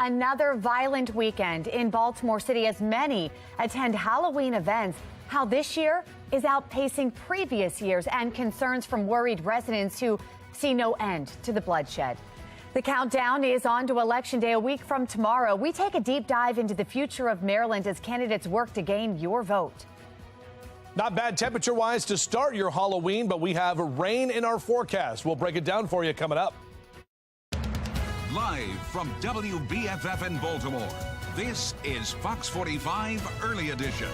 Another violent weekend in Baltimore City as many attend Halloween events. How this year is outpacing previous years and concerns from worried residents who see no end to the bloodshed. The countdown is on to Election Day a week from tomorrow. We take a deep dive into the future of Maryland as candidates work to gain your vote. Not bad temperature-wise to start your Halloween, but we have rain in our forecast. We'll break it down for you coming up. Live from WBFF in Baltimore, this is Fox 45 Early Edition.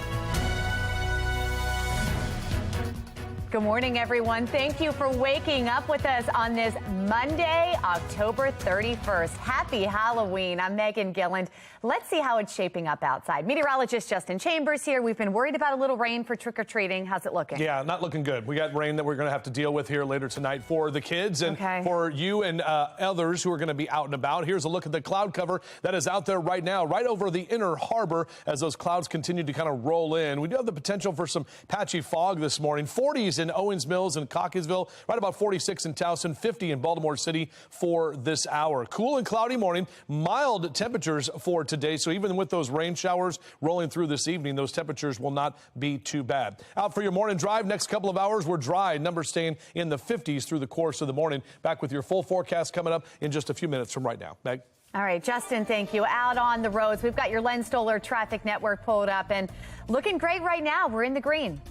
Good morning, everyone. Thank you for waking up with us on this Monday, October 31st. Happy Halloween. I'm Megan Gilland. Let's see how it's shaping up outside. Meteorologist Justin Chambers here. We've been worried about a little rain for trick-or-treating. How's it looking? Yeah, not looking good. We got rain that we're going to have to deal with here later tonight for the kids and for you and others who are going to be out and about. Here's a look at the cloud cover that is out there right now, right over the inner harbor as those clouds continue to kind of roll in. We do have the potential for some patchy fog this morning. 40s in Owens Mills and Cockeysville, right about 46 in Towson, 50 in Baltimore City for this hour. Cool and cloudy morning, mild temperatures for today. So even with those rain showers rolling through this evening, those temperatures will not be too bad. Out for your morning drive, next couple of hours, we're dry. Numbers staying in the 50s through the course of the morning. Back with your full forecast coming up in just a few minutes from right now. Meg? All right, Justin, thank you. Out on the roads, we've got your Len Stoller traffic network pulled up and looking great right now. We're in the green.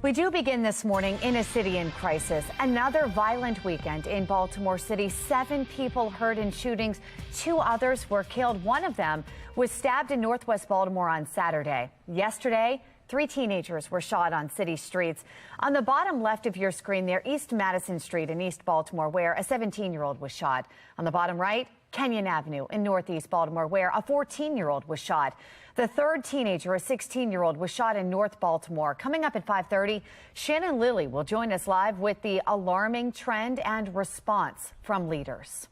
We do begin this morning in a city in crisis. Another violent weekend in Baltimore City. 7 people hurt in shootings. 2 others were killed. One of them was stabbed in Northwest Baltimore on Saturday. Yesterday, 3 teenagers were shot on city streets. On the bottom left of your screen there, East Madison Street in East Baltimore, where a 17-year-old was shot. On the bottom right, Kenyon Avenue in Northeast Baltimore, where a 14-year-old was shot. The third teenager, a 16-year-old, was shot in North Baltimore. Coming up at 5:30, Shannon Lilly will join us live with the alarming trend and response from leaders.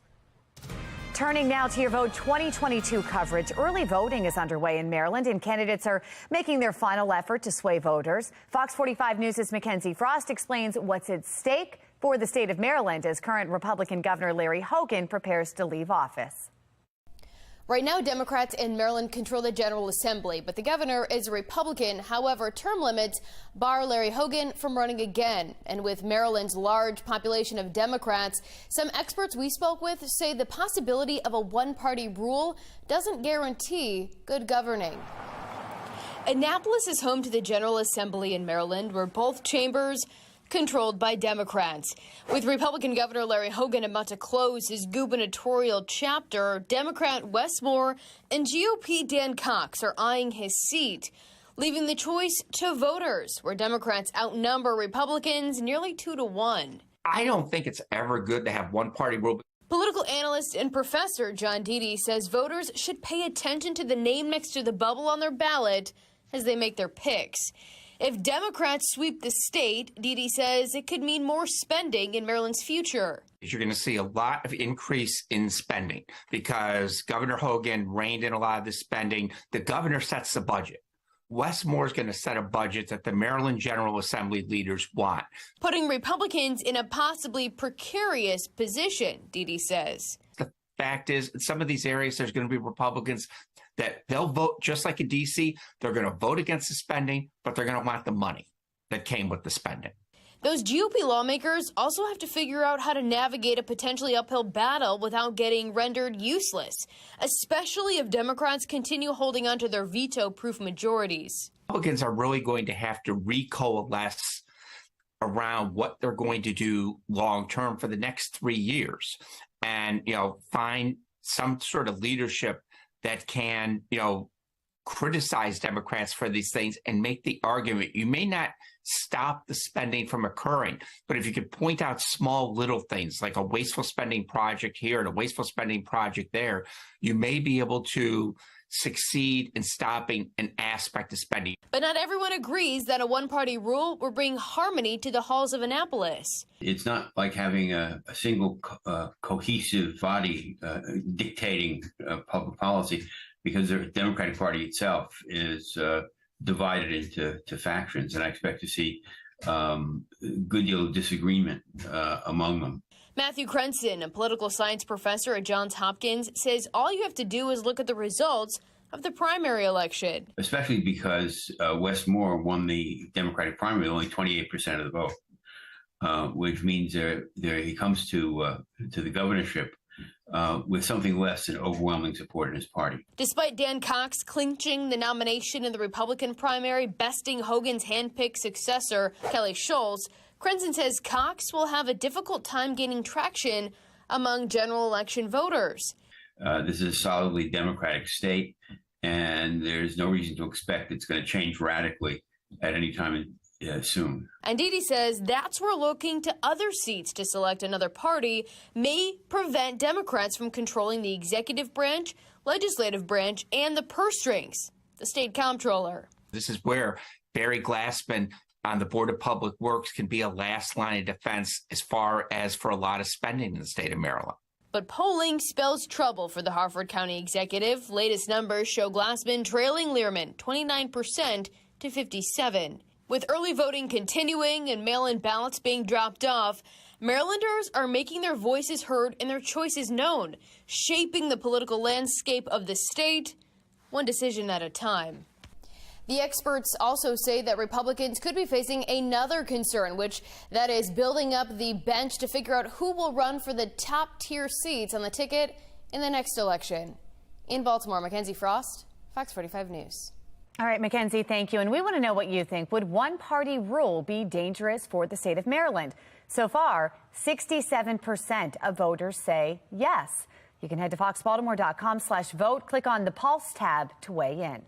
Turning now to your Vote 2022 coverage. Early voting is underway in Maryland, and candidates are making their final effort to sway voters. Fox 45 News' Mackenzie Frost explains what's at stake for the state of Maryland as current Republican Governor Larry Hogan prepares to leave office. Right now, Democrats in Maryland control the General Assembly, but the governor is a Republican. However, term limits bar Larry Hogan from running again. And with Maryland's large population of Democrats, some experts we spoke with say the possibility of a one-party rule doesn't guarantee good governing. Annapolis is home to the General Assembly in Maryland, where both chambers controlled by Democrats. With Republican Governor Larry Hogan about to close his gubernatorial chapter, Democrat Wes Moore and GOP Dan Cox are eyeing his seat, leaving the choice to voters, where Democrats outnumber Republicans nearly 2-1. I don't think it's ever good to have one-party rule. Political analyst and professor John Deedy says voters should pay attention to the name next to the bubble on their ballot as they make their picks. If Democrats sweep the state, Deedy says it could mean more spending in Maryland's future. You're going to see a lot of increase in spending because Governor Hogan reined in a lot of the spending. The governor sets the budget. Wes Moore is going to set a budget that the Maryland General Assembly leaders want, putting Republicans in a possibly precarious position, Deedy says. The fact is, in some of these areas, there's going to be Republicans that they'll vote just like in D.C. They're going to vote against the spending, but they're going to want the money that came with the spending. Those GOP lawmakers also have to figure out how to navigate a potentially uphill battle without getting rendered useless, especially if Democrats continue holding on to their veto-proof majorities. Republicans are really going to have to recoalesce around what they're going to do long-term for the next 3 years and, find some sort of leadership that can, criticize Democrats for these things and make the argument. You may not stop the spending from occurring, but if you could point out small little things like a wasteful spending project here and a wasteful spending project there, you may be able to succeed in stopping an aspect of spending. But not everyone agrees that a one-party rule will bring harmony to the halls of Annapolis. It's not like having a single cohesive body dictating public policy, because the Democratic Party itself is divided into factions, and I expect to see a good deal of disagreement among them. Matthew Crenson, a political science professor at Johns Hopkins, says all you have to do is look at the results of the primary election. Especially because Wes Moore won the Democratic primary with only 28% of the vote, which means he comes to the governorship with something less than overwhelming support in his party. Despite Dan Cox clinching the nomination in the Republican primary, besting Hogan's handpicked successor, Kelly Schultz, Crenson says Cox will have a difficult time gaining traction among general election voters. This is a solidly Democratic state, and there's no reason to expect it's going to change radically at any time soon. And Dede says that's where looking to other seats to select another party may prevent Democrats from controlling the executive branch, legislative branch, and the purse strings, the state comptroller. This is where Barry Glassman on the Board of Public Works can be a last line of defense as far as for a lot of spending in the state of Maryland. But polling spells trouble for the Harford County executive. Latest numbers show Glassman trailing Learman 29% to 57%. With early voting continuing and mail-in ballots being dropped off, Marylanders are making their voices heard and their choices known, shaping the political landscape of the state, one decision at a time. The experts also say that Republicans could be facing another concern, which that is building up the bench to figure out who will run for the top-tier seats on the ticket in the next election. In Baltimore, Mackenzie Frost, Fox 45 News. All right, Mackenzie, thank you. And we want to know what you think. Would one-party rule be dangerous for the state of Maryland? So far, 67% of voters say yes. You can head to foxbaltimore.com/vote. Click on the Pulse tab to weigh in.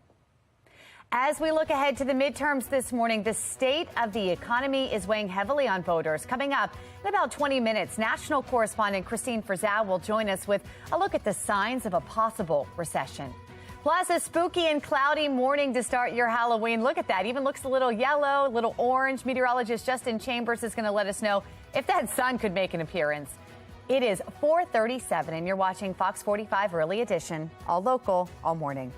As we look ahead to the midterms this morning, the state of the economy is weighing heavily on voters. Coming up in about 20 minutes, national correspondent Christine Frizzell will join us with a look at the signs of a possible recession. Plus, a spooky and cloudy morning to start your Halloween. Look at that. Even looks a little yellow, a little orange. Meteorologist Justin Chambers is going to let us know if that sun could make an appearance. It is 4:37, and you're watching Fox 45 Early Edition, all local, all morning.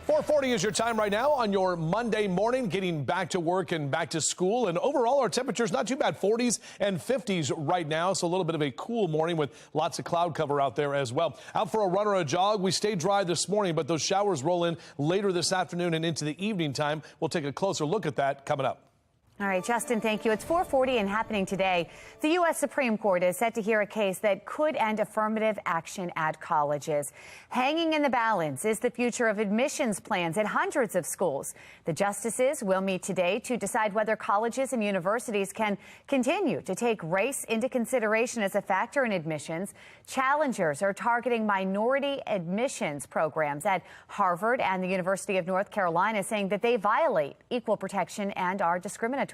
4:40 is your time right now on your Monday morning, getting back to work and back to school. And overall, our temperature's not too bad, 40s and 50s right now. So a little bit of a cool morning with lots of cloud cover out there as well. Out for a run or a jog. We stayed dry this morning, but those showers roll in later this afternoon and into the evening time. We'll take a closer look at that coming up. All right, Justin, thank you. It's 4:40 and happening today. The U.S. Supreme Court is set to hear a case that could end affirmative action at colleges. Hanging in the balance is the future of admissions plans at hundreds of schools. The justices will meet today to decide whether colleges and universities can continue to take race into consideration as a factor in admissions. Challengers are targeting minority admissions programs at Harvard and the University of North Carolina, saying that they violate equal protection and are discriminatory.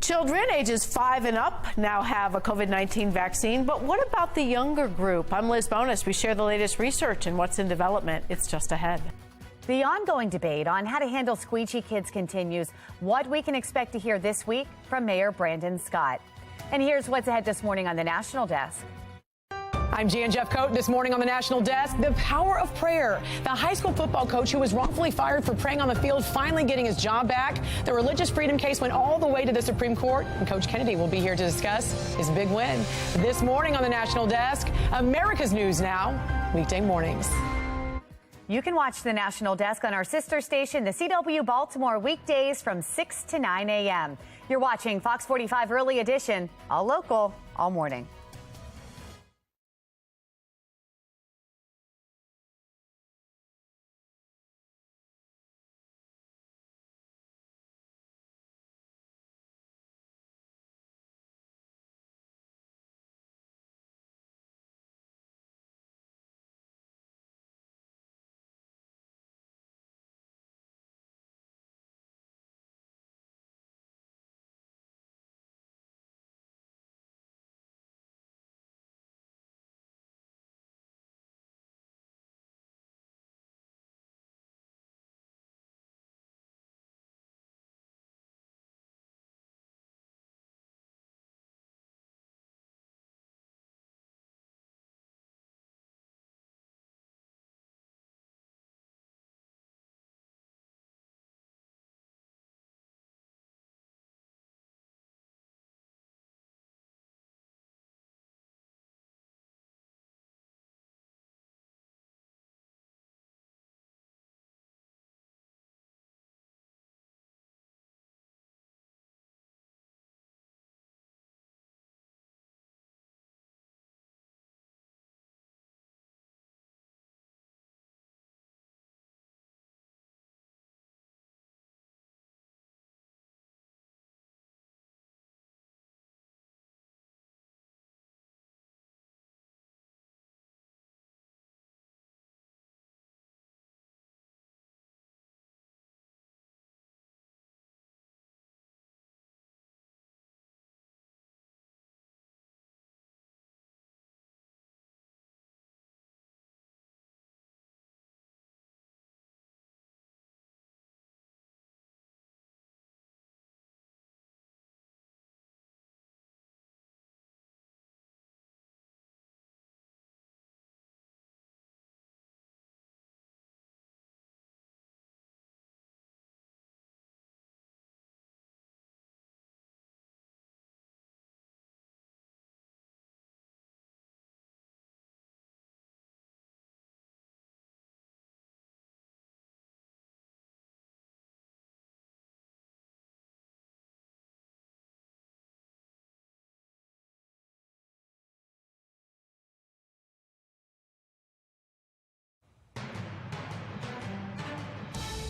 Children ages 5 and up now have a COVID-19 vaccine, but what about the younger group? I'm Liz Bonus. We share the latest research and what's in development. It's just ahead. The ongoing debate on how to handle squeegee kids continues. What we can expect to hear this week from Mayor Brandon Scott. And here's what's ahead this morning on the National Desk. I'm Jan Jeffcoat. This morning on the National Desk, the power of prayer. The high school football coach who was wrongfully fired for praying on the field finally getting his job back. The religious freedom case went all the way to the Supreme Court, and Coach Kennedy will be here to discuss his big win. This morning on the National Desk, America's News Now, weekday mornings. You can watch the National Desk on our sister station, the CW Baltimore, weekdays from 6 to 9 a.m. You're watching Fox 45 Early Edition, all local, all morning.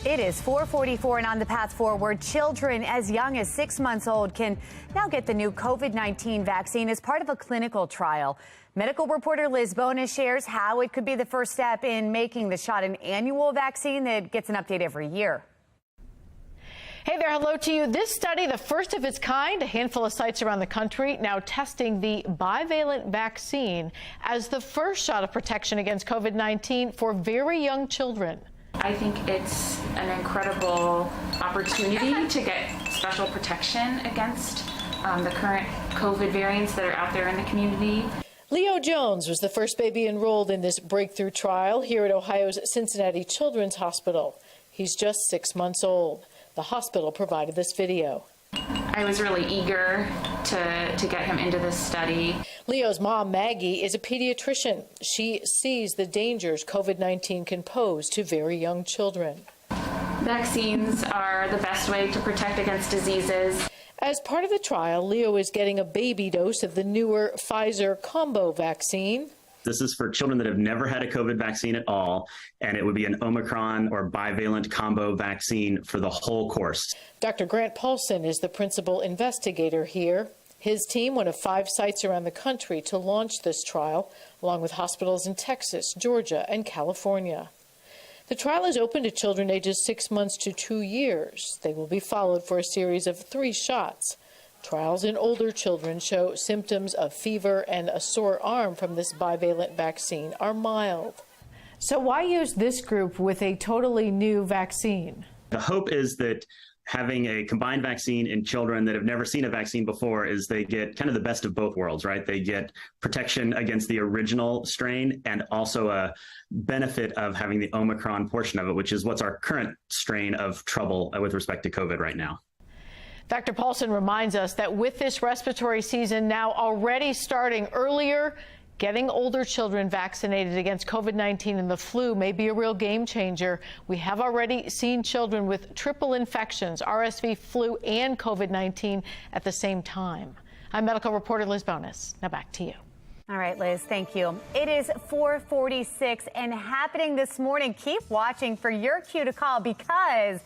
It is 4:44 and on the path forward, children as young as 6 months old can now get the new COVID-19 vaccine as part of a clinical trial. Medical reporter Liz Bonus shares how it could be the first step in making the shot an annual vaccine that gets an update every year. Hey there, hello to you. This study, the first of its kind, a handful of sites around the country now testing the bivalent vaccine as the first shot of protection against COVID-19 for very young children. I think it's an incredible opportunity to get special protection against the current COVID variants that are out there in the community. Leo Jones was the first baby enrolled in this breakthrough trial here at Ohio's Cincinnati Children's Hospital. He's just 6 months old. The hospital provided this video. I was really eager to get him into this study. Leo's mom, Maggie, is a pediatrician. She sees the dangers COVID-19 can pose to very young children. Vaccines are the best way to protect against diseases. As part of the trial, Leo is getting a baby dose of the newer Pfizer combo vaccine. This is for children that have never had a COVID vaccine at all, and it would be an Omicron or bivalent combo vaccine for the whole course. Dr. Grant Paulson is the principal investigator here. His team, one of 5 sites around the country to launch this trial, along with hospitals in Texas, Georgia, and California. The trial is open to children ages 6 months to 2 years. They will be followed for a series of 3 shots. Trials in older children show symptoms of fever and a sore arm from this bivalent vaccine are mild. So why use this group with a totally new vaccine? The hope is that having a combined vaccine in children that have never seen a vaccine before is they get kind of the best of both worlds, right? They get protection against the original strain and also a benefit of having the Omicron portion of it, which is what's our current strain of trouble with respect to COVID right now. Dr. Paulson reminds us that with this respiratory season now already starting earlier, getting older children vaccinated against COVID-19 and the flu may be a real game changer. We have already seen children with triple infections, RSV, flu, and COVID-19 at the same time. I'm medical reporter Liz Bonus. Now back to you. All right, Liz, thank you. It is 4:46 and happening this morning. Keep watching for your cue to call because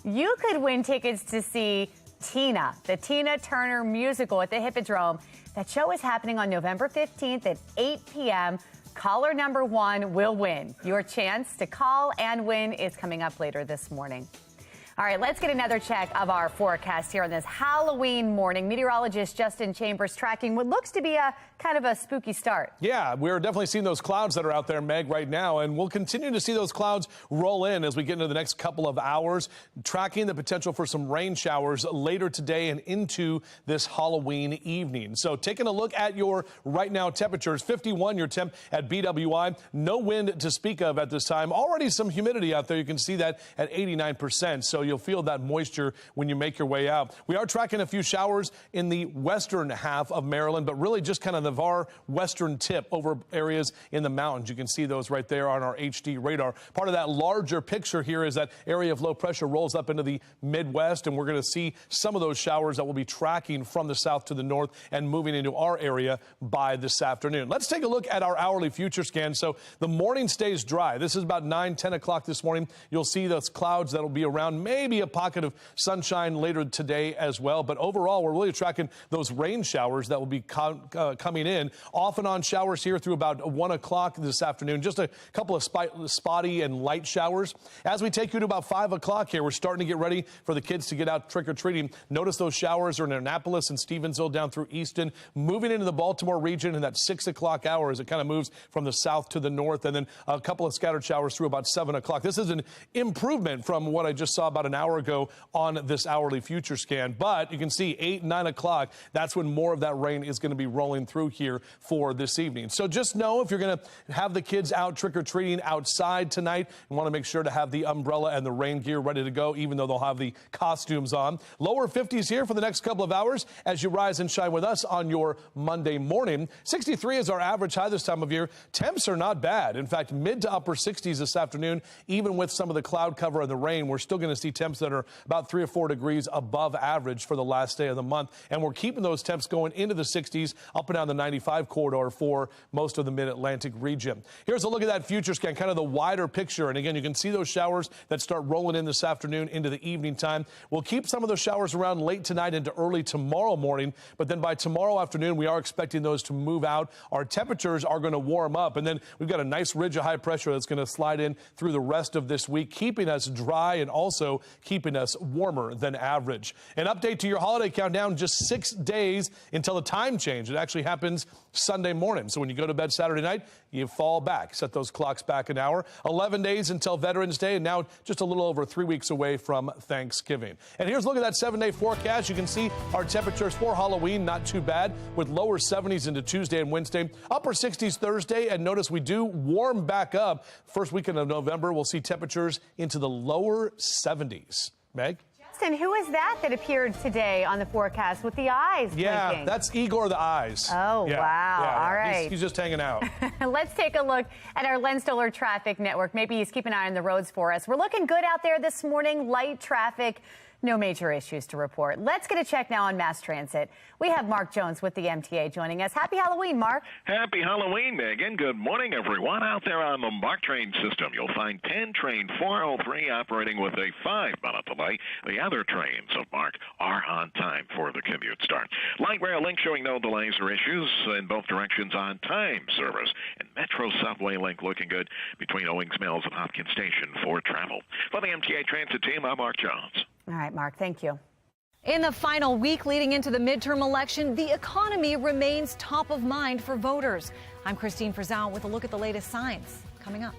you could win tickets to see Tina, the Tina Turner musical at the Hippodrome. That show is happening on November 15th at 8 p.m. Caller number 1 will win. Your chance to call and win is coming up later this morning. All right, let's get another check of our forecast here on this Halloween morning. Meteorologist Justin Chambers tracking what looks to be a kind of a spooky start. Yeah, we're definitely seeing those clouds that are out there, Meg, right now, and we'll continue to see those clouds roll in as we get into the next couple of hours, tracking the potential for some rain showers later today and into this Halloween evening. So taking a look at your right now temperatures, 51 your temp at BWI, no wind to speak of at this time. Already some humidity out there. You can see that at 89%. So you'll feel that moisture when you make your way out. We are tracking a few showers in the western half of Maryland, but really just kind of the far western tip over areas in the mountains. You can see those right there on our HD radar. Part of that larger picture here is that area of low pressure rolls up into the Midwest, and we're going to see some of those showers that will be tracking from the south to the north and moving into our area by this afternoon. Let's take a look at our hourly future scan. So the morning stays dry. This is about 9-10 o'clock this morning. You'll see those clouds that will be around, maybe a pocket of sunshine later today as well. But overall, we're really tracking those rain showers that will be coming in. Off and on showers here through about 1 o'clock this afternoon. Just a couple of spotty and light showers. As we take you to about 5 o'clock here, we're starting to get ready for the kids to get out trick-or-treating. Notice those showers are in Annapolis and Stevensville down through Easton, moving into the Baltimore region in that 6 o'clock hour as it kind of moves from the south to the north, and then a couple of scattered showers through about 7 o'clock. This is an improvement from what I just saw about an hour ago on this hourly future scan, but you can see 8, 9 o'clock, that's when more of that rain is going to be rolling through here for this evening. So just know if you're going to have the kids out trick-or-treating outside tonight, you want to make sure to have the umbrella and the rain gear ready to go, even though they'll have the costumes on. Lower 50s here for the next couple of hours as you rise and shine with us on your Monday morning. 63 is our average high this time of year. Temps are not bad. In fact, mid to upper 60s this afternoon, even with some of the cloud cover and the rain, we're still going to see temps that are about 3 or 4 degrees above average for the last day of the month. And we're keeping those temps going into the 60s up and down the 95 corridor for most of the mid-Atlantic region. Here's a look at that future scan, kind of the wider picture. And again, you can see those showers that start rolling in this afternoon into the evening time. We'll keep some of those showers around late tonight into early tomorrow morning. But then by tomorrow afternoon, we are expecting those to move out. Our temperatures are going to warm up. And then we've got a nice ridge of high pressure that's going to slide in through the rest of this week, keeping us dry and also keeping us warmer than average. An update to your holiday countdown, just 6 days until the time change. It actually happens Sunday morning. So when you go to bed Saturday night, you fall back, set those clocks back an hour. 11 days until Veterans Day, and now just a little over 3 weeks away from Thanksgiving. And here's a look at that 7-day forecast. You can see our temperatures for Halloween, not too bad, with lower 70s into Tuesday and Wednesday, upper 60s Thursday. And notice we do warm back up. First weekend of November, we'll see temperatures into the lower 70s. Meg? Justin, who is that appeared today on the forecast with the eyes blinking? That's Igor the Eyes. Oh, yeah, wow. yeah. All right. He's just hanging out. Let's take a look at our Len Stoller traffic network. Maybe he's keeping an eye on the roads for us. We're looking good out there this morning. Light traffic. No major issues to report. Let's get a check now on mass transit. We have Mark Jones with the MTA joining us. Happy Halloween, Mark. Happy Halloween, Megan. Good morning, everyone. Out there on the MARC train system, you'll find 10 train 403 operating with a 5-minute delay. The other trains of MARC are on time for the commute start. Light rail link showing no delays or issues in both directions on time service. And Metro Subway link looking good between Owings Mills and Hopkins Station for travel. For the MTA Transit team, I'm Mark Jones. All right, Mark, thank you. In the final week leading into the midterm election, the economy remains top of mind for voters. I'm Christine Frizzell with a look at the latest signs coming up.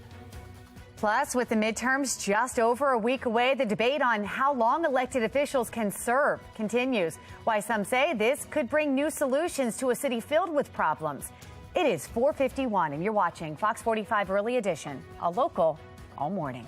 Plus, with the midterms just over a week away, the debate on how long elected officials can serve continues. Why some say this could bring new solutions to a city filled with problems. It is 4:51, and you're watching Fox 45 Early Edition, a local all morning.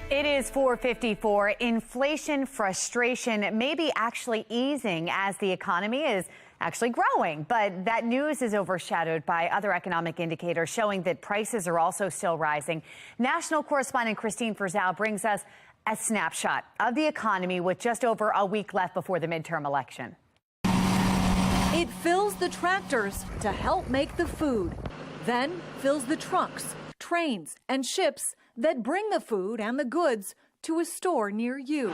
It is 4:54. Inflation frustration may be actually easing as the economy is actually growing. But that news is overshadowed by other economic indicators showing that prices are also still rising. National correspondent Christine Frizzell brings us a snapshot of the economy with just over a week left before the midterm election. It fills the tractors to help make the food, then fills the trucks, trains, and ships that bring the food and the goods to a store near you.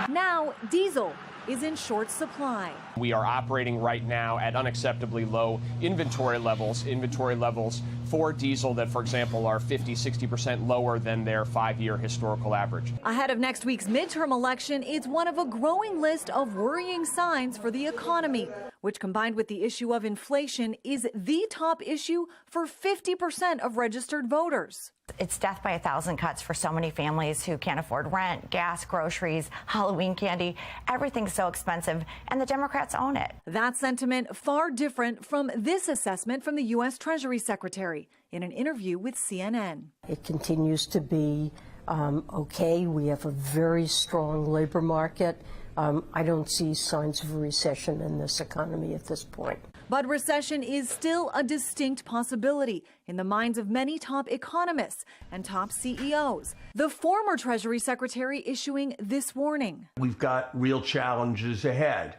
Now, diesel is in short supply. We are operating right now at unacceptably low inventory levels for diesel that, for example, are 50-60% lower than their 5-year historical average. Ahead of next week's midterm election, it's one of a growing list of worrying signs for the economy, which, combined with the issue of inflation, is the top issue for 50% of registered voters. It's death by 1,000 cuts for so many families who can't afford rent, gas, groceries, Halloween candy. Everything's so expensive, and the Democrats own it. That sentiment far different from this assessment from the U.S. Treasury Secretary in an interview with CNN. It continues to be okay. We have a very strong labor market. I don't see signs of a recession in this economy at this point. But recession is still a distinct possibility in the minds of many top economists and top CEOs. The former Treasury Secretary issuing this warning. We've got real challenges ahead.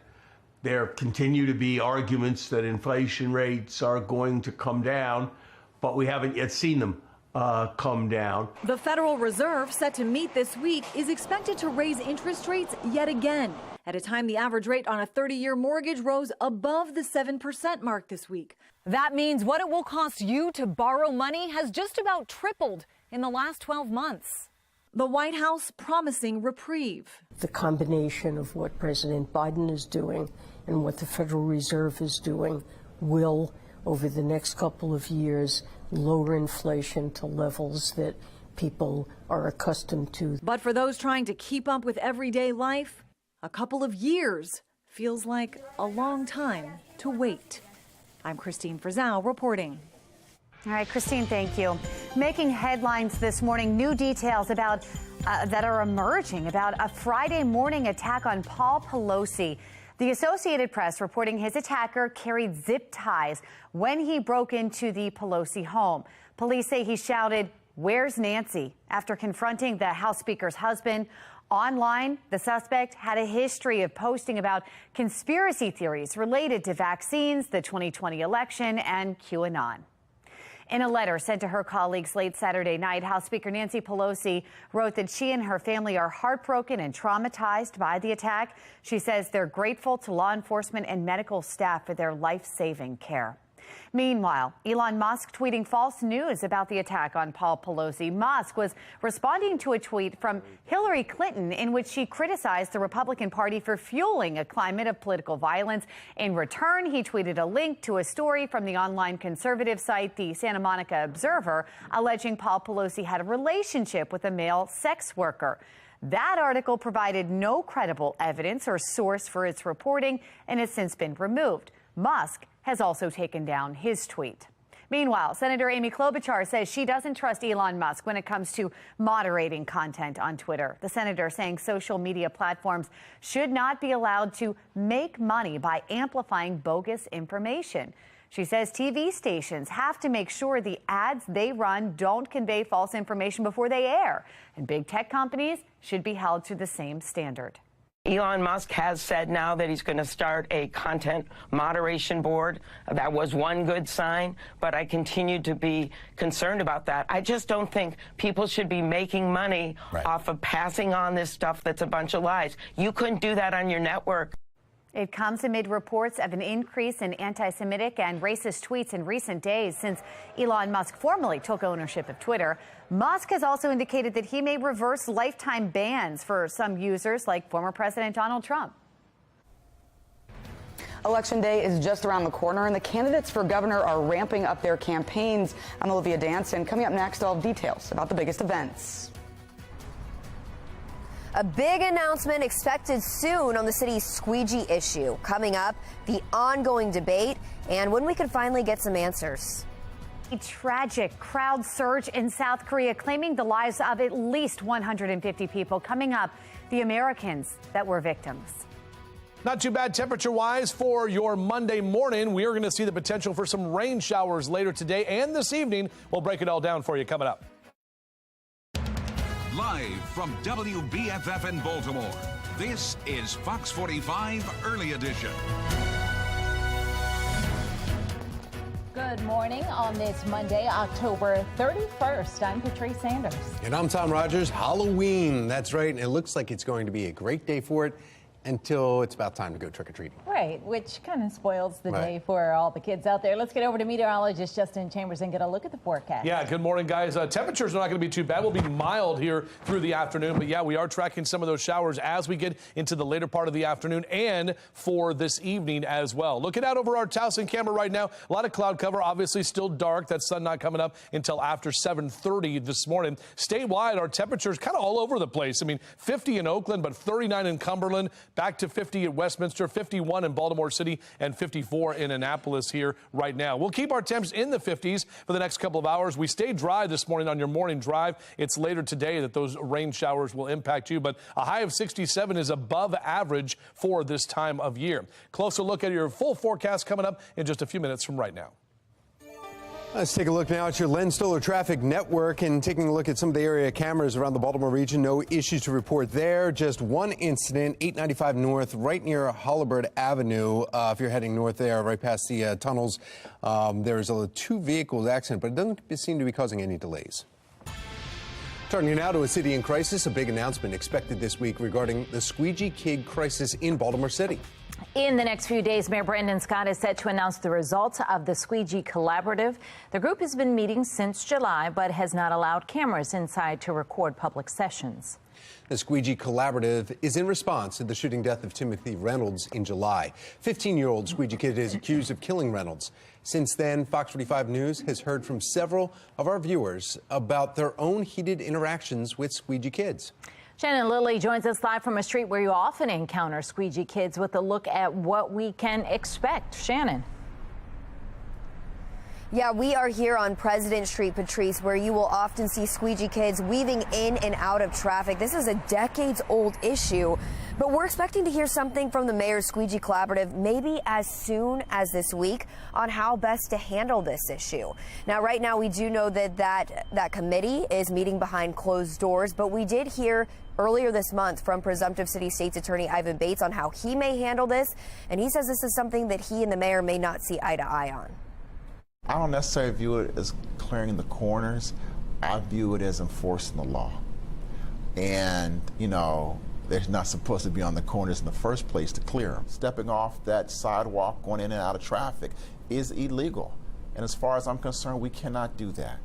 There continue to be arguments that inflation rates are going to come down, but we haven't yet seen them come down. The Federal Reserve, set to meet this week, is expected to raise interest rates yet again, at a time the average rate on a 30-year mortgage rose above the 7% mark this week. That means what it will cost you to borrow money has just about tripled in the last 12 months. The White House promising reprieve. The combination of what President Biden is doing and what the Federal Reserve is doing will, over the next couple of years, lower inflation to levels that people are accustomed to. But for those trying to keep up with everyday life, a couple of years feels like a long time to wait. I'm Christine Frizzell reporting. All right, Christine, thank you. Making headlines this morning, new details about that are emerging about a Friday morning attack on Paul Pelosi. The Associated Press reporting his attacker carried zip ties when he broke into the Pelosi home. Police say he shouted, "Where's Nancy?" after confronting the House Speaker's husband. Online, the suspect had a history of posting about conspiracy theories related to vaccines, the 2020 election, and QAnon. In a letter sent to her colleagues late Saturday night, House Speaker Nancy Pelosi wrote that she and her family are heartbroken and traumatized by the attack. She says they're grateful to law enforcement and medical staff for their life-saving care. Meanwhile, Elon Musk tweeting false news about the attack on Paul Pelosi. Musk was responding to a tweet from Hillary Clinton in which she criticized the Republican Party for fueling a climate of political violence. In return, he tweeted a link to a story from the online conservative site, the Santa Monica Observer, alleging Paul Pelosi had a relationship with a male sex worker. That article provided no credible evidence or source for its reporting and has since been removed. Musk has also taken down his tweet. Meanwhile, Senator Amy Klobuchar says she doesn't trust Elon Musk when it comes to moderating content on Twitter. The senator saying social media platforms should not be allowed to make money by amplifying bogus information. She says TV stations have to make sure the ads they run don't convey false information before they air, and big tech companies should be held to the same standard. Elon Musk has said now that he's going to start a content moderation board. That was one good sign, but I continue to be concerned about that. I just don't think people should be making money off of passing on this stuff that's a bunch of lies. You couldn't do that on your network. It comes amid reports of an increase in anti-Semitic and racist tweets in recent days since Elon Musk formally took ownership of Twitter. Musk has also indicated that he may reverse lifetime bans for some users like former President Donald Trump. Election day is just around the corner, and the candidates for governor are ramping up their campaigns. I'm Olivia Danson. Coming up next, all details about the biggest events. A big announcement expected soon on the city's squeegee issue. Coming up, the ongoing debate and when we can finally get some answers. A tragic crowd surge in South Korea claiming the lives of at least 150 people. Coming up, the Americans that were victims. Not too bad temperature-wise for your Monday morning. We are going to see the potential for some rain showers later today and this evening. We'll break it all down for you coming up. Live from WBFF in Baltimore, this is Fox 45 Early Edition. Good Good morning on this Monday, October 31st. I'm Patrice Sanders. And I'm Tom Rogers. Halloween, that's right. And it looks like it's going to be a great day for it until it's about time to go trick-or-treating. Right, which kind of spoils the day for all the kids out there. Let's get over to meteorologist Justin Chambers and get a look at the forecast. Yeah, good morning, guys. Temperatures are not going to be too bad. We'll be mild here through the afternoon. But, yeah, we are tracking some of those showers as we get into the later part of the afternoon and for this evening as well. Looking out over our Towson camera right now, a lot of cloud cover, obviously still dark. That sun not coming up until after 7:30 this morning. Statewide, our temperatures kind of all over the place. I mean, 50 in Oakland, but 39 in Cumberland. Back to 50 at Westminster, 51 in Baltimore City, and 54 in Annapolis here right now. We'll keep our temps in the 50s for the next couple of hours. We stay dry this morning on your morning drive. It's later today that those rain showers will impact you, but a high of 67 is above average for this time of year. Closer look at your full forecast coming up in just a few minutes from right now. Let's take a look now at your Len Stoller Traffic Network and taking a look at some of the area cameras around the Baltimore region. No issues to report there. Just one incident, 895 North, right near Holabird Avenue. If you're heading north there, right past the tunnels, there's a two vehicles accident, but it doesn't seem to be causing any delays. Turning now to a city in crisis, a big announcement expected this week regarding the Squeegee kid crisis in Baltimore City. In the next few days, Mayor Brandon Scott is set to announce the results of the Squeegee Collaborative. The group has been meeting since July, but has not allowed cameras inside to record public sessions. The Squeegee Collaborative is in response to the shooting death of Timothy Reynolds in July. 15-year-old Squeegee kid is accused of killing Reynolds. Since then, Fox 45 News has heard from several of our viewers about their own heated interactions with Squeegee kids. Shannon Lilly joins us live from a street where you often encounter Squeegee kids with a look at what we can expect. Shannon. Yeah, we are here on President Street, Patrice, where you will often see Squeegee kids weaving in and out of traffic. This is a decades-old issue, but we're expecting to hear something from the mayor's Squeegee Collaborative maybe as soon as this week on how best to handle this issue. Now, right now, we do know that committee is meeting behind closed doors, but we did hear earlier this month from presumptive city state's attorney Ivan Bates on how he may handle this, and he says this is something that he and the mayor may not see eye to eye on. I don't necessarily view it as clearing the corners. I view it as enforcing the law. And, you know, they're not supposed to be on the corners in the first place to clear them. Stepping off that sidewalk, going in and out of traffic is illegal. And as far as I'm concerned, we cannot do that.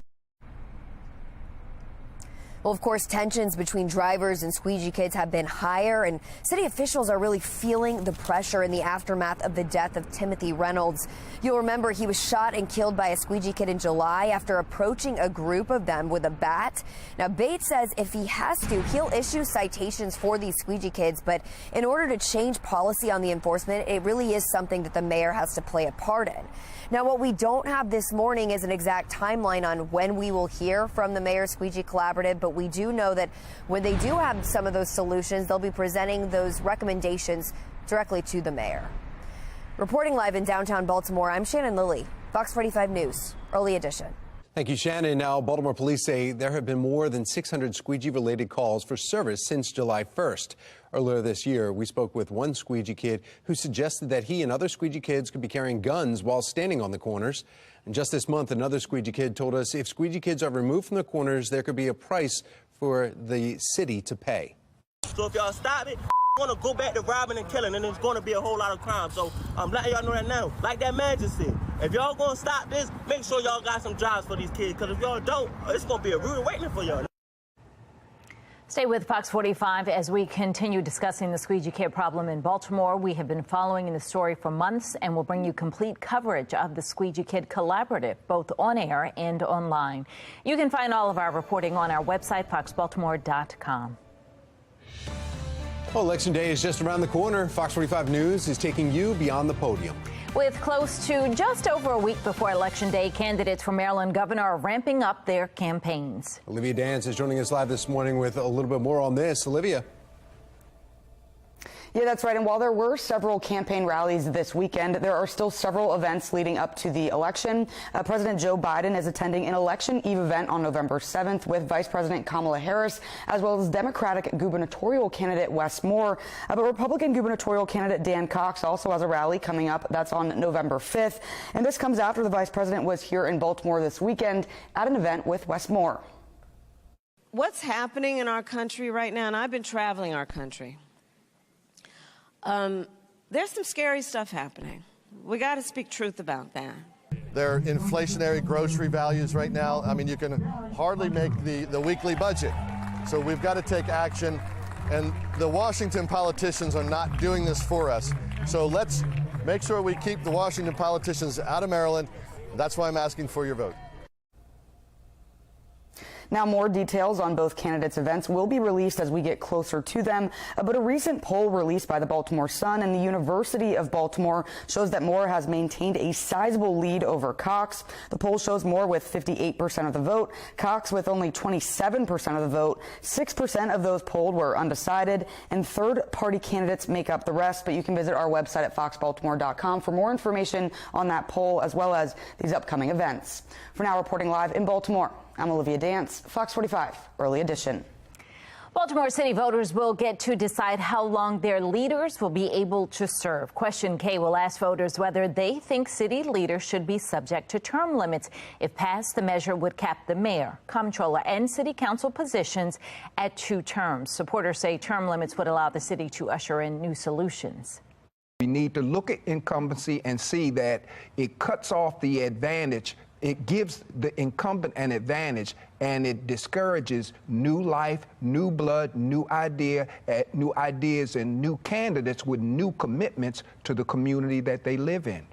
Well, of course, tensions between drivers and Squeegee kids have been higher, and city officials are really feeling the pressure in the aftermath of the death of Timothy Reynolds. You'll remember he was shot and killed by a Squeegee kid in July after approaching a group of them with a bat. Now, Bates says if he has to, he'll issue citations for these Squeegee kids, but in order to change policy on the enforcement, it really is something that the mayor has to play a part in. Now, what we don't have this morning is an exact timeline on when we will hear from the mayor's Squeegee Collaborative, but we do know that when they do have some of those solutions, they'll be presenting those recommendations directly to the mayor. Reporting live in downtown Baltimore, I'm Shannon Lilly, Fox 45 News, Early Edition. Thank you, Shannon. Now, Baltimore police say there have been more than 600 Squeegee-related calls for service since July 1st. Earlier this year, we spoke with one Squeegee kid who suggested that he and other Squeegee kids could be carrying guns while standing on the corners. And just this month, another Squeegee kid told us if Squeegee kids are removed from the corners, there could be a price for the city to pay. So if y'all stop it, gonna go back to robbing and killing, and there's gonna be a whole lot of crime. So I'm letting y'all know that now. Like that man just said, if y'all gonna stop this, make sure y'all got some jobs for these kids, because if y'all don't, it's gonna be a rude awakening for y'all. Stay with Fox 45 as we continue discussing the Squeegee kid problem in Baltimore. We have been following the story for months and will bring you complete coverage of the Squeegee Kid Collaborative, both on air and online. You can find all of our reporting on our website, foxbaltimore.com. Well, Election Day is just around the corner. Fox 45 News is taking you beyond the podium. With close to just over a week before Election Day, candidates for Maryland governor are ramping up their campaigns. Olivia Dance is joining us live this morning with a little bit more on this. Olivia. Yeah, that's right. And while there were several campaign rallies this weekend, there are still several events leading up to the election. President Joe Biden is attending an election eve event on November 7th with Vice President Kamala Harris, as well as Democratic gubernatorial candidate Wes Moore. But Republican gubernatorial candidate Dan Cox also has a rally coming up. That's on November 5th. And this comes after the vice president was here in Baltimore this weekend at an event with Wes Moore. What's happening in our country right now, and I've been traveling our country, there's some scary stuff happening. We got to speak truth about that. There are inflationary grocery values right now. I mean, you can hardly make the weekly budget. So we've got to take action, and the Washington politicians are not doing this for us. So let's make sure we keep the Washington politicians out of Maryland. That's why I'm asking for your vote. Now, more details on both candidates' events will be released as we get closer to them. But a recent poll released by the Baltimore Sun and the University of Baltimore shows that Moore has maintained a sizable lead over Cox. The poll shows Moore with 58% of the vote, Cox with only 27% of the vote. 6% of those polled were undecided, and third-party candidates make up the rest. But you can visit our website at foxbaltimore.com for more information on that poll, as well as these upcoming events. For now, reporting live in Baltimore, I'm Olivia Dance, Fox 45, Early Edition. Baltimore City voters will get to decide how long their leaders will be able to serve. Question K will ask voters whether they think city leaders should be subject to term limits. If passed, the measure would cap the mayor, comptroller, and city council positions at 2 terms. Supporters say term limits would allow the city to usher in new solutions. We need to look at incumbency and see that it cuts off the advantage. It gives the incumbent an advantage, and it discourages new life, new blood, new ideas, and new candidates with new commitments to the community that they live in.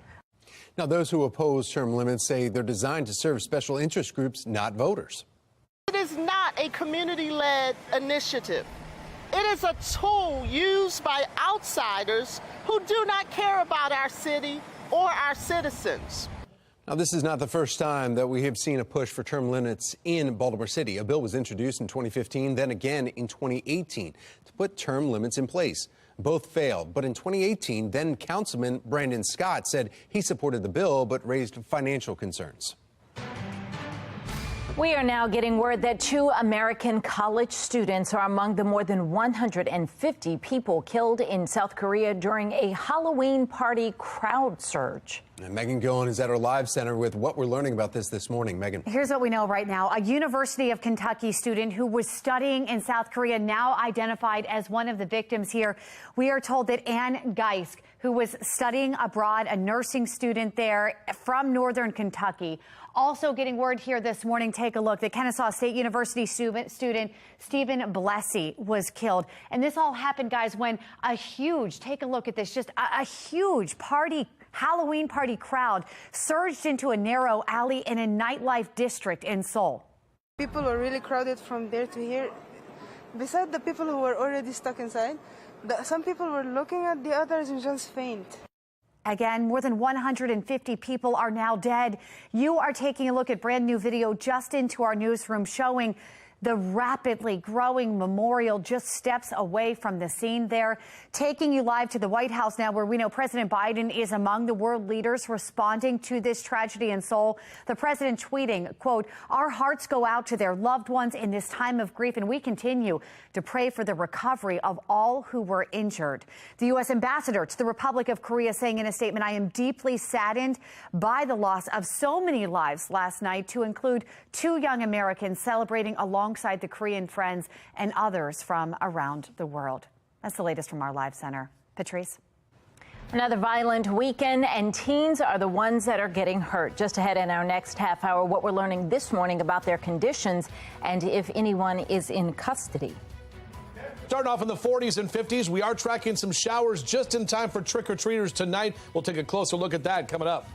Now, those who oppose term limits say they're designed to serve special interest groups, not voters. It is not a community-led initiative. It is a tool used by outsiders who do not care about our city or our citizens. Now, this is not the first time that we have seen a push for term limits in Baltimore City. A bill was introduced in 2015, then again in 2018 to put term limits in place. Both failed. But in 2018, then Councilman Brandon Scott said he supported the bill but raised financial concerns. We are now getting word that 2 American college students are among the more than 150 people killed in South Korea during a Halloween party crowd surge. And Megan Gillen is at our live center with what we're learning about this morning. Megan. Here's what we know right now. A University of Kentucky student who was studying in South Korea, now identified as one of the victims here. We are told that Ann Geisk, who was studying abroad, a nursing student there from northern Kentucky. Also getting word here this morning, take a look, that Kennesaw State University student Stephen Blessy was killed. And this all happened, guys, when a huge, take a look at this, just a huge Halloween party crowd surged into a narrow alley in a nightlife district in Seoul. People were really crowded from there to here. Besides the people who were already stuck inside, some people were looking at the others and just faint. Again, more than 150 people are now dead. You are taking a look at brand new video just into our newsroom showing the rapidly growing memorial just steps away from the scene there. Taking you live to the White House now, where we know President Biden is among the world leaders responding to this tragedy in Seoul. The president tweeting, quote, "Our hearts go out to their loved ones in this time of grief, and we continue to pray for the recovery of all who were injured." The U.S. ambassador to the Republic of Korea saying in a statement, "I am deeply saddened by the loss of so many lives last night, to include 2 young Americans celebrating alongside the Korean friends and others from around the world." That's the latest from our live center. Patrice. Another violent weekend, and teens are the ones that are getting hurt. Just ahead in our next half hour, what we're learning this morning about their conditions and if anyone is in custody. Starting off in the 40s and 50s, we are tracking some showers just in time for trick-or-treaters tonight. We'll take a closer look at that coming up.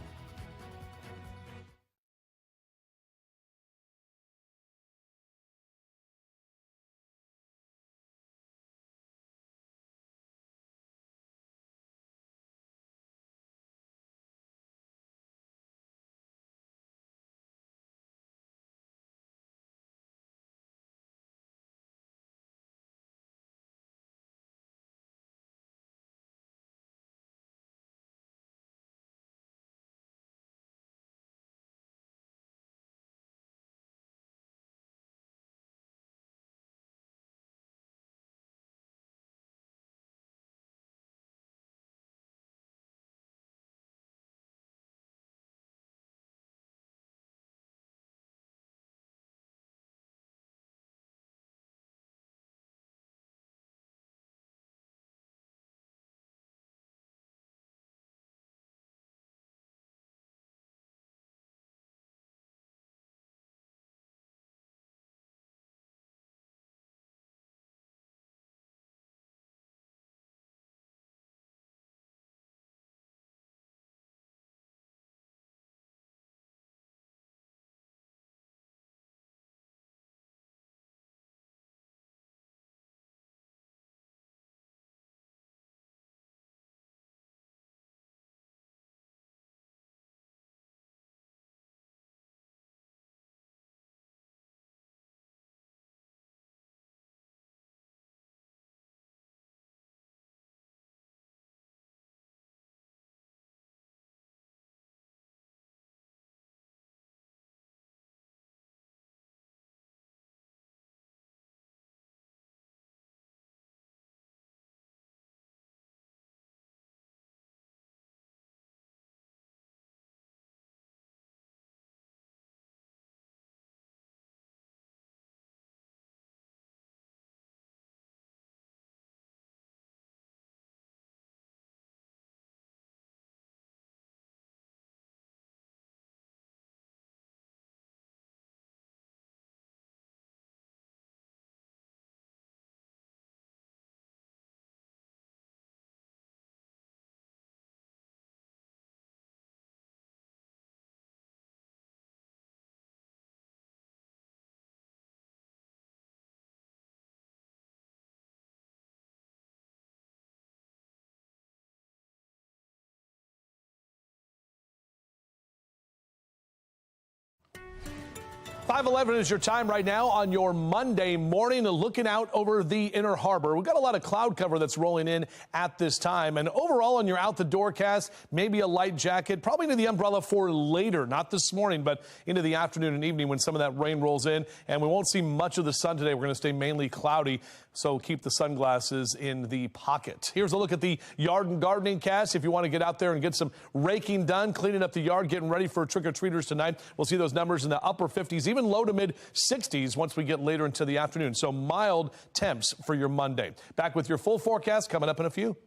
5:11 is your time right now on your Monday morning, looking out over the Inner Harbor. We've got a lot of cloud cover that's rolling in at this time. And overall, on your out-the-door cast, maybe a light jacket, probably into the umbrella for later, not this morning, but into the afternoon and evening when some of that rain rolls in. And we won't see much of the sun today. We're going to stay mainly cloudy, so keep the sunglasses in the pocket. Here's a look at the yard and gardening cast. If you want to get out there and get some raking done, cleaning up the yard, getting ready for trick-or-treaters tonight, we'll see those numbers in the upper 50s, even low to mid 60s once we get later into the afternoon. So mild temps for your Monday. Back with your full forecast coming up in a few.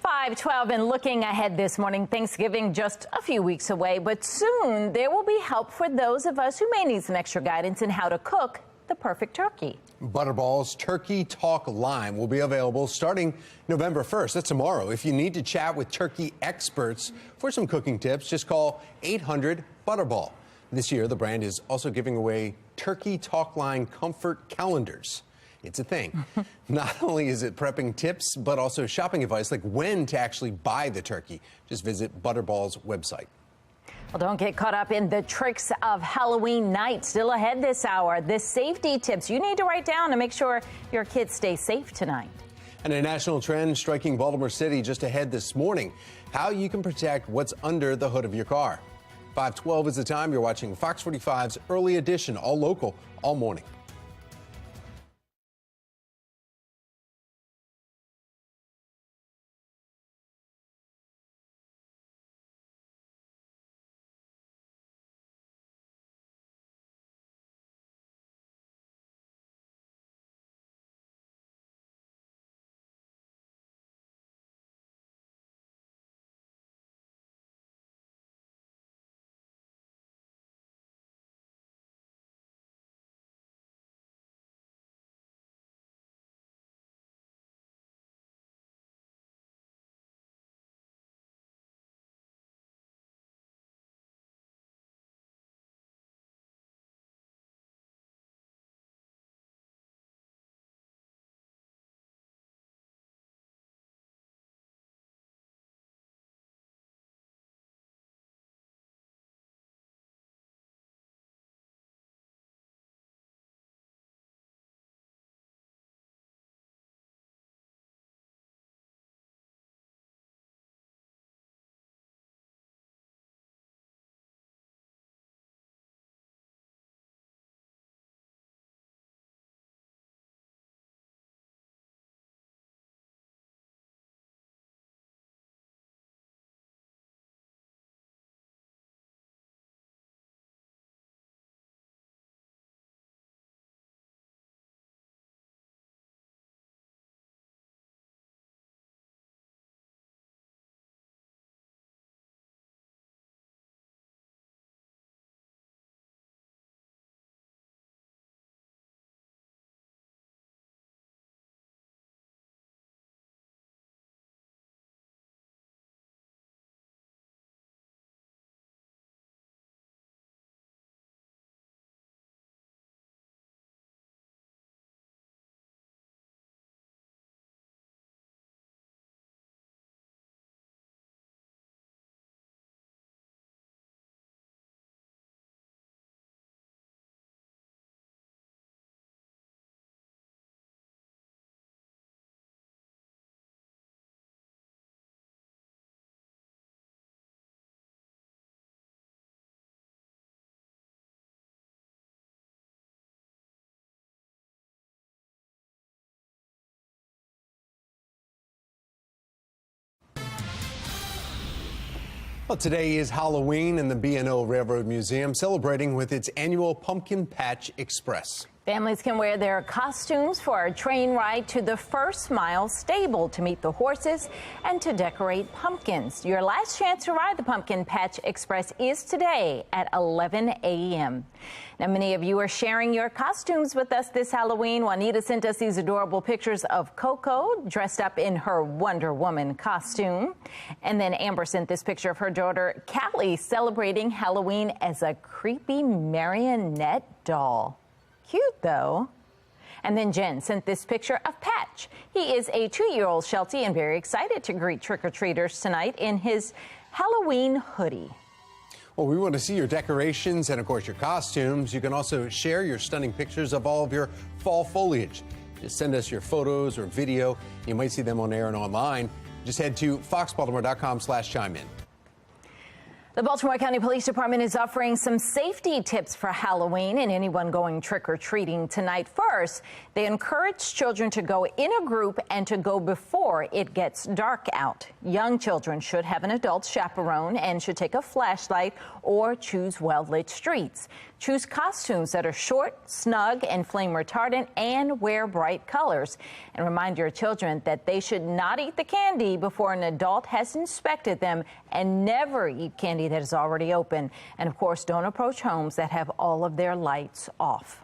5:12 and looking ahead this morning, Thanksgiving just a few weeks away, but soon there will be help for those of us who may need some extra guidance in how to cook the perfect turkey. Butterball's Turkey Talk line will be available starting November 1st. That's tomorrow. If you need to chat with turkey experts for some cooking tips, just call 800-Butterball. This year, the brand is also giving away Turkey Talk line comfort calendars. It's a thing. Not only is it prepping tips, but also shopping advice, like when to actually buy the turkey. Just visit Butterball's website. Well, don't get caught up in the tricks of Halloween night. Still ahead this hour, the safety tips you need to write down to make sure your kids stay safe tonight. And a national trend striking Baltimore City just ahead this morning. How you can protect what's under the hood of your car. 5:12 is the time. You're watching Fox 45's Early Edition, all local, all morning. Well, today is Halloween, and the B&O Railroad Museum celebrating with its annual Pumpkin Patch Express. Families can wear their costumes for a train ride to the First Mile stable to meet the horses and to decorate pumpkins. Your last chance to ride the Pumpkin Patch Express is today at 11 a.m. Now, many of you are sharing your costumes with us this Halloween. Juanita sent us these adorable pictures of Coco dressed up in her Wonder Woman costume. And then Amber sent this picture of her daughter, Callie, celebrating Halloween as a creepy marionette doll. Cute, though. And then Jen sent this picture of Patch. He is a 2-year-old Sheltie and very excited to greet trick-or-treaters tonight in his Halloween hoodie. Well, we want to see your decorations and, of course, your costumes. You can also share your stunning pictures of all of your fall foliage. Just send us your photos or video. You might see them on air and online. Just head to foxbaltimore.com/chime-in. The Baltimore County Police Department is offering some safety tips for Halloween and anyone going trick-or-treating tonight. First, they encourage children to go in a group and to go before it gets dark out. Young children should have an adult chaperone and should take a flashlight or choose well-lit streets. Choose costumes that are short, snug, and flame retardant, and wear bright colors. And remind your children that they should not eat the candy before an adult has inspected them, and never eat candy that is already open. And of course, don't approach homes that have all of their lights off.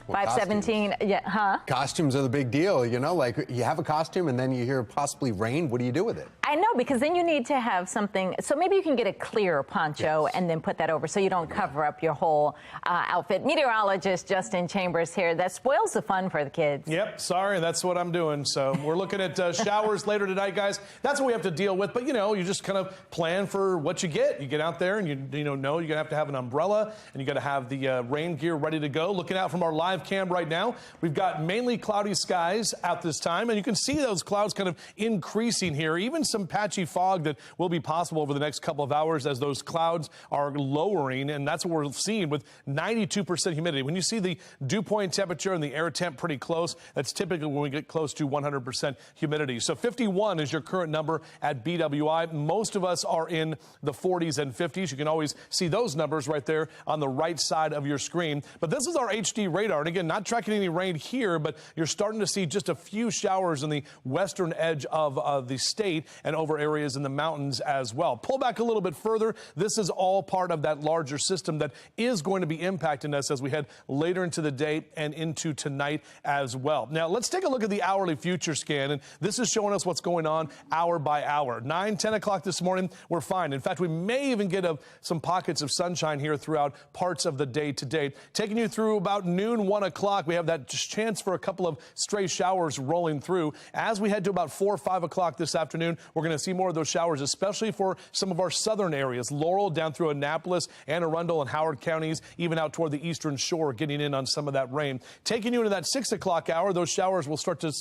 Well, 517, yeah, huh? Costumes are the big deal, you know, like you have a costume and then you hear possibly rain. What do you do with it? I know, because then you need to have something. So maybe you can get a clear poncho and then put that over so you don't cover up your whole outfit. Meteorologist Justin Chambers here. That spoils the fun for the kids. Yep, sorry, that's what I'm doing. So we're looking at showers later tonight, guys. That's what we have to deal with. But, you know, you just kind of plan for what you get. You get out there and you know you're going to have an umbrella and you got to have the rain gear ready to go. Looking out from our live cam right now, we've got mainly cloudy skies at this time, and you can see those clouds kind of increasing here. Even some patchy fog that will be possible over the next couple of hours as those clouds are lowering, and that's what we're seeing with 92% humidity. When you see the dew point temperature and the air temp pretty close, that's typically when we get close to 100% humidity. So 51 is your current number at BWI. Most of us are in the 40s and 50s. You can always see those numbers right there on the right side of your screen. But this is our HD radar. And again, not tracking any rain here, but you're starting to see just a few showers in the western edge of the state and over areas in the mountains as well. Pull back a little bit further. This is all part of that larger system that is going to be impacting us as we head later into the day and into tonight as well. Now, let's take a look at the hourly future scan, and this is showing us what's going on hour by hour. 9, 10 o'clock this morning, we're fine. In fact, we may even get some pockets of sunshine here throughout parts of the day today. Taking you through about noon, 1 o'clock, we have that chance for a couple of stray showers rolling through. As we head to about 4 or 5 o'clock this afternoon, we're going to see more of those showers, especially for some of our southern areas. Laurel down through Annapolis, Anne Arundel, and Howard counties, even out toward the eastern shore, getting in on some of that rain. Taking you into that 6 o'clock hour, those showers will start to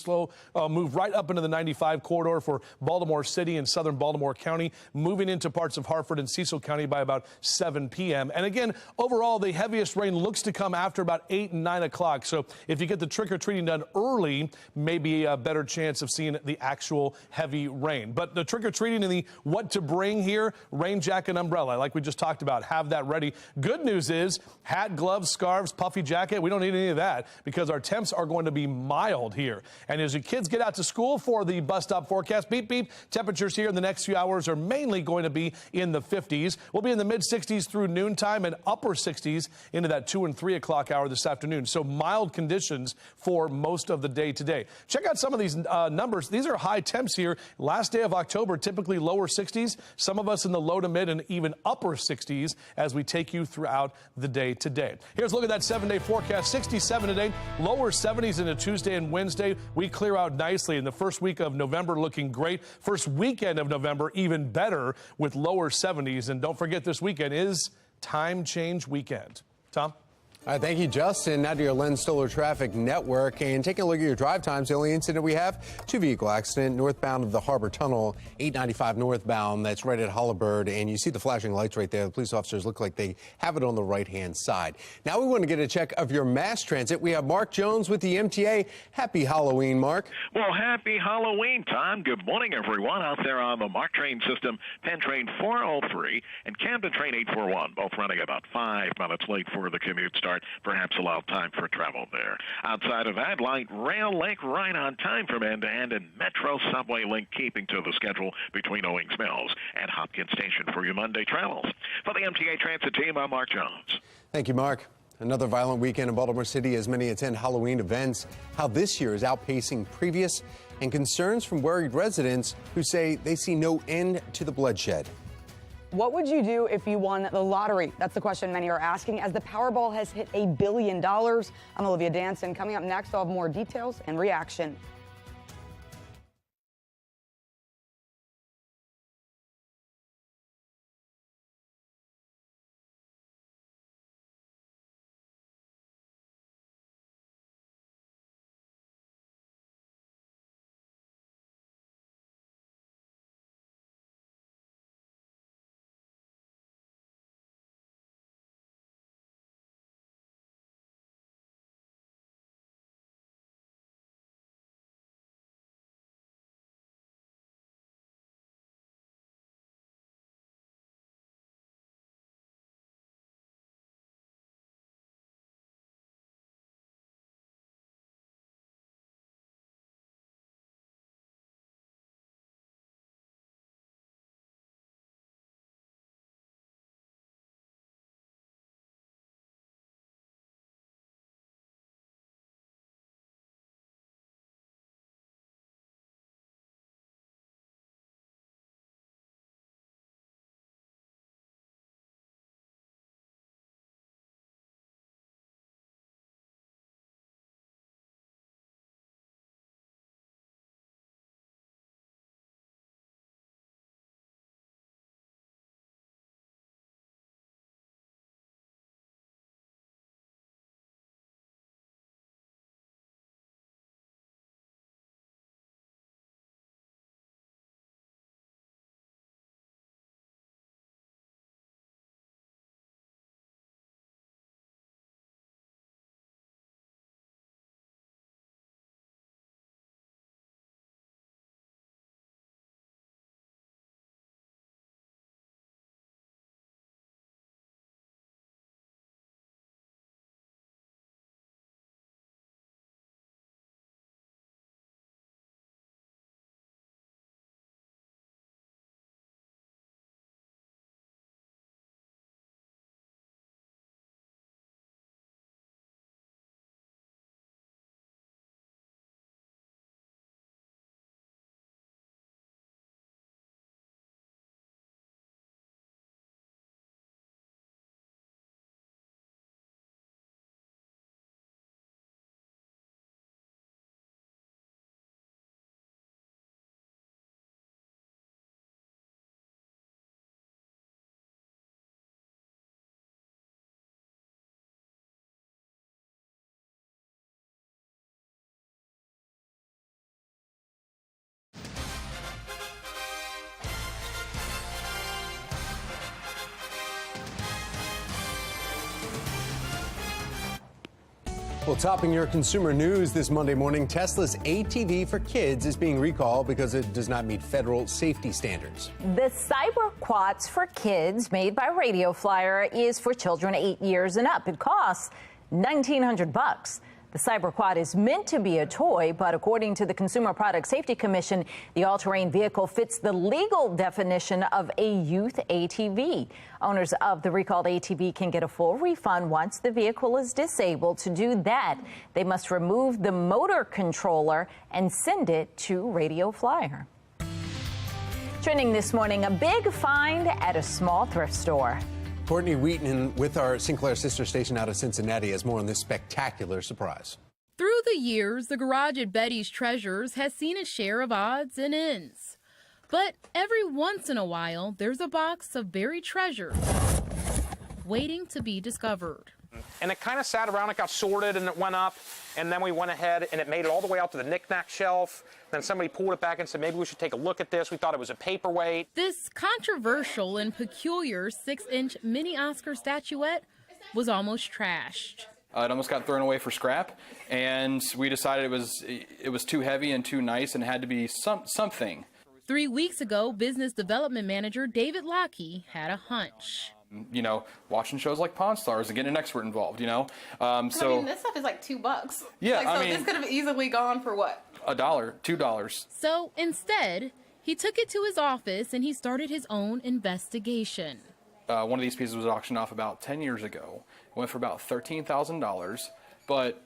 move right up into the 95 corridor for Baltimore City and southern Baltimore County, moving into parts of Harford and Cecil County by about 7 p.m. And again, overall, the heaviest rain looks to come after about 8 and 9 o'clock. So if you get the trick-or-treating done early, maybe a better chance of seeing the actual heavy rain. But the trick-or-treating and the what to bring here, rain jacket, umbrella, like we just talked about, have that ready. Good news is hat, gloves, scarves, puffy jacket, we don't need any of that because our temps are going to be mild here. And as your kids get out to school for the bus stop forecast, beep, beep, temperatures here in the next few hours are mainly going to be in the 50s. We'll be in the mid-60s through noontime and upper 60s into that 2 and 3 o'clock hour this afternoon. So mild conditions for most of the day today. Check out some of these numbers. These are high temps here. Last day of October, typically lower 60s. Some of us in the low to mid and even upper 60s as we take you throughout the day today. Here's a look at that 7-day forecast. 67 today, lower 70s into Tuesday and Wednesday. We clear out nicely in the first week of November, looking great. First weekend of November, even better with lower 70s. And don't forget, this weekend is time change weekend. Tom? All right, thank you, Justin. Now to your Len Stoller Traffic Network. And taking a look at your drive times, the only incident we have, 2-vehicle accident northbound of the Harbor Tunnel, 895 northbound. That's right at Hollibird. And you see the flashing lights right there. The police officers look like they have it on the right-hand side. Now we want to get a check of your mass transit. We have Mark Jones with the MTA. Happy Halloween, Mark. Well, happy Halloween, Tom. Good morning, everyone out there on the MARC train system. Penn Train 403 and Camden Train 841, both running about 5 minutes late for the commute start. Perhaps allow time for travel there. Outside of that, light rail link right on time from end to end, and Metro subway link keeping to the schedule between Owings Mills and Hopkins Station for your Monday travels. For the MTA Transit team, I'm Mark Jones. Thank you, Mark. Another violent weekend in Baltimore City as many attend Halloween events. How this year is outpacing previous, and concerns from worried residents who say they see no end to the bloodshed. What would you do if you won the lottery? That's the question many are asking as the Powerball has hit $1 billion. I'm Olivia Danson. Coming up next, I'll have more details and reaction. Well, topping your consumer news this Monday morning, Tesla's ATV for kids is being recalled because it does not meet federal safety standards. The Cyber Quads for kids made by Radio Flyer is for children 8 years and up. It costs $1,900. The Cyber Quad is meant to be a toy, but according to the Consumer Product Safety Commission, the all-terrain vehicle fits the legal definition of a youth ATV. Owners of the recalled ATV can get a full refund once the vehicle is disabled. To do that, they must remove the motor controller and send it to Radio Flyer. Trending this morning, a big find at a small thrift store. Courtney Wheaton with our Sinclair sister station out of Cincinnati has more on this spectacular surprise. Through the years, the garage at Betty's Treasures has seen a share of odds and ends. But every once in a while, there's a box of buried treasures waiting to be discovered. And it kind of sat around, it got sorted and it went up, and then we went ahead and it made it all the way out to the knick-knack shelf. Then somebody pulled it back and said, maybe we should take a look at this. We thought it was a paperweight. This controversial and peculiar 6-inch mini Oscar statuette was almost trashed. It almost got thrown away for scrap, and we decided it was too heavy and too nice and had to be something. 3 weeks ago, business development manager David Lockey had a hunch. You know, watching shows like Pawn Stars and getting an expert involved, you know. I mean, this stuff is like $2. Yeah, like, so I mean, this could have easily gone for what? $1, $2. So instead, he took it to his office and he started his own investigation. One of these pieces was auctioned off about 10 years ago. It went for about $13,000. But,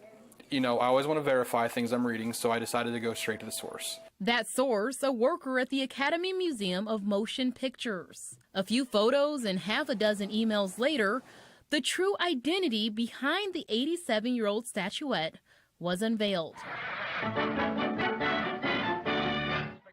you know, I always want to verify things I'm reading, so I decided to go straight to the source. That source, a worker at the Academy Museum of Motion Pictures. A few photos and half a dozen emails later, the true identity behind the 87-year-old statuette was unveiled.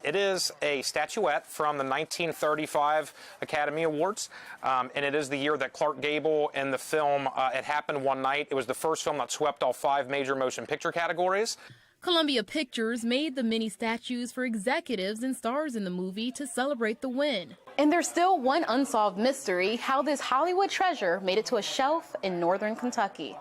It is a statuette from the 1935 Academy Awards, and it is the year that Clark Gable in the film It Happened One Night. It was the first film that swept all 5 major motion picture categories. Columbia Pictures made the mini statues for executives and stars in the movie to celebrate the win. And there's still one unsolved mystery, how this Hollywood treasure made it to a shelf in northern Kentucky.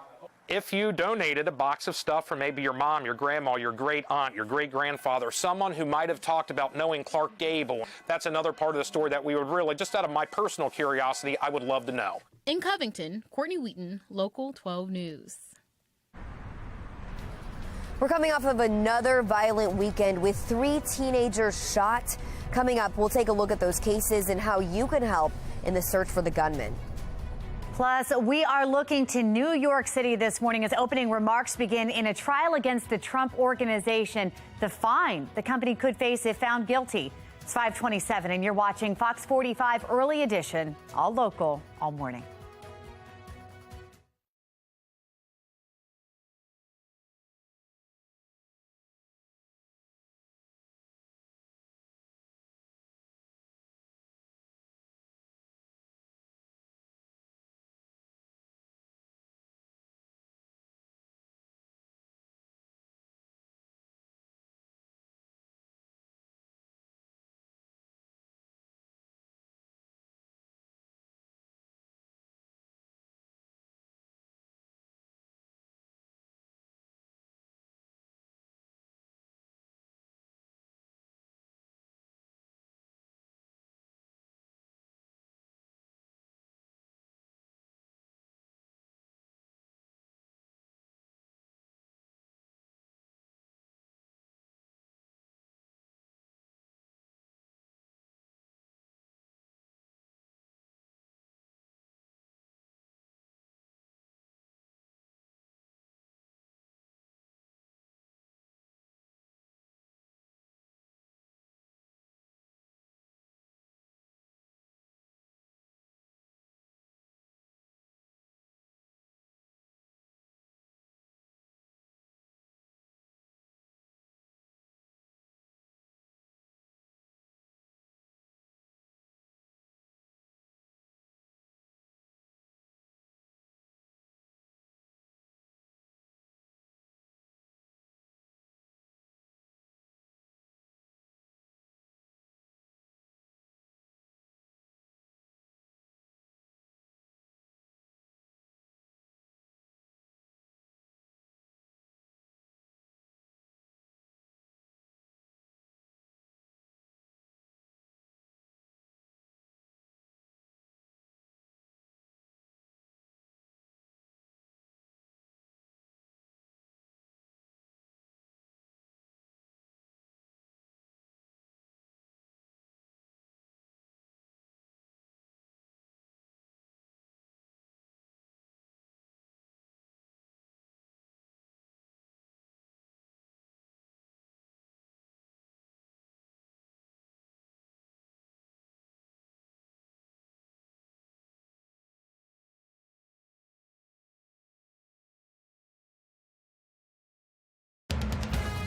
If you donated a box of stuff from maybe your mom, your grandma, your great aunt, your great grandfather, someone who might have talked about knowing Clark Gable, that's another part of the story that we would really, just out of my personal curiosity, I would love to know. In Covington, Courtney Wheaton, Local 12 News. We're coming off of another violent weekend with 3 teenagers shot. Coming up, we'll take a look at those cases and how you can help in the search for the gunman. Plus, we are looking to New York City this morning as opening remarks begin in a trial against the Trump Organization. The fine the company could face if found guilty. It's 5:27, and you're watching Fox 45 Early Edition, all local, all morning.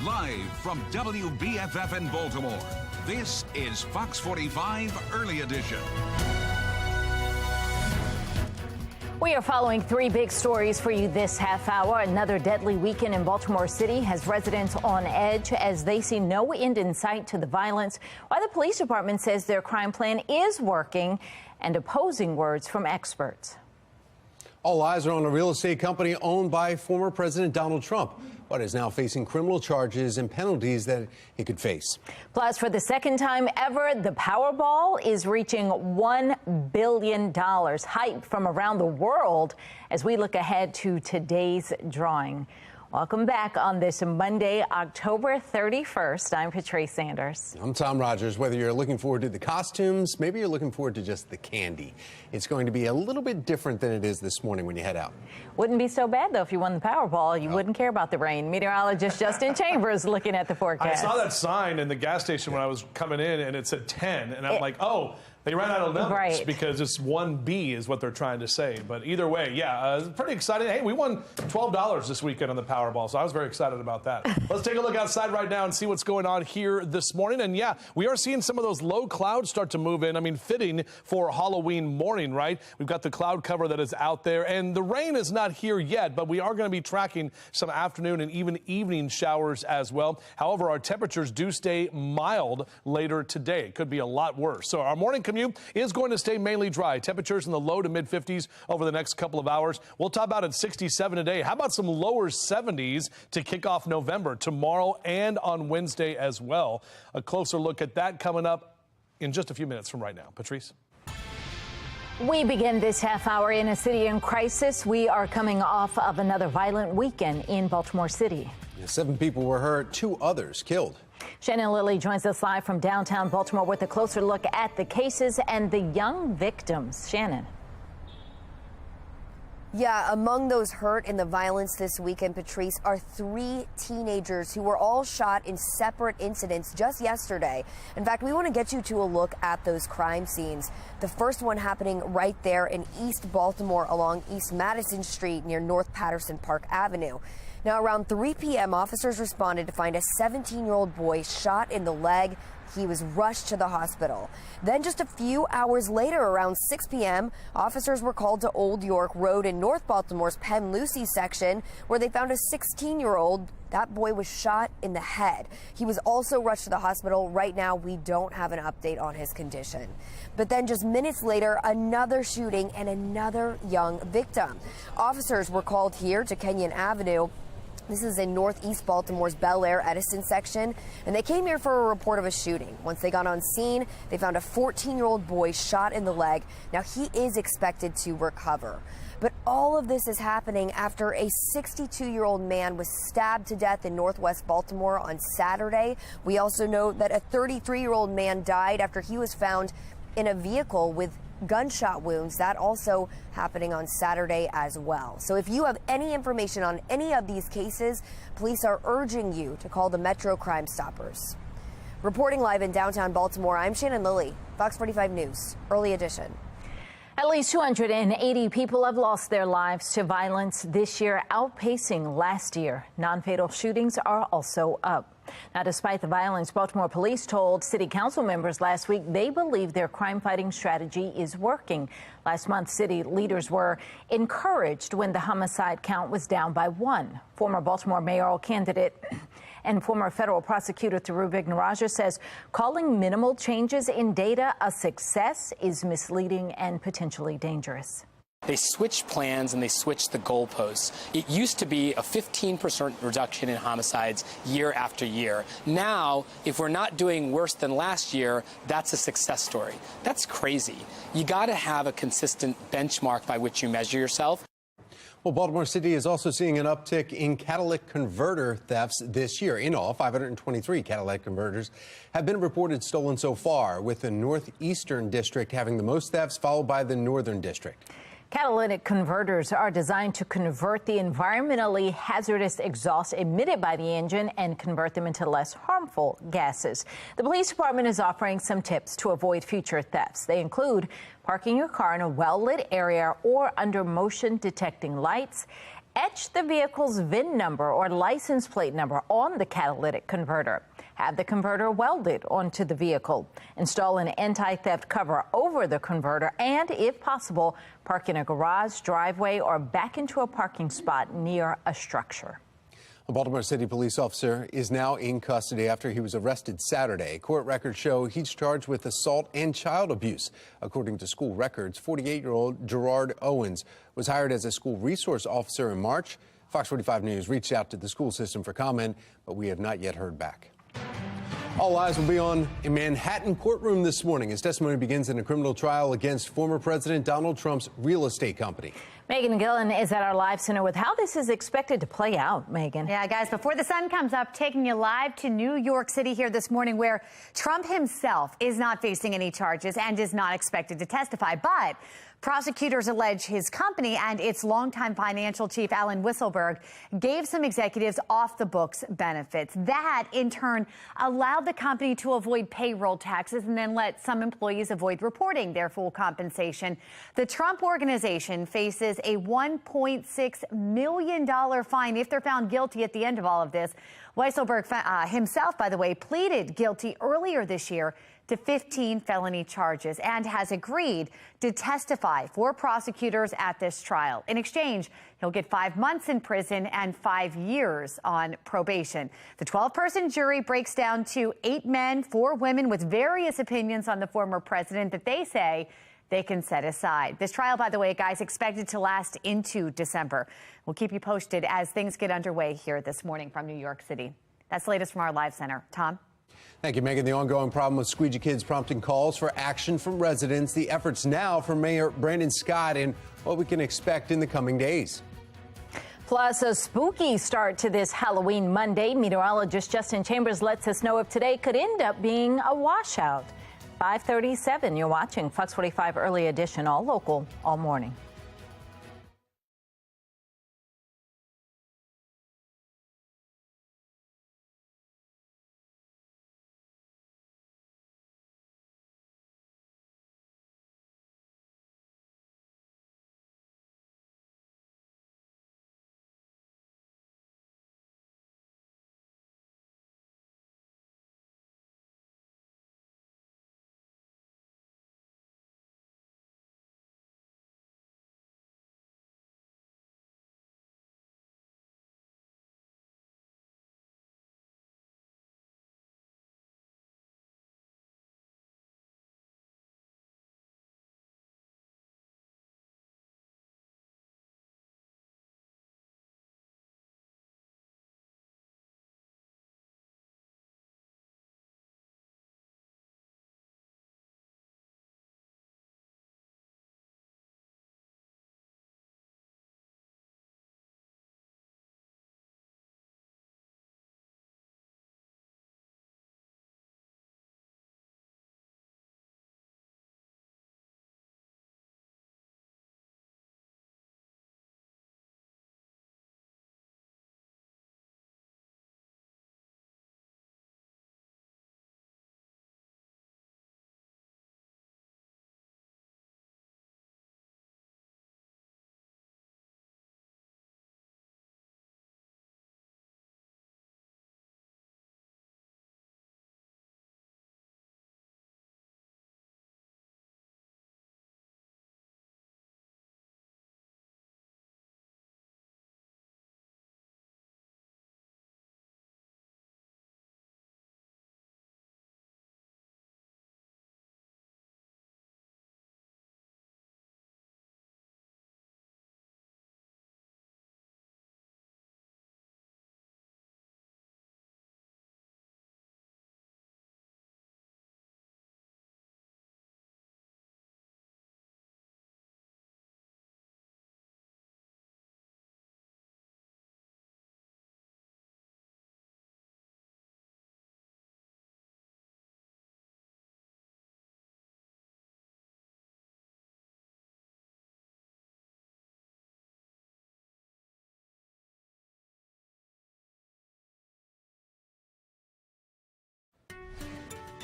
Live from WBFF in Baltimore, this is Fox 45 Early Edition. We are following three big stories for you this half hour. Another deadly weekend in Baltimore City has residents on edge as they see no end in sight to the violence, while the police department says their crime plan is working, and opposing words from experts. All eyes are on a real estate company owned by former President Donald Trump, but is now facing criminal charges and penalties that he could face. Plus, for the second time ever, the Powerball is reaching $1 billion, hype from around the world as we look ahead to today's drawing. Welcome back on this Monday, October 31st. I'm Patrice Sanders. I'm Tom Rogers. Whether you're looking forward to the costumes, maybe you're looking forward to just the candy. It's going to be a little bit different than it is this morning when you head out. Wouldn't be so bad, though, if you won the Powerball. You wouldn't care about the rain. Meteorologist Justin Chambers looking at the forecast. I saw that sign in the gas station when I was coming in, and it said 10, and I'm like, oh, they ran out of numbers because it's 1B is what they're trying to say. But either way, yeah, pretty exciting. Hey, we won $12 this weekend on the Powerball, so I was very excited about that. Let's take a look outside right now and see what's going on here this morning. And yeah, we are seeing some of those low clouds start to move in. I mean, fitting for Halloween morning, right? We've got the cloud cover that is out there, and the rain is not here yet, but we are going to be tracking some afternoon and even evening showers as well. However, our temperatures do stay mild later today. It could be a lot worse. So our morning commute is going to stay mainly dry. Temperatures in the low to mid 50s over the next couple of hours. We'll top out at 67 today. How about some lower 70s to kick off November tomorrow and on Wednesday as well? A closer look at that coming up in just a few minutes from right now. Patrice? We begin this half hour in a city in crisis. We are coming off of another violent weekend in Baltimore City. 7 people were hurt, 2 others killed. Shannon Lilly joins us live from downtown Baltimore with a closer look at the cases and the young victims. Shannon. Yeah, among those hurt in the violence this weekend, Patrice, are 3 teenagers who were all shot in separate incidents just yesterday. In fact, we want to get you to a look at those crime scenes. The first one happening right there in East Baltimore along East Madison Street near North Patterson Park Avenue. Now, around 3 p.m., officers responded to find a 17-year-old boy shot in the leg. He was rushed to the hospital. Then just a few hours later, around 6 p.m., officers were called to Old York Road in North Baltimore's Penn Lucy section, where they found a 16-year-old. That boy was shot in the head. He was also rushed to the hospital. Right now, we don't have an update on his condition. But then just minutes later, another shooting and another young victim. Officers were called here to Kenyon Avenue. This is in northeast Baltimore's Bel Air Edison section, and they came here for a report of a shooting. Once they got on scene, they found a 14-year-old boy shot in the leg. Now, he is expected to recover. But all of this is happening after a 62-year-old man was stabbed to death in northwest Baltimore on Saturday. We also know that a 33-year-old man died after he was found in a vehicle with gunshot wounds. That also happening on Saturday as well. So if you have any information on any of these cases, police are urging you to call the Metro Crime Stoppers. Reporting live in downtown Baltimore, I'm Shannon Lilly, Fox 45 News, Early Edition. At least 280 people have lost their lives to violence this year, outpacing last year. Non-fatal shootings are also up. Now, despite the violence, Baltimore police told city council members last week they believe their crime-fighting strategy is working. Last month, city leaders were encouraged when the homicide count was down by 1. Former Baltimore mayoral candidate and former federal prosecutor Thiru Vignarajah says calling minimal changes in data a success is misleading and potentially dangerous. They switched plans and they switched the goalposts. It used to be a 15% reduction in homicides year after year. Now, if we're not doing worse than last year, that's a success story. That's crazy. You got to have a consistent benchmark by which you measure yourself. Well, Baltimore City is also seeing an uptick in catalytic converter thefts this year. In all, 523 catalytic converters have been reported stolen so far, with the Northeastern District having the most thefts, followed by the Northern District. Catalytic converters are designed to convert the environmentally hazardous exhaust emitted by the engine and convert them into less harmful gases. The police department is offering some tips to avoid future thefts. They include parking your car in a well-lit area or under motion detecting lights, etch the vehicle's VIN number or license plate number on the catalytic converter. Have the converter welded onto the vehicle. Install an anti-theft cover over the converter and, if possible, park in a garage, driveway, or back into a parking spot near a structure. A Baltimore City police officer is now in custody after he was arrested Saturday. Court records show he's charged with assault and child abuse. According to school records, 48-year-old Gerard Owens was hired as a school resource officer in March. Fox 45 News reached out to the school system for comment, but we have not yet heard back. All eyes will be on a Manhattan courtroom this morning as testimony begins in a criminal trial against former President Donald Trump's real estate company. Megan Gillen is at our live center with how this is expected to play out. Megan. Yeah, guys, before the sun comes up, taking you live to New York City here this morning, where Trump himself is not facing any charges and is not expected to testify. But prosecutors allege his company and its longtime financial chief, Alan Weisselberg, gave some executives off-the-books benefits. That, in turn, allowed the company to avoid payroll taxes and then let some employees avoid reporting their full compensation. The Trump Organization faces a $1.6 million fine if they're found guilty at the end of all of this. Weisselberg himself, by the way, pleaded guilty earlier this year to 15 felony charges and has agreed to testify for prosecutors at this trial. In exchange, he'll get 5 months in prison and 5 years on probation. The 12-person jury breaks down to 8 men, 4 women with various opinions on the former president that they say they can set aside. This trial, by the way, guys, expected to last into December. We'll keep you posted as things get underway here this morning from New York City. That's the latest from our live center. Tom? Thank you, Megan. The ongoing problem with squeegee kids prompting calls for action from residents. The efforts now from Mayor Brandon Scott and what we can expect in the coming days. Plus, a spooky start to this Halloween Monday. Meteorologist Justin Chambers lets us know if today could end up being a washout. 5:37, you're watching Fox 45 Early Edition, all local, all morning.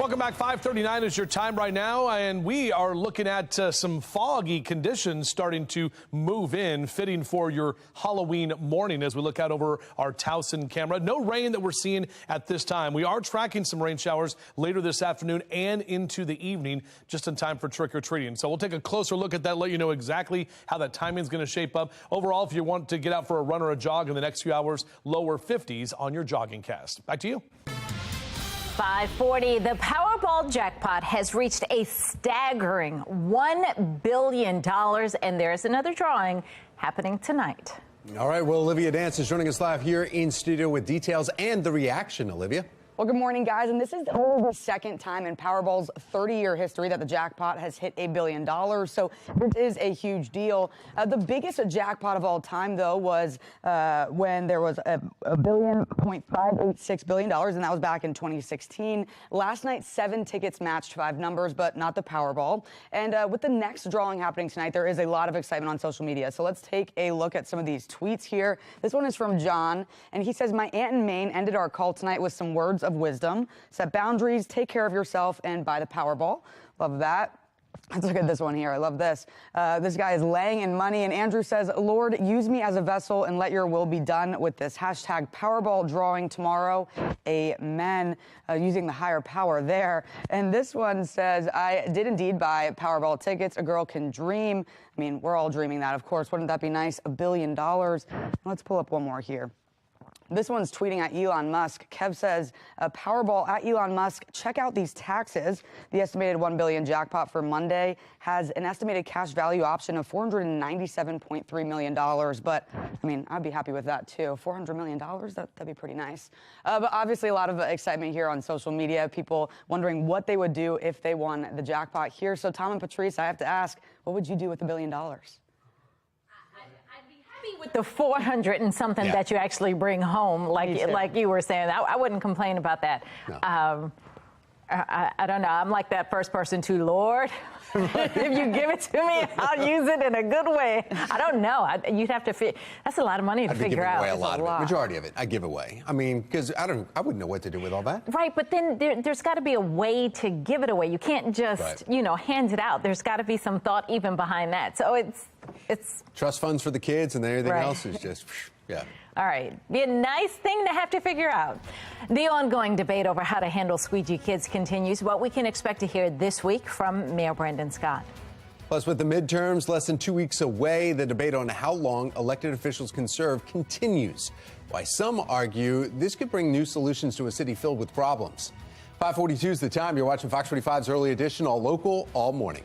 Welcome back. 5:39 is your time right now, and we are looking at some foggy conditions starting to move in, fitting for your Halloween morning as we look out over our Towson camera. No rain that we're seeing at this time. We are tracking some rain showers later this afternoon and into the evening, just in time for trick-or-treating. So we'll take a closer look at that, let you know exactly how that timing is going to shape up. Overall, if you want to get out for a run or a jog in the next few hours, lower 50s on your jogging cast. Back to you. 540, the Powerball jackpot has reached a staggering $1 billion, and there's another drawing happening tonight. All right, well, Olivia Dance is joining us live here in studio with details and the reaction, Olivia. Well, good morning, guys. And this is only the second time in Powerball's 30-year history that the jackpot has hit $1 billion. So this is a huge deal. The biggest jackpot of all time, though, was when there was $1.586 billion, and that was back in 2016. Last night, 7 tickets matched 5 numbers, but not the Powerball. And with the next drawing happening tonight, there is a lot of excitement on social media. So let's take a look at some of these tweets here. This one is from John, and he says, "My aunt in Maine ended our call tonight with some words of wisdom. Set boundaries, take care of yourself, and buy the Powerball." Love that. Let's look at this one here. I love this. This guy is laying in money, and Andrew says, "Lord, use me as a vessel and let your will be done with this hashtag Powerball drawing tomorrow. Amen." Using the higher power there. And this one says, "I did indeed buy Powerball tickets. A girl can dream." I mean, we're all dreaming that, of course. Wouldn't that be nice? $1 billion. Let's pull up one more here. This one's tweeting at Elon Musk. Kev says, Powerball at Elon Musk, check out these taxes. The estimated $1 billion jackpot for Monday has an estimated cash value option of $497.3 million. But, I mean, I'd be happy with that, too. $400 million? That'd be pretty nice. But obviously, a lot of excitement here on social media. People wondering what they would do if they won the jackpot here. So, Tom and Patrice, I have to ask, what would you do with $1 billion? With the 400 and something that you actually bring home, like you were saying, I wouldn't complain about that. No. I don't know. I'm like that first person too, Lord. If you give it to me, I'll use it in a good way. I don't know. You'd have to that's a lot of money to figure out. I'd give away a lot of it. Majority of it, I give away. I mean, because I wouldn't know what to do with all that. Right, but then there's got to be a way to give it away. You can't just, hand it out. There's got to be some thought even behind that. So it's trust funds for the kids, and then everything else is just, yeah. All right. Be a nice thing to have to figure out. The ongoing debate over how to handle squeegee kids continues. What we can expect to hear this week from Mayor Brandon Scott. Plus, with the midterms less than 2 weeks away, the debate on how long elected officials can serve continues. Why some argue this could bring new solutions to a city filled with problems. 5:42 is the time. You're watching Fox 45's Early Edition, all local, all morning.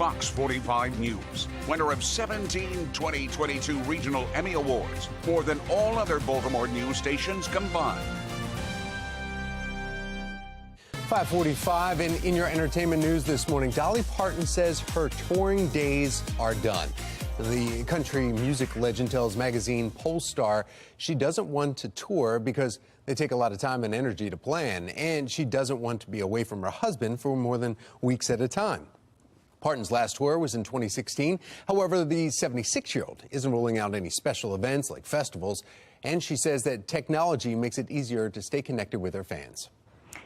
Fox 45 News, winner of 17 2022 Regional Emmy Awards, more than all other Baltimore news stations combined. 5:45, and in your entertainment news this morning, Dolly Parton says her touring days are done. The country music legend tells magazine Polestar she doesn't want to tour because they take a lot of time and energy to plan, and she doesn't want to be away from her husband for more than weeks at a time. Parton's last tour was in 2016. However, the 76-year-old isn't ruling out any special events like festivals, and she says that technology makes it easier to stay connected with her fans.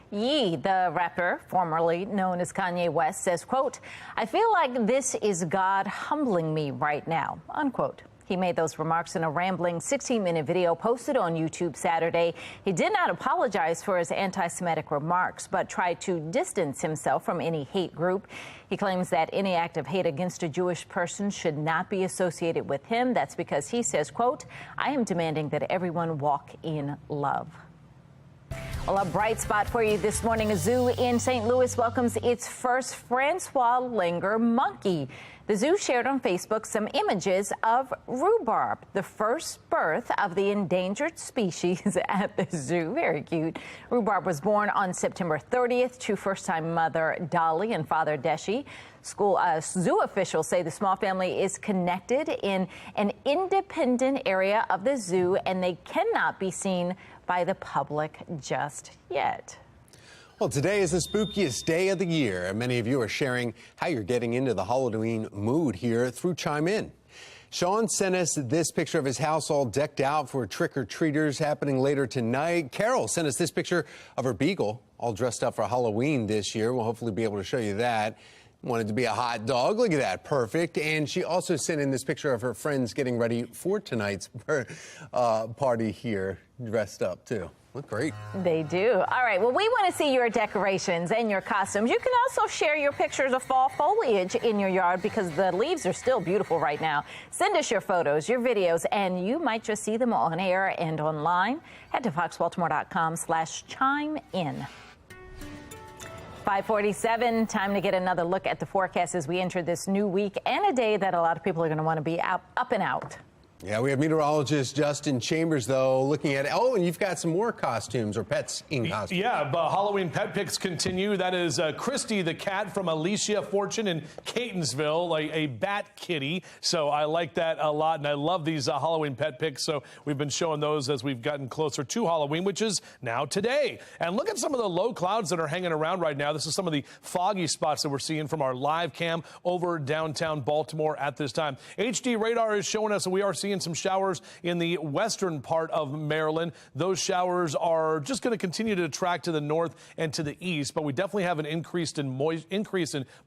Ye, the rapper, formerly known as Kanye West, says, quote, "I feel like this is God humbling me right now," unquote. He made those remarks in a rambling 16-minute video posted on YouTube Saturday. He did not apologize for his anti-Semitic remarks, but tried to distance himself from any hate group. He claims that any act of hate against a Jewish person should not be associated with him. That's because he says, quote, "I am demanding that everyone walk in love." Well, a bright spot for you this morning. A zoo in St. Louis welcomes its first Francois Langer monkey. The zoo shared on Facebook some images of Rhubarb, the first birth of the endangered species at the zoo. Very cute. Rhubarb was born on September 30th to first-time mother Dolly and father Deshi. Zoo officials say the small family is connected in an independent area of the zoo, and they cannot be seen by the public just yet. Well, today is the spookiest day of the year, and many of you are sharing how you're getting into the Halloween mood here through Chime In. Sean sent us this picture of his house all decked out for trick-or-treaters happening later tonight. Carol sent us this picture of her beagle all dressed up for Halloween this year. We'll hopefully be able to show you that. Wanted to be a hot dog. Look at that. Perfect. And she also sent in this picture of her friends getting ready for tonight's party here, dressed up, too. Look great. They do. All right. Well, we want to see your decorations and your costumes. You can also share your pictures of fall foliage in your yard because the leaves are still beautiful right now. Send us your photos, your videos, and you might just see them on air and online. Head to foxbaltimore.com/chime-in. 5:47, time to get another look at the forecast as we enter this new week and a day that a lot of people are going to want to be up and out. Yeah, we have meteorologist Justin Chambers, though, looking at, oh, and you've got some more costumes or pets in costumes. Yeah, but Halloween pet picks continue. That is Christy the cat from Alicia Fortune in Catonsville, like a bat kitty. So I like that a lot, and I love these Halloween pet picks. So we've been showing those as we've gotten closer to Halloween, which is now today. And look at some of the low clouds that are hanging around right now. This is some of the foggy spots that we're seeing from our live cam over downtown Baltimore at this time. HD radar is showing us that we are seeing some showers in the western part of Maryland. Those showers are just going to continue to track to the north and to the east, but we definitely have an increase in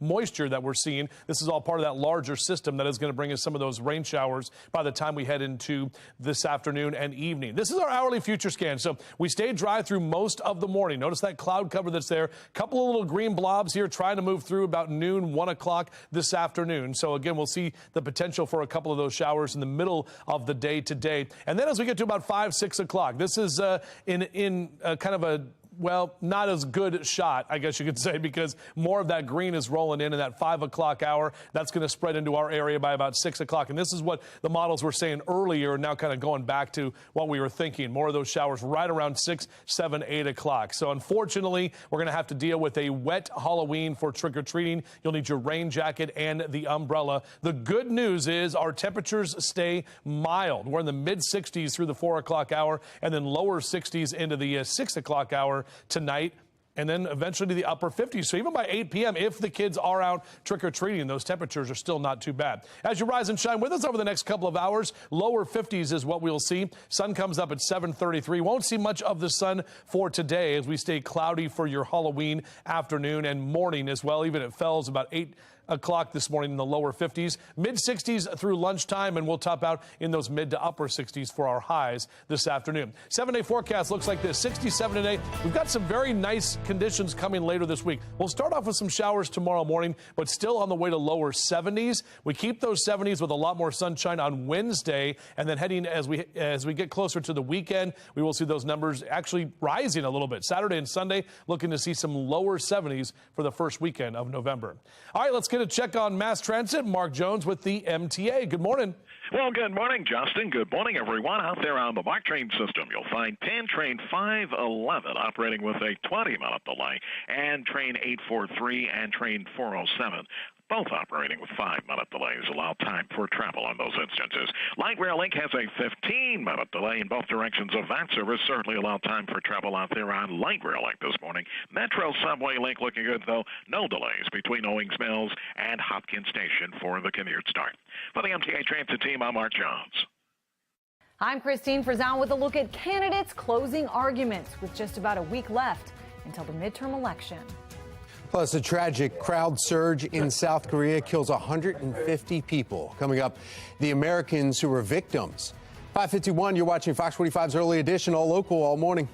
moisture that we're seeing. This is all part of that larger system that is going to bring us some of those rain showers by the time we head into this afternoon and evening. This is our hourly future scan. So we stayed dry through most of the morning. Notice that cloud cover that's there. A couple of little green blobs here trying to move through about noon, 1 o'clock this afternoon. So again, we'll see the potential for a couple of those showers in the middle of the day today. And then as we get to about 5, 6 o'clock, this is in kind of a, well, not as good shot, I guess you could say, because more of that green is rolling in that 5 o'clock hour. That's going to spread into our area by about 6 o'clock. And this is what the models were saying earlier, now kind of going back to what we were thinking. More of those showers right around 6, 7, 8 o'clock. So unfortunately, we're going to have to deal with a wet Halloween for trick-or-treating. You'll need your rain jacket and the umbrella. The good news is our temperatures stay mild. We're in the mid-60s through the 4 o'clock hour and then lower 60s into the 6 o'clock hour tonight, and then eventually to the upper 50s. So even by 8 p.m., if the kids are out trick-or-treating, those temperatures are still not too bad. As you rise and shine with us over the next couple of hours, lower 50s is what we'll see. Sun comes up at 7:33. Won't see much of the sun for today as we stay cloudy for your Halloween afternoon and morning as well. Even it falls about 8 o'clock this morning in the lower 50s, mid-60s through lunchtime, and we'll top out in those mid to upper 60s for our highs this afternoon. 7-day forecast looks like this: 67 today. We've got some very nice conditions coming later this week. We'll start off with some showers tomorrow morning, but still on the way to lower 70s. We keep those 70s with a lot more sunshine on Wednesday, and then heading as we get closer to the weekend, we will see those numbers actually rising a little bit. Saturday and Sunday, looking to see some lower 70s for the first weekend of November. All right, let's get get a check on mass transit. Mark Jones with the MTA. Good morning. Well, good morning, Justin. Good morning, everyone. Out there on the MARC train system, you'll find PAN train 511 operating with a 20-minute delay, and train 843 and train 407. Both operating with 5-minute delays allow time for travel on those instances. Light Rail Link has a 15-minute delay in both directions of that service. Certainly allow time for travel out there on Light Rail Link this morning. Metro Subway Link looking good, though. No delays between Owings Mills and Hopkins Station for the commute start. For the MTA Transit team, I'm Mark Jones. I'm Christine Frizzell with a look at candidates' closing arguments with just about a week left until the midterm election. Plus, a tragic crowd surge in South Korea kills 150 people. Coming up, the Americans who were victims. 5:51, you're watching Fox 45's Early Edition, all local, all morning.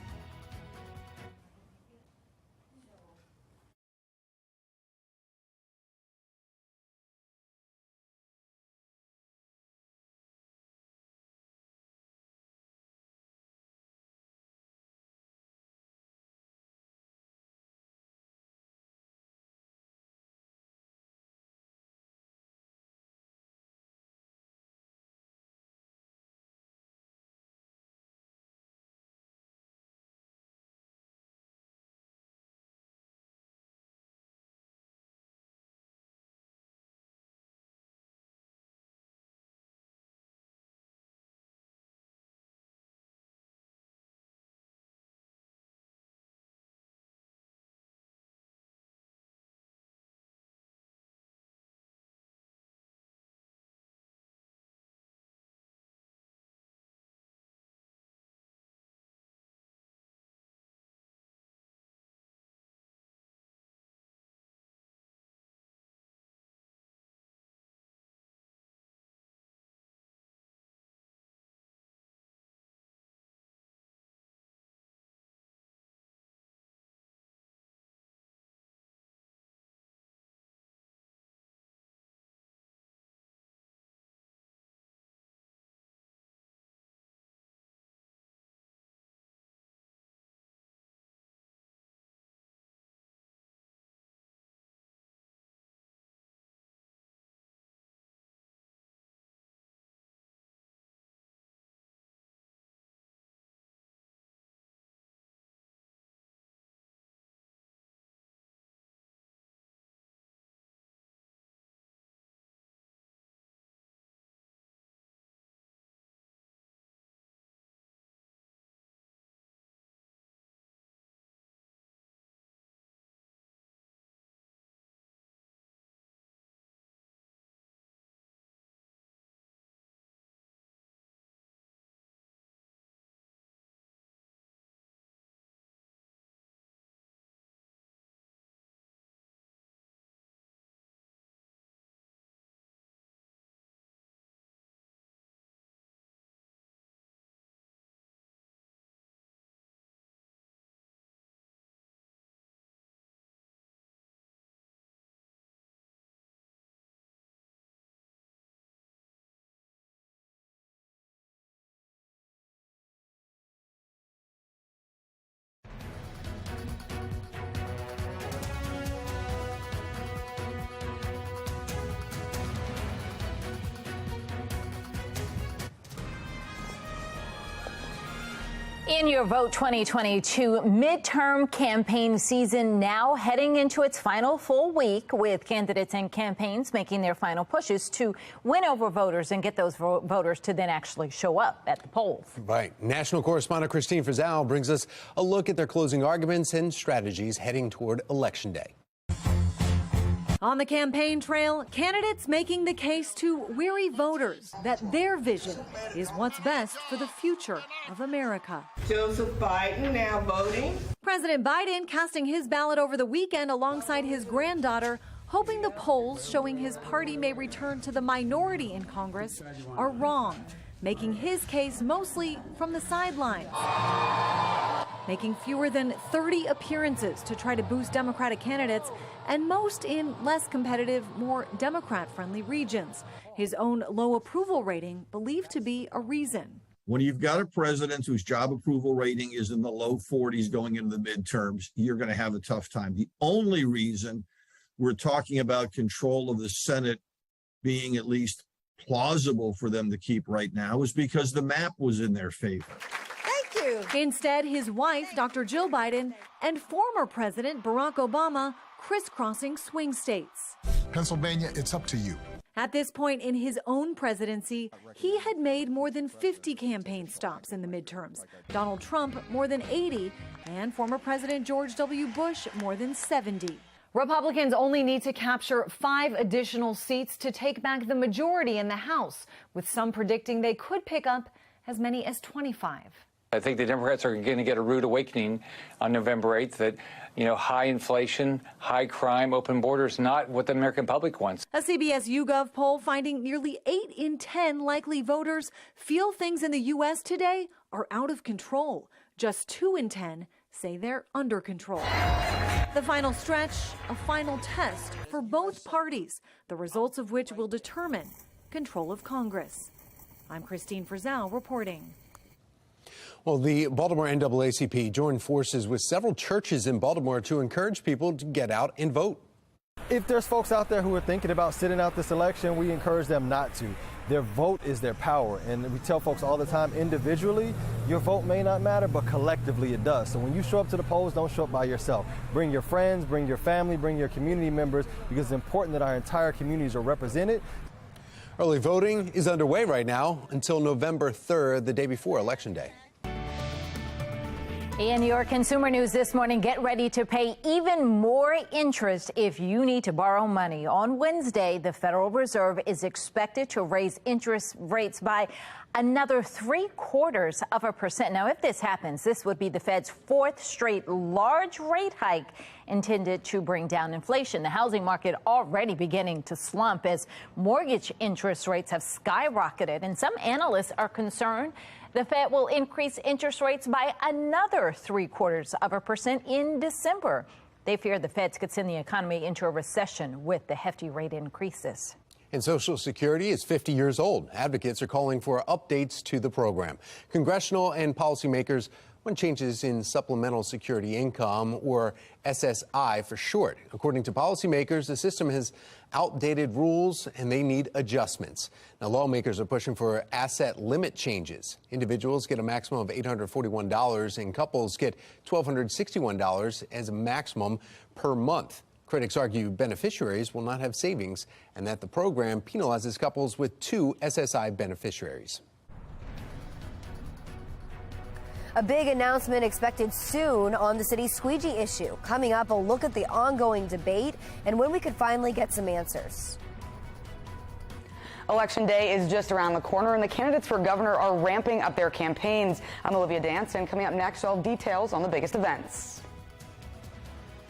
In your Vote 2022 midterm campaign season now heading into its final full week, with candidates and campaigns making their final pushes to win over voters and get those voters to then actually show up at the polls. Right. National correspondent Christine Frizzell brings us a look at their closing arguments and strategies heading toward Election Day. On the campaign trail, candidates making the case to weary voters that their vision is what's best for the future of America. Joseph Biden now voting. President Biden casting his ballot over the weekend alongside his granddaughter, hoping the polls showing his party may return to the minority in Congress are wrong, making his case mostly from the sidelines. Making fewer than 30 appearances to try to boost Democratic candidates, and most in less competitive, more Democrat-friendly regions. His own low approval rating believed to be a reason. When you've got a president whose job approval rating is in the low 40s going into the midterms, you're going to have a tough time. The only reason we're talking about control of the Senate being at least plausible for them to keep right now is because the map was in their favor. Thank you. Instead, his wife, Dr. Jill Biden, and former President Barack Obama crisscrossing swing states. Pennsylvania, it's up to you. At this point in his own presidency, he had made more than 50 campaign stops in the midterms. Donald Trump, more than 80, and former President George W. Bush, more than 70. Republicans only need to capture 5 additional seats to take back the majority in the House, with some predicting they could pick up as many as 25. I think the Democrats are going to get a rude awakening on November 8th that, high inflation, high crime, open borders, not what the American public wants. A CBS YouGov poll finding nearly 8 in 10 likely voters feel things in the U.S. today are out of control. Just 2 in 10 say they're under control. The final stretch, a final test for both parties, the results of which will determine control of Congress. I'm Christine Frizzell reporting. Well, the Baltimore NAACP joined forces with several churches in Baltimore to encourage people to get out and vote. If there's folks out there who are thinking about sitting out this election, we encourage them not to. Their vote is their power. And we tell folks all the time, individually, your vote may not matter, but collectively it does. So when you show up to the polls, don't show up by yourself. Bring your friends, bring your family, bring your community members, because it's important that our entire communities are represented. Early voting is underway right now until November 3rd, the day before Election Day. In your consumer news this morning, get ready to pay even more interest if you need to borrow money. On Wednesday, the Federal Reserve is expected to raise interest rates by another 0.75%. Now, if this happens, this would be the Fed's 4th straight large rate hike intended to bring down inflation. The housing market already beginning to slump as mortgage interest rates have skyrocketed, and some analysts are concerned the Fed will increase interest rates by another 0.75% in December. They fear the Feds could send the economy into a recession with the hefty rate increases. And Social Security is 50 years old. Advocates are calling for updates to the program. Congressional and policymakers want changes in supplemental security income, or SSI for short. According to policymakers, the system has outdated rules and they need adjustments. Now, lawmakers are pushing for asset limit changes. Individuals get a maximum of $841 and couples get $1,261 as a maximum per month. Critics argue beneficiaries will not have savings and that the program penalizes couples with 2 SSI beneficiaries. A big announcement expected soon on the city's squeegee issue. Coming up, a look at the ongoing debate and when we could finally get some answers. Election day is just around the corner, and the candidates for governor are ramping up their campaigns. I'm Olivia Dance, and coming up next, all details on the biggest events.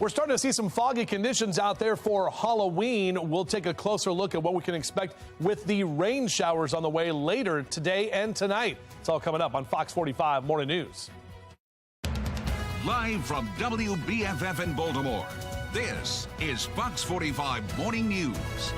We're starting to see some foggy conditions out there for Halloween. We'll take a closer look at what we can expect with the rain showers on the way later today and tonight. It's all coming up on Fox 45 Morning News. Live from WBFF in Baltimore, this is Fox 45 Morning News.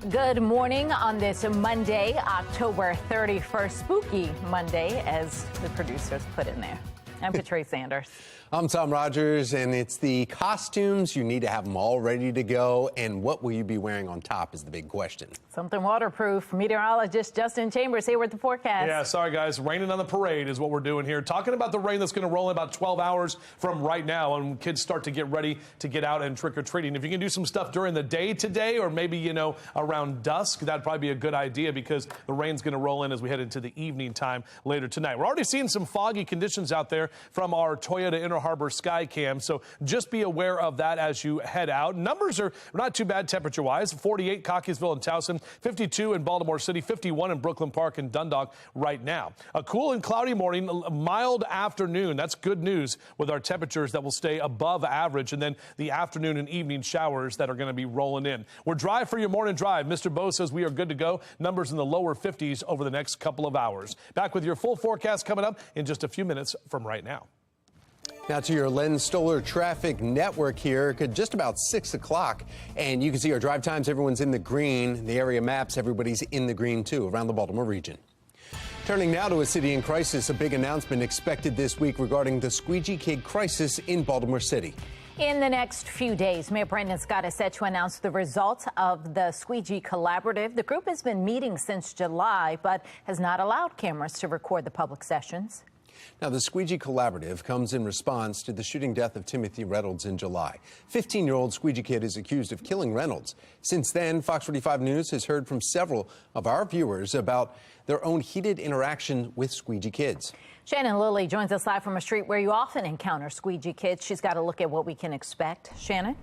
Good morning on this Monday, October 31st, spooky Monday, as the producers put in there. I'm Patrice Sanders. I'm Tom Rogers, and it's the costumes. You need to have them all ready to go. And what will you be wearing on top is the big question. Something waterproof. Meteorologist Justin Chambers here with the forecast. Yeah, sorry, guys. Raining on the parade is what we're doing here. Talking about the rain that's going to roll in about 12 hours from right now, and kids start to get ready to get out and trick-or-treating. If you can do some stuff during the day today, or maybe, around dusk, that'd probably be a good idea because the rain's going to roll in as we head into the evening time later tonight. We're already seeing some foggy conditions out there from our Toyota Inner Harbor Sky Cam, so just be aware of that as you head out. Numbers are not too bad temperature-wise. 48 Cockeysville and Towson, 52 in Baltimore City, 51 in Brooklyn Park and Dundalk right now. A cool and cloudy morning, a mild afternoon. That's good news with our temperatures that will stay above average, and then the afternoon and evening showers that are going to be rolling in. We're dry for your morning drive. Mr. Bo says we are good to go. Numbers in the lower 50s over the next couple of hours. Back with your full forecast coming up in just a few minutes from right now. Now to your Len Stoller traffic network here, just about 6 o'clock, and you can see our drive times. Everyone's in the green. The area maps, everybody's in the green too around the Baltimore region. Turning now to a city in crisis, a big announcement expected this week regarding the Squeegee Kid crisis in Baltimore City. In the next few days, Mayor Brandon Scott is set to announce the results of the Squeegee Collaborative. The group has been meeting since July, but has not allowed cameras to record the public sessions. Now, the Squeegee Collaborative comes in response to the shooting death of Timothy Reynolds in July. 15-year-old Squeegee kid is accused of killing Reynolds. Since then, Fox 45 News has heard from several of our viewers about their own heated interaction with Squeegee kids. Shannon Lilly joins us live from a street where you often encounter Squeegee kids. She's got a look at what we can expect. Shannon?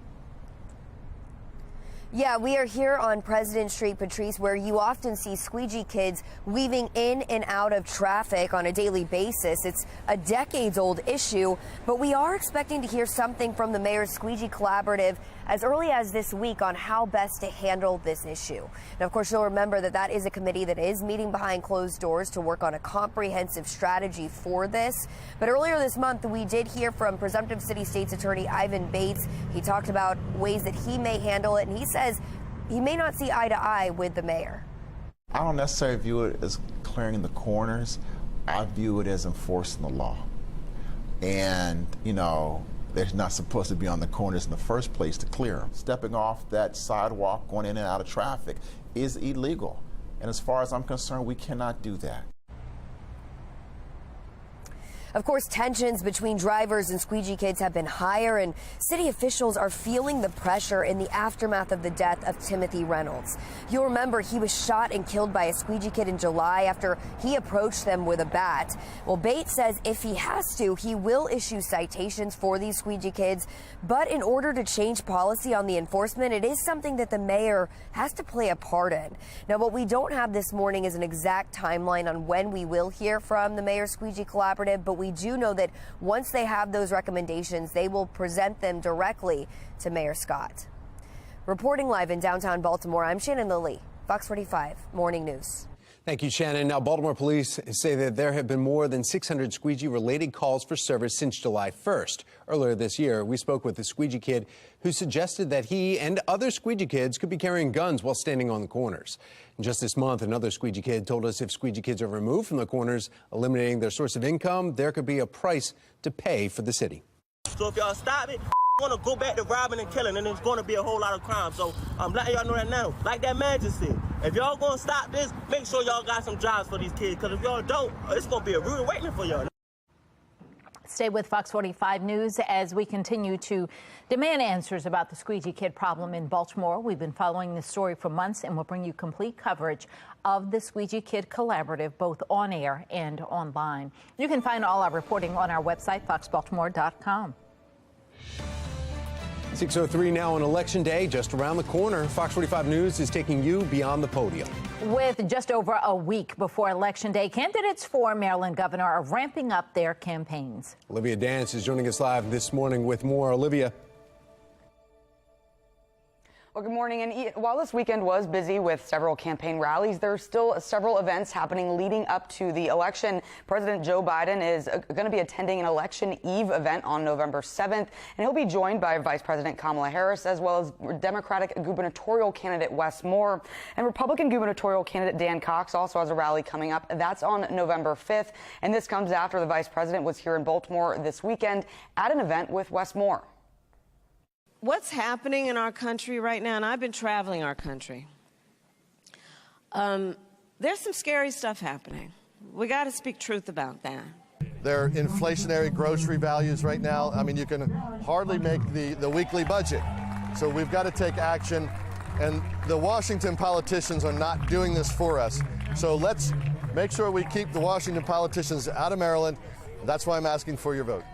Yeah, we are here on President Street, Patrice, where you often see Squeegee kids weaving in and out of traffic on a daily basis. It's a decades-old issue, but we are expecting to hear something from the mayor's Squeegee Collaborative as early as this week on how best to handle this issue. Now, of course, you'll remember that that is a committee that is meeting behind closed doors to work on a comprehensive strategy for this. But earlier this month, we did hear from presumptive city state's attorney Ivan Bates. He talked about ways that he may handle it, and he says he may not see eye to eye with the mayor. I don't necessarily view it as clearing the corners. I view it as enforcing the law. And, you know, they're not supposed to be on the corners in the first place to clear them. Stepping off that sidewalk, going in and out of traffic is illegal. And as far as I'm concerned, we cannot do that. Of course, tensions between drivers and Squeegee kids have been higher, and city officials are feeling the pressure in the aftermath of the death of Timothy Reynolds. You'll remember he was shot and killed by a Squeegee kid in July after he approached them with a bat. Well, Bates says if he has to, he will issue citations for these Squeegee kids. But in order to change policy on the enforcement, it is something that the mayor has to play a part in. Now, what we don't have this morning is an exact timeline on when we will hear from the mayor's Squeegee Collaborative, but we do know that once they have those recommendations, they will present them directly to Mayor Scott. Reporting live in downtown Baltimore, I'm Shannon Lilly, Fox 45 Morning News. Thank you, Shannon. Now, Baltimore police say that there have been more than 600 Squeegee-related calls for service since July 1st. Earlier this year, we spoke with a Squeegee kid who suggested that he and other Squeegee kids could be carrying guns while standing on the corners. And just this month, another Squeegee kid told us if Squeegee kids are removed from the corners, eliminating their source of income, there could be a price to pay for the city. So if y'all stop it, going to go back to robbing and killing, and there's going to be a whole lot of crime. So I'm letting y'all know that now. Like that man just said, if y'all going to stop this, make sure y'all got some jobs for these kids, because if y'all don't, it's going to be a rude awakening for y'all. Stay with Fox 45 News as we continue to demand answers about the Squeegee kid problem in Baltimore. We've been following this story for months, and we'll bring you complete coverage of the Squeegee Kid Collaborative, both on air and online. You can find all our reporting on our website, foxbaltimore.com. 6:03 now on Election Day, just around the corner. Fox 45 News is taking you beyond the podium. With just over a week before Election Day, candidates for Maryland governor are ramping up their campaigns. Olivia Dance is joining us live this morning with more. Olivia. Well, good morning. And while this weekend was busy with several campaign rallies, there are still several events happening leading up to the election. President Joe Biden is going to be attending an Election Eve event on November 7th, and he'll be joined by Vice President Kamala Harris, as well as Democratic gubernatorial candidate Wes Moore. And Republican gubernatorial candidate Dan Cox also has a rally coming up. That's on November 5th. And this comes after the vice president was here in Baltimore this weekend at an event with Wes Moore. What's happening in our country right now, and I've been traveling our country, there's some scary stuff happening. We got to speak truth about that. There are inflationary grocery values right now. I mean, you can hardly make the weekly budget. So we've got to take action, and the Washington politicians are not doing this for us. So let's make sure we keep the Washington politicians out of Maryland. That's why I'm asking for your vote.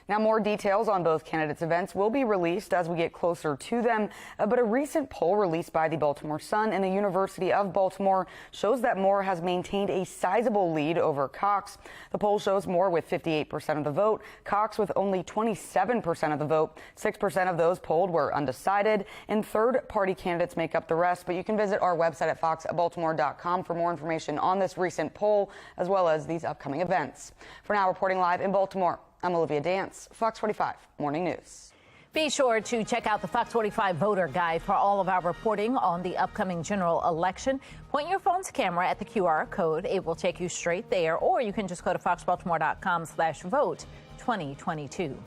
Now, more details on both candidates' events will be released as we get closer to them. But a recent poll released by the Baltimore Sun and the University of Baltimore shows that Moore has maintained a sizable lead over Cox. The poll shows Moore with 58% of the vote, Cox with only 27% of the vote. 6% of those polled were undecided, and third-party candidates make up the rest. But you can visit our website at foxbaltimore.com for more information on this recent poll, as well as these upcoming events. For now, reporting live in Baltimore, I'm Olivia Dance, Fox 45 Morning News. Be sure to check out the Fox 45 voter guide for all of our reporting on the upcoming general election. Point your phone's camera at the QR code. It will take you straight there, or you can just go to foxbaltimore.com/vote 2022.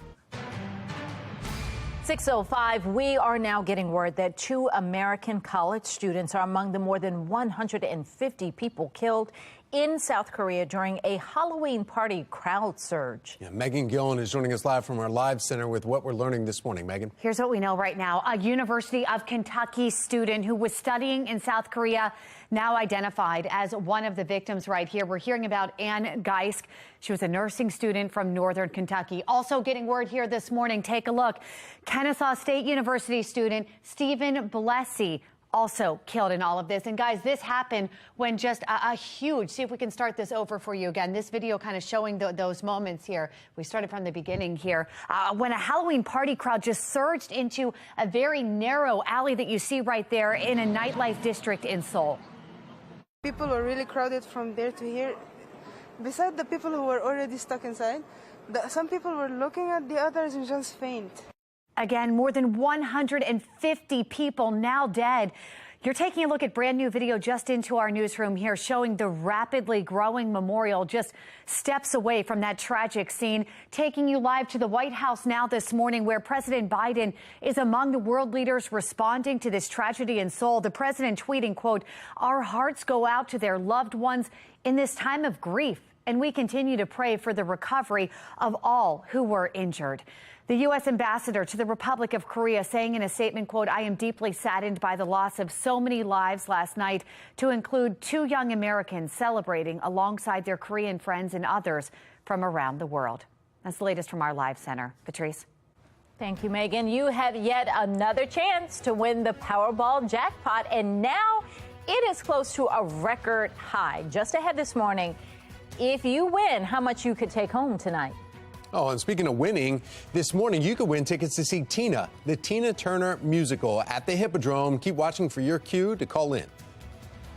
6:05, we are now getting word that 2 American college students are among the more than 150 people killed in South Korea during a Halloween party crowd surge. Yeah, Megan Gillen is joining us live from our live center with what we're learning this morning. Megan. Here's what we know right now. A University of Kentucky student who was studying in South Korea, now identified as one of the victims right here. We're hearing about Ann Geisk. She was a nursing student from Northern Kentucky. Also getting word here this morning, take a look. Kennesaw State University student Stephen Blessy also killed in all of this. And guys, this happened when just a huge, see if we can start this over for you again. This video kind of showing those moments here. We started from the beginning here. When a Halloween party crowd just surged into a very narrow alley that you see right there in a nightlife district in Seoul. People were really crowded from there to here. Besides the people who were already stuck inside, some people were looking at the others and just faint. Again, more than 150 people now dead. You're taking a look at brand new video just into our newsroom here showing the rapidly growing memorial just steps away from that tragic scene. Taking you live to the White House now this morning where President Biden is among the world leaders responding to this tragedy in Seoul. The president tweeting, quote, "Our hearts go out to their loved ones in this time of grief, and we continue to pray for the recovery of all who were injured." The U.S. ambassador to the Republic of Korea saying in a statement, quote, "I am deeply saddened by the loss of so many lives last night, to include 2 young Americans celebrating alongside their Korean friends and others from around the world." That's the latest from our live center. Patrice. Thank you, Megan. You have yet another chance to win the Powerball jackpot, and now it is close to a record high. Just ahead this morning, if you win, how much you could take home tonight. Oh, and speaking of winning, this morning you could win tickets to see Tina, the Tina Turner musical at the Hippodrome. Keep watching for your cue to call in.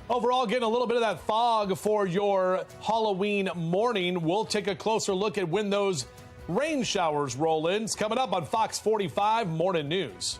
Overall, getting a little bit of that fog for your Halloween morning. We'll take a closer look at when those rain showers roll in. It's coming up on Fox 45 Morning News.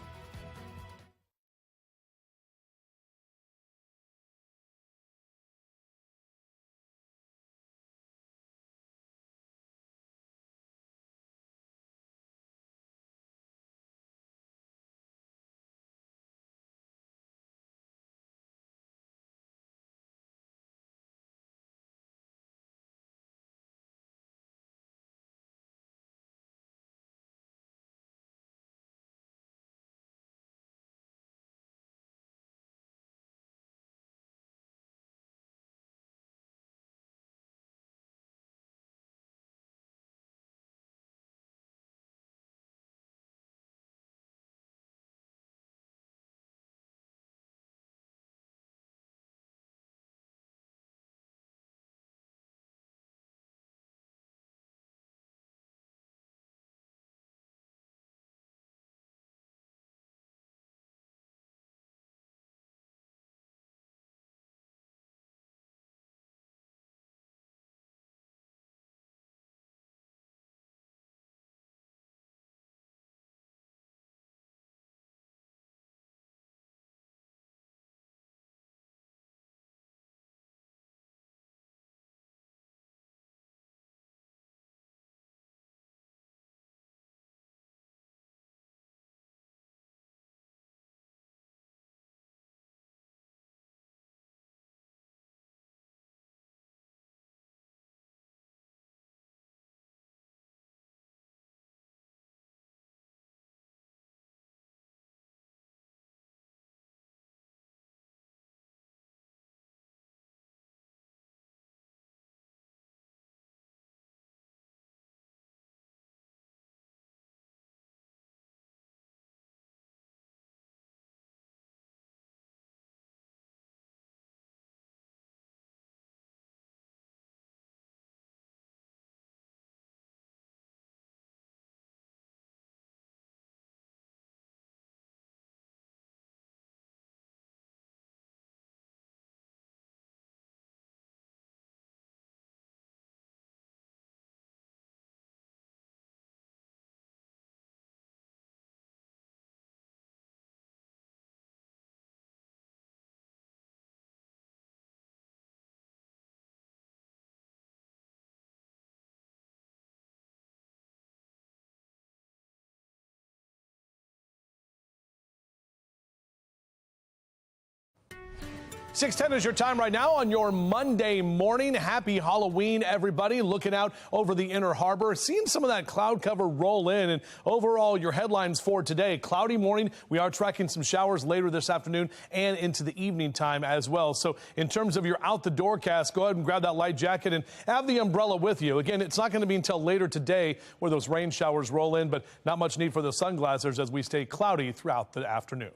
6:10 is your time right now on your Monday morning. Happy Halloween, everybody. Looking out over the Inner Harbor, seeing some of that cloud cover roll in. And overall, your headlines for today: cloudy morning. We are tracking some showers later this afternoon and into the evening time as well. So in terms of your out the door cast, go ahead and grab that light jacket and have the umbrella with you. Again, it's not going to be until later today where those rain showers roll in, but not much need for the sunglasses as we stay cloudy throughout the afternoon.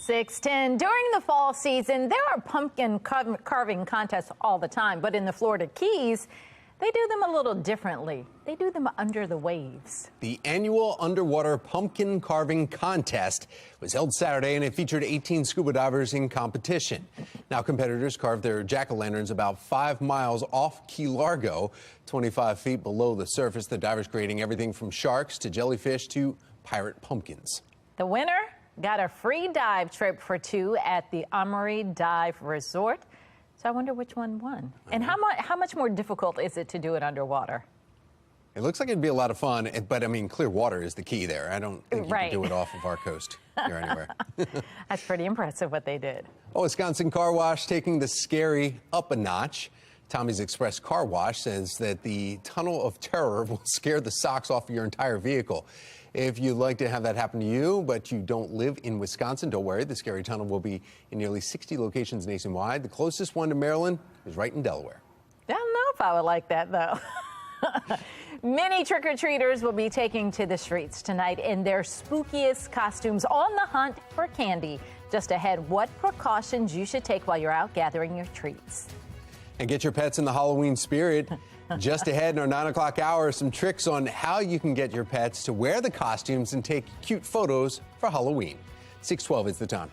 6:10. During the fall season, there are pumpkin carving contests all the time, but in the Florida Keys, they do them a little differently. They do them under the waves. The annual underwater pumpkin carving contest was held Saturday, and it featured 18 scuba divers in competition. Now, competitors carved their jack-o'-lanterns about 5 miles off Key Largo, 25 feet below the surface. The divers creating everything from sharks to jellyfish to pirate pumpkins. The winner got a free dive trip for 2 at the Armory Dive Resort. So I wonder which one won. And how much more difficult is it to do it underwater? It looks like it'd be a lot of fun, but I mean, clear water is the key there. I don't think you can do it off of our coast here anywhere. That's pretty impressive what they did. Oh, Wisconsin Car Wash taking the scary up a notch. Tommy's Express Car Wash says that the tunnel of terror will scare the socks off of your entire vehicle. If you'd like to have that happen to you, but you don't live in Wisconsin, don't worry. The scary tunnel will be in nearly 60 locations nationwide. The closest one to Maryland is right in Delaware. I don't know if I would like that, though. Many trick-or-treaters will be taking to the streets tonight in their spookiest costumes on the hunt for candy. Just ahead, what precautions you should take while you're out gathering your treats. And get your pets in the Halloween spirit. Just ahead in our 9 o'clock hour, some tricks on how you can get your pets to wear the costumes and take cute photos for Halloween. 6:12 is the time.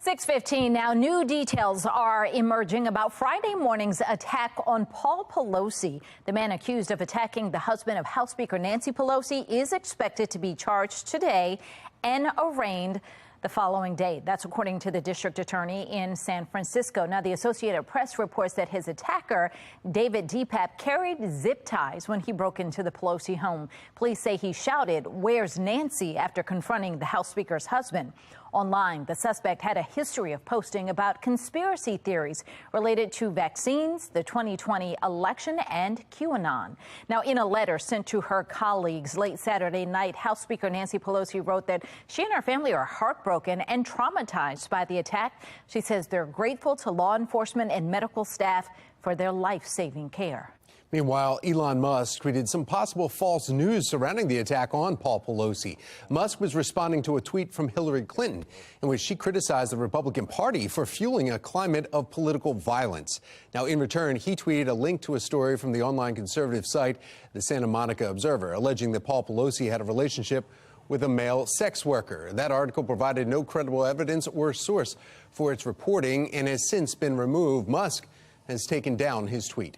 .6:15 now. New details are emerging about Friday morning's attack on Paul Pelosi. The man accused of attacking the husband of House Speaker Nancy Pelosi is expected to be charged today and arraigned. the following day. That's according to the district attorney in San Francisco. Now, the Associated Press reports that his attacker, David Deepap, carried zip ties when he broke into the Pelosi home. Police say he shouted, "Where's Nancy?" after confronting the House Speaker's husband. Online, the suspect had a history of posting about conspiracy theories related to vaccines, the 2020 election, and QAnon. Now, in a letter sent to her colleagues late Saturday night, House Speaker Nancy Pelosi wrote that she and her family are heartbroken and traumatized by the attack. She says they're grateful to law enforcement and medical staff for their life-saving care. Meanwhile, Elon Musk tweeted some possible false news surrounding the attack on Paul Pelosi. Musk was responding to a tweet from Hillary Clinton in which she criticized the Republican Party for fueling a climate of political violence. Now, in return, he tweeted a link to a story from the online conservative site, the Santa Monica Observer, alleging that Paul Pelosi had a relationship with a male sex worker. That article provided no credible evidence or source for its reporting and has since been removed. Musk has taken down his tweet.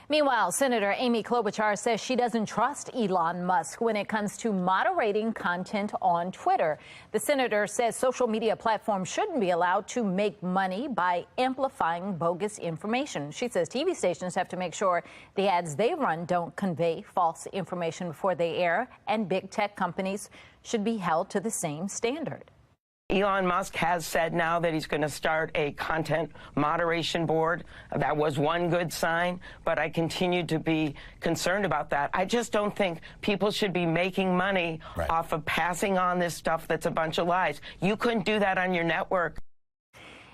Meanwhile, Senator Amy Klobuchar says she doesn't trust Elon Musk when it comes to moderating content on Twitter. The senator says social media platforms shouldn't be allowed to make money by amplifying bogus information. She says TV stations have to make sure the ads they run don't convey false information before they air, and big tech companies should be held to the same standard. Elon Musk has said now that he's going to start a content moderation board. That was one good sign, but I continue to be concerned about that. I just don't think people should be making money off of passing on this stuff that's a bunch of lies. You couldn't do that on your network.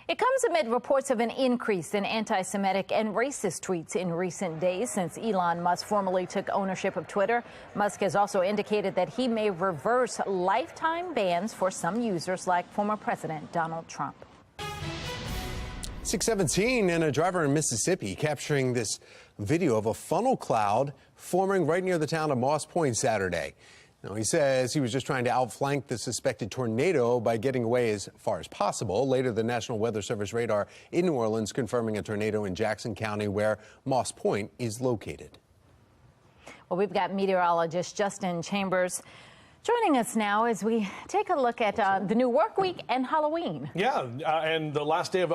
It comes amid reports of an increase in anti-Semitic and racist tweets in recent days since Elon Musk formally took ownership of Twitter. Musk has also indicated that he may reverse lifetime bans for some users like former President Donald Trump. 6:17 and a driver in Mississippi capturing this video of a funnel cloud forming right near the town of Moss Point Saturday. Now, he says he was just trying to outflank the suspected tornado by getting away as far as possible. Later, the National Weather Service radar in New Orleans confirming a tornado in Jackson County where Moss Point is located. Well, we've got meteorologist Justin Chambers joining us now as we take a look at the new work week and Halloween. Yeah, and the last day of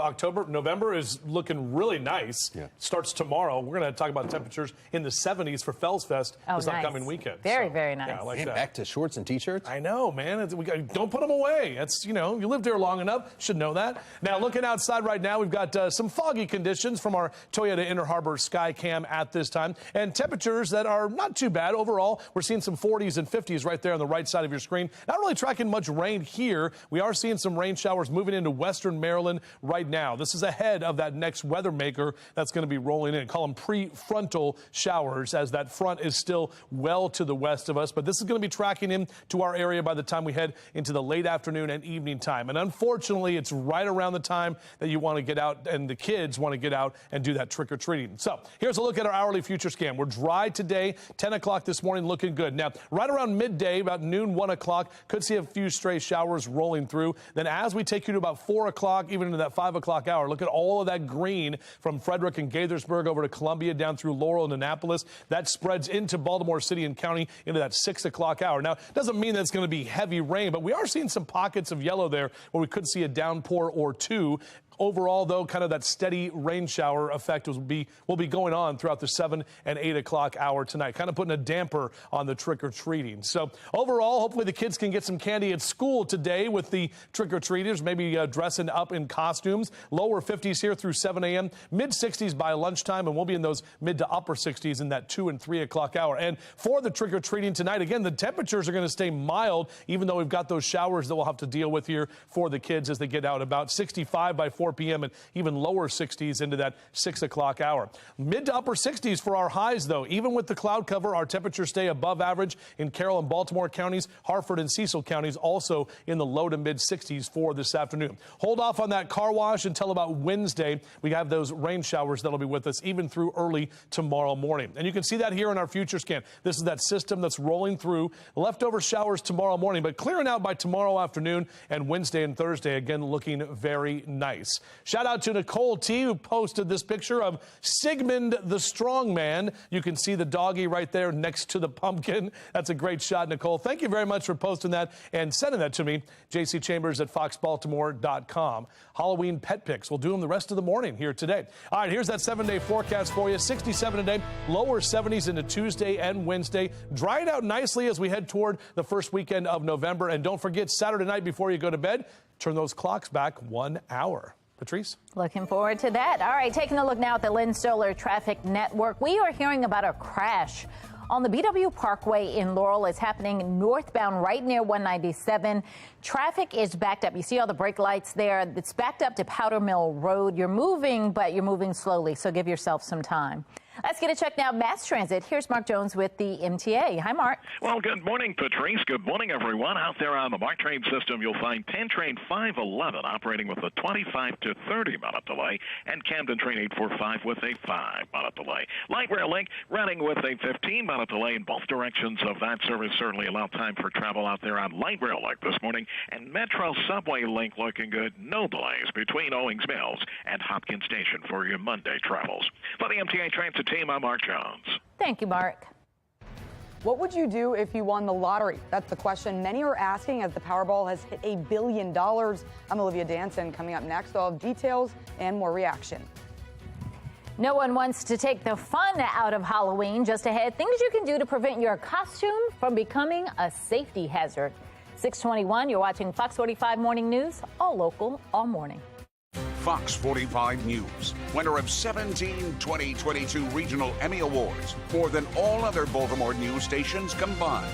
November is looking really nice. Yeah. Starts tomorrow. We're going to talk about temperatures in the 70s for Fells Fest this upcoming weekend. Very nice. Yeah, I like that. Back to shorts and T-shirts. I know, man. Don't put them away. It's, you lived here long enough. Should know that. Now, looking outside right now, we've got some foggy conditions from our Toyota Inner Harbor Sky Cam at this time, and temperatures that are not too bad overall. We're seeing some 40s and 50s right there on the right side of your screen. Not really tracking much rain here. We are seeing some rain showers moving into western Maryland right now. This is ahead of that next weather maker that's going to be rolling in. Call them prefrontal showers, as that front is still well to the west of us. But this is going to be tracking into our area by the time we head into the late afternoon and evening time. And unfortunately, it's right around the time that you want to get out and the kids want to get out and do that trick-or-treating. So here's a look at our hourly future scan. We're dry today, 10 o'clock this morning, looking good. Now, right around midday, about noon, 1 o'clock, could see a few stray showers rolling through. Then as we take you to about 4 o'clock, even into that 5 o'clock hour, look at all of that green from Frederick and Gaithersburg over to Columbia, down through Laurel and Annapolis. That spreads into Baltimore City and County into that 6 o'clock hour. Now, it doesn't mean that it's going to be heavy rain, but we are seeing some pockets of yellow there where we could see a downpour or two. Overall, though, kind of that steady rain shower effect will be going on throughout the 7 and 8 o'clock hour tonight, kind of putting a damper on the trick-or-treating. So overall, hopefully the kids can get some candy at school today with the trick-or-treaters, maybe dressing up in costumes. Lower 50s here through 7 a.m., mid-60s by lunchtime, and we'll be in those mid to upper 60s in that 2 and 3 o'clock hour. And for the trick-or-treating tonight, again, the temperatures are going to stay mild, even though we've got those showers that we'll have to deal with here for the kids as they get out. About 65 by 4 p.m. and even lower 60s into that 6 o'clock hour. Mid to upper 60s for our highs, though. Even with the cloud cover, our temperatures stay above average in Carroll and Baltimore counties. Harford and Cecil counties also in the low to mid 60s for this afternoon. Hold off on that car wash until about Wednesday. We have those rain showers that'll be with us even through early tomorrow morning. And you can see that here in our future scan. This is that system that's rolling through. Leftover showers tomorrow morning, but clearing out by tomorrow afternoon, and Wednesday and Thursday, again, looking very nice. Shout out to Nicole T, who posted this picture of Sigmund the Strongman. You can see the doggy right there next to the pumpkin. That's a great shot, Nicole. Thank you very much for posting that and sending that to me. jcchambers@foxbaltimore.com. Halloween pet pics. We'll do them the rest of the morning here today. All right, here's that 7-day forecast for you. 67 today, lower 70s into Tuesday and Wednesday. Drying out nicely as we head toward the first weekend of November. And don't forget, Saturday night before you go to bed, turn those clocks back 1 hour. Patrice? Looking forward to that. All right, taking a look now at the Lynn Stoller Traffic Network. We are hearing about a crash on the BW Parkway in Laurel. It's happening northbound right near 197. Traffic is backed up. You see all the brake lights there. It's backed up to Powder Mill Road. You're moving, but you're moving slowly, so give yourself some time. Let's get a check now. Mass transit. Here's Mark Jones with the MTA. Hi, Mark. Well, good morning, Patrice. Good morning, everyone. Out there on the MARC train system, you'll find Penn Train 511 operating with a 25 to 30-minute delay, and Camden Train 845 with a 5-minute delay. Light Rail Link running with a 15-minute delay in both directions of that service. Certainly allow time for travel out there on Light Rail Link this morning. And Metro Subway Link looking good. No delays between Owings Mills and Hopkins Station for your Monday travels. For the MTA Transit team, I'm Mark Jones. Thank you, Mark. What would you do if you won the lottery? That's the question many are asking as the Powerball has hit $1 billion. I'm Olivia Danson. Coming up next, I'll have details and more reaction. No one wants to take the fun out of Halloween. Just ahead, things you can do to prevent your costume from becoming a safety hazard. 6:21, you're watching Fox 45 Morning News, all local, all morning. Fox 45 News, winner of 17 2022 Regional Emmy Awards, more than all other Baltimore news stations combined.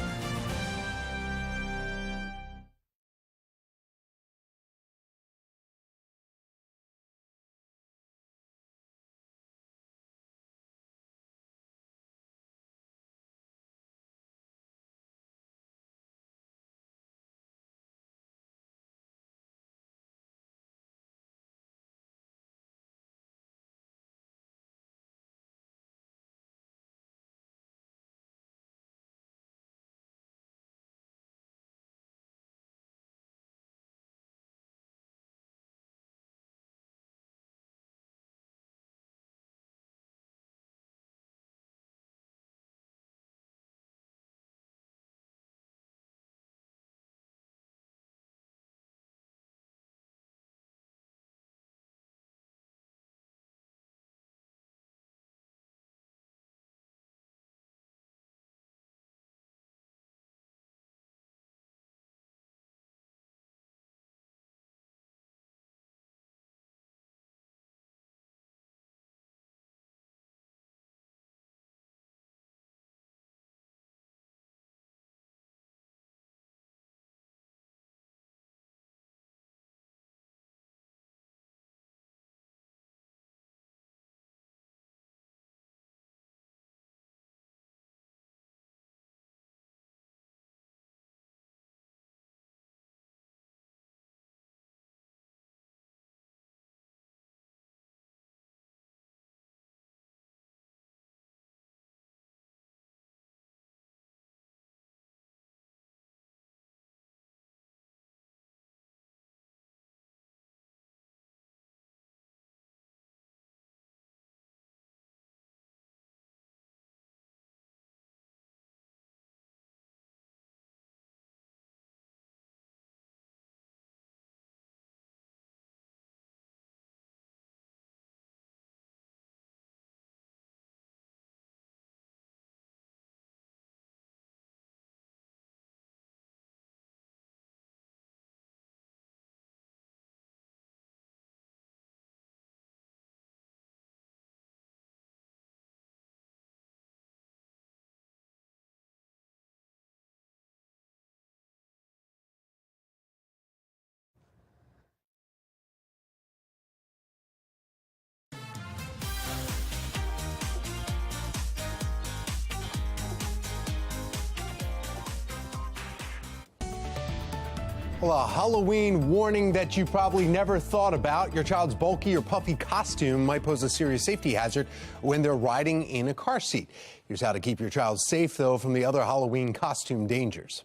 Well, a Halloween warning that you probably never thought about. Your child's bulky or puffy costume might pose a serious safety hazard when they're riding in a car seat. Here's how to keep your child safe, though, from the other Halloween costume dangers.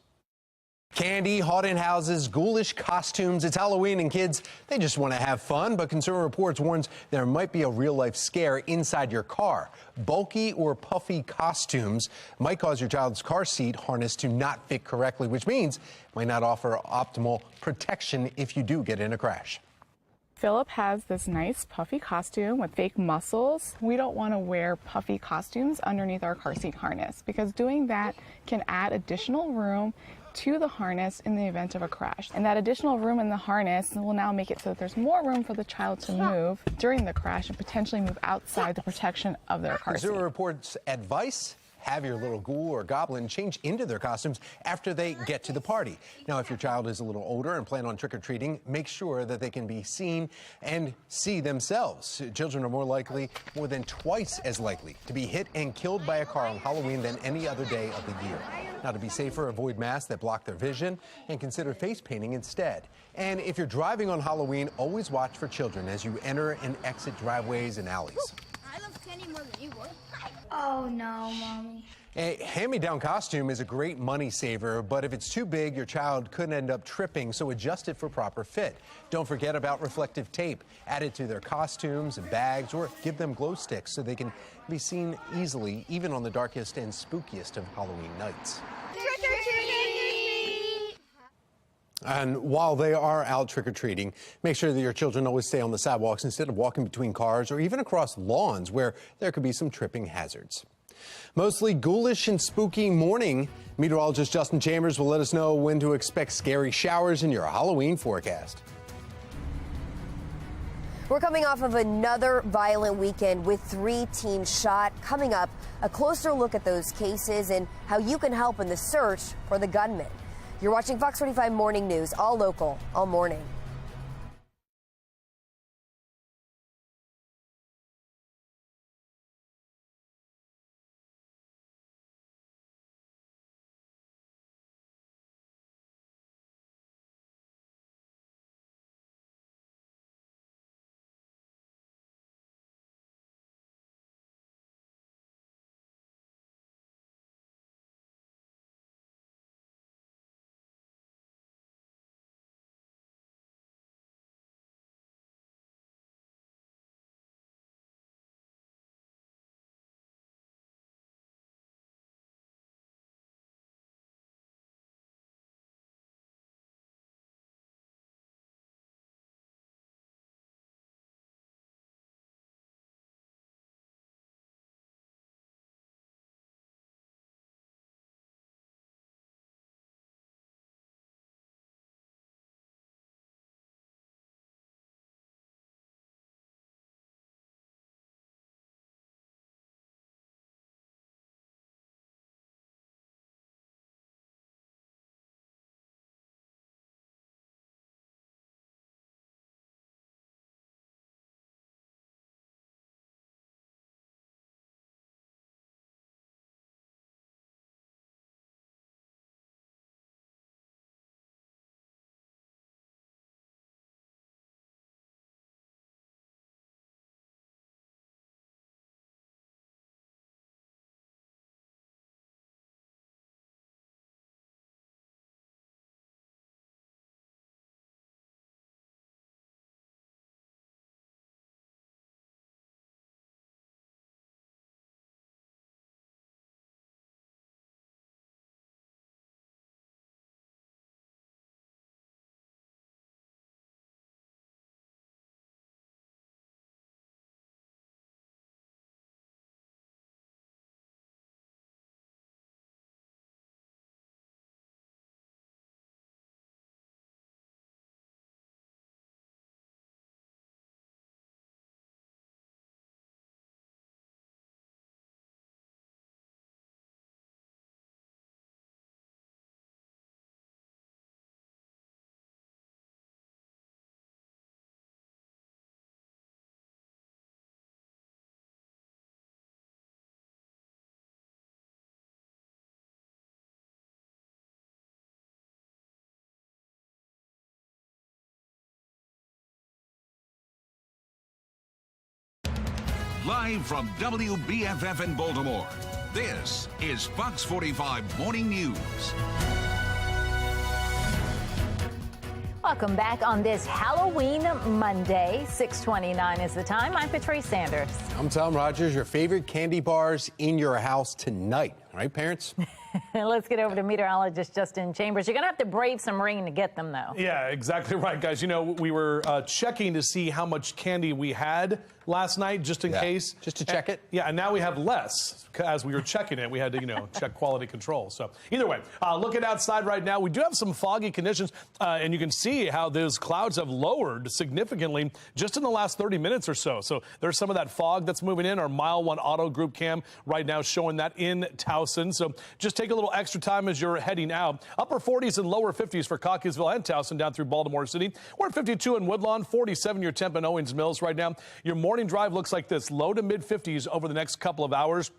Candy, haunted houses, ghoulish costumes. It's Halloween and kids, they just want to have fun. But Consumer Reports warns there might be a real-life scare inside your car. Bulky or puffy costumes might cause your child's car seat harness to not fit correctly, which means it might not offer optimal protection if you do get in a crash. Philip has this nice puffy costume with fake muscles. We don't want to wear puffy costumes underneath our car seat harness because doing that can add additional room to the harness in the event of a crash. And that additional room in the harness will now make it so that there's more room for the child to move during the crash and potentially move outside the protection of their car seat. Consumer Reports advice: have your little ghoul or goblin change into their costumes after they get to the party. Now, if your child is a little older and plan on trick-or-treating, make sure that they can be seen and see themselves. Children are more than twice as likely to be hit and killed by a car on Halloween than any other day of the year. Now, to be safer, avoid masks that block their vision and consider face painting instead. And if you're driving on Halloween, always watch for children as you enter and exit driveways and alleys. I love candy more than you would. Oh, no, Mommy. A hand-me-down costume is a great money saver, but if it's too big, your child could end up tripping, so adjust it for proper fit. Don't forget about reflective tape. Add it to their costumes and bags, or give them glow sticks so they can be seen easily, even on the darkest and spookiest of Halloween nights. And while they are out trick-or-treating, make sure that your children always stay on the sidewalks instead of walking between cars or even across lawns where there could be some tripping hazards. Mostly ghoulish and spooky morning. Meteorologist Justin Chambers will let us know when to expect scary showers in your Halloween forecast. We're coming off of another violent weekend with 3 teens shot. Coming up, a closer look at those cases and how you can help in the search for the gunman. You're watching Fox 45 Morning News, all local, all morning. Live from WBFF in Baltimore, this is Fox 45 Morning News. Welcome back on this Halloween Monday. 6:29 is the time. I'm Patrice Sanders. I'm Tom Rogers. Your favorite candy bars in your house tonight. Right, parents? Let's get over to meteorologist Justin Chambers. You're going to have to brave some rain to get them, though. Yeah, exactly right, guys. You know, we were checking to see how much candy we had last night, just in case. Just to check it? Yeah, and now we have less. As we were checking it, we had to, check quality control. So either way, looking outside right now, we do have some foggy conditions, and you can see how those clouds have lowered significantly just in the last 30 minutes or so. So there's some of that fog that's moving in. Our Mile 1 Auto Group cam right now showing that in Towson. So just take a little extra time as you're heading out. Upper 40s and lower 50s for Cockeysville and Towson down through Baltimore City. We're at 52 in Woodlawn, 47 your temp in Owings Mills right now. Your morning drive looks like this, low to mid 50s over the next couple of hours.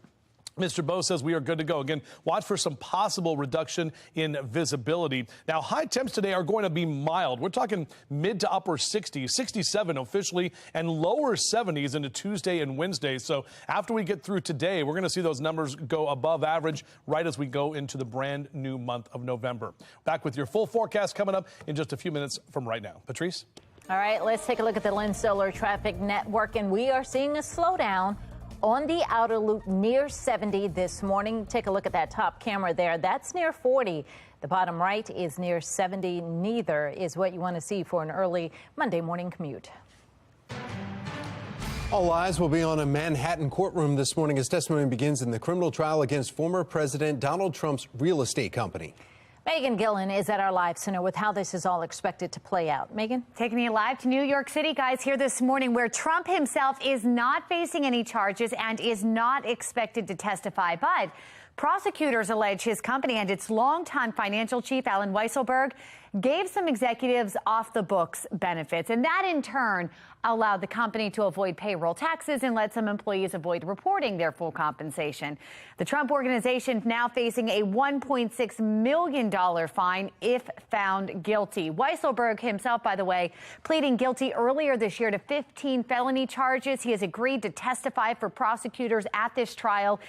Mr. Bowe says we are good to go. Again, watch for some possible reduction in visibility. Now, high temps today are going to be mild. We're talking mid to upper 60s, 67 officially, and lower 70s into Tuesday and Wednesday. So after we get through today, we're going to see those numbers go above average right as we go into the brand new month of November. Back with your full forecast coming up in just a few minutes from right now. Patrice? All right, let's take a look at the Lynn Solar Traffic Network, and we are seeing a slowdown on the outer loop near 70 this morning. Take a look at that top camera there. That's near 40. The bottom right is near 70. Neither is what you want to see for an early Monday morning commute. All eyes will be on a Manhattan courtroom this morning as testimony begins in the criminal trial against former President Donald Trump's real estate company. Megan Gillen is at our live center with how this is all expected to play out. Megan? Taking me live to New York City, guys, here this morning, where Trump himself is not facing any charges and is not expected to testify. But prosecutors allege his company and its longtime financial chief, Alan Weisselberg, gave some executives off-the-books benefits, and that in turn allowed the company to avoid payroll taxes and let some employees avoid reporting their full compensation. The Trump organization now facing a $1.6 million fine if found guilty. Weisselberg himself, by the way, pleading guilty earlier this year to 15 felony charges. He has agreed to testify for prosecutors at this trial.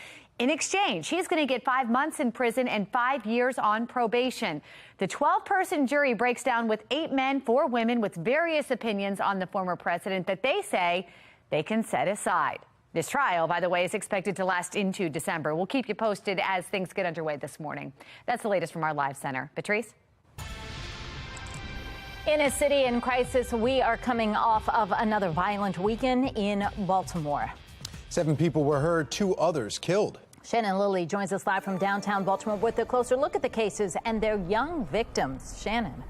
In exchange, he's going to get 5 months in prison and 5 years on probation. The 12-person jury breaks down with 8 men, 4 women with various opinions on the former president that they say they can set aside. This trial, by the way, is expected to last into December. We'll keep you posted as things get underway this morning. That's the latest from our live center. Patrice? In a city in crisis, we are coming off of another violent weekend in Baltimore. 7 people were hurt, 2 others killed. Shannon Lilly joins us live from downtown Baltimore with a closer look at the cases and their young victims. Shannon.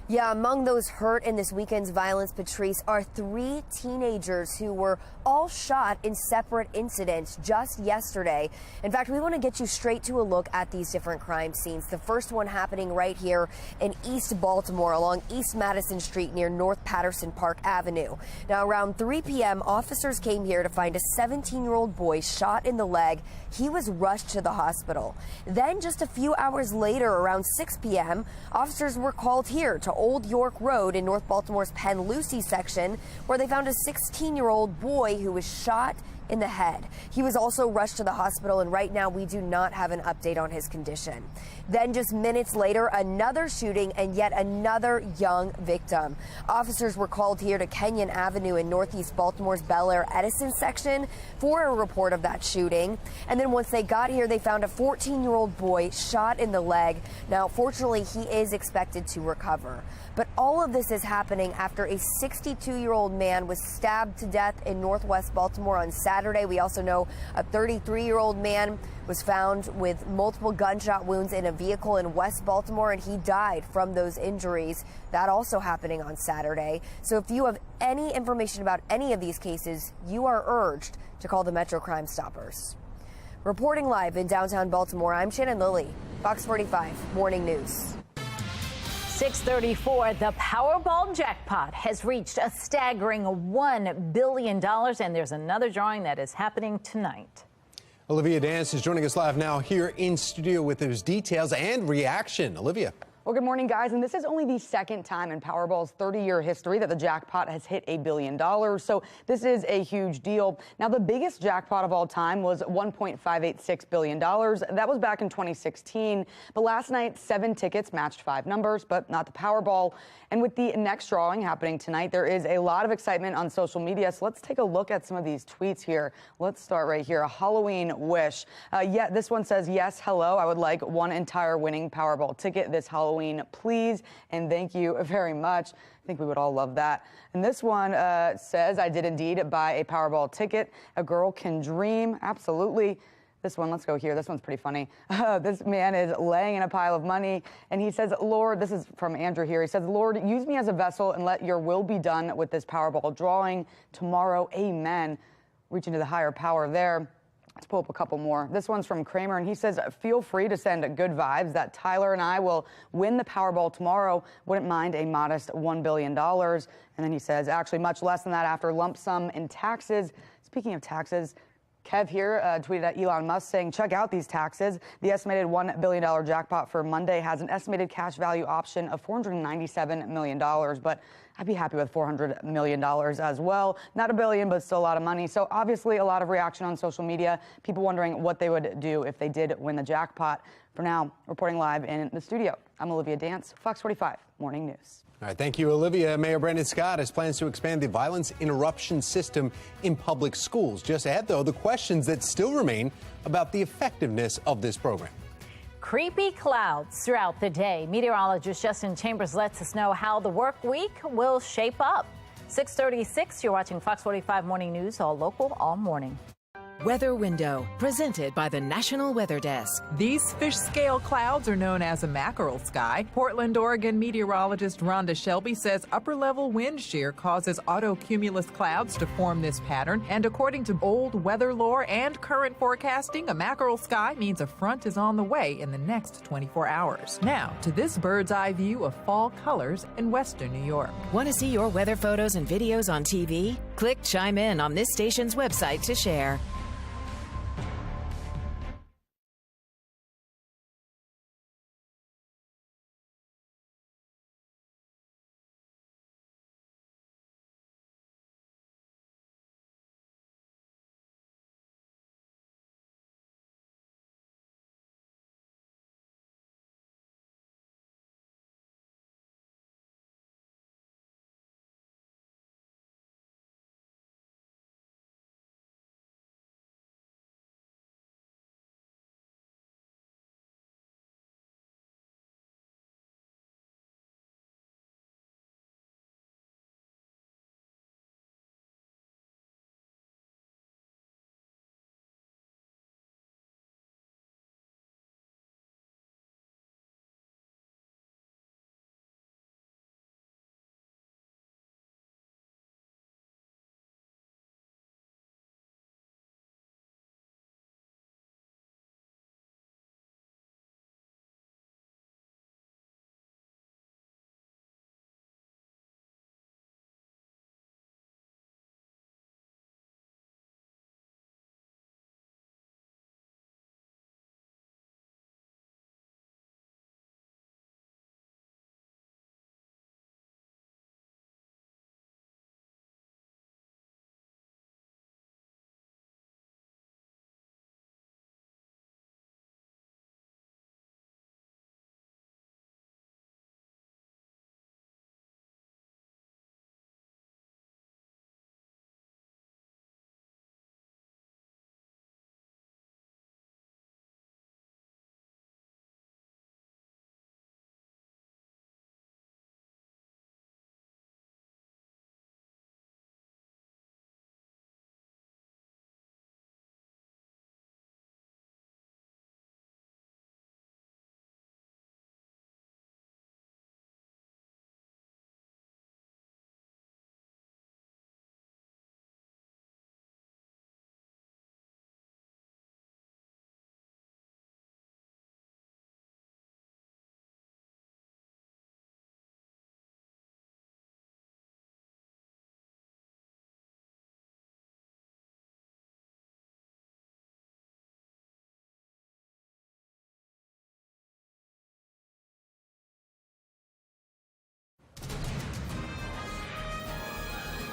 Yeah, among those hurt in this weekend's violence, Patrice, are 3 teenagers who were all shot in separate incidents just yesterday. In fact, we want to get you straight to a look at these different crime scenes. The first one happening right here in East Baltimore along East Madison Street near North Patterson Park Avenue. Now, around 3 p.m., officers came here to find a 17-year-old boy shot in the leg. He was rushed to the hospital. Then just a few hours later, around 6 p.m., officers were called here to Old York Road in North Baltimore's Penn Lucy section, where they found a 16-year-old boy who was shot in the head. He was also rushed to the hospital, and right now we do not have an update on his condition. Then just minutes later, another shooting and yet another young victim. Officers were called here to Kenyon Avenue in Northeast Baltimore's Bel Air Edison section for a report of that shooting. And then once they got here, they found a 14-year-old boy shot in the leg. Now, fortunately, he is expected to recover. But all of this is happening after a 62-year-old man was stabbed to death in Northwest Baltimore on Saturday. We also know a 33-year-old man was found with multiple gunshot wounds in a vehicle in West Baltimore, and he died from those injuries. That also happening on Saturday. So if you have any information about any of these cases, you are urged to call the Metro Crime Stoppers. Reporting live in downtown Baltimore, I'm Shannon Lilly, Fox 45 Morning News. 6:34, the Powerball jackpot has reached a staggering $1 billion, and there's another drawing that is happening tonight. Olivia Dance is joining us live now here in studio with those details and reaction. Olivia. Well, good morning, guys. And this is only the second time in Powerball's 30-year history that the jackpot has hit $1 billion. So this is a huge deal. Now, the biggest jackpot of all time was $1.586 billion. That was back in 2016. But last night, 7 tickets matched 5 numbers, but not the Powerball. And with the next drawing happening tonight, there is a lot of excitement on social media. So let's take a look at some of these tweets here. Let's start right here. A Halloween wish. Yeah, this one says, yes, hello. I would like one entire winning Powerball ticket this Halloween, please, and thank you very much. I think we would all love that. And this one says, I did indeed buy a Powerball ticket. A girl can dream. Absolutely. This one, let's go here. This one's pretty funny. This man is laying in a pile of money, and he says, Lord, this is from Andrew here. He says, Lord, use me as a vessel and let your will be done with this Powerball drawing tomorrow. Amen. Reaching to the higher power there. Let's pull up a couple more. This one's from Kramer, and he says, feel free to send good vibes that Tyler and I will win the Powerball tomorrow. Wouldn't mind a modest $1 billion. And then he says, actually, much less than that after lump sum in taxes. Speaking of taxes, Kev here tweeted at Elon Musk saying, check out these taxes. The estimated $1 billion jackpot for Monday has an estimated cash value option of $497 million. But I'd be happy with $400 million as well. Not a billion, but still a lot of money. So obviously a lot of reaction on social media. People wondering what they would do if they did win the jackpot. For now, reporting live in the studio, I'm Olivia Dance, Fox 45 Morning News. All right, thank you, Olivia. Mayor Brandon Scott has plans to expand the violence interruption system in public schools. Just ahead, though, the questions that still remain about the effectiveness of this program. Creepy clouds throughout the day. Meteorologist Justin Chambers lets us know how the work week will shape up. 6:36, you're watching Fox 45 Morning News, all local, all morning. Weather Window, presented by the National Weather Desk. These fish scale clouds are known as a mackerel sky. Portland, Oregon meteorologist Rhonda Shelby says upper-level wind shear causes autocumulus clouds to form this pattern. And according to old weather lore and current forecasting, a mackerel sky means a front is on the way in the next 24 hours. Now, to this bird's eye view of fall colors in western New York. Want to see your weather photos and videos on TV? Click Chime In on this station's website to share.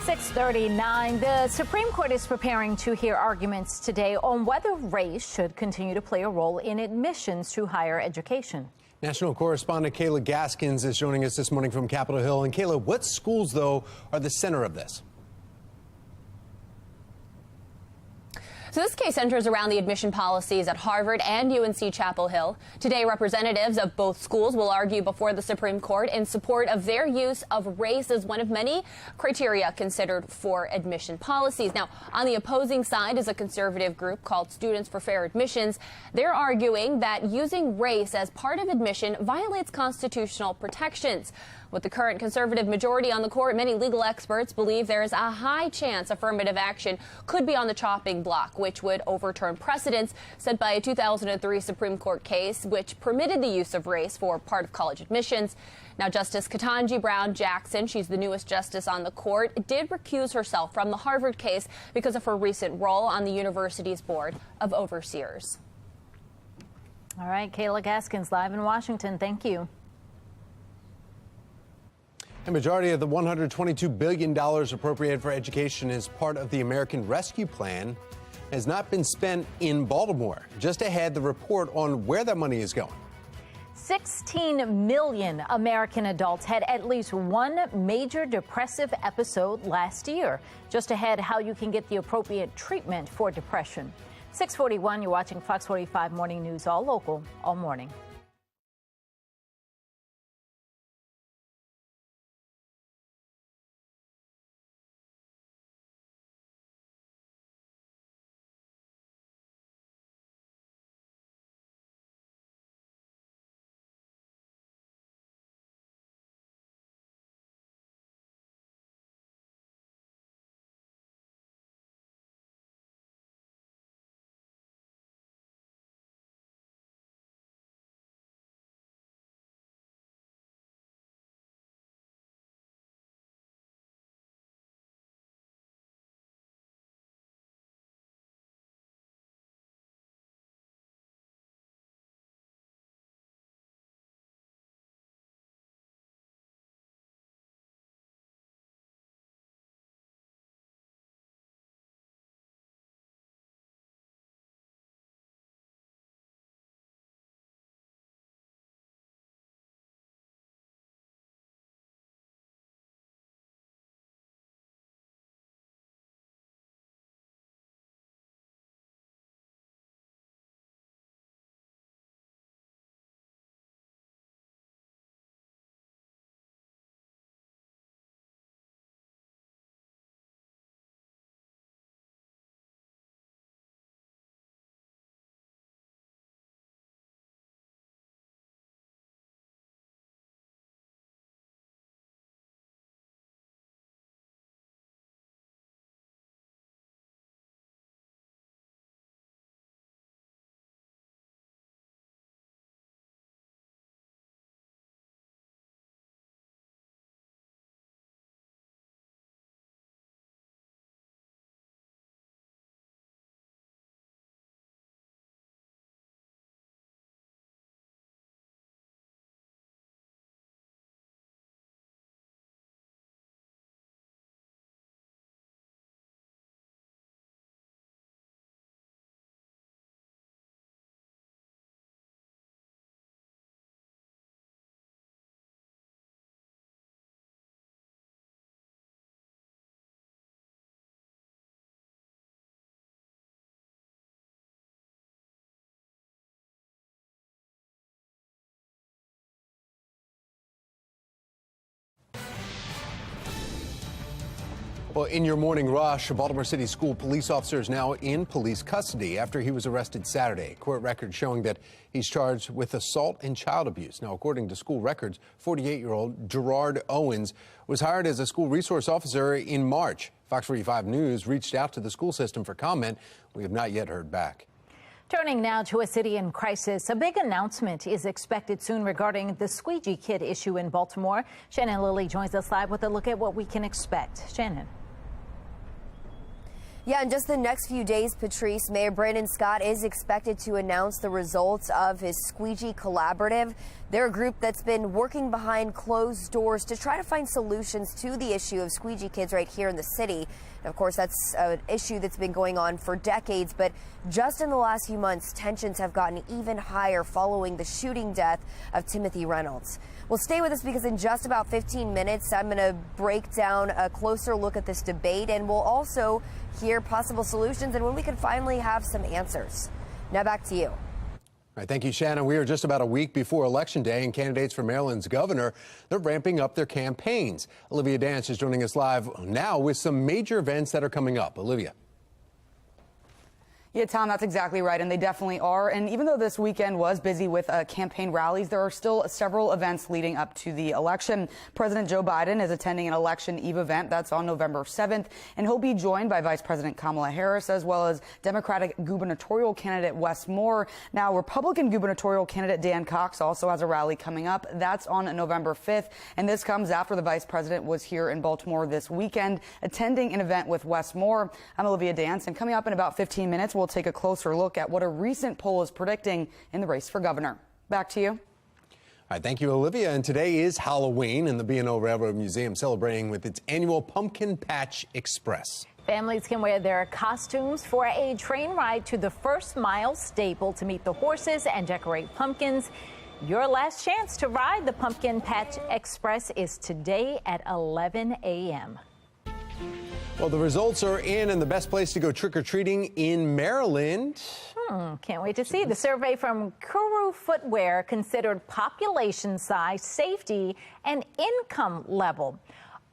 6:39. The Supreme Court is preparing to hear arguments today on whether race should continue to play a role in admissions to higher education. National correspondent Kayla Gaskins is joining us this morning from Capitol Hill. And Kayla, what schools, though, are the center of this? So this case centers around the admission policies at Harvard and UNC Chapel Hill. Today, representatives of both schools will argue before the Supreme Court in support of their use of race as one of many criteria considered for admission policies. Now, on the opposing side is a conservative group called Students for Fair Admissions. They're arguing that using race as part of admission violates constitutional protections. With the current conservative majority on the court, many legal experts believe there is a high chance affirmative action could be on the chopping block, which would overturn precedents set by a 2003 Supreme Court case which permitted the use of race for part of college admissions. Now, Justice Ketanji Brown Jackson, she's the newest justice on the court, did recuse herself from the Harvard case because of her recent role on the university's board of overseers. All right, Kayla Gaskins live in Washington. Thank you. The majority of the $122 billion appropriated for education as part of the American Rescue Plan has not been spent in Baltimore. Just ahead, the report on where that money is going. 16 million American adults had at least one major depressive episode last year. Just ahead, how you can get the appropriate treatment for depression. 6:41, you're watching Fox 45 Morning News, all local, all morning. Well, in your morning rush, a Baltimore City school police officer is now in police custody after he was arrested Saturday. Court records showing that he's charged with assault and child abuse. Now, according to school records, 48-year-old Gerard Owens was hired as a school resource officer in March. Fox 45 News reached out to the school system for comment. We have not yet heard back. Turning now to a city in crisis, a big announcement is expected soon regarding the Squeegee kid issue in Baltimore. Shannon Lilly joins us live with a look at what we can expect. Shannon. Yeah, in just the next few days, Patrice, Mayor Brandon Scott is expected to announce the results of his Squeegee Collaborative. They're a group that's been working behind closed doors to try to find solutions to the issue of squeegee kids right here in the city. And of course, that's an issue that's been going on for decades, but just in the last few months, tensions have gotten even higher following the shooting death of Timothy Reynolds. Well, stay with us because in just about 15 minutes, I'm going to break down a closer look at this debate, and we'll also hear possible solutions and when we can finally have some answers. Now back to you. All right, thank you, Shannon. We are just about a week before Election Day, and candidates for Maryland's governor, they're ramping up their campaigns. Olivia Dance is joining us live now with some major events that are coming up. Olivia. Yeah, Tom, that's exactly right, and they definitely are. And even though this weekend was busy with campaign rallies, there are still several events leading up to the election. President Joe Biden is attending an Election Eve event that's on November 7th, and he'll be joined by Vice President Kamala Harris as well as Democratic gubernatorial candidate Wes Moore. Now, Republican gubernatorial candidate Dan Cox also has a rally coming up. That's on November 5th, and this comes after the vice president was here in Baltimore this weekend attending an event with Wes Moore. I'm Olivia Dance, and coming up in about 15 minutes, we'll take a closer look at what a recent poll is predicting in the race for governor. Back to you. All right, thank you, Olivia. And today is Halloween, and the B&O Railroad Museum celebrating with its annual Pumpkin Patch Express. Families can wear their costumes for a train ride to the First Mile Stable to meet the horses and decorate pumpkins. Your last chance to ride the Pumpkin Patch Express is today at 11 a.m. Well, the results are in, and the best place to go trick-or-treating in Maryland. Can't wait to see. The survey from Kuru Footwear considered population size, safety, and income level.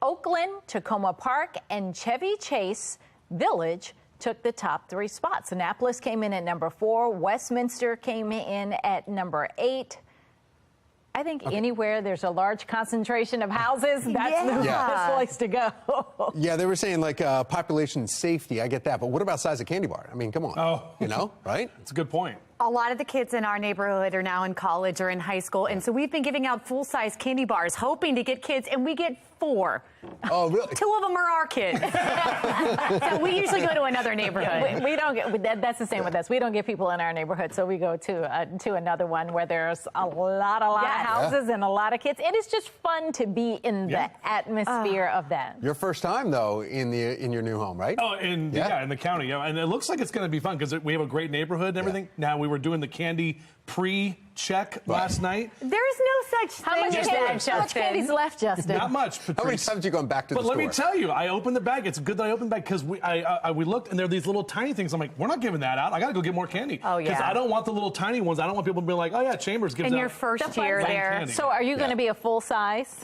Oakland, Tacoma Park, and Chevy Chase Village took the top 3 spots. Annapolis came in at number 4. Westminster came in at number 8. I think anywhere there's a large concentration of houses, that's the best place to go. Yeah, they were saying like population safety. I get that. But what about size of candy bar? I mean, come on. Oh. You know, right? It's a good point. A lot of the kids in our neighborhood are now in college or in high school, and so we've been giving out full-size candy bars, hoping to get kids, and we get 4. Oh, really? 2 of them are our kids. So we usually go to another neighborhood. We don't get, that's the same with us. We don't get people in our neighborhood, so we go to another one where there's a lot of houses and a lot of kids. It is just fun to be in the atmosphere of that. Your first time, though, in your new home, right? Oh, in the county. Yeah, and it looks like it's going to be fun because we have a great neighborhood and everything. Now, we were doing the candy pre-check last night. There is no such thing as that, How much candy's left, Justin? Not much, Patrice. How many times have you gone back to the store? But let me tell you, I opened the bag. It's good that I opened the bag because we looked and there are these little tiny things. I'm like, we're not giving that out. I got to go get more candy. Oh, yeah. Because I don't want the little tiny ones. I don't want people to be like, oh, yeah, Chambers gives out. In your first year there. Candy. So are you going to be a full size?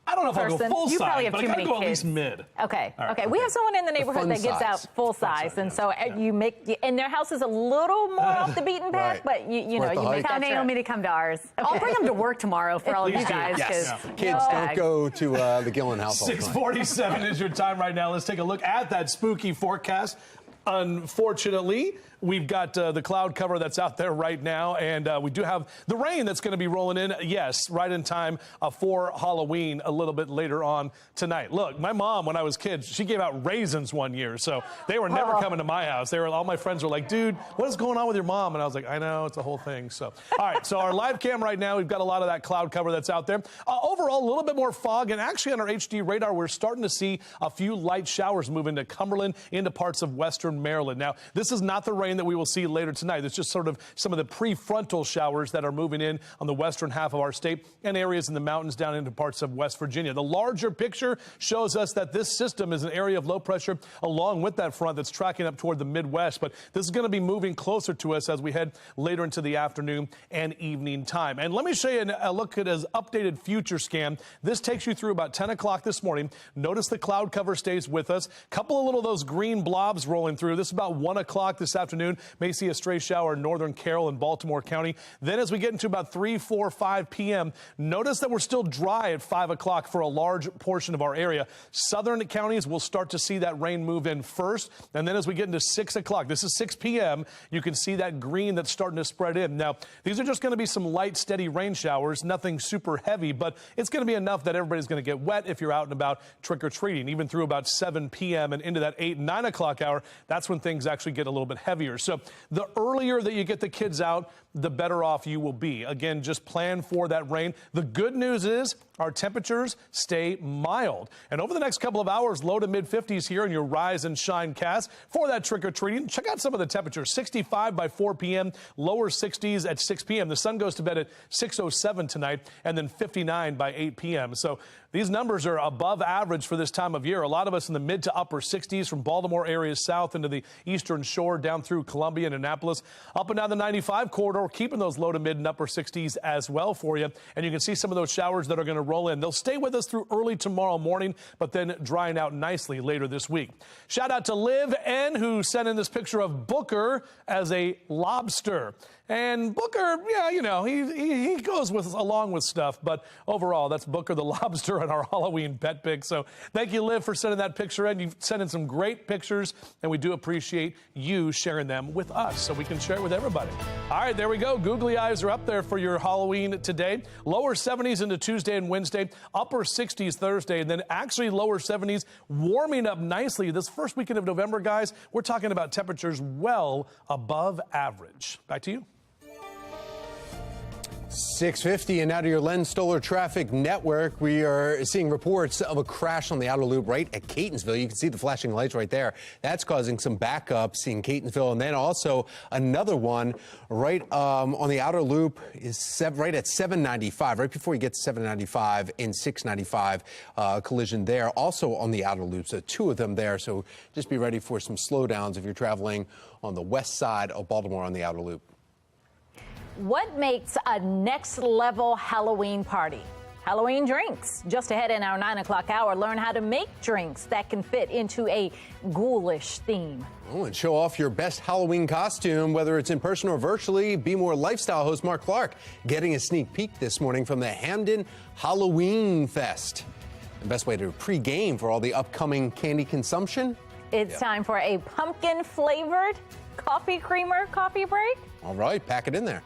I don't know if I'll go full You size, probably have but too I gotta many go at kids. least mid. Okay. Right. Okay. We have someone in the neighborhood that gives out full size, and so you make, and their house is a little more off the beaten path, but you know, you make Tell that Naomi to come to ours. I'll bring them to work tomorrow for all of you guys. Yes. Kids, don't go to the Gillen household. 6:47 is your time right now. Let's take a look at that spooky forecast. Unfortunately, we've got the cloud cover that's out there right now, and we do have the rain that's going to be rolling in, yes, right in time for Halloween a little bit later on tonight. Look, my mom, when I was kids, she gave out raisins one year, so they were never coming to my house. All my friends were like, dude, what is going on with your mom? And I was like, I know, it's a whole thing. So, all right, so our live cam right now, we've got a lot of that cloud cover that's out there. Overall, a little bit more fog, and actually on our HD radar, we're starting to see a few light showers move into Cumberland, into parts of western Maryland. Now, this is not the rain that we will see later tonight. It's just sort of some of the prefrontal showers that are moving in on the western half of our state and areas in the mountains down into parts of West Virginia. The larger picture shows us that this system is an area of low pressure along with that front that's tracking up toward the Midwest. But this is going to be moving closer to us as we head later into the afternoon and evening time. And let me show you a look at his updated future scan. This takes you through about 10 o'clock this morning. Notice the cloud cover stays with us. Couple of little those green blobs rolling through. This is about 1 o'clock this afternoon. May see a stray shower in northern Carroll and Baltimore County. Then as we get into about 3, 4, 5 p.m., notice that we're still dry at 5 o'clock for a large portion of our area. Southern counties will start to see that rain move in first. And then as we get into 6 o'clock, this is 6 p.m., you can see that green that's starting to spread in. Now, these are just going to be some light, steady rain showers, nothing super heavy, but it's going to be enough that everybody's going to get wet if you're out and about trick-or-treating, even through about 7 p.m. and into that 8, 9 o'clock hour. That's when things actually get a little bit heavier. So the earlier that you get the kids out, the better off you will be. Again, just plan for that rain. The good news is our temperatures stay mild. And over the next couple of hours, low to mid 50s here in your Rise and Shine cast for that trick-or-treating. Check out some of the temperatures. 65 by 4 p.m., lower 60s at 6 p.m. The sun goes to bed at 6:07 tonight, and then 59 by 8 p.m. So these numbers are above average for this time of year. A lot of us in the mid to upper 60s from Baltimore areas south into the eastern shore down through Columbia and Annapolis, up and down the 95 corridor, keeping those low to mid and upper 60s as well for you. And you can see some of those showers that are going to roll in. They'll stay with us through early tomorrow morning, but then drying out nicely later this week. Shout out to Liv N, who sent in this picture of Booker as a lobster. And Booker, yeah, you know, he goes along with stuff. But overall, that's Booker the lobster on our Halloween pet pic. So thank you, Liv, for sending that picture in. You've sent in some great pictures, and we do appreciate you sharing them with us so we can share it with everybody. All right, there we go. Googly eyes are up there for your Halloween today. Lower 70s into Tuesday and Wednesday, upper 60s Thursday, and then actually lower 70s, warming up nicely. This first weekend of November, guys, we're talking about temperatures well above average. Back to you. 6:50 and now to your Len Stoller Traffic Network. We are seeing reports of a crash on the outer loop right at Catonsville. You can see the flashing lights right there. That's causing some backups in Catonsville. And then also another one right on the outer loop is right at 795, right before you get to 795 and 695 collision there. Also on the outer loop, so two of them there. So just be ready for some slowdowns if you're traveling on the west side of Baltimore on the outer loop. What makes a next-level Halloween party? Halloween drinks. Just ahead in our 9 o'clock hour, learn how to make drinks that can fit into a ghoulish theme. Oh, and show off your best Halloween costume, whether it's in person or virtually. Be More lifestyle host Mark Clark getting a sneak peek this morning from the Hamden Halloween Fest. The best way to pre-game for all the upcoming candy consumption. It's time for a pumpkin-flavored coffee creamer coffee break. All right, pack it in there.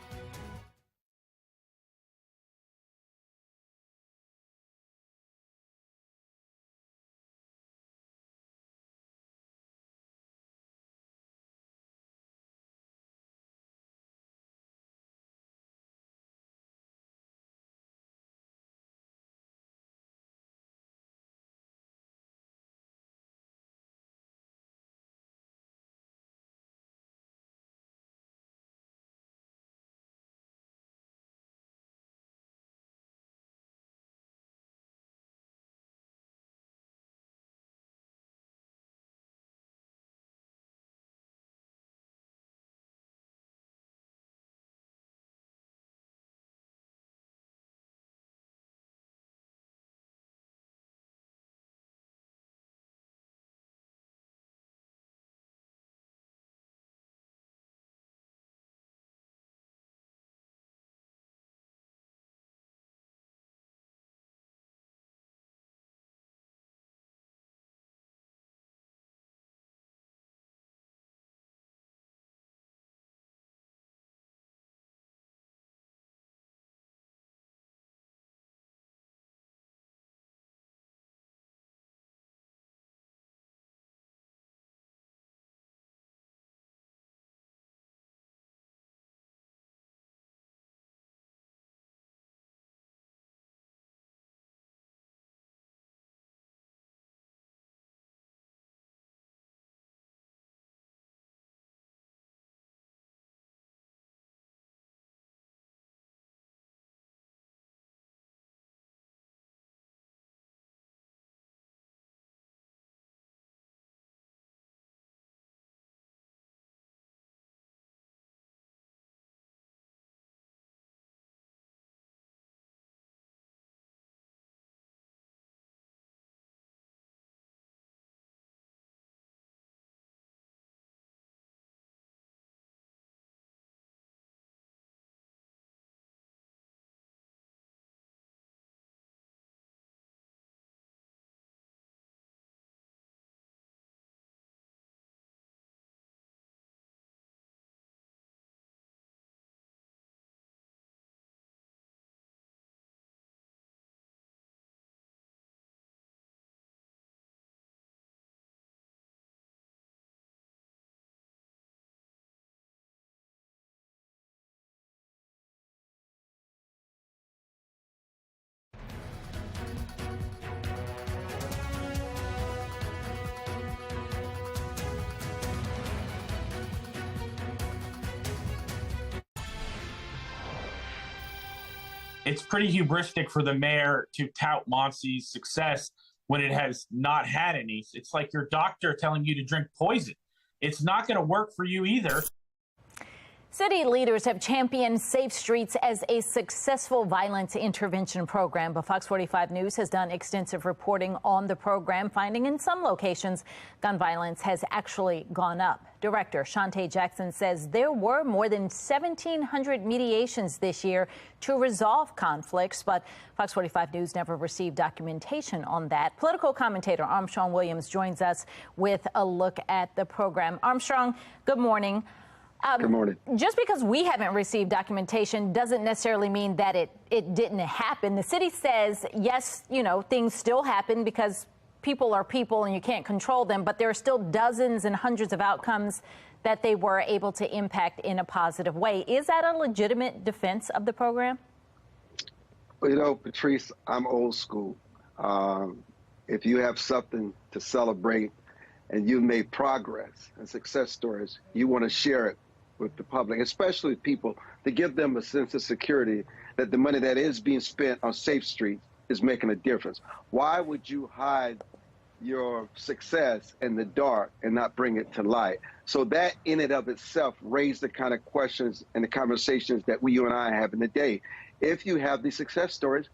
it's pretty hubristic for the mayor to tout Monsi's success when it has not had any. It's like your doctor telling you to drink poison. It's not going to work for you either. City leaders have championed Safe Streets as a successful violence intervention program, but Fox 45 News has done extensive reporting on the program, finding in some locations gun violence has actually gone up. Director Shantae Jackson says there were more than 1,700 mediations this year to resolve conflicts, but Fox 45 News never received documentation on that. Political commentator Armstrong Williams joins us with a look at the program. Armstrong, good morning. Good morning. Just because we haven't received documentation doesn't necessarily mean that it didn't happen. The city says, yes, things still happen because people are people and you can't control them, but there are still dozens and hundreds of outcomes that they were able to impact in a positive way. Is that a legitimate defense of the program? Well, Patrice, I'm old school. If you have something to celebrate and you made progress and success stories, you want to share it with the public, especially people, to give them a sense of security that the money that is being spent on Safe Streets is making a difference. Why would you hide your success in the dark and not bring it to light? So that in and of itself raised the kind of questions and the conversations that you and I have in the day. If you have these success stories,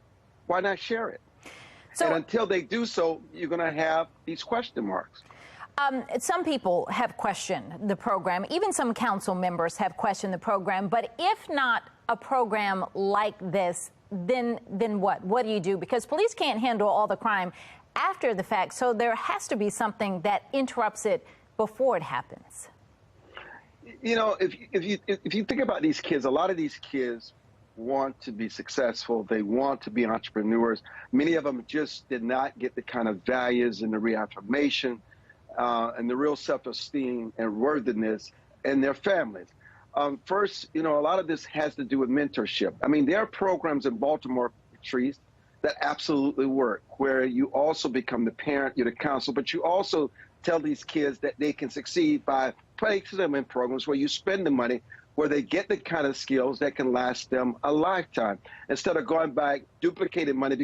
why not share it? And until they do so, you're going to have these question marks. Some people have questioned the program. Even some council members have questioned the program. But if not a program like this, then what? What do you do? Because police can't handle all the crime after the fact. So there has to be something that interrupts it before it happens. If you think about these kids, a lot of these kids want to be successful. They want to be entrepreneurs. Many of them just did not get the kind of values and the reaffirmation and the real self-esteem and worthiness in their families. First, a lot of this has to do with mentorship. I mean, there are programs in Baltimore, Patrice, that absolutely work, where you also become the parent, you're the counselor, but you also tell these kids that they can succeed by placing them in programs where you spend the money, where they get the kind of skills that can last them a lifetime. Instead of going back, duplicating money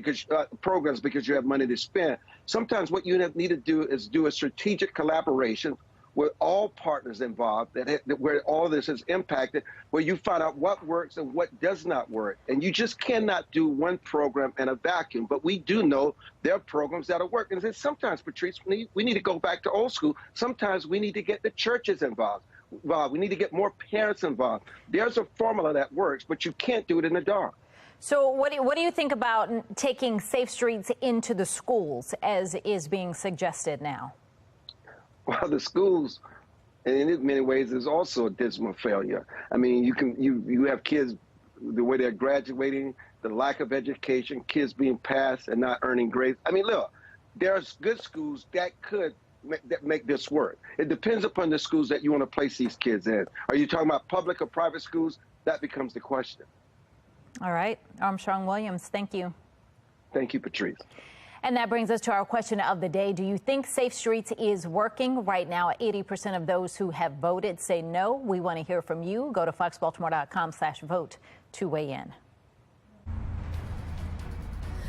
programs because you have money to spend. Sometimes what you need to do is do a strategic collaboration with all partners involved, where all of this is impacted, where you find out what works and what does not work. And you just cannot do one program in a vacuum. But we do know there are programs that are working. And sometimes, Patrice, we need to go back to old school. Sometimes we need to get the churches involved. We need to get more parents involved. There's a formula that works, but you can't do it in the dark. So what do you think about taking Safe Streets into the schools, as is being suggested now? Well, the schools, in many ways, is also a dismal failure. I mean, you have kids, the way they're graduating, the lack of education, kids being passed and not earning grades. I mean, look, there's good schools that could make this work. It depends upon the schools that you want to place these kids in. Are you talking about public or private schools? That becomes the question. All right. Armstrong Williams, thank you. Thank you, Patrice. And that brings us to our question of the day. Do you think Safe Streets is working? Right now, 80% of those who have voted say no. We want to hear from you. Go to foxbaltimore.com/vote to weigh in.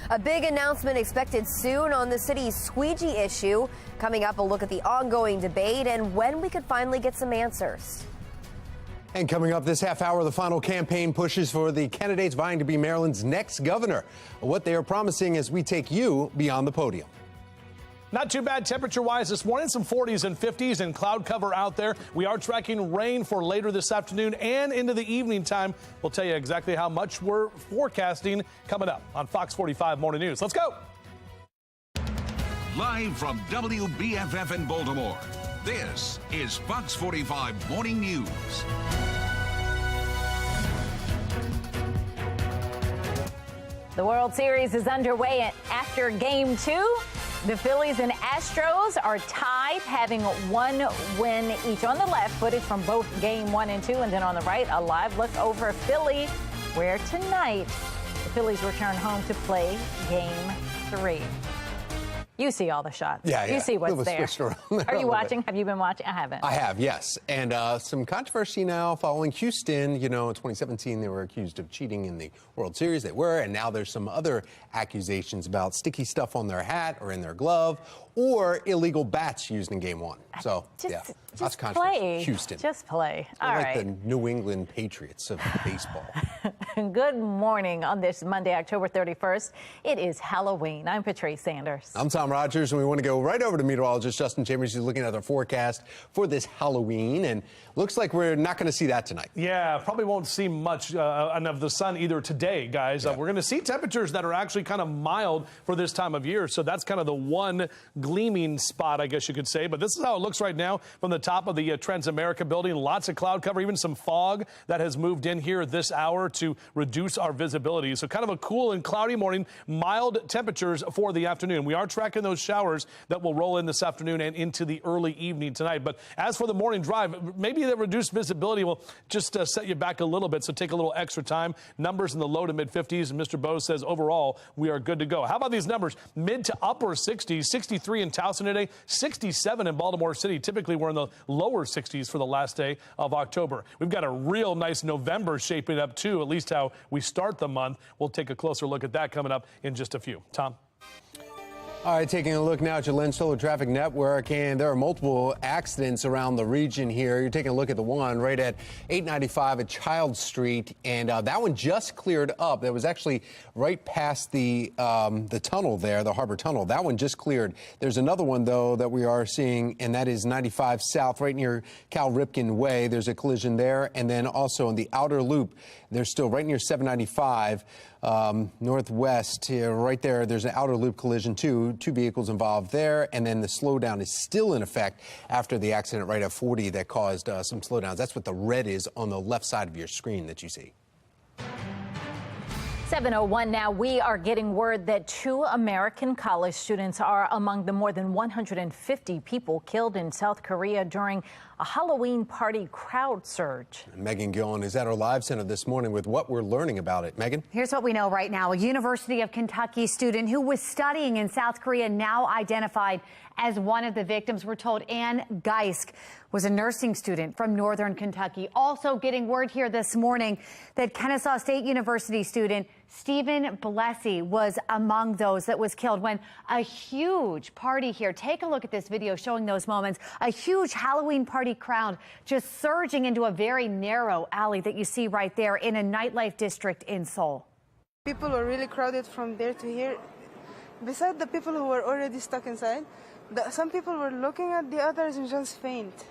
A big announcement expected soon on the city's squeegee issue. Coming up, a look at the ongoing debate and when we could finally get some answers. And coming up this half hour, the final campaign pushes for the candidates vying to be Maryland's next governor. What they are promising as we take you beyond the podium. Not too bad temperature-wise this morning. Some 40s and 50s and cloud cover out there. We are tracking rain for later this afternoon and into the evening time. We'll tell you exactly how much we're forecasting coming up on Fox 45 Morning News. Let's go. Live from WBFF in Baltimore, this is Fox 45 Morning News. The World Series is underway after Game 2. The Phillies and Astros are tied, having one win each. On the left, footage from both Game 1 and 2, and then on the right, a live look over Philly, where tonight the Phillies return home to play Game 3. You see all the shots. Yeah. You see what's there. Are you watching? Have you been watching? I haven't. I have, yes. And some controversy now following Houston. You know, in 2017, they were accused of cheating in the World Series. They were. And now there's some other accusations about sticky stuff on their hat or in their glove or illegal bats used in Game 1. So, just play. Houston. Just play. They're All like right. the New England Patriots of baseball. Good morning on this Monday, October 31st. It is Halloween. I'm Patrice Sanders. I'm Tom Rogers, and we want to go right over to meteorologist Justin Chambers. He's looking at our forecast for this Halloween, and looks like we're not going to see that tonight. Yeah, probably won't see much of the sun either today, guys. We're going to see temperatures that are actually kind of mild for this time of year, so that's kind of the one gleaming spot, I guess you could say. But this is how it looks right now from the top of the Transamerica building. Lots of cloud cover, even some fog that has moved in here this hour to reduce our visibility. So kind of a cool and cloudy morning, mild temperatures for the afternoon. We are tracking those showers that will roll in this afternoon and into the early evening tonight. But as for the morning drive, maybe the reduced visibility will just set you back a little bit. So take a little extra time. Numbers in the low to mid 50s. And Mr. Bose says overall we are good to go. How about these numbers? Mid to upper 60s, 63 in Towson today, 67 in Baltimore City. Typically we're in the lower 60s for the last day of October. We've got a real nice November shaping up too, at least how we start the month. We'll take a closer look at that coming up in just a few. Tom? All right, taking a look now at your Lens Solar Traffic Network, and there are multiple accidents around the region here. You're taking a look at the one right at 895 at Child Street, and that one just cleared up. That was actually right past the tunnel there, the Harbor Tunnel. That one just cleared. There's another one, though, that we are seeing, and that is 95 South, right near Cal Ripken Way. There's a collision there, and then also in the outer loop, there's still right near 795 northwest here, right there. There's an outer loop collision, too. Two vehicles involved there, and then the slowdown is still in effect after the accident right at 40 that caused some slowdowns. That's what the red is on the left side of your screen that you see. 7:01 now. We are getting word that 2 American college students are among the more than 150 people killed in South Korea during a Halloween party crowd surge. Megan Gillen is at our live center this morning with what we're learning about it. Megan? Here's what we know right now. A University of Kentucky student who was studying in South Korea, now identified as one of the victims. We're told Ann Geisk was a nursing student from northern Kentucky. Also getting word here this morning that Kennesaw State University student Stephen Blessy was among those that was killed when a huge party here. Take a look at this video showing those moments. A huge Halloween party crowd just surging into a very narrow alley that you see right there in a nightlife district in Seoul. People were really crowded from there to here. Besides the people who were already stuck inside, some people were looking at the others and just faint.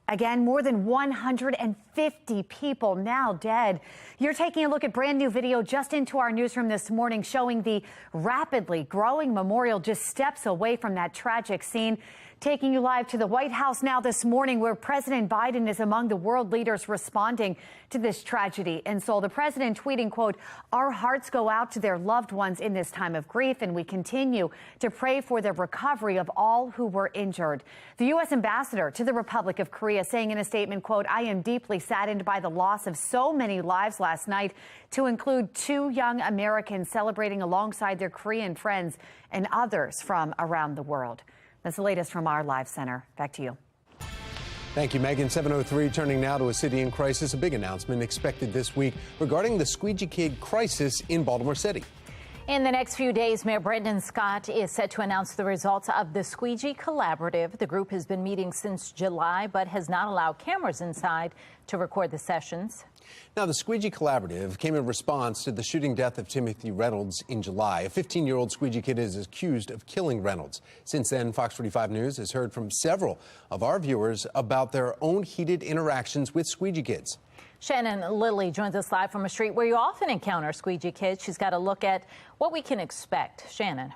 Again, more than 150 people now dead. You're taking a look at brand new video just into our newsroom this morning showing the rapidly growing memorial just steps away from that tragic scene. Taking you live to the White House now this morning, where President Biden is among the world leaders responding to this tragedy in Seoul. The president tweeting, quote, "Our hearts go out to their loved ones in this time of grief, and we continue to pray for the recovery of all who were injured." The U.S. ambassador to the Republic of Korea saying in a statement, quote, "I am deeply saddened by the loss of so many lives last night, to include 2 young Americans celebrating alongside their Korean friends and others from around the world." That's the latest from our live center. Back to you. Thank you, Megan. 7:03, turning now to a city in crisis. A big announcement expected this week regarding the Squeegee Kid crisis in Baltimore City. In the next few days, Mayor Brendan Scott is set to announce the results of the Squeegee Collaborative. The group has been meeting since July, but has not allowed cameras inside to record the sessions. Now, the Squeegee Collaborative came in response to the shooting death of Timothy Reynolds in July. A 15-year-old Squeegee kid is accused of killing Reynolds. Since then, Fox 45 News has heard from several of our viewers about their own heated interactions with Squeegee kids. Shannon Lilly joins us live from a street where you often encounter Squeegee kids. She's got a look at what we can expect. Shannon.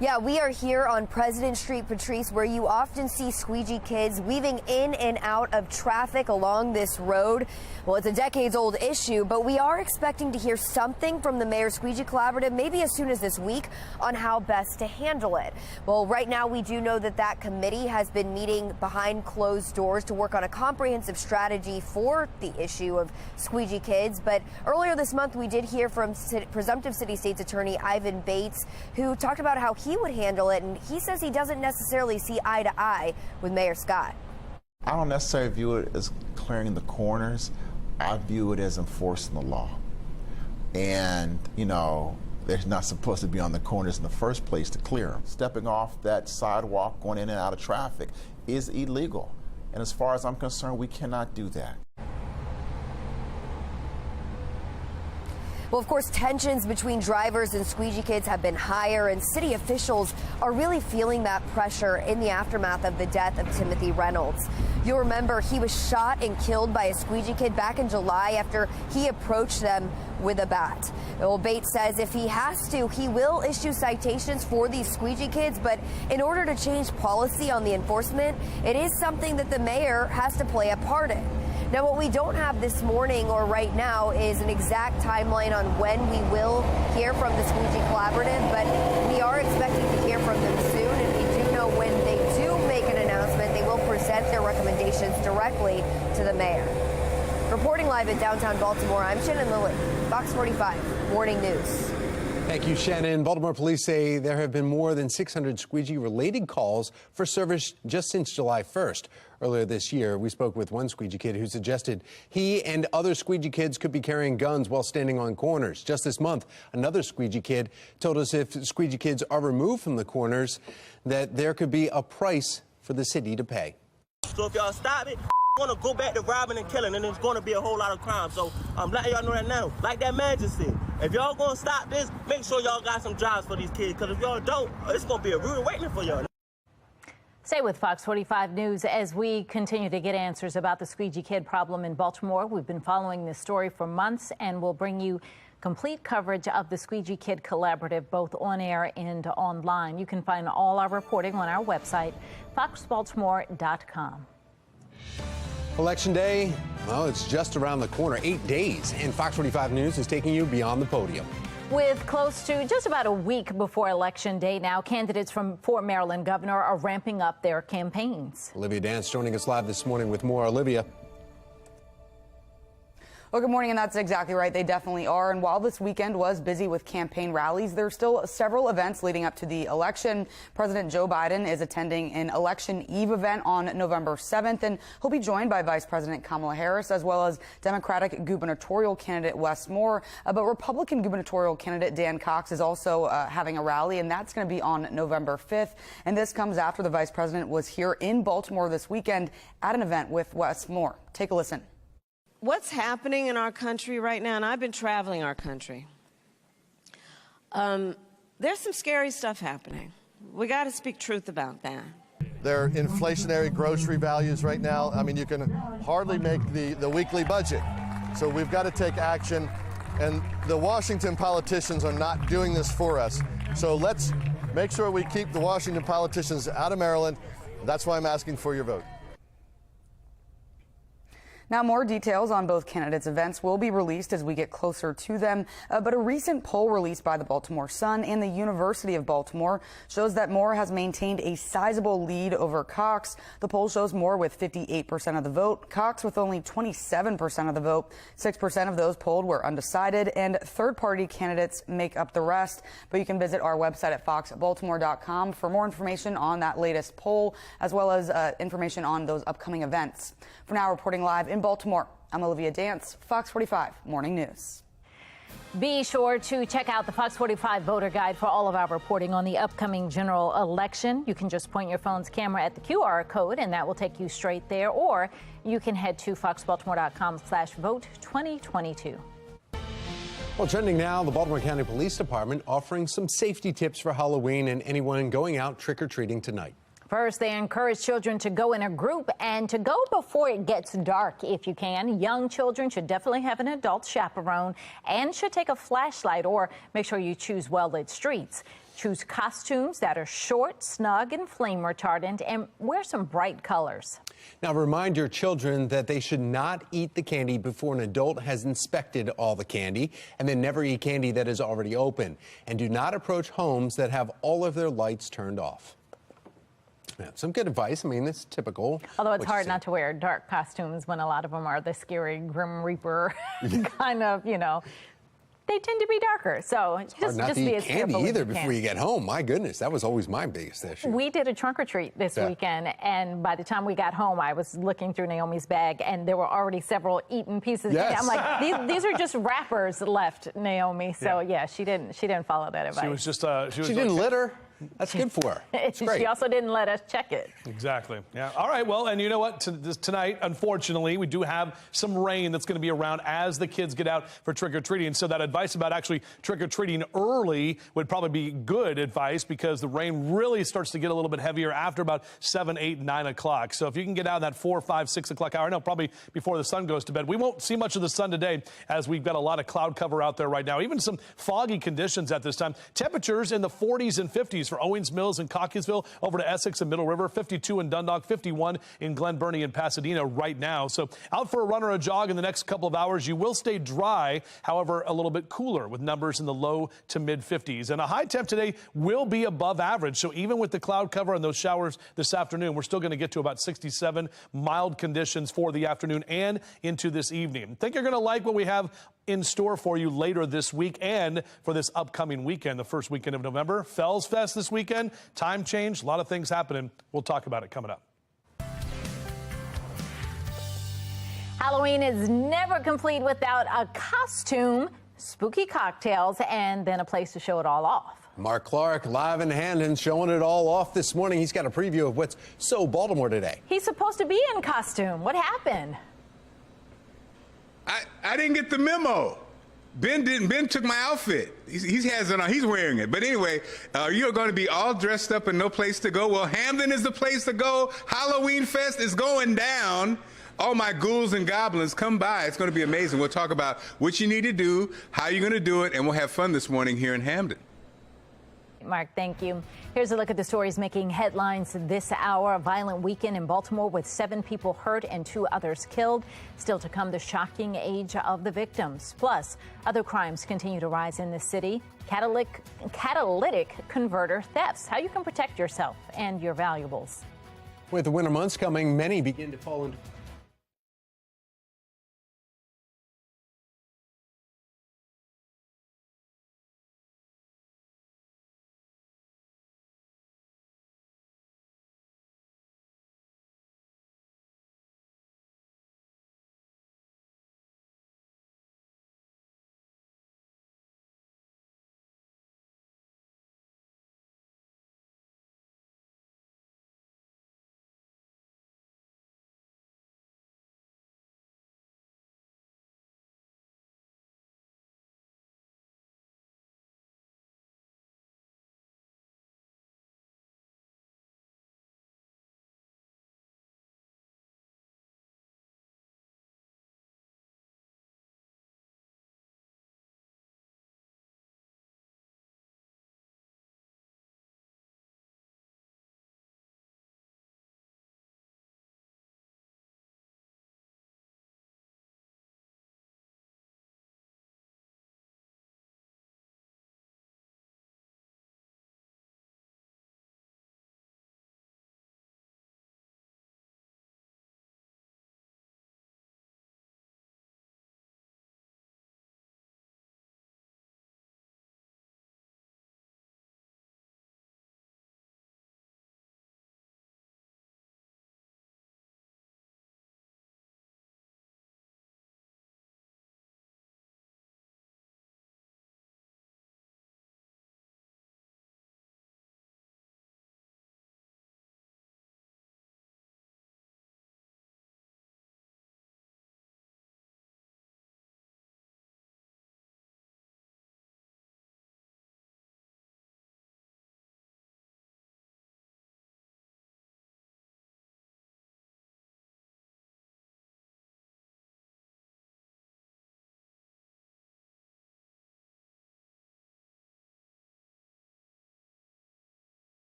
Yeah, we are here on President Street, Patrice, where you often see squeegee kids weaving in and out of traffic along this road. Well, it's a decades-old issue, but we are expecting to hear something from the Mayor's Squeegee Collaborative, maybe as soon as this week, on how best to handle it. Well, right now we do know that that committee has been meeting behind closed doors to work on a comprehensive strategy for the issue of squeegee kids. But earlier this month, we did hear from presumptive city state's attorney Ivan Bates, who talked about how he would handle it, and he says he doesn't necessarily see eye to eye with Mayor Scott. I don't necessarily view it as clearing the corners. I view it as enforcing the law. And, you know, they're not supposed to be on the corners in the first place to clear them. Stepping off that sidewalk, going in and out of traffic is illegal. And as far as I'm concerned, we cannot do that. Well, of course, tensions between drivers and squeegee kids have been higher, and city officials are really feeling that pressure in the aftermath of the death of Timothy Reynolds. You'll remember he was shot and killed by a squeegee kid back in July after he approached them with a bat. Well, Bates says if he has to, he will issue citations for these squeegee kids, but in order to change policy on the enforcement, it is something that the mayor has to play a part in. Now, what we don't have this morning or right now is an exact timeline on when we will hear from the Squeegee Collaborative, but we are expecting to hear from them soon, and we do know when they do make an announcement, they will present their recommendations directly to the mayor. Reporting live in downtown Baltimore, I'm Shannon Lilly, Fox 45 Morning News. Thank you, Shannon. Baltimore police say there have been more than 600 squeegee-related calls for service just since July 1st. Earlier this year, we spoke with one squeegee kid who suggested he and other squeegee kids could be carrying guns while standing on corners. Just this month, another squeegee kid told us if squeegee kids are removed from the corners, that there could be a price for the city to pay. So if y'all stop it, going to go back to robbing and killing, and there's going to be a whole lot of crime. So I'm letting y'all know that now. Like that man just said, if y'all going to stop this, make sure y'all got some jobs for these kids, because if y'all don't, it's going to be a rude awakening for y'all. Stay with Fox 45 News as we continue to get answers about the squeegee kid problem in Baltimore. We've been following this story for months, and we'll bring you complete coverage of the Squeegee Kid Collaborative, both on air and online. You can find all our reporting on our website, foxbaltimore.com. Election day, well, it's just around the corner, 8 days, and Fox 45 News is taking you beyond the podium. With close to just about a week before Election Day now, candidates for Maryland governor are ramping up their campaigns. Olivia Dance joining us live this morning with more. Olivia. Well, good morning, and that's exactly right. They definitely are. And while this weekend was busy with campaign rallies, there's still several events leading up to the election. President Joe Biden is attending an Election Eve event on November 7th, and he'll be joined by Vice President Kamala Harris, as well as Democratic gubernatorial candidate Wes Moore. But Republican gubernatorial candidate Dan Cox is also having a rally, and that's going to be on November 5th. And this comes after the vice president was here in Baltimore this weekend at an event with Wes Moore. Take a listen. What's happening in our country right now, and I've been traveling our country, there's some scary stuff happening. We got to speak truth about that. There are inflationary grocery values right now. I mean, you can hardly make the weekly budget. So we've got to take action, and the Washington politicians are not doing this for us. So let's make sure we keep the Washington politicians out of Maryland. That's why I'm asking for your vote. Now, more details on both candidates' events will be released as we get closer to them. But a recent poll released by the Baltimore Sun and the University of Baltimore shows that Moore has maintained a sizable lead over Cox. The poll shows Moore with 58% of the vote, Cox with only 27% of the vote. 6% of those polled were undecided, and third-party candidates make up the rest. But you can visit our website at foxbaltimore.com for more information on that latest poll, as well as information on those upcoming events. For now, reporting live in Baltimore, I'm Olivia Dance, Fox 45 Morning News. Be sure to check out the Fox 45 voter guide for all of our reporting on the upcoming general election. You can just point your phone's camera at the QR code, and that will take you straight there, or you can head to foxbaltimore.com/vote2022. Well, trending now, the Baltimore County Police Department offering some safety tips for Halloween and anyone going out trick-or-treating tonight. First, they encourage children to go in a group and to go before it gets dark if you can. Young children should definitely have an adult chaperone and should take a flashlight, or make sure you choose well-lit streets. Choose costumes that are short, snug, and flame retardant, and wear some bright colors. Now, remind your children that they should not eat the candy before an adult has inspected all the candy, and then never eat candy that is already open. And do not approach homes that have all of their lights turned off. Yeah, some good advice. I mean, it's typical. Although it's hard not to wear dark costumes when a lot of them are the scary Grim Reaper kind of, you know. They tend to be darker, so just not to be eat as candy careful either as you before can. you get home. My goodness, that was always my biggest issue. We did a trunk or treat this weekend, and by the time we got home, I was looking through Naomi's bag, and there were already several eaten pieces. Yes. I'm like, these are just wrappers left, Naomi. So yeah, she didn't follow that advice. She was just she didn't litter. That's good for her. It's great. She also didn't let us check it. Exactly. Yeah. All right. Well, and you know what? Tonight, unfortunately, we do have some rain that's going to be around as the kids get out for trick-or-treating. So that advice about actually trick-or-treating early would probably be good advice, because the rain really starts to get a little bit heavier after about 7, 8, 9 o'clock. So if you can get out in that 4, 5, 6 o'clock hour, no, probably before the sun goes to bed. We won't see much of the sun today, as we've got a lot of cloud cover out there right now. Even some foggy conditions at this time. Temperatures in the 40s and 50s for Owings Mills and Cockeysville, over to Essex and Middle River, 52 in Dundalk, 51 in Glen Burnie and Pasadena right now. So out for a run or a jog in the next couple of hours. You will stay dry, however, a little bit cooler, with numbers in the low to mid 50s. And a high temp today will be above average. So even with the cloud cover and those showers this afternoon, we're still going to get to about 67 mild conditions for the afternoon and into this evening. I think you're going to like what we have in store for you later this week and for this upcoming weekend, the first weekend of November. Fells Fest this weekend, time change, a lot of things happening. We'll talk about it coming up. Halloween is never complete without a costume, spooky cocktails, and then a place to show it all off. Mark Clark live in Hamden showing it all off this morning. He's got a preview of what's so Baltimore today. He's supposed to be in costume. What happened? I didn't get the memo. Ben took my outfit. He has it on. He's wearing it. But anyway, you're going to be all dressed up and no place to go. Well, Hamden is the place to go. Halloween Fest is going down. All my ghouls and goblins, come by. It's going to be amazing. We'll talk about what you need to do, how you're going to do it, and we'll have fun this morning here in Hamden. Mark, thank you. Here's a look at the stories making headlines this hour. A violent weekend in Baltimore with 7 people hurt and 2 others killed. Still to come, the shocking age of the victims. Plus, other crimes continue to rise in the city. Catalytic converter thefts. How you can protect yourself and your valuables. With the winter months coming, many begin to fall into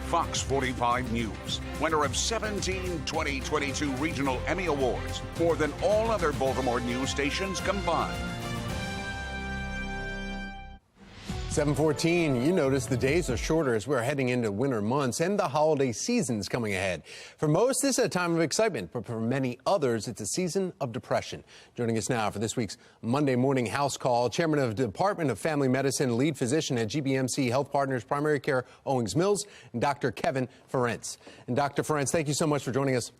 Fox 45 News, winner of 17 2022 Regional Emmy Awards, more than all other Baltimore news stations combined. 7:14, you notice the days are shorter as we're heading into winter months and the holiday season's coming ahead. For most, this is a time of excitement, but for many others, it's a season of depression. Joining us now for this week's Monday Morning House Call, Chairman of the Department of Family Medicine, lead physician at GBMC Health Partners Primary Care Owings Mills, and Dr. Kevin Ferencz. And Dr. Ferencz, thank you so much for joining us.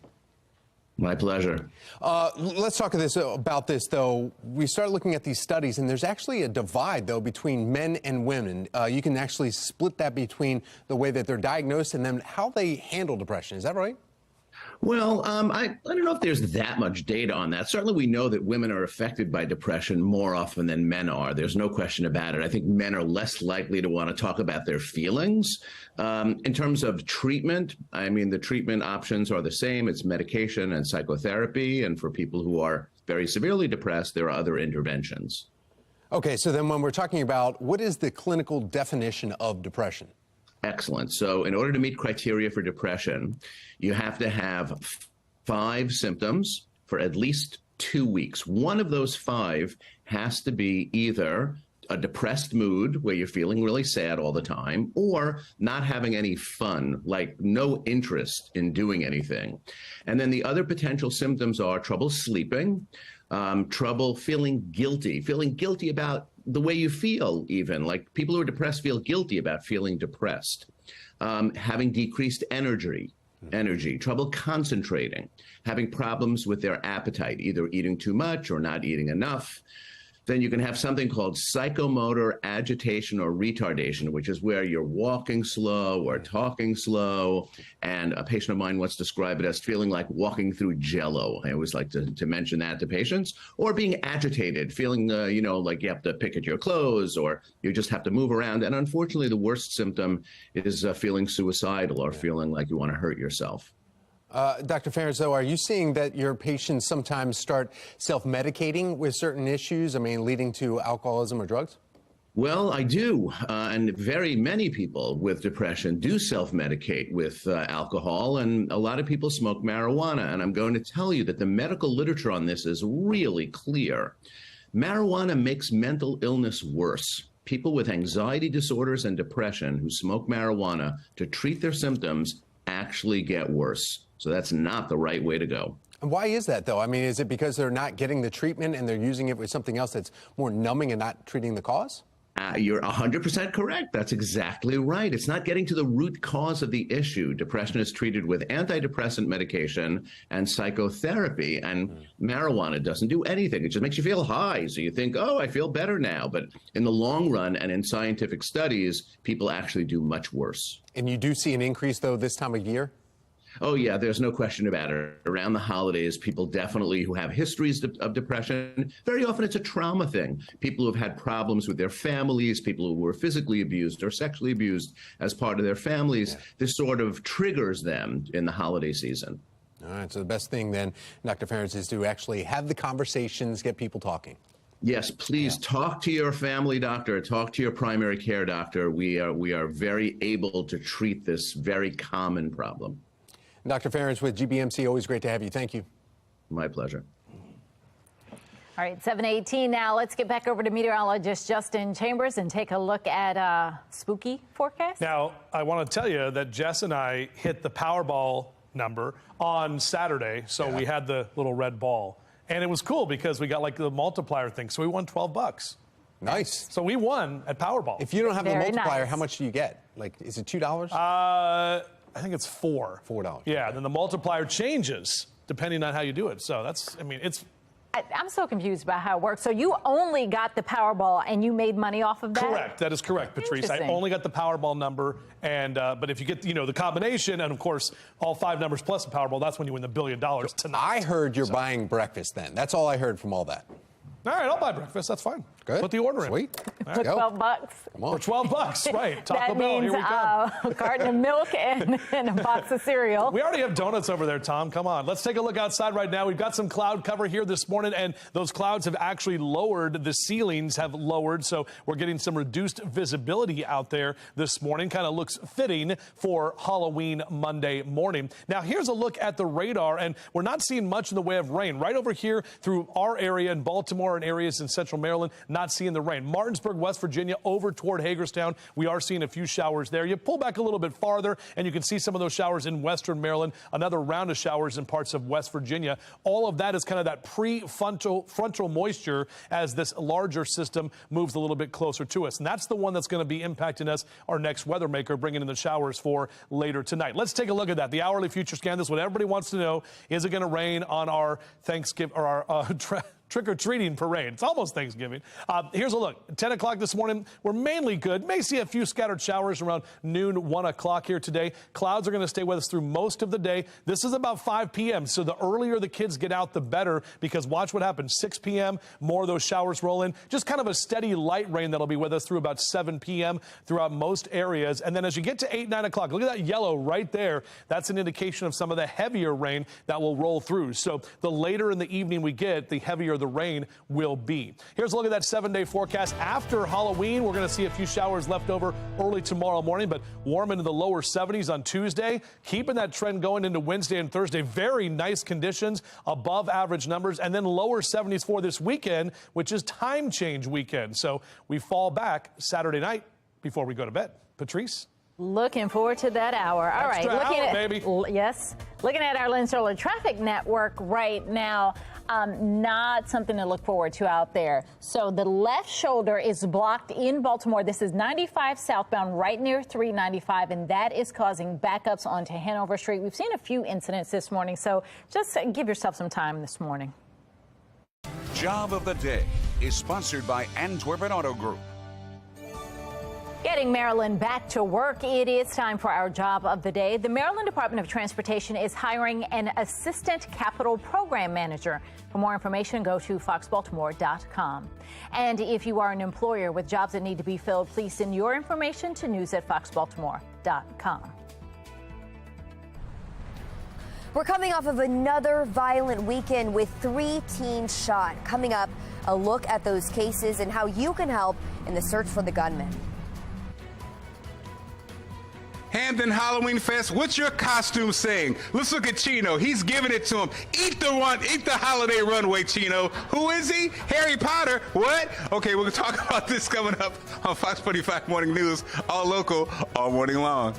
My pleasure. Let's talk about this, though. We start looking at these studies, and there's actually a divide, though, between men and women. You can actually split that between the way that they're diagnosed and then how they handle depression. Is that right? Well, I don't know if there's that much data on that. Certainly, we know that women are affected by depression more often than men are. There's no question about it. I think men are less likely to want to talk about their feelings. In terms of treatment, I mean, the treatment options are the same. It's medication and psychotherapy. And for people who are very severely depressed, there are other interventions. Okay, so then when we're talking about what is the clinical definition of depression? Excellent. So in order to meet criteria for depression, you have to have 5 symptoms for at least 2 weeks. One of those 5 has to be either a depressed mood where you're feeling really sad all the time, or not having any fun, like no interest in doing anything. And then the other potential symptoms are trouble sleeping, trouble feeling guilty about the way you feel, even like people who are depressed feel guilty about feeling depressed, having decreased energy, trouble concentrating, having problems with their appetite, either eating too much or not eating enough. Then you can have something called psychomotor agitation or retardation, which is where you're walking slow or talking slow. And a patient of mine once described it as feeling like walking through jello. I always like to mention that to patients. Or being agitated, feeling, like you have to pick at your clothes or you just have to move around. And unfortunately, the worst symptom is feeling suicidal or feeling like you want to hurt yourself. Dr. Ferencz, though, are you seeing that your patients sometimes start self-medicating with certain issues, leading to alcoholism or drugs? Well, I do. And very many people with depression do self-medicate with alcohol, and a lot of people smoke marijuana. And I'm going to tell you that the medical literature on this is really clear. Marijuana makes mental illness worse. People with anxiety disorders and depression who smoke marijuana to treat their symptoms actually get worse. So that's not the right way to go. And why is that, though? Is it because they're not getting the treatment and they're using it with something else that's more numbing and not treating the cause? You're 100% correct. That's exactly right. It's not getting to the root cause of the issue. Depression is treated with antidepressant medication and psychotherapy, and marijuana doesn't do anything. It just makes you feel high. So you think, oh, I feel better now. But in the long run and in scientific studies, people actually do much worse. And you do see an increase, though, this time of year? Oh, yeah, there's no question about it. Around the holidays, people definitely who have histories of depression, very often it's a trauma thing. People who have had problems with their families, people who were physically abused or sexually abused as part of their families, this sort of triggers them in the holiday season. All right, so the best thing then, Dr. Ferencz, is to actually have the conversations, get people talking. Yes, please talk to your family doctor, talk to your primary care doctor. We are very able to treat this very common problem. Dr. Ferencz with GBMC, always great to have you. Thank you. My pleasure. All right, 7:18 now. Let's get back over to meteorologist Justin Chambers and take a look at spooky forecast. Now, I want to tell you that Jess and I hit the Powerball number on Saturday, so we had the little red ball. And it was cool because we got like the multiplier thing, so we won $12. Nice. So we won at Powerball. If you don't have the multiplier, how much do you get? Like, is it $2? I think it's $4. $4. Yeah, then the multiplier changes depending on how you do it. So that's, it's... I'm so confused about how it works. So you only got the Powerball and you made money off of that? Correct. That is correct, Patrice. I only got the Powerball number, and but if you get, the combination, and of course, all 5 numbers plus the Powerball, that's when you win the $1 billion tonight. I heard you're buying breakfast then. That's all I heard from all that. All right, I'll buy breakfast. That's fine. Good. Put the order in. Sweet. For $12. For $12, right. Taco That Bell, means here we come. a carton of milk and a box of cereal. We already have donuts over there, Tom. Come on. Let's take a look outside right now. We've got some cloud cover here this morning, and those clouds have actually lowered. The ceilings have lowered, so we're getting some reduced visibility out there this morning. Kind of looks fitting for Halloween Monday morning. Now, here's a look at the radar, and we're not seeing much in the way of rain. Right over here through our area in Baltimore and areas in central Maryland, not seeing the rain. Martinsburg, West Virginia, over toward Hagerstown, we are seeing a few showers there. You pull back a little bit farther, and you can see some of those showers in western Maryland, another round of showers in parts of West Virginia. All of that is kind of that frontal moisture as this larger system moves a little bit closer to us. And that's the one that's going to be impacting us, our next weather maker, bringing in the showers for later tonight. Let's take a look at that. The hourly future scan. This is what everybody wants to know. Is it going to rain on our Thanksgiving or our trick-or-treating parade? It's almost Thanksgiving. Here's a look. 10 o'clock this morning, we're mainly good. May see a few scattered showers around noon, 1 o'clock here today. Clouds are going to stay with us through most of the day. This is about 5 p.m., so the earlier the kids get out, the better, because watch what happens. 6 p.m., more of those showers roll in. Just kind of a steady light rain that'll be with us through about 7 p.m. throughout most areas. And then as you get to 8, 9 o'clock, look at that yellow right there. That's an indication of some of the heavier rain that will roll through. So the later in the evening we get, the heavier the rain will be. Here's a look at that 7-day forecast. After Halloween, we're going to see a few showers left over early tomorrow morning, but warm into the lower 70s on Tuesday. Keeping that trend going into Wednesday and Thursday. Very nice conditions, above average numbers, and then lower 70s for this weekend, which is time change weekend. So we fall back Saturday night before we go to bed. Patrice? Looking forward to that hour. All right, looking at our Lens Solar traffic network right now. Not something to look forward to out there. So the left shoulder is blocked in Baltimore. This is 95 southbound right near 395, and that is causing backups onto Hanover Street. We've seen a few incidents this morning, so just give yourself some time this morning. Job of the Day is sponsored by Antwerpen Auto Group. Getting Maryland back to work, it is time for our job of the day. The Maryland Department of Transportation is hiring an assistant capital program manager. For more information, go to foxbaltimore.com. And if you are an employer with jobs that need to be filled, please send your information to news@foxbaltimore.com. We're coming off of another violent weekend with 3 teens shot. Coming up, a look at those cases and how you can help in the search for the gunman. Hampton Halloween Fest, what's your costume saying? Let's look at Chino. He's giving it to him. Eat the holiday runway, Chino. Who is he? Harry Potter. What? Okay, we'll talk about this coming up on Fox 45 Morning News, all local, all morning long.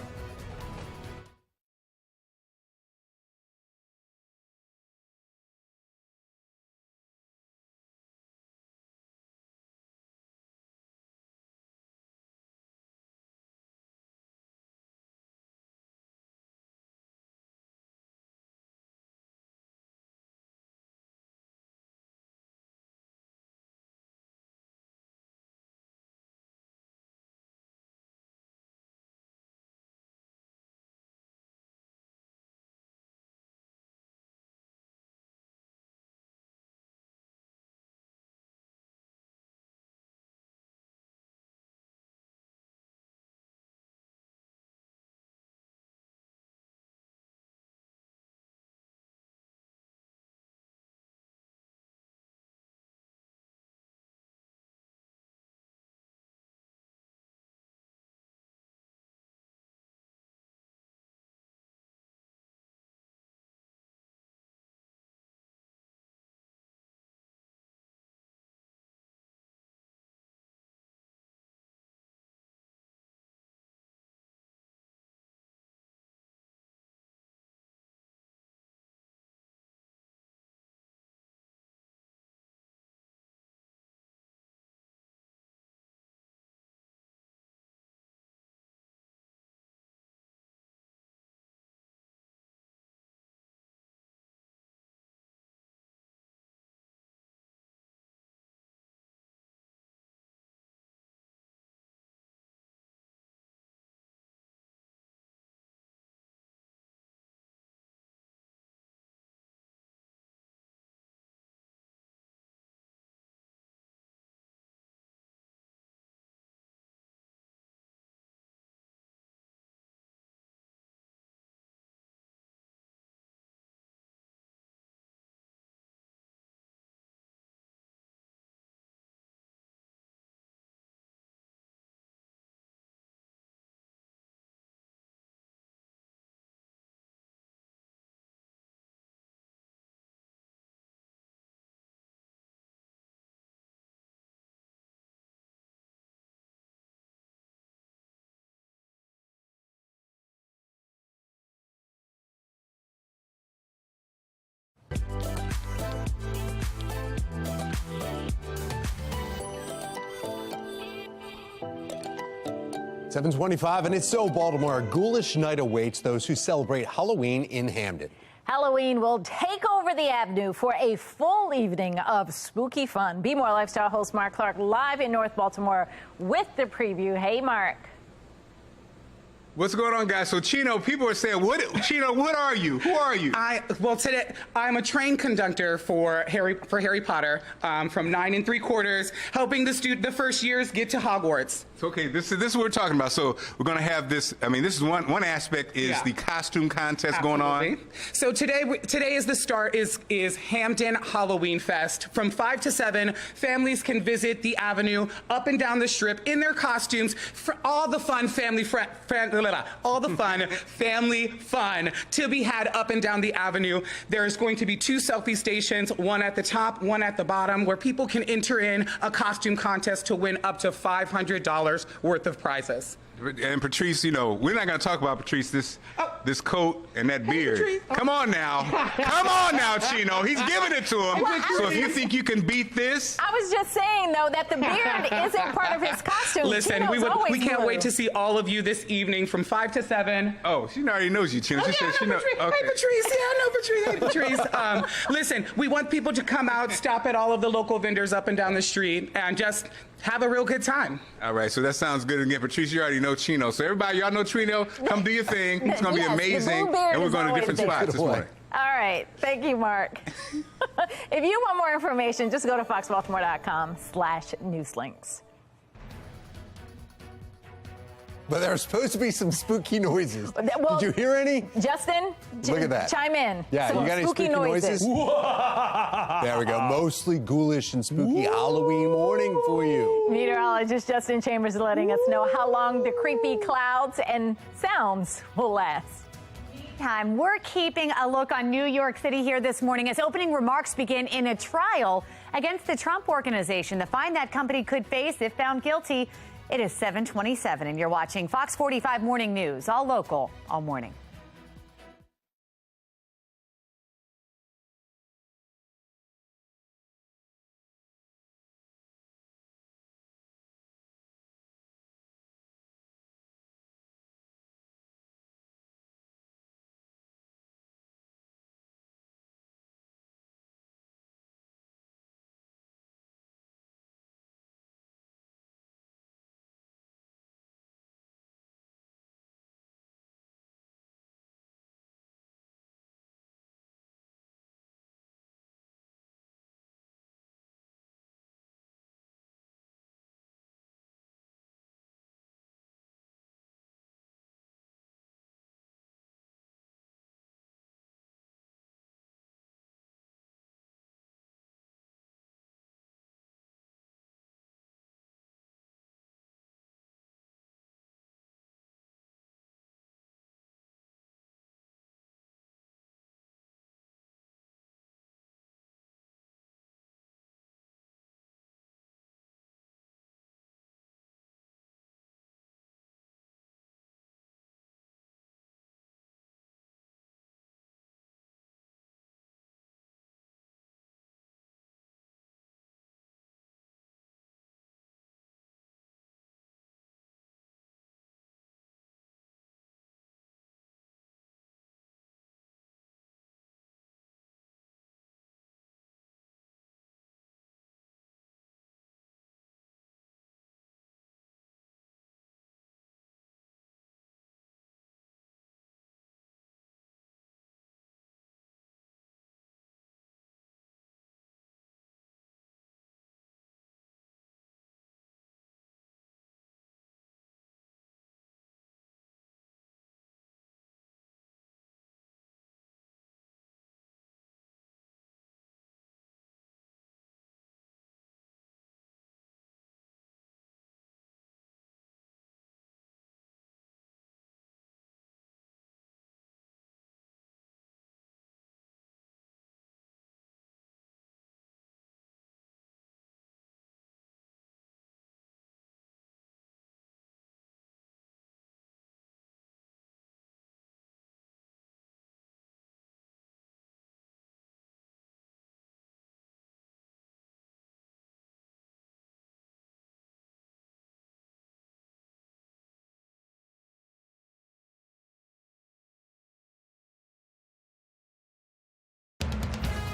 7:25, and it's so Baltimore. A ghoulish night awaits those who celebrate Halloween in Hamden. Halloween will take over the avenue for a full evening of spooky fun. Be More lifestyle host Mark Clark live in North Baltimore with the preview. Hey, Mark. What's going on, guys? So, Chino, people are saying, Chino, what are you? Who are you? Well, today I'm a train conductor for Harry Potter from 9 3/4, helping the first years get to Hogwarts. Okay, this is what we're talking about. So we're going to have this. I mean, this is one aspect is the costume contest going on. So today is the start is Hamden Halloween Fest. From 5 to 7, families can visit the avenue up and down the strip in their costumes for all the fun family fun to be had up and down the avenue. There's going to be 2 selfie stations, one at the top, one at the bottom, where people can enter in a costume contest to win up to $500 worth of prizes. And Patrice, you know, we're not going to talk about Patrice, this coat and that beard. Patrice. Come on now. Come on now, Chino. He's giving it to him. So if you think you can beat this. I was just saying, though, that the beard isn't part of his costume. Listen, we can't wait to see all of you this evening from 5 to 7. Oh, she already knows you, Chino. Hey, Patrice. Yeah, I know Patrice. Hey, Patrice. Listen, we want people to come out, stop at all of the local vendors up and down the street, and just have a real good time. All right, so that sounds good. Again, Patrice, you already know Chino. So everybody, y'all know Chino. Come do your thing. It's going to be amazing. And we're going to different spots this morning. All right. Thank you, Mark. If you want more information, just go to foxbaltimore.com/newslinks. But there are supposed to be some spooky noises. Well, did you hear any? Justin, look at that. Chime in. Yeah, some you got any spooky noises? There we go. Mostly ghoulish and spooky Halloween morning for you. Meteorologist Justin Chambers is letting us know how long the creepy clouds and sounds will last. Meantime, we're keeping a look on New York City here this morning as opening remarks begin in a trial against the Trump Organization. The fine that company could face if found guilty. It is 7:27, and you're watching Fox 45 Morning News, all local, all morning.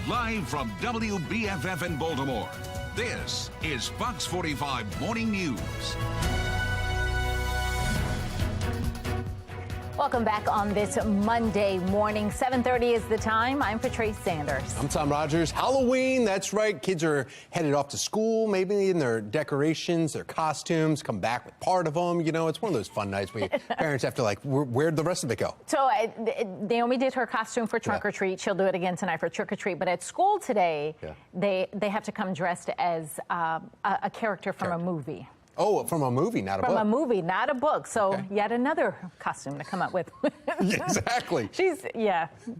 Live from WBFF in Baltimore, this is Fox 45 Morning News. Welcome back on this Monday morning. 7:30 is the time. I'm Patrice Sanders. I'm Tom Rogers. Halloween, that's right. Kids are headed off to school, maybe in their decorations, their costumes, come back with part of them. You know, it's one of those fun nights where parents have to like, where'd the rest of it go? So Naomi did her costume for trunk or treat. She'll do it again tonight for trick or treat. But at school today, they have to come dressed as a character from a movie. Oh, from a movie, not a book. From a movie, not a book. So yet another costume to come up with. Exactly.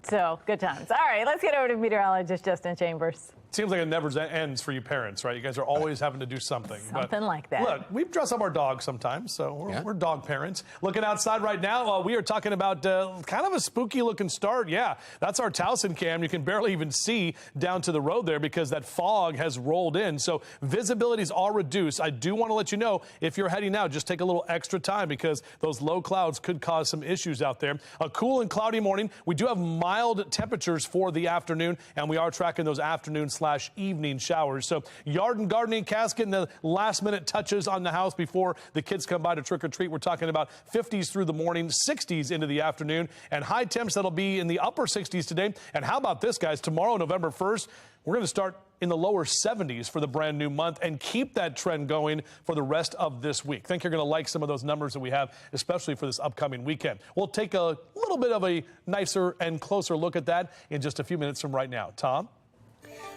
So good times. All right, let's get over to meteorologist Justin Chambers. Seems like it never ends for you parents, right? You guys are always having to do something. Something like that. Look, we dress up our dogs sometimes, so we're dog parents. Looking outside right now, we are talking about kind of a spooky-looking start. Yeah, that's our Towson cam. You can barely even see down to the road there because that fog has rolled in. So visibilities are reduced. I do want to let you know, if you're heading out, just take a little extra time because those low clouds could cause some issues out there. A cool and cloudy morning. We do have mild temperatures for the afternoon, and we are tracking those afternoon/evening showers. So yard and gardening casket and the last-minute touches on the house before the kids come by to trick or treat. We're talking about 50s through the morning, 60s into the afternoon, and high temps that'll be in the upper 60s today. And how about this, guys? Tomorrow, November 1st, we're going to start in the lower 70s for the brand new month and keep that trend going for the rest of this week. I think you're going to like some of those numbers that we have, especially for this upcoming weekend. We'll take a little bit of a nicer and closer look at that in just a few minutes from right now. Tom?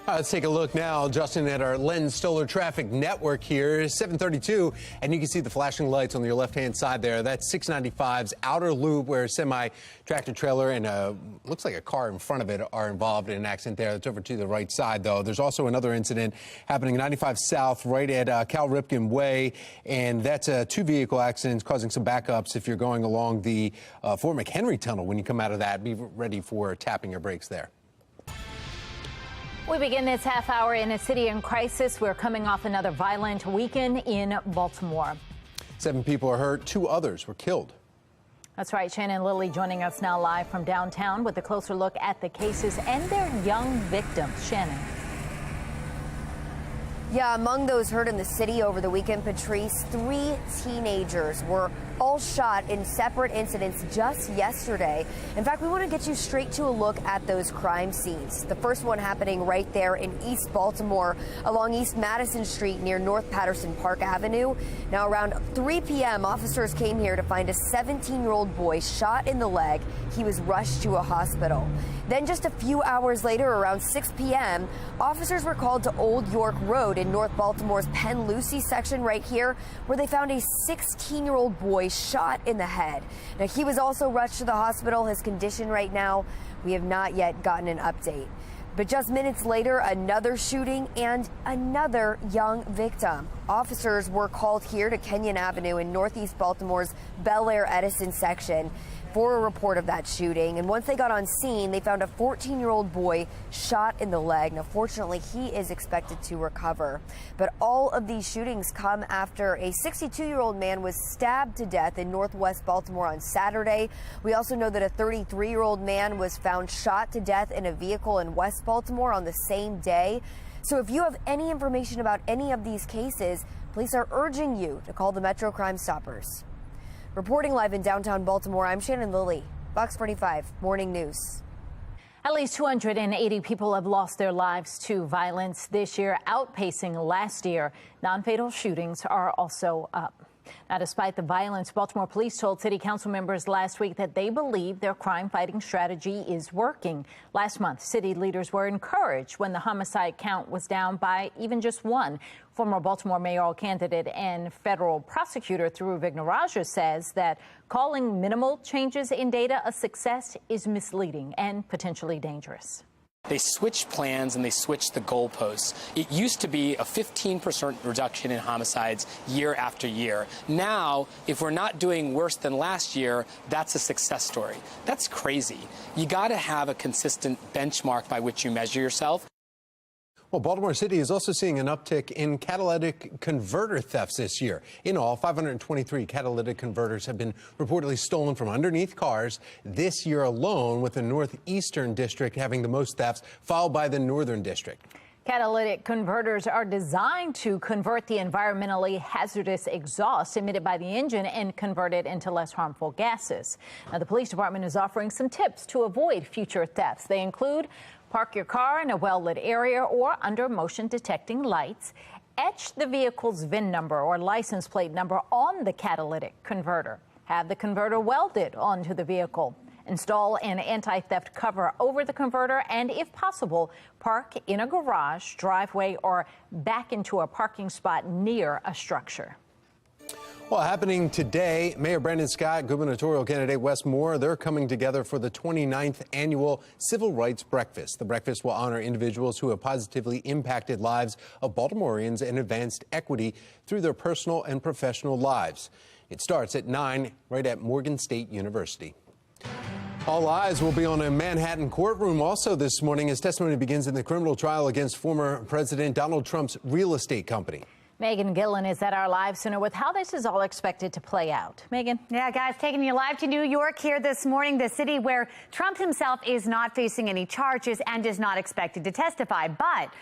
Let's take a look now, Justin, at our Len Stoller traffic network here. 7:32, and you can see the flashing lights on your left-hand side there. That's 695's outer loop where a semi-tractor trailer and looks like a car in front of it are involved in an accident there. That's over to the right side, though. There's also another incident happening 95 South right at Cal Ripken Way, and that's a two-vehicle accident causing some backups if you're going along the Fort McHenry Tunnel. When you come out of that, be ready for tapping your brakes there. We begin this half hour in a city in crisis. We're coming off another violent weekend in Baltimore. 7 people are hurt. 2 others were killed. That's right. Shannon Lilly joining us now live from downtown with a closer look at the cases and their young victims. Shannon. Yeah, among those hurt in the city over the weekend, Patrice, 3 teenagers were all shot in separate incidents just yesterday. In fact, we want to get you straight to a look at those crime scenes. The first one happening right there in East Baltimore along East Madison Street near North Patterson Park Avenue. Now, around 3 p.m., officers came here to find a 17-year-old boy shot in the leg. He was rushed to a hospital. Then just a few hours later, around 6 p.m., officers were called to Old York Road in North Baltimore's Penn Lucy section right here, where they found a 16-year-old boy shot in the head. Now, he was also rushed to the hospital. His condition right now, we have not yet gotten an update. But just minutes later, another shooting and another young victim. Officers were called here to Kenyon Avenue in Northeast Baltimore's Bel Air Edison section for a report of that shooting. And once they got on scene, they found a 14-year-old boy shot in the leg. Now, fortunately, he is expected to recover. But all of these shootings come after a 62-year-old man was stabbed to death in Northwest Baltimore on Saturday. We also know that a 33-year-old man was found shot to death in a vehicle in West Baltimore on the same day. So if you have any information about any of these cases, police are urging you to call the Metro Crime Stoppers. Reporting live in downtown Baltimore, I'm Shannon Lilly, Fox 45 Morning News. At least 280 people have lost their lives to violence this year, outpacing last year. Non-fatal shootings are also up. Now, despite the violence, Baltimore police told city council members last week that they believe their crime-fighting strategy is working. Last month, city leaders were encouraged when the homicide count was down by even just 1. Former Baltimore mayoral candidate and federal prosecutor Thuru Vignarajah says that calling minimal changes in data a success is misleading and potentially dangerous. They switched plans and they switched the goalposts. It used to be a 15% reduction in homicides year after year. Now, if we're not doing worse than last year, that's a success story. That's crazy. You got to have a consistent benchmark by which you measure yourself. Well, Baltimore City is also seeing an uptick in catalytic converter thefts this year. In all, 523 catalytic converters have been reportedly stolen from underneath cars this year alone, with the Northeastern District having the most thefts, followed by the Northern District. Catalytic converters are designed to convert the environmentally hazardous exhaust emitted by the engine and convert it into less harmful gases. Now, the police department is offering some tips to avoid future thefts. They include: park your car in a well-lit area or under motion detecting lights. Etch the vehicle's VIN number or license plate number on the catalytic converter. Have the converter welded onto the vehicle. Install an anti-theft cover over the converter, and if possible, park in a garage, driveway, or back into a parking spot near a structure. Well, happening today, Mayor Brandon Scott, gubernatorial candidate Wes Moore, they're coming together for the 29th annual Civil Rights Breakfast. The breakfast will honor individuals who have positively impacted lives of Baltimoreans and advanced equity through their personal and professional lives. It starts at 9 right at Morgan State University. All eyes will be on a Manhattan courtroom also this morning as testimony begins in the criminal trial against former President Donald Trump's real estate company. Megan Gillen is at our live center with how this is all expected to play out. Megan. Yeah, guys, taking you live to New York here this morning, the city where Trump himself is not facing any charges and is not expected to testify. But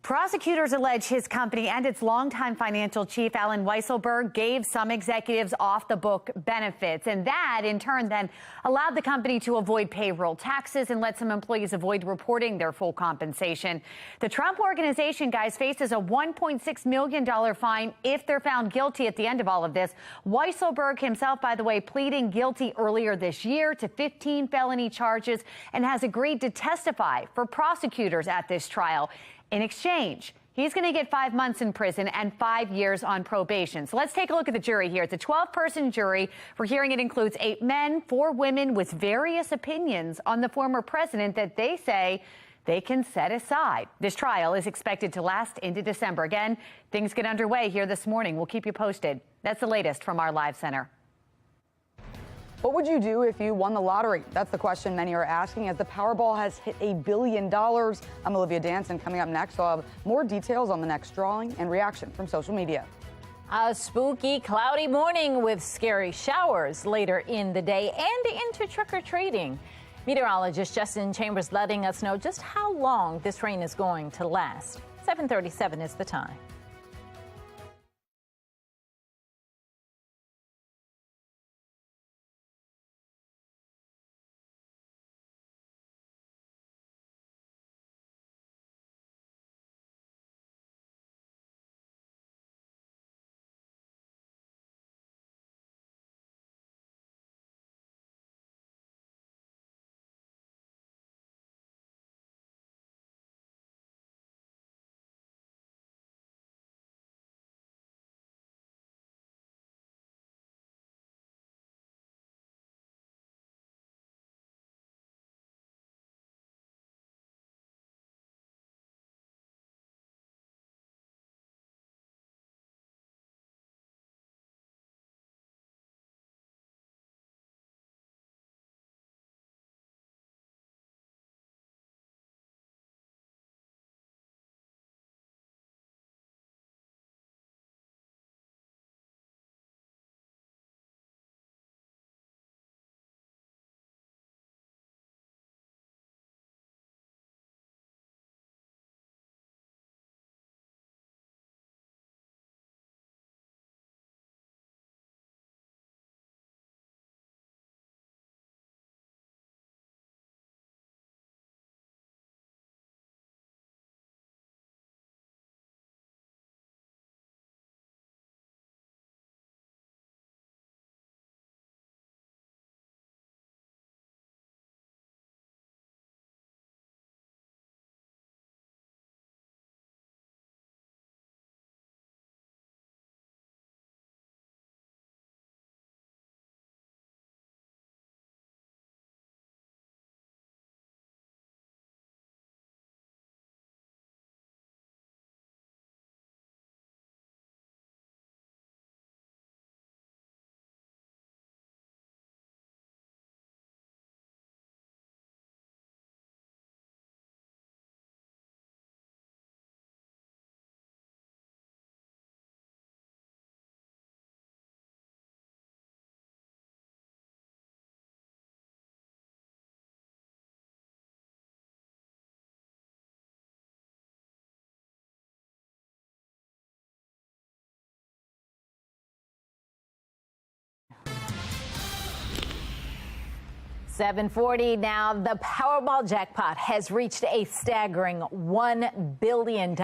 prosecutors allege his company and its longtime financial chief, Alan Weisselberg, gave some executives off-the-book benefits. And that, in turn, then allowed the company to avoid payroll taxes and let some employees avoid reporting their full compensation. The Trump organization, guys, faces a $1.6 million fine if they're found guilty at the end of all of this. Weisselberg himself, by the way, pleading guilty earlier this year to 15 felony charges and has agreed to testify for prosecutors at this trial. In exchange, he's going to get 5 months in prison and 5 years on probation. So let's take a look at the jury here. It's a 12-person jury. We're hearing it includes 8 men, 4 women with various opinions on the former president that they say they can set aside. This trial is expected to last into December. Again, things get underway here this morning. We'll keep you posted. That's the latest from our live center. What would you do if you won the lottery? That's the question many are asking as the Powerball has hit $1 billion. I'm Olivia Danson. Coming up next, we'll have more details on the next drawing and reaction from social media. A spooky, cloudy morning with scary showers later in the day and into trick-or-treating. Meteorologist Justin Chambers letting us know just how long this rain is going to last. 7:37 is the time. 7:40 now. The Powerball jackpot has reached a staggering $1 billion,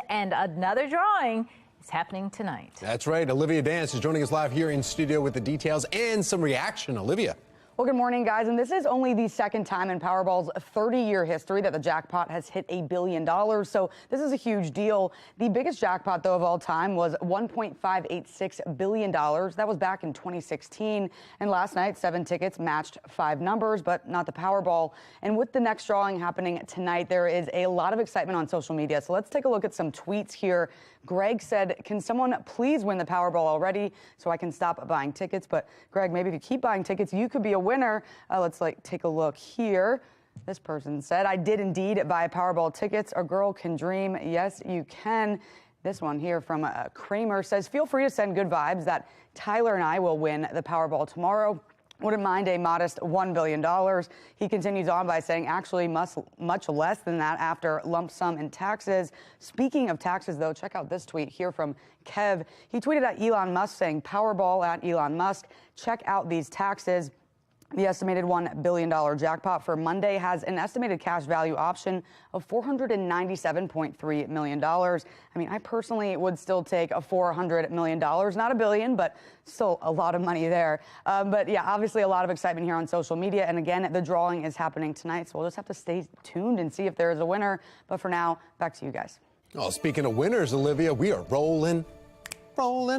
and another drawing is happening tonight. That's right. Olivia Dance is joining us live here in studio with the details and some reaction. Olivia. Well, good morning, guys. And this is only the second time in Powerball's 30-year history that the jackpot has hit $1 billion. So this is a huge deal. The biggest jackpot, though, of all time was $1.586 billion. That was back in 2016. And last night, 7 tickets matched 5 numbers, but not the Powerball. And with the next drawing happening tonight, there is a lot of excitement on social media. So let's take a look at some tweets here. Greg said, "Can someone please win the Powerball already so I can stop buying tickets?" But Greg, maybe if you keep buying tickets, you could be a winner. Let's take a look here. This person said, "I did indeed buy Powerball tickets. A girl can dream. Yes, you can." This one here from Kramer says, "Feel free to send good vibes that Tyler and I will win the Powerball tomorrow. Wouldn't mind a modest $1 billion. He continues on by saying, "Actually, much less than that after lump sum and taxes." Speaking of taxes, though, check out this tweet here from Kev. He tweeted at Elon Musk saying, "Powerball at Elon Musk. Check out these taxes." The estimated $1 billion jackpot for Monday has an estimated cash value option of $497.3 million. I mean, I personally would still take a $400 million, not $1 billion, but still a lot of money there. But yeah, obviously a lot of excitement here on social media. And again, the drawing is happening tonight, so we'll just have to stay tuned and see if there is a winner. But for now, back to you guys. Oh, speaking of winners, Olivia, we are rolling on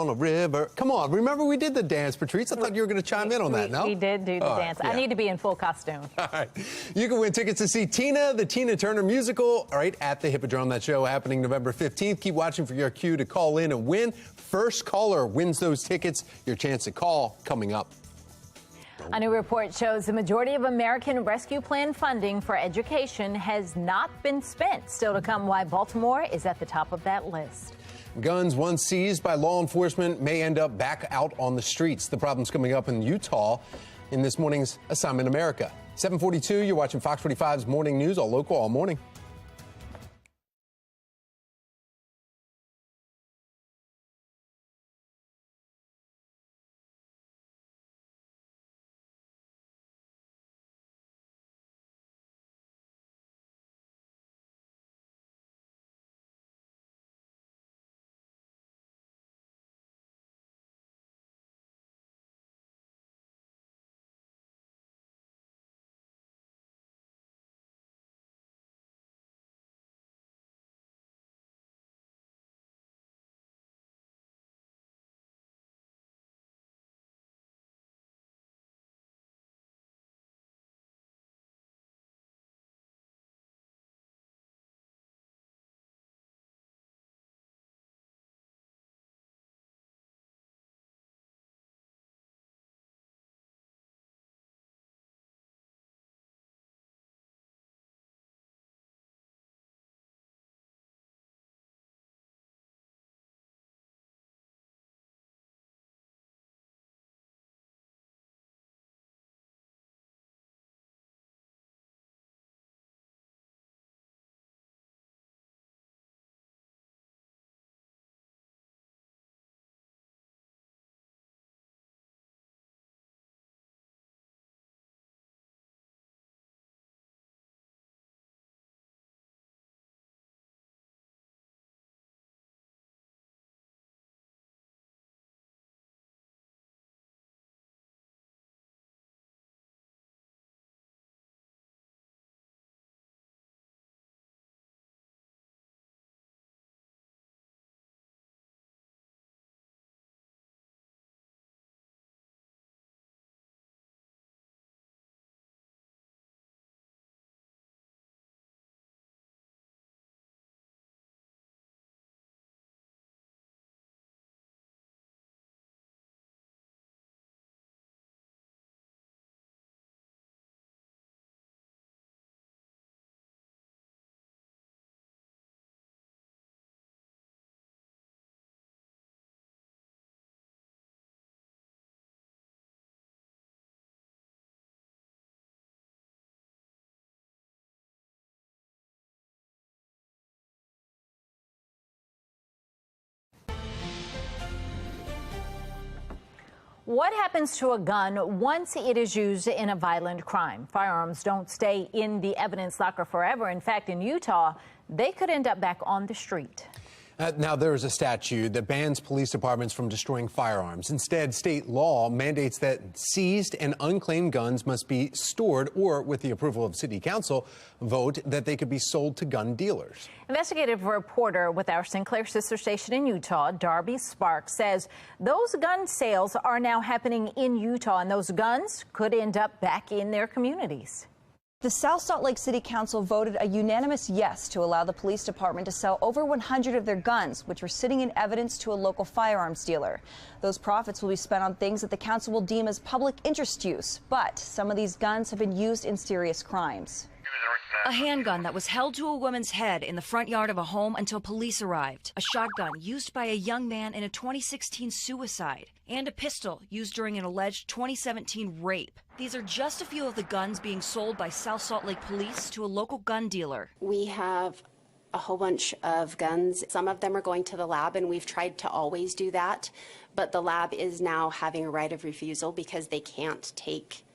a river. Come on, remember we did the dance, Patrice? I thought you were going to chime in on that, no? We did do the dance. Right, yeah. I need to be in full costume. All right. You can win tickets to see Tina, the Tina Turner musical, all right, at the Hippodrome. That show happening November 15th. Keep watching for your cue to call in and win. First caller wins those tickets. Your chance to call coming up. A new report shows the majority of American Rescue Plan funding for education has not been spent. Still to come, why Baltimore is at the top of that list. Guns once seized by law enforcement may end up back out on the streets. The problem's coming up in Utah in this morning's Assignment America. 7:42, you're watching Fox 45's Morning News, all local, all morning. What happens to a gun once it is used in a violent crime? Firearms don't stay in the evidence locker forever. In fact, in Utah, they could end up back on the street. Now, there is a statute that bans police departments from destroying firearms. Instead, state law mandates that seized and unclaimed guns must be stored or, with the approval of city council, vote that they could be sold to gun dealers. Investigative reporter with our Sinclair sister station in Utah, Darby Sparks, says those gun sales are now happening in Utah, and those guns could end up back in their communities. The South Salt Lake City Council voted a unanimous yes to allow the police department to sell over 100 of their guns, which were sitting in evidence, to a local firearms dealer. Those profits will be spent on things that the council will deem as public interest use, but some of these guns have been used in serious crimes. A handgun that was held to a woman's head in the front yard of a home until police arrived. A shotgun used by a young man in a 2016 suicide. And a pistol used during an alleged 2017 rape. These are just a few of the guns being sold by South Salt Lake Police to a local gun dealer. We have a whole bunch of guns. Some of them are going to the lab, and we've tried to always do that. But the lab is now having a right of refusal because they can't take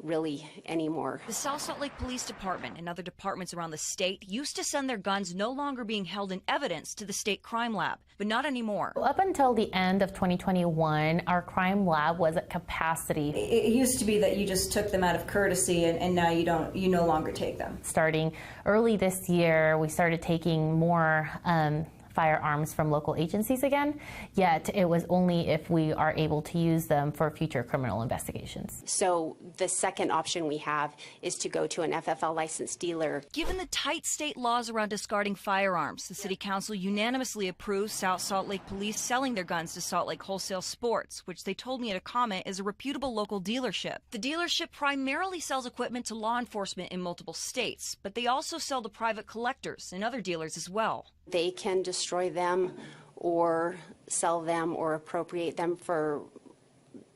really anymore. The South Salt Lake Police Department and other departments around the state used to send their guns no longer being held in evidence to the state crime lab, but not anymore. Up until the end of 2021, our crime lab was at capacity. It used to be that you just took them out of courtesy, and now you no longer take them. Starting early this year, we started taking more firearms from local agencies again, yet it was only if we are able to use them for future criminal investigations. So the second option we have is to go to an FFL licensed dealer. Given the tight state laws around discarding firearms, the City Council unanimously approved South Salt Lake Police selling their guns to Salt Lake Wholesale Sports, which they told me at a comment is a reputable local dealership. The dealership primarily sells equipment to law enforcement in multiple states, but they also sell to private collectors and other dealers as well. They can destroy them or sell them or appropriate them for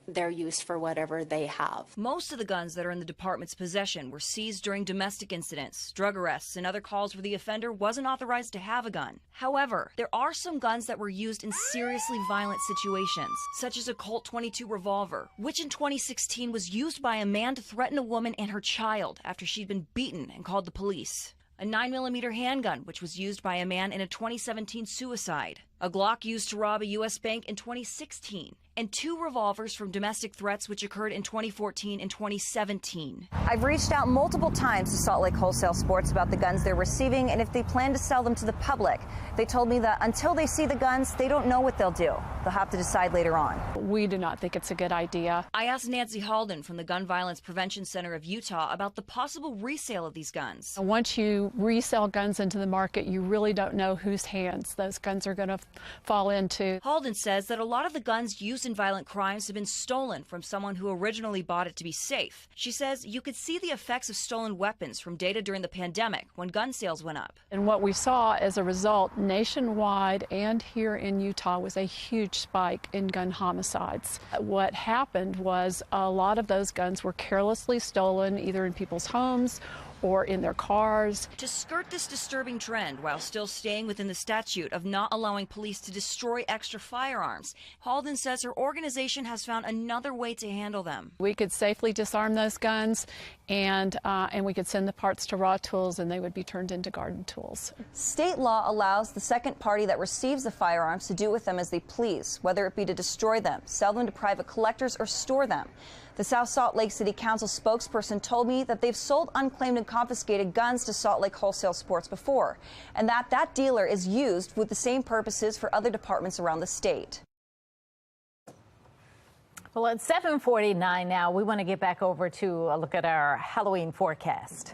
their use for whatever they have. Most of the guns that are in the department's possession were seized during domestic incidents, drug arrests, and other calls where the offender wasn't authorized to have a gun. However, there are some guns that were used in seriously violent situations, such as a Colt 22 revolver, which in 2016 was used by a man to threaten a woman and her child after she'd been beaten and called the police. A 9mm handgun, which was used by a man in a 2017 suicide. A Glock used to rob a U.S. bank in 2016. And 2 revolvers from domestic threats, which occurred in 2014 and 2017. I've reached out multiple times to Salt Lake Wholesale Sports about the guns they're receiving and if they plan to sell them to the public. They told me that until they see the guns, they don't know what they'll do. They'll have to decide later on. We do not think it's a good idea. I asked Nancy Halden from the Gun Violence Prevention Center of Utah about the possible resale of these guns. Once you resell guns into the market, you really don't know whose hands those guns are going to fall into. Halden says that a lot of the guns used in violent crimes have been stolen from someone who originally bought it to be safe. She says you could see the effects of stolen weapons from data during the pandemic when gun sales went up. And what we saw as a result nationwide and here in Utah was a huge spike in gun homicides. What happened was a lot of those guns were carelessly stolen either in people's homes or in their cars. To skirt this disturbing trend while still staying within the statute of not allowing police to destroy extra firearms, Halden says her organization has found another way to handle them. We could safely disarm those guns and we could send the parts to raw tools and they would be turned into garden tools. State law allows the second party that receives the firearms to do with them as they please, whether it be to destroy them, sell them to private collectors, or store them. The South Salt Lake City Council spokesperson told me that they've sold unclaimed and confiscated guns to Salt Lake Wholesale Sports before, and that dealer is used with the same purposes for other departments around the state. Well, it's 7:49 now. We want to get back over to a look at our Halloween forecast.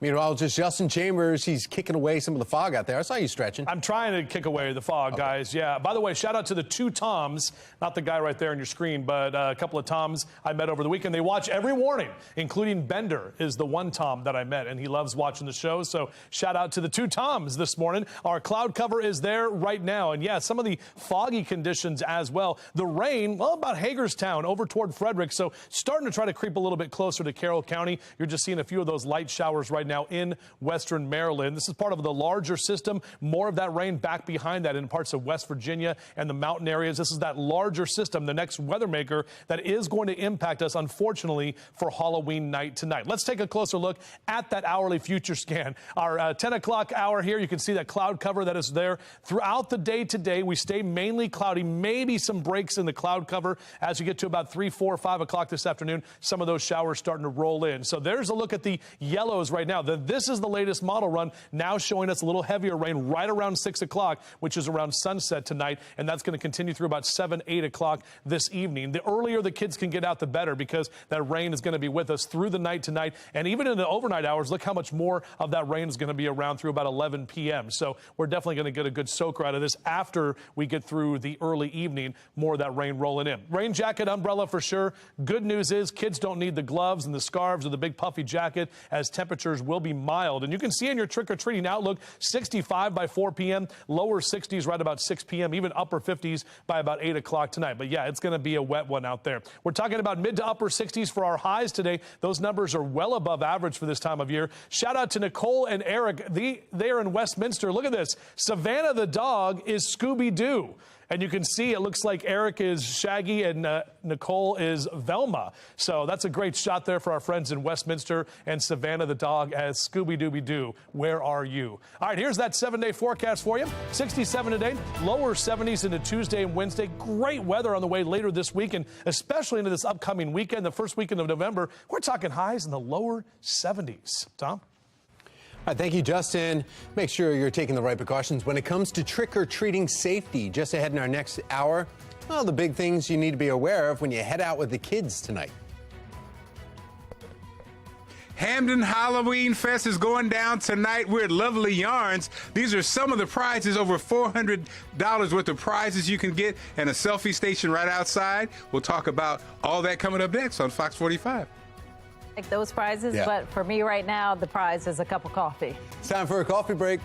Meteorologist Justin Chambers, he's kicking away some of the fog out there. I saw you stretching. I'm trying to kick away the fog, guys. Yeah. By the way, shout out to the 2 Toms, not the guy right there on your screen, but a couple of Toms I met over the weekend. They watch every morning, including Bender is the one Tom that I met, and he loves watching the show. So shout out to the 2 Toms this morning. Our cloud cover is there right now. And yeah, some of the foggy conditions as well. The rain, well, about Hagerstown over toward Frederick. So starting to try to creep a little bit closer to Carroll County. You're just seeing a few of those light showers right now. now in western Maryland. This is part of the larger system. More of that rain back behind that in parts of West Virginia and the mountain areas. This is that larger system, the next weather maker that is going to impact us, unfortunately, for Halloween night tonight. Let's take a closer look at that hourly future scan. Our 10 o'clock hour here, you can see that cloud cover that is there throughout the day today. We stay mainly cloudy, maybe some breaks in the cloud cover as you get to about 3, 4, 5 o'clock this afternoon. Some of those showers starting to roll in. So there's a look at the yellows right now. This is the latest model run, now showing us a little heavier rain right around 6 o'clock, which is around sunset tonight, and that's going to continue through about 7, 8 o'clock this evening. The earlier the kids can get out, the better, because that rain is going to be with us through the night tonight, and even in the overnight hours. Look how much more of that rain is going to be around through about 11 p.m. So we're definitely going to get a good soaker out of this after we get through the early evening. More of that rain rolling in. Rain jacket, umbrella for sure. Good news is kids don't need the gloves and the scarves or the big puffy jacket, as temperatures will be mild. And you can see in your trick-or-treating outlook, 65 by 4 p.m., lower 60s right about 6 p.m., even upper 50s by about 8 o'clock tonight. But yeah, it's going to be a wet one out there. We're talking about mid to upper 60s for our highs today. Those numbers are well above average for this time of year. Shout out to Nicole and Eric. They are in Westminster. Look at this. Savannah the dog is Scooby-Doo. And you can see it looks like Eric is Shaggy and Nicole is Velma. So that's a great shot there for our friends in Westminster, and Savannah the dog as Scooby-Dooby-Doo. Where are you? All right, here's that 7-day forecast for you. 67 today, lower 70s into Tuesday and Wednesday. Great weather on the way later this week, and especially into this upcoming weekend, the first weekend of November. We're talking highs in the lower 70s. Tom? All right, thank you, Justin. Make sure you're taking the right precautions when it comes to trick-or-treating safety. Just ahead in our next hour, well, the big things you need to be aware of when you head out with the kids tonight. Hamden Halloween Fest is going down tonight. We're at Lovely Yarns. These are some of the prizes, over $400 worth of prizes you can get, and a selfie station right outside. We'll talk about all that coming up next on Fox 45. Like those prizes, but for me right now, the prize is a cup of coffee. It's time for a coffee break.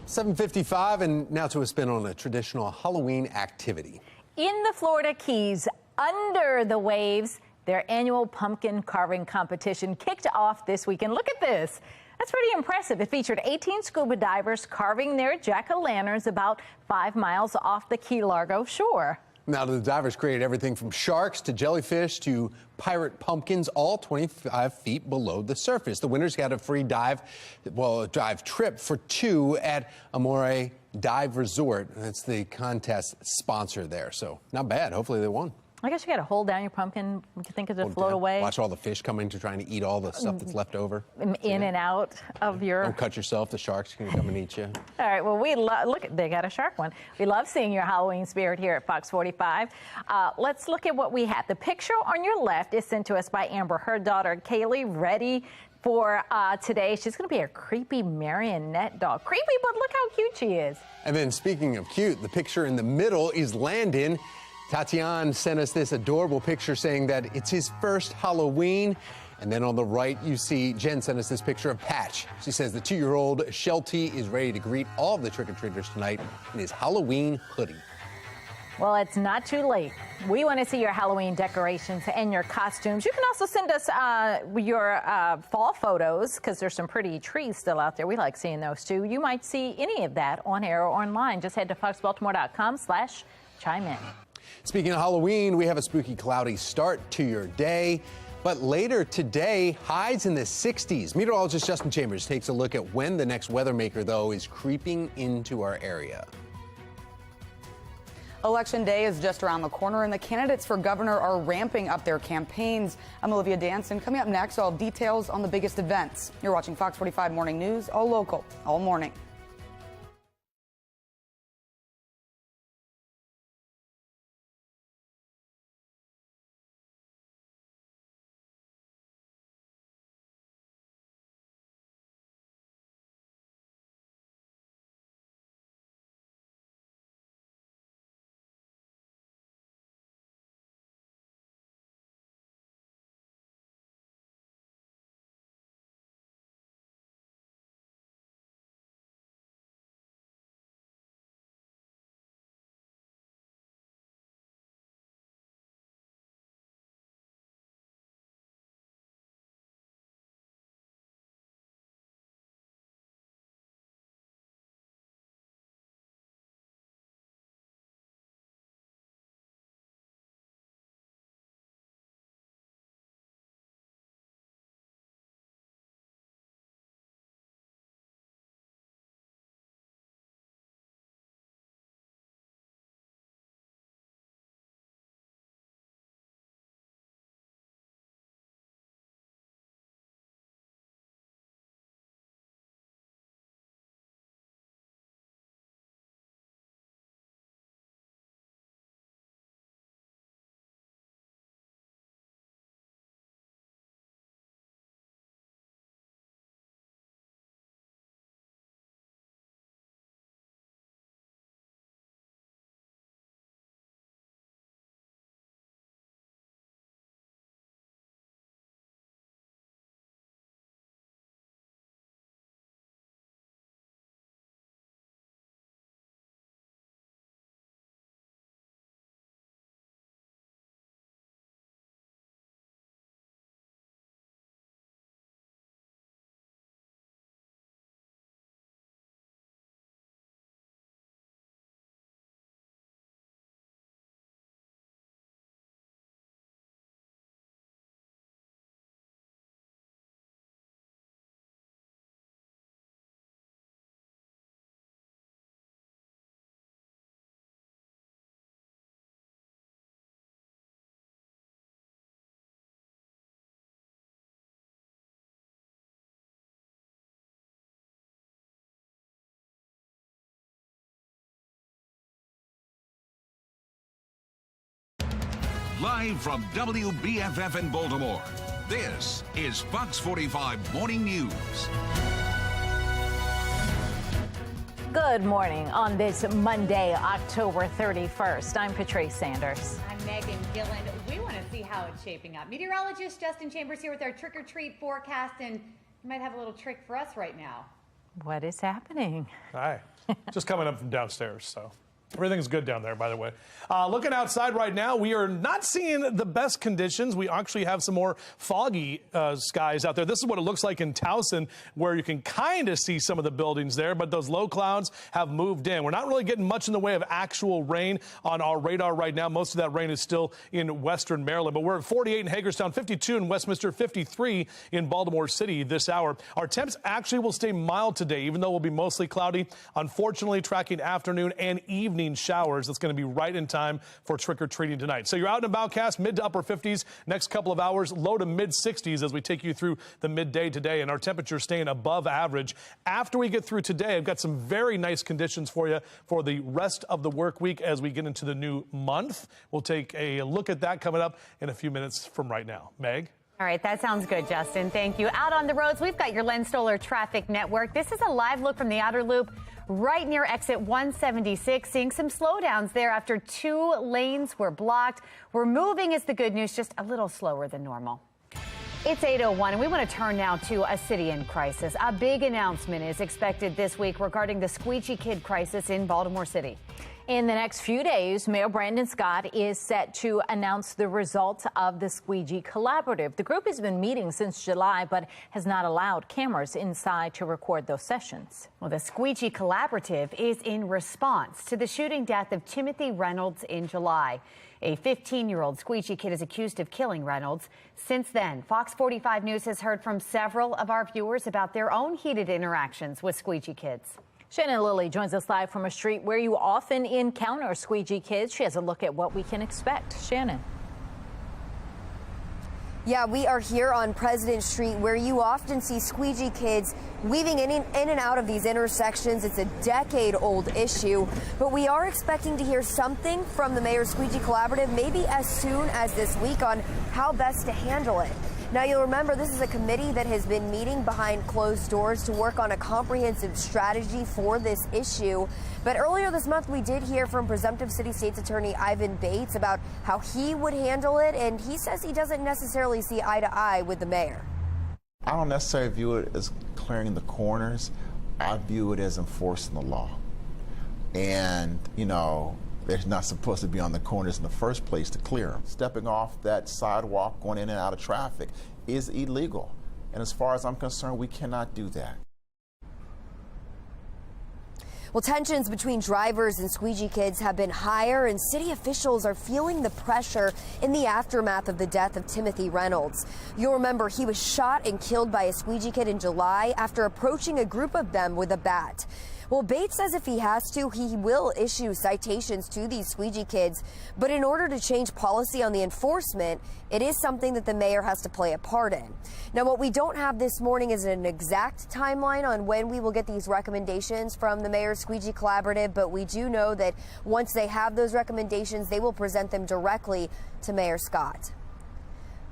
7:55, and now to a spin on a traditional Halloween activity. In the Florida Keys, under the waves, their annual pumpkin carving competition kicked off this weekend. Look at this. That's pretty impressive. It featured 18 scuba divers carving their jack-o'-lanterns about 5 miles off the Key Largo shore. Now, the divers created everything from sharks to jellyfish to pirate pumpkins, all 25 feet below the surface. The winners got a free dive trip for 2 at Amore Dive Resort. That's the contest sponsor there. So not bad. Hopefully they won. I guess you got to hold down your pumpkin. You think it'll float away. Watch all the fish coming to trying to eat all the stuff that's left over. In and out of your. Don't cut yourself. The sharks can come and eat you. All right. Well, look. They got a shark one. We love seeing your Halloween spirit here at Fox 45. Let's look at what we have. The picture on your left is sent to us by Amber. Her daughter Kaylee, ready for today. She's going to be a creepy marionette dog. Creepy, but look how cute she is. And then speaking of cute, the picture in the middle is Landon. Tatiana sent us this adorable picture saying that it's his first Halloween. And then on the right, you see Jen sent us this picture of Patch. She says the 2-year-old Sheltie is ready to greet all of the trick-or-treaters tonight in his Halloween hoodie. Well, it's not too late. We want to see your Halloween decorations and your costumes. You can also send us your fall photos, because there's some pretty trees still out there. We like seeing those, too. You might see any of that on air or online. Just head to foxbaltimore.com/chime in. Speaking of Halloween, we have a spooky, cloudy start to your day. But later today, highs in the 60s. Meteorologist Justin Chambers takes a look at when the next weather maker, though, is creeping into our area. Election day is just around the corner, and the candidates for governor are ramping up their campaigns. I'm Olivia Danson. Coming up next, all details on the biggest events. You're watching Fox 45 Morning News, all local, all morning. Live from WBFF in Baltimore, this is Fox 45 Morning News. Good morning on this Monday, October 31st. I'm Patrice Sanders. I'm Megan Gilland. We want to see how it's shaping up. Meteorologist Justin Chambers here with our trick-or-treat forecast, and you might have a little trick for us right now. What is happening? Hi. Just coming up from downstairs, so. Everything's good down there, by the way. Looking outside right now, we are not seeing the best conditions. We actually have some more foggy skies out there. This is what it looks like in Towson, where you can kind of see some of the buildings there, but those low clouds have moved in. We're not really getting much in the way of actual rain on our radar right now. Most of that rain is still in western Maryland, but we're at 48 in Hagerstown, 52 in Westminster, 53 in Baltimore City this hour. Our temps actually will stay mild today, even though it will be mostly cloudy. Unfortunately, tracking afternoon and evening showers. That's going to be right in time for trick-or-treating tonight. So you're out and about, cast mid to upper 50s next couple of hours, low to mid 60s as we take you through the midday today, and our temperature staying above average. After we get through today, I've got some very nice conditions for you for the rest of the work week as we get into the new month. We'll take a look at that coming up in a few minutes from right now. Meg? All right, that sounds good, Justin. Thank you. Out on the roads, we've got your Len Stoller Traffic Network. This is a live look from the outer loop right near exit 176. Seeing some slowdowns there after 2 lanes were blocked. We're moving is the good news, just a little slower than normal. It's 8:01, and we want to turn now to a city in crisis. A big announcement is expected this week regarding the Squeegee Kid crisis in Baltimore City. In the next few days, Mayor Brandon Scott is set to announce the results of the Squeegee Collaborative. The group has been meeting since July, but has not allowed cameras inside to record those sessions. Well, the Squeegee Collaborative is in response to the shooting death of Timothy Reynolds in July. A 15-year-old Squeegee kid is accused of killing Reynolds. Since then, Fox 45 News has heard from several of our viewers about their own heated interactions with Squeegee kids. Shannon Lilly joins us live from a street where you often encounter Squeegee kids. She has a look at what we can expect. Shannon. Yeah, we are here on President Street where you often see Squeegee kids weaving in and out of these intersections. It's a decade-old issue, but we are expecting to hear something from the Mayor's Squeegee Collaborative maybe as soon as this week on how best to handle it. Now, you'll remember this is a committee that has been meeting behind closed doors to work on a comprehensive strategy for this issue. But earlier this month, we did hear from presumptive city state's attorney Ivan Bates about how he would handle it, and he says he doesn't necessarily see eye to eye with the mayor. I don't necessarily view it as clearing the corners. I view it as enforcing the law. And, you know, they're not supposed to be on the corners in the first place to clear them. Stepping off that sidewalk, going in and out of traffic is illegal. And as far as I'm concerned, we cannot do that. Well, tensions between drivers and Squeegee kids have been higher, and city officials are feeling the pressure in the aftermath of the death of Timothy Reynolds. You'll remember he was shot and killed by a Squeegee kid in July after approaching a group of them with a bat. Well, Bates says if he has to, he will issue citations to these Squeegee kids. But in order to change policy on the enforcement, it is something that the mayor has to play a part in. Now, what we don't have this morning is an exact timeline on when we will get these recommendations from the Mayor's Squeegee Collaborative, but we do know that once they have those recommendations, they will present them directly to Mayor Scott.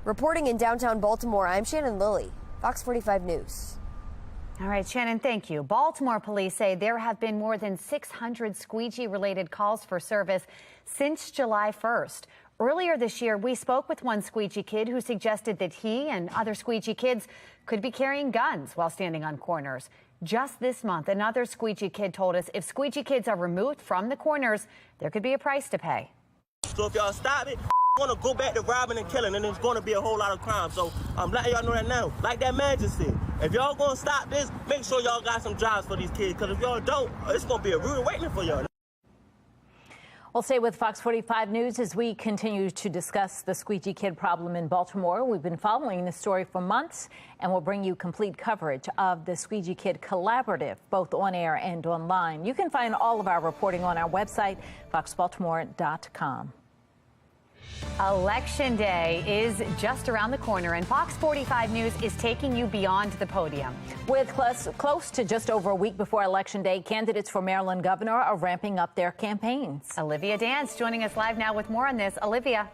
Reporting in downtown Baltimore, I'm Shannon Lilly, Fox 45 News. All right, Shannon, thank you. Baltimore police say there have been more than 600 Squeegee-related calls for service since July 1st. Earlier this year, we spoke with one Squeegee kid who suggested that he and other Squeegee kids could be carrying guns while standing on corners. Just this month, another Squeegee kid told us if Squeegee kids are removed from the corners, there could be a price to pay. So if y'all stop it, going to go back to robbing and killing, and there's going to be a whole lot of crime. So I'm letting y'all know that now. Like that man just said, if y'all going to stop this, make sure y'all got some jobs for these kids, because if y'all don't, it's going to be a rude awakening for y'all. We'll stay with Fox 45 News as we continue to discuss the Squeegee Kid problem in Baltimore. We've been following this story for months, and we'll bring you complete coverage of the Squeegee Kid Collaborative, both on air and online. You can find all of our reporting on our website, foxbaltimore.com. Election Day is just around the corner, and Fox 45 News is taking you beyond the podium. With close to just over a week before Election Day, candidates for Maryland governor are ramping up their campaigns. Olivia Dance joining us live now with more on this. Olivia.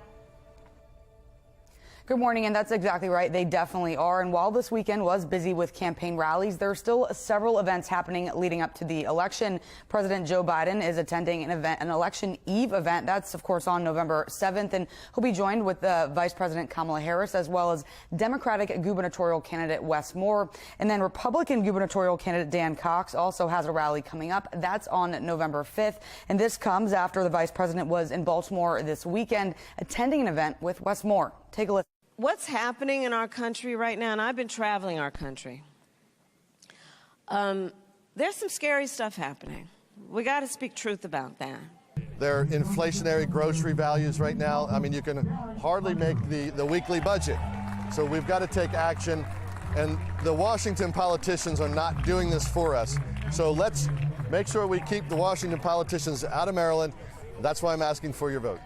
Good morning, and that's exactly right. They definitely are. And while this weekend was busy with campaign rallies, there are still several events happening leading up to the election. President Joe Biden is attending an election eve event. That's, of course, on November 7th. And he'll be joined with Vice President Kamala Harris, as well as Democratic gubernatorial candidate Wes Moore. And then Republican gubernatorial candidate Dan Cox also has a rally coming up. That's on November 5th. And this comes after the vice president was in Baltimore this weekend attending an event with Wes Moore. Take a listen. What's happening in our country right now, and I've been traveling our country, there's some scary stuff happening. We got to speak truth about that. There are inflationary grocery values right now. I mean, you can hardly make the weekly budget. So we've got to take action, and the Washington politicians are not doing this for us. So let's make sure we keep the Washington politicians out of Maryland. That's why I'm asking for your vote.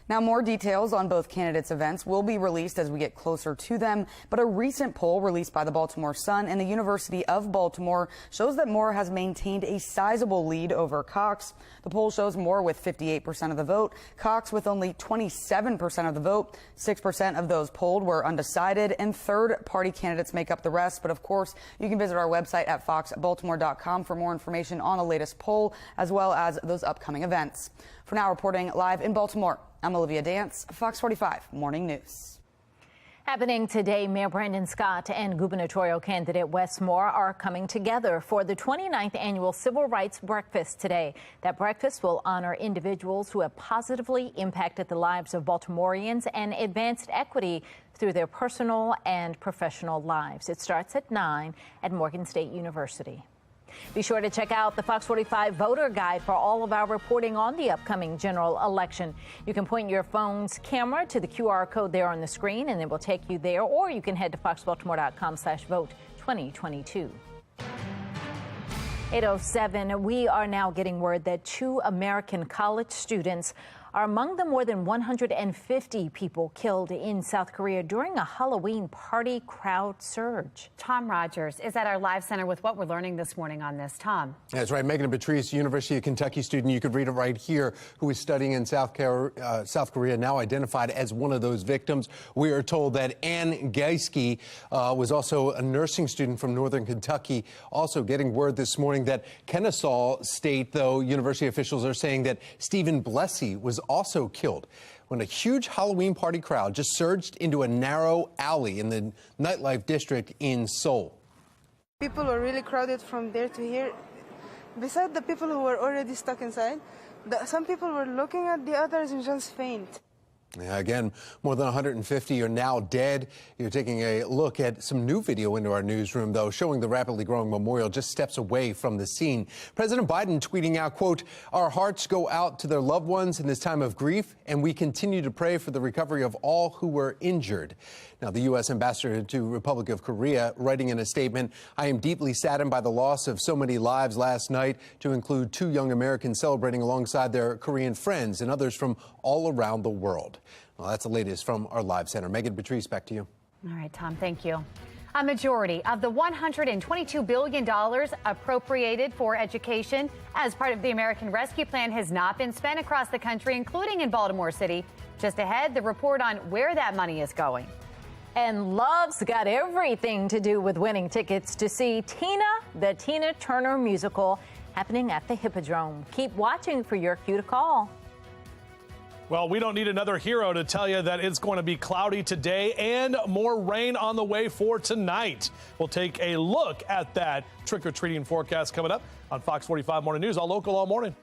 Now, more details on both candidates' events will be released as we get closer to them. But a recent poll released by the Baltimore Sun and the University of Baltimore shows that Moore has maintained a sizable lead over Cox. The poll shows Moore with 58% of the vote, Cox with only 27% of the vote. 6% of those polled were undecided, and third-party candidates make up the rest. But of course, you can visit our website at foxbaltimore.com for more information on the latest poll, as well as those upcoming events. For now, reporting live in Baltimore, I'm Olivia Dance, Fox 45 Morning News. Happening today, Mayor Brandon Scott and gubernatorial candidate Wes Moore are coming together for the 29th annual Civil Rights Breakfast today. That breakfast will honor individuals who have positively impacted the lives of Baltimoreans and advanced equity through their personal and professional lives. It starts at 9 at Morgan State University. Be sure to check out the Fox 45 voter guide for all of our reporting on the upcoming general election. You can point your phone's camera to the QR code there on the screen, and it will take you there, or you can head to foxbaltimore.com/vote 2022. 8:07, we are now getting word that 2 American college students are among the more than 150 people killed in South Korea during a Halloween party crowd surge. Tom Rogers is at our live center with what we're learning this morning on this. Tom. That's right. Megan and Patrice, University of Kentucky student, you could read it right here, who is studying in South Korea, now identified as one of those victims. We are told that Ann Geiske was also a nursing student from Northern Kentucky. Also getting word this morning that Kennesaw State, though, university officials are saying that Stephen Blessey was also killed when a huge Halloween party crowd just surged into a narrow alley in the nightlife district in Seoul. People were really crowded from there to here. Besides the people who were already stuck inside, some people were looking at the others and just faint. Yeah, again, more than 150 are now dead. You're taking a look at some new video into our newsroom, though, showing the rapidly growing memorial just steps away from the scene. President Biden tweeting out, quote, "Our hearts go out to their loved ones in this time of grief, and we continue to pray for the recovery of all who were injured." Now, the U.S. ambassador to Republic of Korea writing in a statement, "I am deeply saddened by the loss of so many lives last night, to include 2 young Americans celebrating alongside their Korean friends and others from all around the world." Well, that's the latest from our live center. Megan, Patrice, back to you. All right, Tom, thank you. A majority of the $122 billion appropriated for education as part of the American Rescue Plan has not been spent across the country, including in Baltimore City. Just ahead, the report on where that money is going. And love's got everything to do with winning tickets to see Tina, the Tina Turner musical, happening at the Hippodrome. Keep watching for your cue to call. Well, we don't need another hero to tell you that it's going to be cloudy today and more rain on the way for tonight. We'll take a look at that trick-or-treating forecast coming up on Fox 45 Morning News, all local all morning.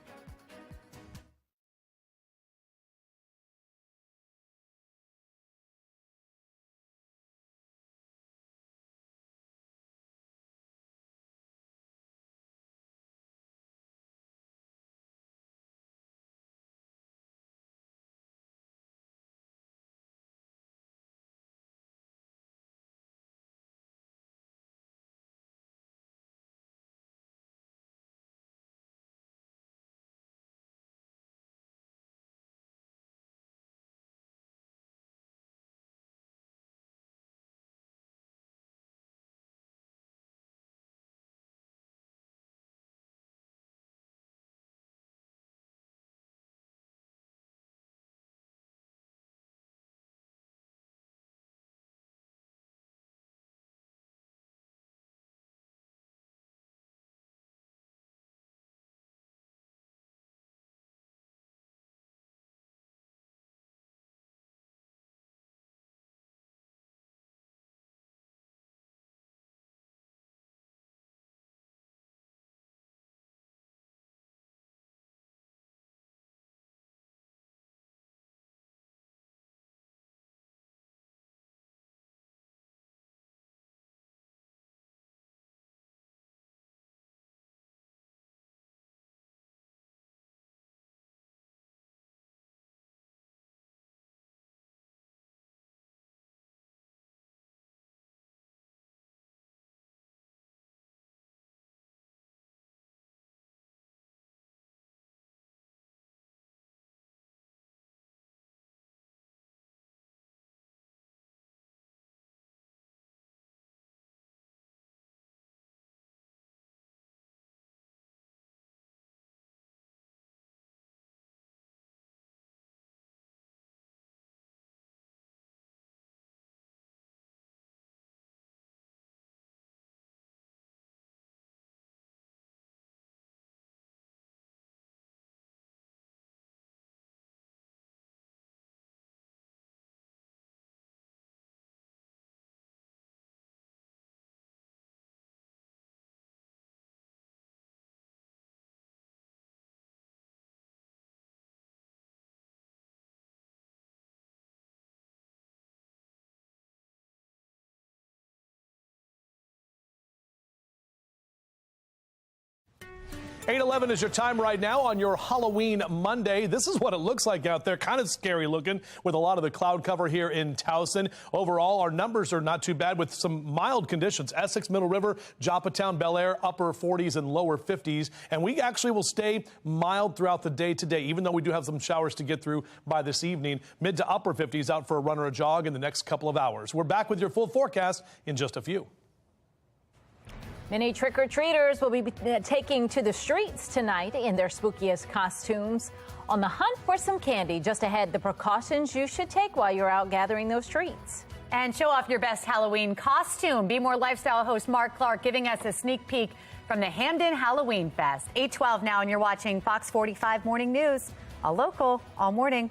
8:11 is your time right now on your Halloween Monday. This is what it looks like out there. Kind of scary looking with a lot of the cloud cover here in Towson. Overall, our numbers are not too bad with some mild conditions. Essex, Middle River, Joppatown, Bel Air, upper 40s and lower 50s. And we actually will stay mild throughout the day today, even though we do have some showers to get through by this evening. Mid to upper 50s out for a run or a jog in the next couple of hours. We're back with your full forecast in just a few. Many trick-or-treaters will be taking to the streets tonight in their spookiest costumes on the hunt for some candy. Just ahead, the precautions you should take while you're out gathering those treats. And show off your best Halloween costume. Be More lifestyle host Mark Clark giving us a sneak peek from the Hamden Halloween Fest. 8:12 now, and you're watching Fox 45 Morning News. All local, all morning.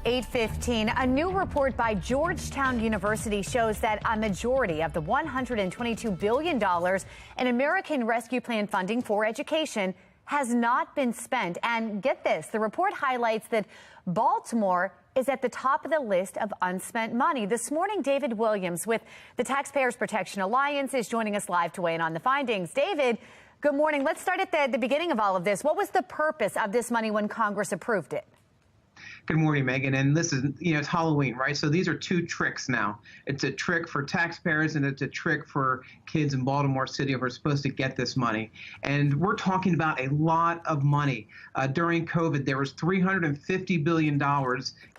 $8:15. A new report by Georgetown University shows that a majority of the $122 billion in American Rescue Plan funding for education has not been spent. And get this, the report highlights that Baltimore is at the top of the list of unspent money. This morning, David Williams with the Taxpayers Protection Alliance is joining us live to weigh in on the findings. David, good morning. Let's start at the beginning of all of this. What was the purpose of this money when Congress approved it? Good morning, Megan. And this is, it's Halloween, right? So these are two tricks now. It's a trick for taxpayers and it's a trick for kids in Baltimore City who are supposed to get this money. And we're talking about a lot of money. During COVID, there was $350 billion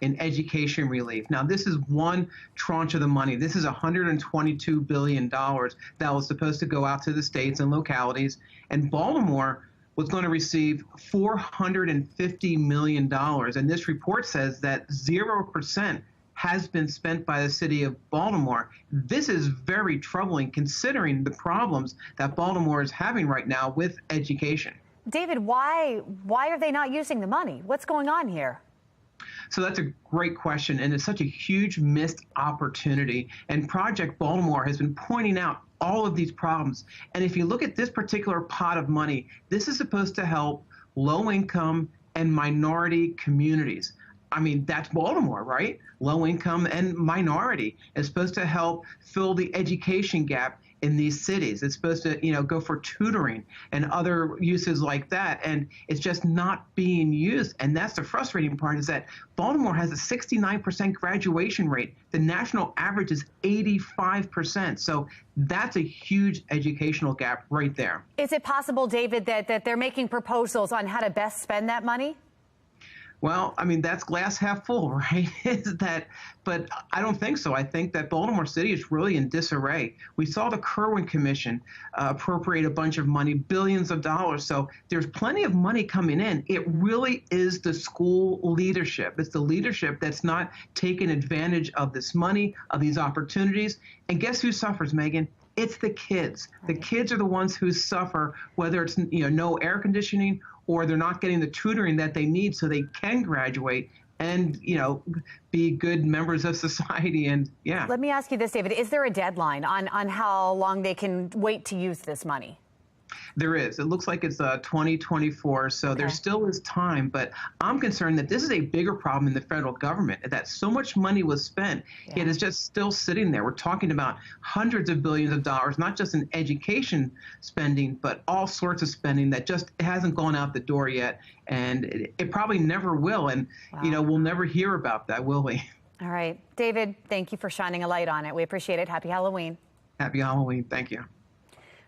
in education relief. Now, this is one tranche of the money. This is $122 billion that was supposed to go out to the states and localities. And Baltimore was going to receive $450 million. And this report says that 0% has been spent by the city of Baltimore. This is very troubling considering the problems that Baltimore is having right now with education. David, why are they not using the money? What's going on here? So that's a great question, and it's such a huge missed opportunity. And Project Baltimore has been pointing out all of these problems. And if you look at this particular pot of money, this is supposed to help low-income and minority communities. I mean, that's Baltimore, right? Low income and minority. It's supposed to help fill the education gap in these cities. It's supposed to, go for tutoring and other uses like that. And it's just not being used. And that's the frustrating part, is that Baltimore has a 69% graduation rate. The national average is 85%. So that's a huge educational gap right there. Is it possible, David, that they're making proposals on how to best spend that money? Well, I mean, that's glass half full, right? But I don't think so. I think that Baltimore City is really in disarray. We saw the Kerwin Commission appropriate a bunch of money, billions of dollars. So there's plenty of money coming in. It really is the school leadership. It's the leadership that's not taking advantage of this money, of these opportunities. And guess who suffers, Megan? It's the kids. The kids are the ones who suffer, whether it's no air conditioning or they're not getting the tutoring that they need so they can graduate and, be good members of society. And yeah. Let me ask you this, David. Is there a deadline on how long they can wait to use this money? There is. It looks like it's 2024, so there still is time. But I'm concerned that this is a bigger problem in the federal government, that so much money was spent, yet it's just still sitting there. We're talking about hundreds of billions of dollars, not just in education spending, but all sorts of spending that just hasn't gone out the door yet. And it probably never will. And, we'll never hear about that, will we? All right. David, thank you for shining a light on it. We appreciate it. Happy Halloween. Happy Halloween. Thank you.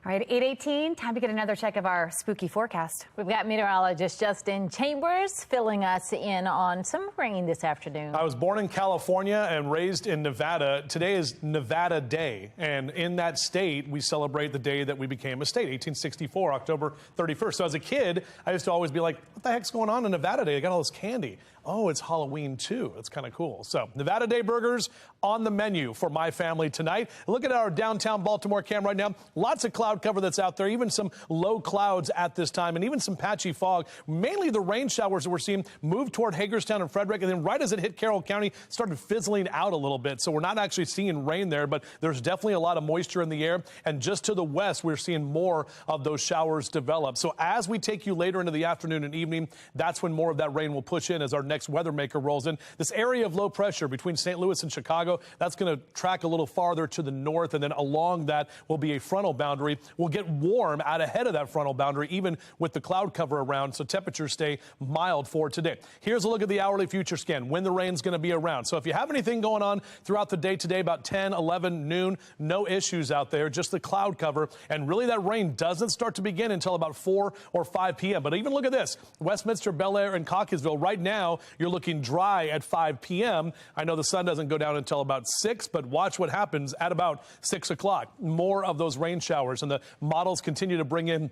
All right, 8:18, time to get another check of our spooky forecast. We've got meteorologist Justin Chambers filling us in on some rain this afternoon. I was born in California and raised in Nevada. Today is Nevada Day, and in that state, we celebrate the day that we became a state, 1864, October 31st. So as a kid, I used to always be like, what the heck's going on in Nevada Day? I got all this candy. Oh, it's Halloween, too. It's kind of cool. So Nevada Day burgers on the menu for my family tonight. Look at our downtown Baltimore cam right now. Lots of cloud cover that's out there, even some low clouds at this time, and even some patchy fog. Mainly the rain showers that we're seeing move toward Hagerstown and Frederick, and then right as it hit Carroll County, started fizzling out a little bit. So we're not actually seeing rain there, but there's definitely a lot of moisture in the air. And just to the west, we're seeing more of those showers develop. So as we take you later into the afternoon and evening, that's when more of that rain will push in as our next weather maker rolls in. This area of low pressure between St. Louis and Chicago, that's going to track a little farther to the north, and then along that will be a frontal boundary. We'll get warm out ahead of that frontal boundary, even with the cloud cover around, so temperatures stay mild for today. Here's a look at the hourly future scan, when the rain's going to be around. So if you have anything going on throughout the day today, about 10, 11, noon, no issues out there, just the cloud cover. And really that rain doesn't start to begin until about 4 or 5 p.m. But even look at this, Westminster, Bel Air, and Cockeysville. Right now, you're looking dry at 5 p.m. I know the sun doesn't go down until about 6, but watch what happens at about 6 o'clock. More of those rain showers, and the models continue to bring in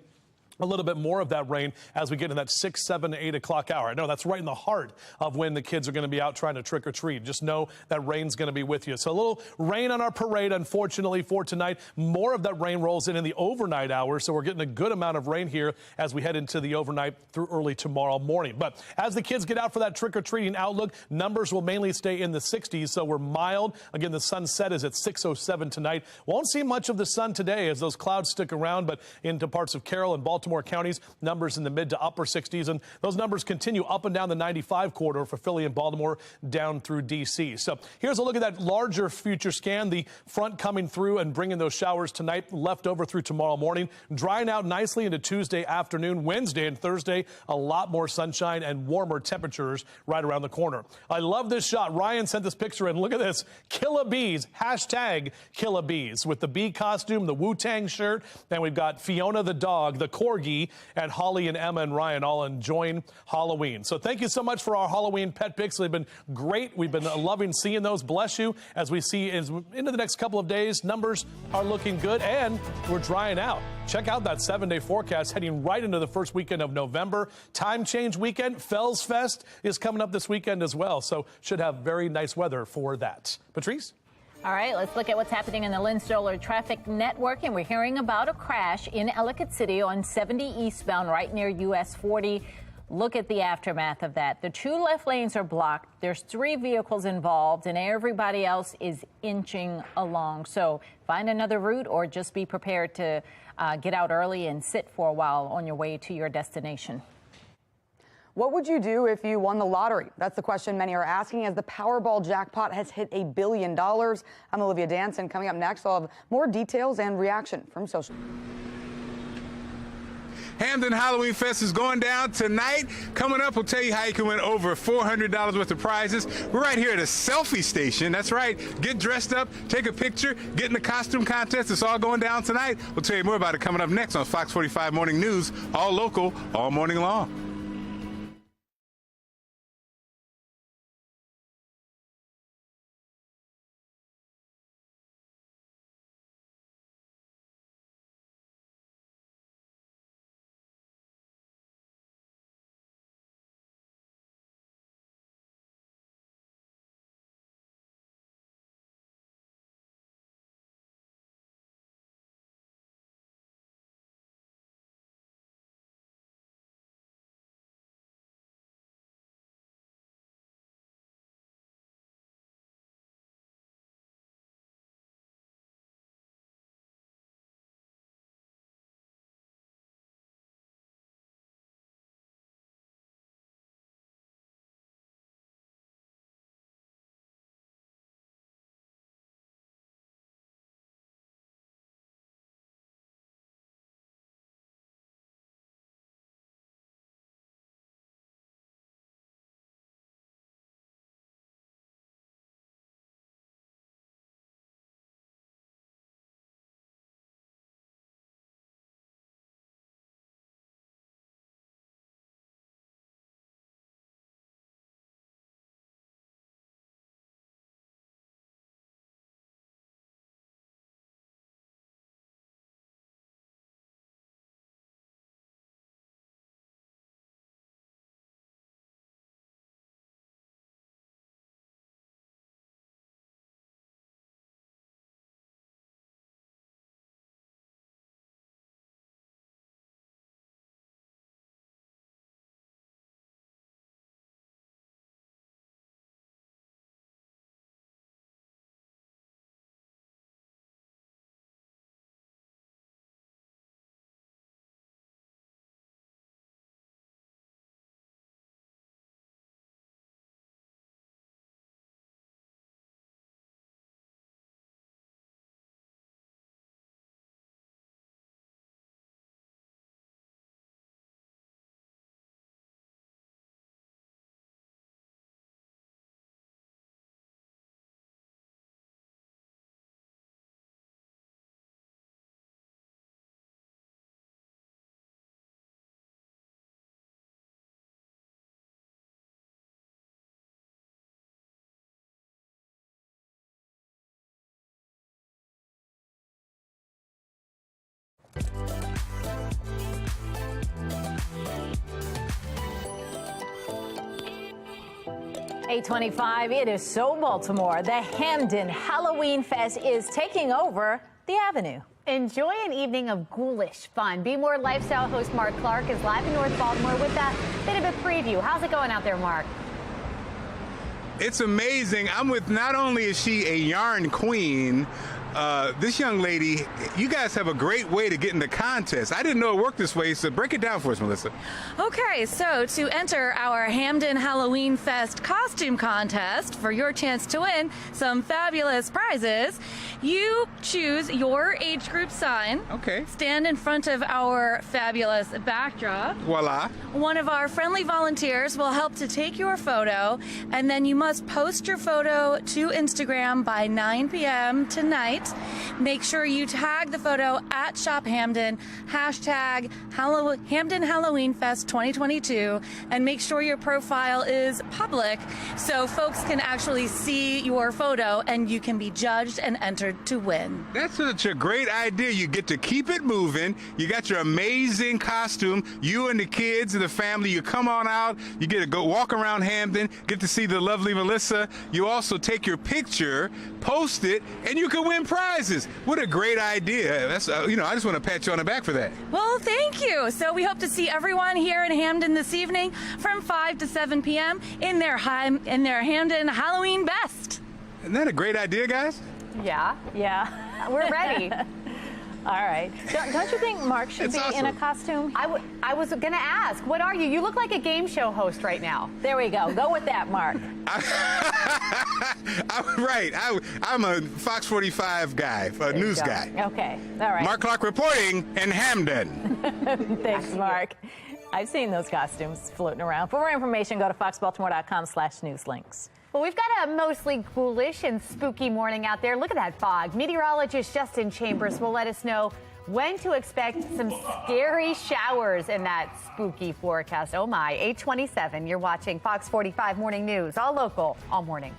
a little bit more of that rain as we get in that 6, 7, 8 o'clock hour. I know that's right in the heart of when the kids are going to be out trying to trick or treat. Just know that rain's going to be with you. So a little rain on our parade, unfortunately, for tonight. More of that rain rolls in the overnight hours. So we're getting a good amount of rain here as we head into the overnight through early tomorrow morning. But as the kids get out for that trick or treating outlook, numbers will mainly stay in the 60s. So we're mild. Again, the sunset is at 6:07 tonight. Won't see much of the sun today as those clouds stick around, but into parts of Carroll and Baltimore counties, numbers in the mid to upper 60s, and those numbers continue up and down the 95 corridor for Philly and Baltimore down through D.C. So here's a look at that larger future scan. The front coming through and bringing those showers tonight, left over through tomorrow morning, drying out nicely into Tuesday afternoon. Wednesday and Thursday, a lot more sunshine and warmer temperatures right around the corner. I love this shot. Ryan sent this picture in. Look at this. Killa Bees, hashtag Killa Bees, with the bee costume, the Wu-Tang shirt, and we've got Fiona the dog, the corgi, and Holly and Emma and Ryan all enjoying Halloween. So thank you so much for our Halloween pet pics. They've been great. We've been loving seeing those. Bless you. As we see into the next couple of days, numbers are looking good and we're drying out. Check out that 7-day forecast heading right into the first weekend of November. Time change weekend. Fells Fest is coming up this weekend as well. So should have very nice weather for that. Patrice? All right, let's look at what's happening in the Lynn Stoller Traffic Network. And we're hearing about a crash in Ellicott City on 70 eastbound right near US 40. Look at the aftermath of that. The 2 left lanes are blocked. There's 3 vehicles involved and everybody else is inching along. So find another route or just be prepared to get out early and sit for a while on your way to your destination. What would you do if you won the lottery? That's the question many are asking as the Powerball jackpot has hit $1 billion. I'm Olivia Danson. Coming up next, I'll have more details and reaction from social media. Hamden Halloween Fest is going down tonight. Coming up, we'll tell you how you can win over $400 worth of prizes. We're right here at a selfie station. That's right. Get dressed up, take a picture, get in the costume contest. It's all going down tonight. We'll tell you more about it coming up next on Fox 45 Morning News. All local, all morning long. $8:25, it is so Baltimore. The Hamden Halloween Fest is taking over the Avenue. Enjoy an evening of ghoulish fun. Be More lifestyle host Mark Clark is live in North Baltimore with that bit of a preview. How's it going out there, Mark? It's amazing. I'm with, not only is she a yarn queen, this young lady, you guys have a great way to get in the contest. I didn't know it worked this way, so break it down for us, Melissa. Okay, so to enter our Hamden Halloween Fest costume contest for your chance to win some fabulous prizes, you choose your age group sign. Okay. Stand in front of our fabulous backdrop. Voila. One of our friendly volunteers will help to take your photo, and then you must post your photo to Instagram by 9 p.m. tonight. Make sure you tag the photo at Shop Hamden, hashtag Hamden Halloween Fest 2022, and make sure your profile is public so folks can actually see your photo and you can be judged and entered to win. That's such a great idea. You get to keep it moving. You got your amazing costume. You and the kids and the family, you come on out. You get to go walk around Hamden, get to see the lovely Melissa. You also take your picture, post it, and you can win prizes. What a great idea. That's I just want to pat you on the back for that. Well, thank you. So we hope to see everyone here in Hamden this evening from 5 to 7 p.m. in their Hamden Halloween best. Isn't that a great idea, guys? Yeah. We're ready. All right. Don't you think Mark should be in a costume? I was going to ask, what are you? You look like a game show host right now. There we go. Go with that, Mark. I'm right. I'm a Fox 45 guy, a news guy. Okay. All right. Mark Clark reporting in Hamden. Thanks, Mark. I've seen those costumes floating around. For more information, go to foxbaltimore.com/newslinks. Well, we've got a mostly coolish and spooky morning out there. Look at that fog. Meteorologist Justin Chambers will let us know when to expect some scary showers in that spooky forecast. Oh my, 8:27. You're watching Fox 45 Morning News, all local, all morning.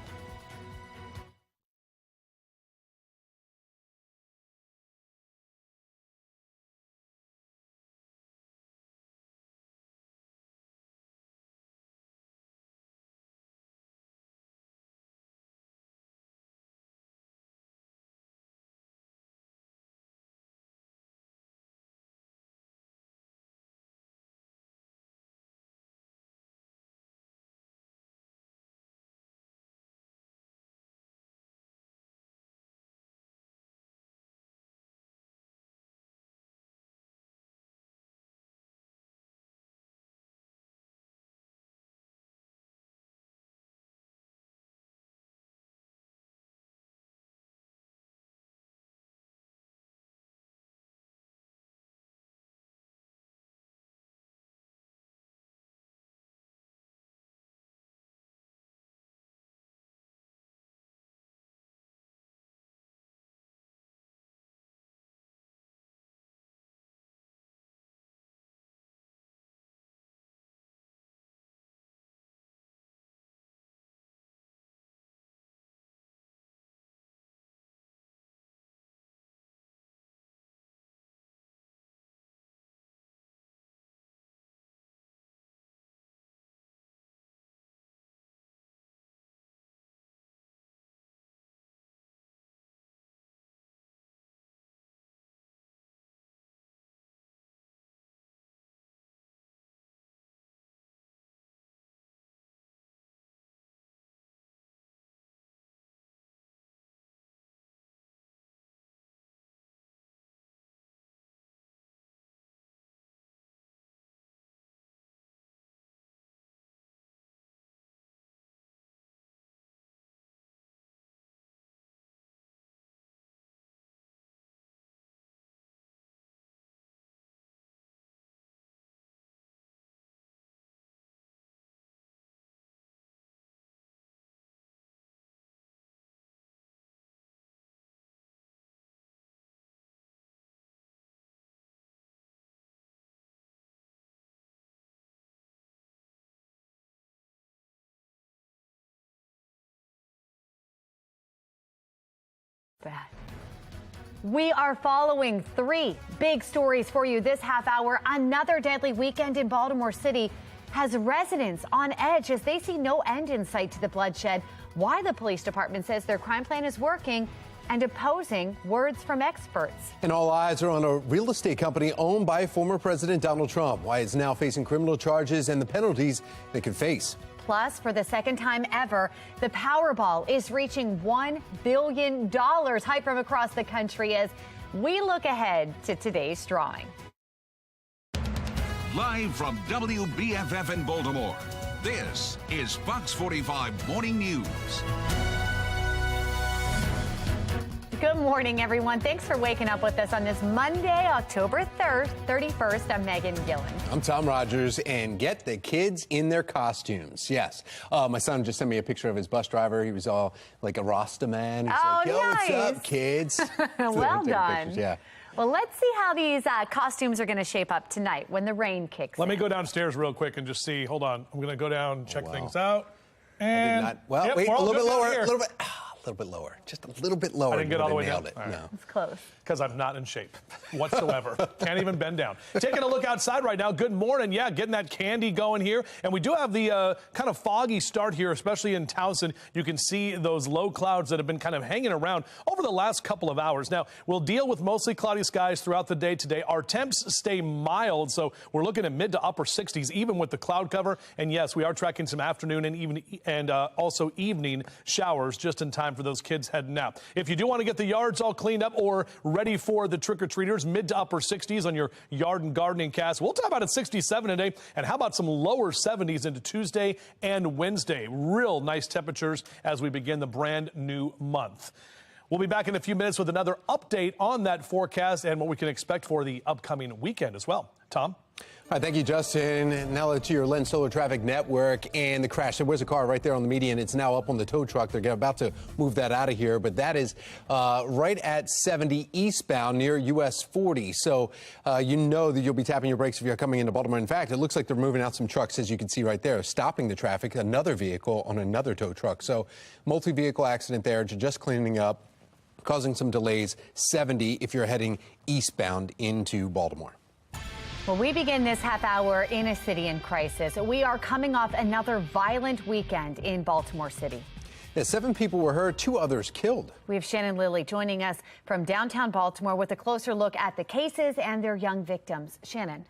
Bad. We are following three big stories for you this half hour. Another deadly weekend in Baltimore City has residents on edge as they see no end in sight to the bloodshed. Why the police department says their crime plan is working and opposing words from experts. And all eyes are on a real estate company owned by former President Donald Trump. Why it's now facing criminal charges and the penalties they could face. Plus, for the second time ever, the Powerball is reaching $1 billion. Hype from across the country as we look ahead to today's drawing. Live from WBFF in Baltimore, this is Fox 45 Morning News. Good morning, everyone. Thanks for waking up with us on this Monday, October 31st. I'm Megan Gillen. I'm Tom Rogers, and get the kids in their costumes. Yes. My son just sent me a picture of his bus driver. He was all like a Rasta man. He's like, yo, nice. What's up, kids? Well done. Pictures, yeah. Well, let's see how these costumes are going to shape up tonight when the rain kicks in. Let me go downstairs real quick and just see. Hold on. I'm going to go down, check things out. And well, wait, a little bit lower. A little bit. A little bit lower. Just a little bit lower. I didn't get all the way down. It. Right. No. It's close. Because I'm not in shape whatsoever. Can't even bend down. Taking a look outside right now. Good morning. Yeah, getting that candy going here. And we do have the kind of foggy start here, especially in Towson. You can see those low clouds that have been kind of hanging around over the last couple of hours. Now, we'll deal with mostly cloudy skies throughout the day today. Our temps stay mild, so we're looking at mid to upper 60s, even with the cloud cover. And yes, we are tracking some afternoon and also evening showers just in time time for those kids heading out. If you do want to get the yards all cleaned up or ready for the trick-or-treaters, mid to upper 60s on your yard and gardening cast. We'll talk about it 67 today. And how about some lower 70s into Tuesday and Wednesday? Real nice temperatures as we begin the brand new month. We'll be back in a few minutes with another update on that forecast and what we can expect for the upcoming weekend as well. Tom? All right, thank you, Justin. Now to your Lens Solar Traffic Network and the crash. There was a car right there on the median. It's now up on the tow truck. They're about to move that out of here, but that is right at 70 eastbound near US 40. So you know that you'll be tapping your brakes if you're coming into Baltimore. In fact, it looks like they're moving out some trucks, as you can see right there, stopping the traffic. Another vehicle on another tow truck. So multi-vehicle accident there, just cleaning up, causing some delays. 70 if you're heading eastbound into Baltimore. Well, we begin this half hour in a city in crisis. We are coming off another violent weekend in Baltimore City. Yeah, 7 people were hurt, 2 others killed. We have Shannon Lilly joining us from downtown Baltimore with a closer look at the cases and their young victims. Shannon.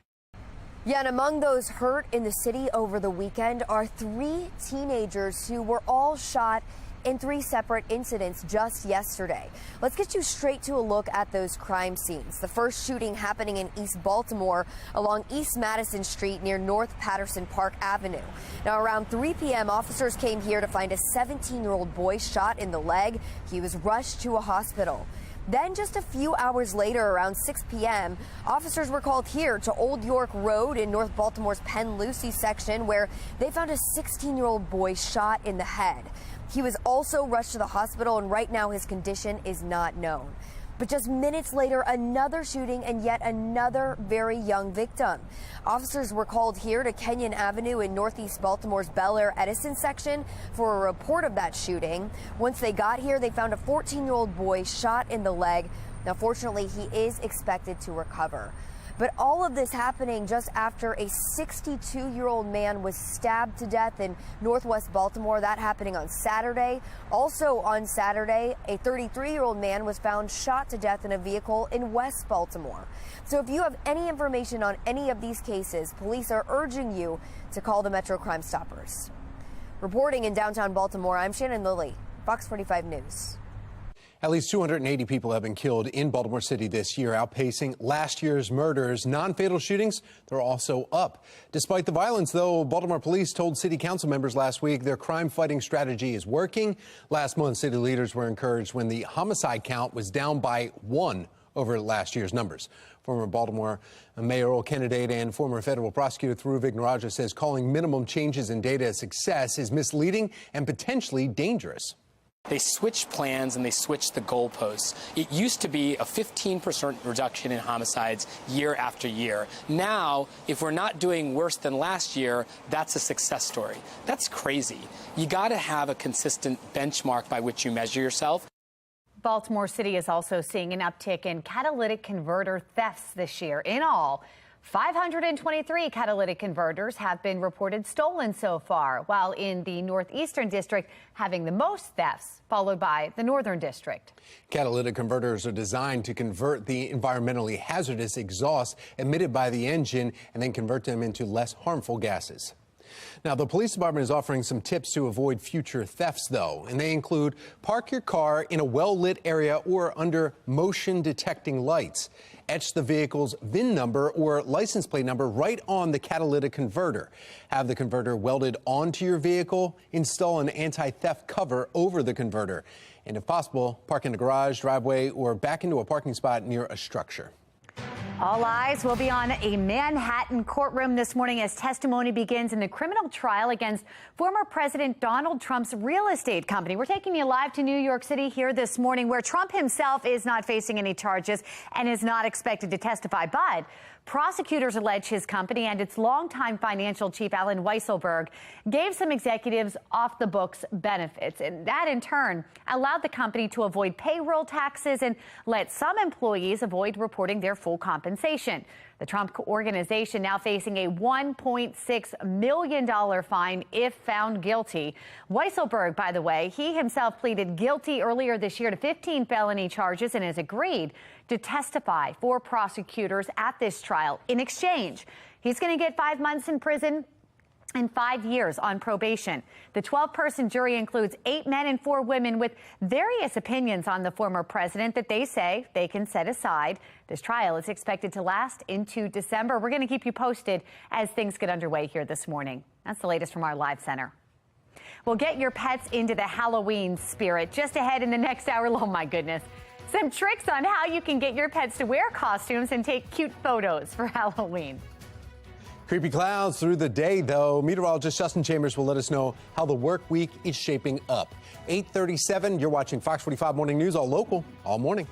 Yeah, and among those hurt in the city over the weekend are 3 teenagers who were all shot in 3 separate incidents just yesterday. Let's get you straight to a look at those crime scenes. The first shooting happening in East Baltimore along East Madison Street near North Patterson Park Avenue. Now, around 3 p.m., officers came here to find a 17-year-old boy shot in the leg. He was rushed to a hospital. Then just a few hours later, around 6 p.m., officers were called here to Old York Road in North Baltimore's Penn Lucy section, where they found a 16-year-old boy shot in the head. He was also rushed to the hospital, and right now his condition is not known. But just minutes later, another shooting and yet another very young victim. Officers were called here to Kenyon Avenue in Northeast Baltimore's Bel Air Edison section for a report of that shooting. Once they got here, they found a 14-year-old boy shot in the leg. Now, fortunately, he is expected to recover. But all of this happening just after a 62-year-old man was stabbed to death in Northwest Baltimore. That happening on Saturday. Also on Saturday, a 33-year-old man was found shot to death in a vehicle in West Baltimore. So if you have any information on any of these cases, police are urging you to call the Metro Crime Stoppers. Reporting in downtown Baltimore, I'm Shannon Lilly, Fox 45 News. At least 280 people have been killed in Baltimore City this year, outpacing last year's murders. Non-fatal shootings, they're also up. Despite the violence, though, Baltimore police told city council members last week their crime-fighting strategy is working. Last month, city leaders were encouraged when the homicide count was down by 1 over last year's numbers. Former Baltimore mayoral candidate and former federal prosecutor Thuru Vignarajah says calling minimum changes in data a success is misleading and potentially dangerous. They switched plans and they switched the goalposts. It used to be a 15% reduction in homicides year after year. Now, if we're not doing worse than last year, that's a success story. That's crazy. You got to have a consistent benchmark by which you measure yourself. Baltimore City is also seeing an uptick in catalytic converter thefts this year. In all, 523 catalytic converters have been reported stolen so far, while in the Northeastern District having the most thefts, followed by the Northern District. Catalytic converters are designed to convert the environmentally hazardous exhaust emitted by the engine and then convert them into less harmful gases. Now, the police department is offering some tips to avoid future thefts, though, and they include park your car in a well-lit area or under motion-detecting lights. Etch the vehicle's VIN number or license plate number right on the catalytic converter. Have the converter welded onto your vehicle. Install an anti-theft cover over the converter. And if possible, park in a garage, driveway, or back into a parking spot near a structure. All eyes will be on a Manhattan courtroom this morning as testimony begins in the criminal trial against former President Donald Trump's real estate company. We're taking you live to New York City here this morning, where Trump himself is not facing any charges and is not expected to testify. But prosecutors allege his company and its longtime financial chief, Alan Weisselberg, gave some executives off-the-books benefits. And that, in turn, allowed the company to avoid payroll taxes and let some employees avoid reporting their full compensation. The Trump organization now facing a $1.6 million fine if found guilty. Weisselberg, by the way, he himself pleaded guilty earlier this year to 15 felony charges and has agreed to testify for prosecutors at this trial. In exchange, he's going to get 5 months in prison and 5 years on probation. The 12-person jury includes 8 men and 4 women with various opinions on the former president that they say they can set aside. This trial is expected to last into December. We're going to keep you posted as things get underway here this morning. That's the latest from our live center. Well, get your pets into the Halloween spirit. Just ahead in the next hour, oh my goodness, some tricks on how you can get your pets to wear costumes and take cute photos for Halloween. Creepy clouds through the day, though. Meteorologist Justin Chambers will let us know how the work week is shaping up. 8:37, you're watching Fox 45 Morning News, all local, all morning.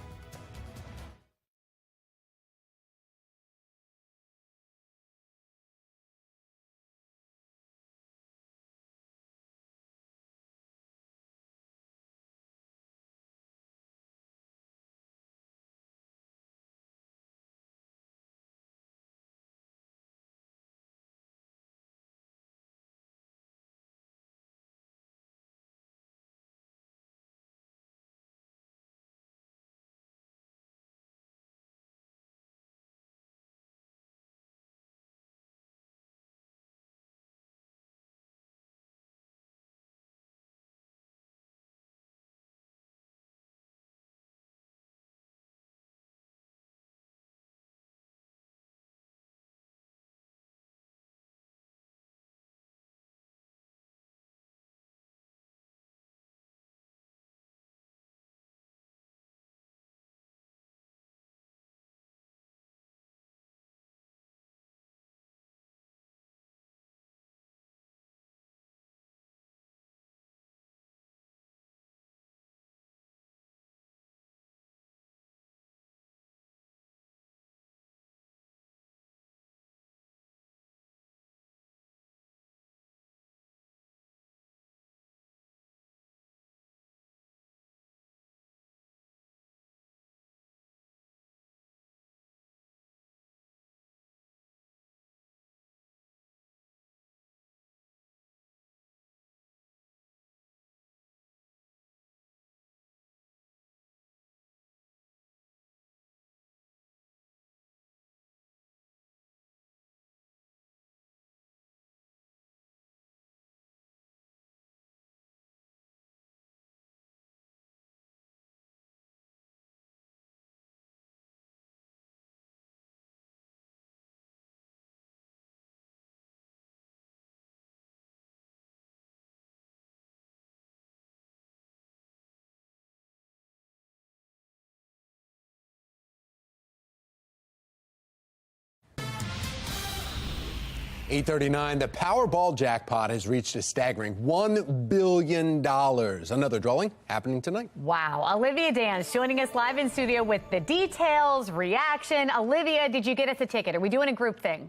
$8:39, the Powerball jackpot has reached a staggering $1 billion. Another drawing happening tonight. Wow. Olivia Dance joining us live in studio with the details, reaction. Olivia, did you get us a ticket? Are we doing a group thing?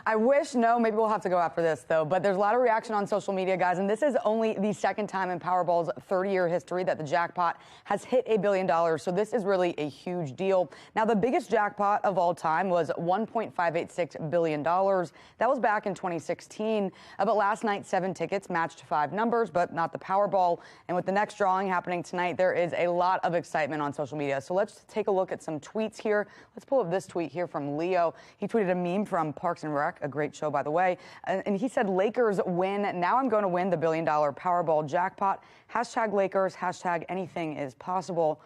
I wish. No, maybe we'll have to go after this, though. But there's a lot of reaction on social media, guys. And this is only the second time in Powerball's 30-year history that the jackpot has hit $1 billion. So this is really a huge deal. Now, the biggest jackpot of all time was $1.586 billion. That was back in 2016. But last night, 7 tickets matched 5 numbers, but not the Powerball. And with the next drawing happening tonight, there is a lot of excitement on social media. So let's take a look at some tweets here. Let's pull up this tweet here from Leo. He tweeted a meme from Parks and Rec, a great show, by the way. And he said, Lakers win. Now I'm going to win the $1 billion Powerball jackpot. Hashtag Lakers, hashtag anything is possible.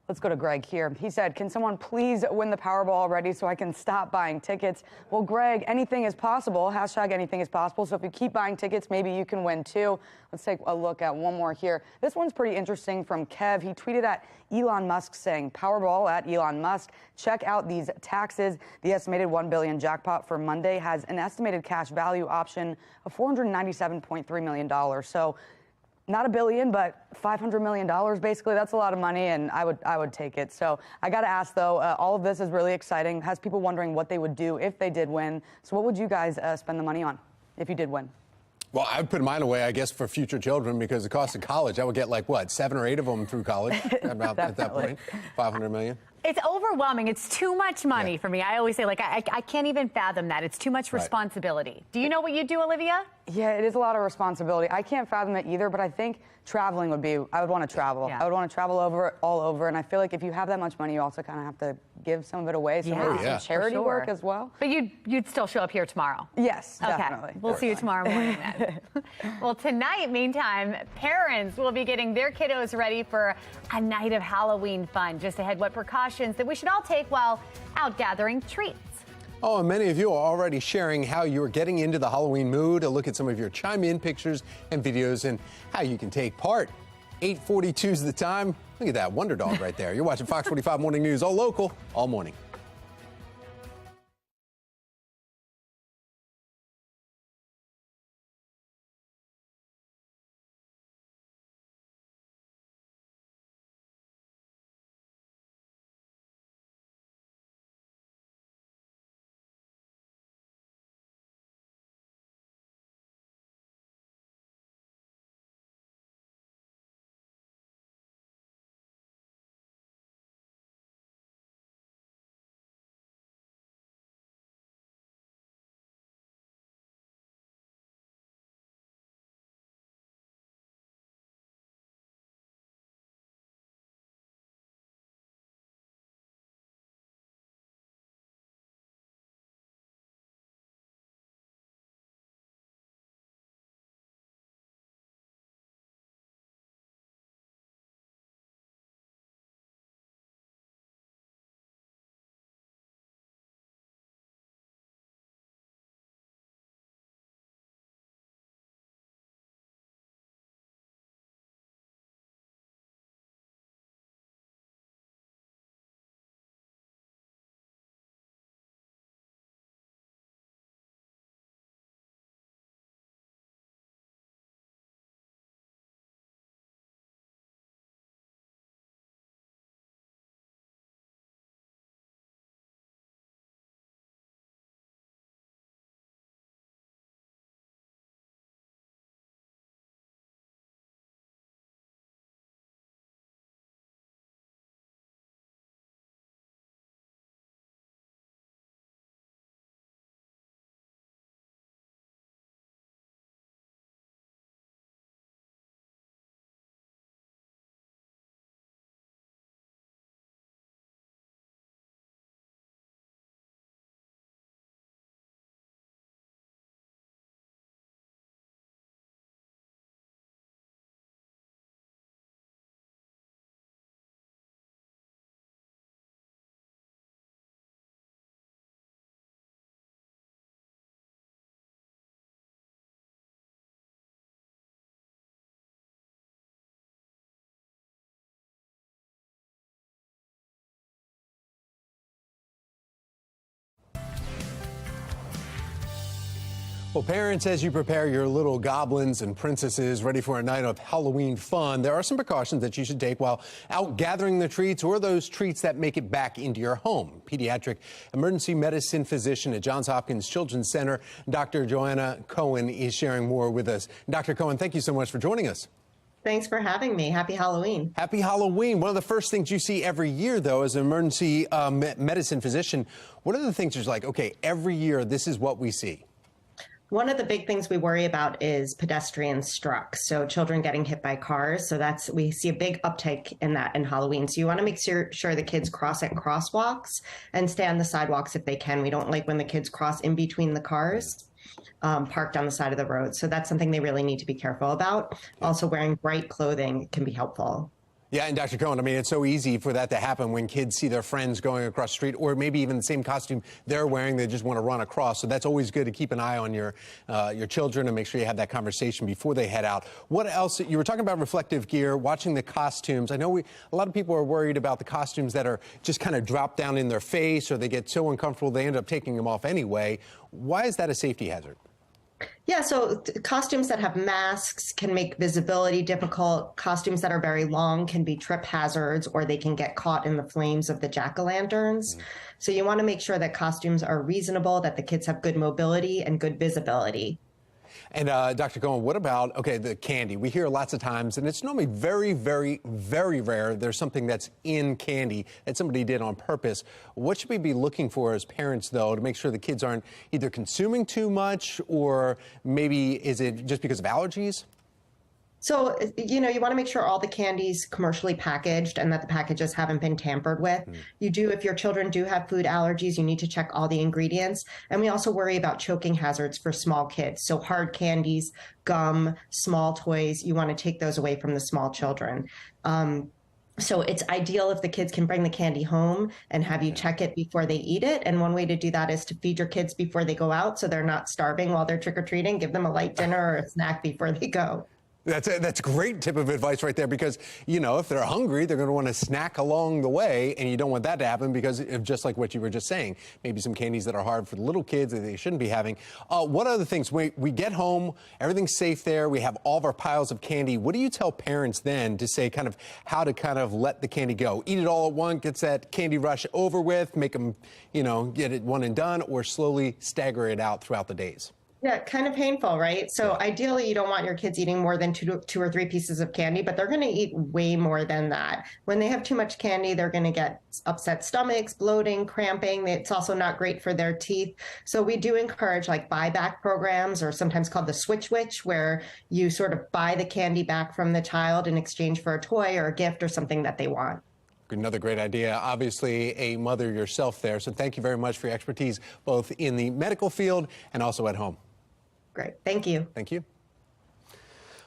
Let's go to Greg here. He said, can someone please win the Powerball already so I can stop buying tickets? Well, Greg, anything is possible. Hashtag anything is possible. So if you keep buying tickets, maybe you can win too. Let's take a look at one more here. This one's pretty interesting from Kev. He tweeted at Elon Musk saying, Powerball at Elon Musk. Check out these taxes. The estimated $1 billion jackpot for Monday has an estimated cash value option of $497.3 million. So not $1 billion, but $500 million, basically. That's a lot of money, and I would take it. So I got to ask, though, all of this is really exciting. Has people wondering what they would do if they did win. So what would you guys spend the money on if you did win? Well, I would put mine away, I guess, for future children, because the cost of college, I would get like, what, 7 or 8 of them through college about at that point, $500 million. It's overwhelming. It's too much money for me. I always say, like, I can't even fathom that. It's too much responsibility. Do you know what you do, Olivia? Yeah, it is a lot of responsibility. I can't fathom it either, but I think traveling would be, I would want to travel. Yeah. I would want to travel all over, and I feel like if you have that much money, you also kind of have to give some of it away, some charity work as well. But you'd still show up here tomorrow? Yes, okay. definitely. We'll see you tomorrow morning then. Well, tonight, meantime, parents will be getting their kiddos ready for a night of Halloween fun. Just ahead, what precautions that we should all take while out gathering treats. Oh, and many of you are already sharing how you're getting into the Halloween mood. A look at some of your chime-in pictures and videos and how you can take part. 8:42 is the time. Look at that Wonder Dog right there. You're watching Fox 45 Morning News, all local, all morning. Well, parents, as you prepare your little goblins and princesses ready for a night of Halloween fun, there are some precautions that you should take while out gathering the treats or those treats that make it back into your home. Pediatric emergency medicine physician at Johns Hopkins Children's Center, Dr. Joanna Cohen, is sharing more with us. Dr. Cohen, thank you so much for joining us. Thanks for having me. Happy Halloween. Happy Halloween. One of the first things you see every year, though, as an emergency medicine physician, what are the things you're like, okay, every year this is what we see? One of the big things we worry about is pedestrian struck. So children getting hit by cars. So we see a big uptake in that in Halloween. So you want to make sure the kids cross at crosswalks and stay on the sidewalks if they can. We don't like when the kids cross in between the cars. Parked on the side of the road. So that's something they really need to be careful about. Also, wearing bright clothing can be helpful. Yeah, and Dr. Cohen, I mean, it's so easy for that to happen when kids see their friends going across the street, or maybe even the same costume they're wearing, they just want to run across. So that's always good to keep an eye on your children and make sure you have that conversation before they head out. What else? You were talking about reflective gear, watching the costumes. I know a lot of people are worried about the costumes that are just kind of drop down in their face, or they get so uncomfortable they end up taking them off anyway. Why is that a safety hazard? Yeah, so costumes that have masks can make visibility difficult. Costumes that are very long can be trip hazards, or they can get caught in the flames of the jack-o'-lanterns. So you want to make sure that costumes are reasonable, that the kids have good mobility and good visibility. And Dr. Cohen, what about, okay, the candy? We hear lots of times, and it's normally very, very, very rare there's something that's in candy that somebody did on purpose. What should we be looking for as parents, though, to make sure the kids aren't either consuming too much, or maybe is it just because of allergies? So, you know, you want to make sure all the candy's commercially packaged and that the packages haven't been tampered with. You do, if your children do have food allergies, you need to check all the ingredients. And we also worry about choking hazards for small kids. So hard candies, gum, small toys, you want to take those away from the small children. So it's ideal if the kids can bring the candy home and have you check it before they eat it. And one way to do that is to feed your kids before they go out so they're not starving while they're trick-or-treating. Give them a light dinner or a snack before they go. That's a great tip of advice right there, because, you know, if they're hungry, they're going to want to snack along the way, and you don't want that to happen because of just like what you were just saying, maybe some candies that are hard for the little kids that they shouldn't be having. What other things? We get home, everything's safe there, we have all of our piles of candy. What do you tell parents then to say kind of how to kind of let the candy go? Eat it all at once, gets that candy rush over with, make them, you know, get it one and done, or slowly stagger it out throughout the days? Yeah, kind of painful, right? So ideally, you don't want your kids eating more than two or three pieces of candy, but they're going to eat way more than that. When they have too much candy, they're going to get upset stomachs, bloating, cramping. It's also not great for their teeth. So we do encourage like buyback programs, or sometimes called the switch witch, where you sort of buy the candy back from the child in exchange for a toy or a gift or something that they want. Another great idea. Obviously, a mother yourself there. So thank you very much for your expertise, both in the medical field and also at home. Great. Thank you. Thank you.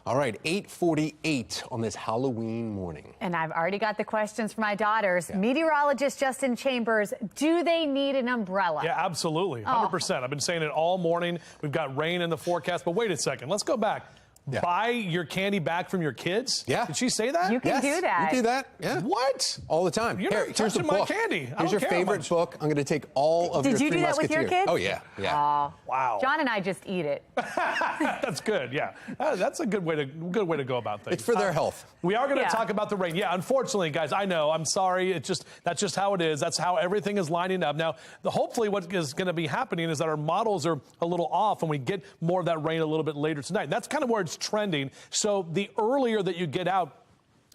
All right, 8:48 on this Halloween morning. And I've already got the questions for my daughters. Yeah. Meteorologist Justin Chambers, do they need an umbrella? Yeah, absolutely. 100%. I've been saying it all morning. We've got rain in the forecast. But wait a second. Let's go back. Yeah. Buy your candy back from your kids? Yeah. Did she say that? You can do that. You do that? Yeah. What? All the time. You're not touching my candy. Here's your favorite book. I'm going to take all of your Three Musketeers. Did you do that with your kids? Oh, yeah. Yeah. Wow. John and I just eat it. That's good, yeah. That's a good way to go about things. It's for their health. We are going to talk about the rain. Yeah, unfortunately, guys, I know. I'm sorry. That's just how it is. That's how everything is lining up. Now, hopefully what is going to be happening is that our models are a little off and we get more of that rain a little bit later tonight. That's kind of where it's trending. So the earlier that you get out,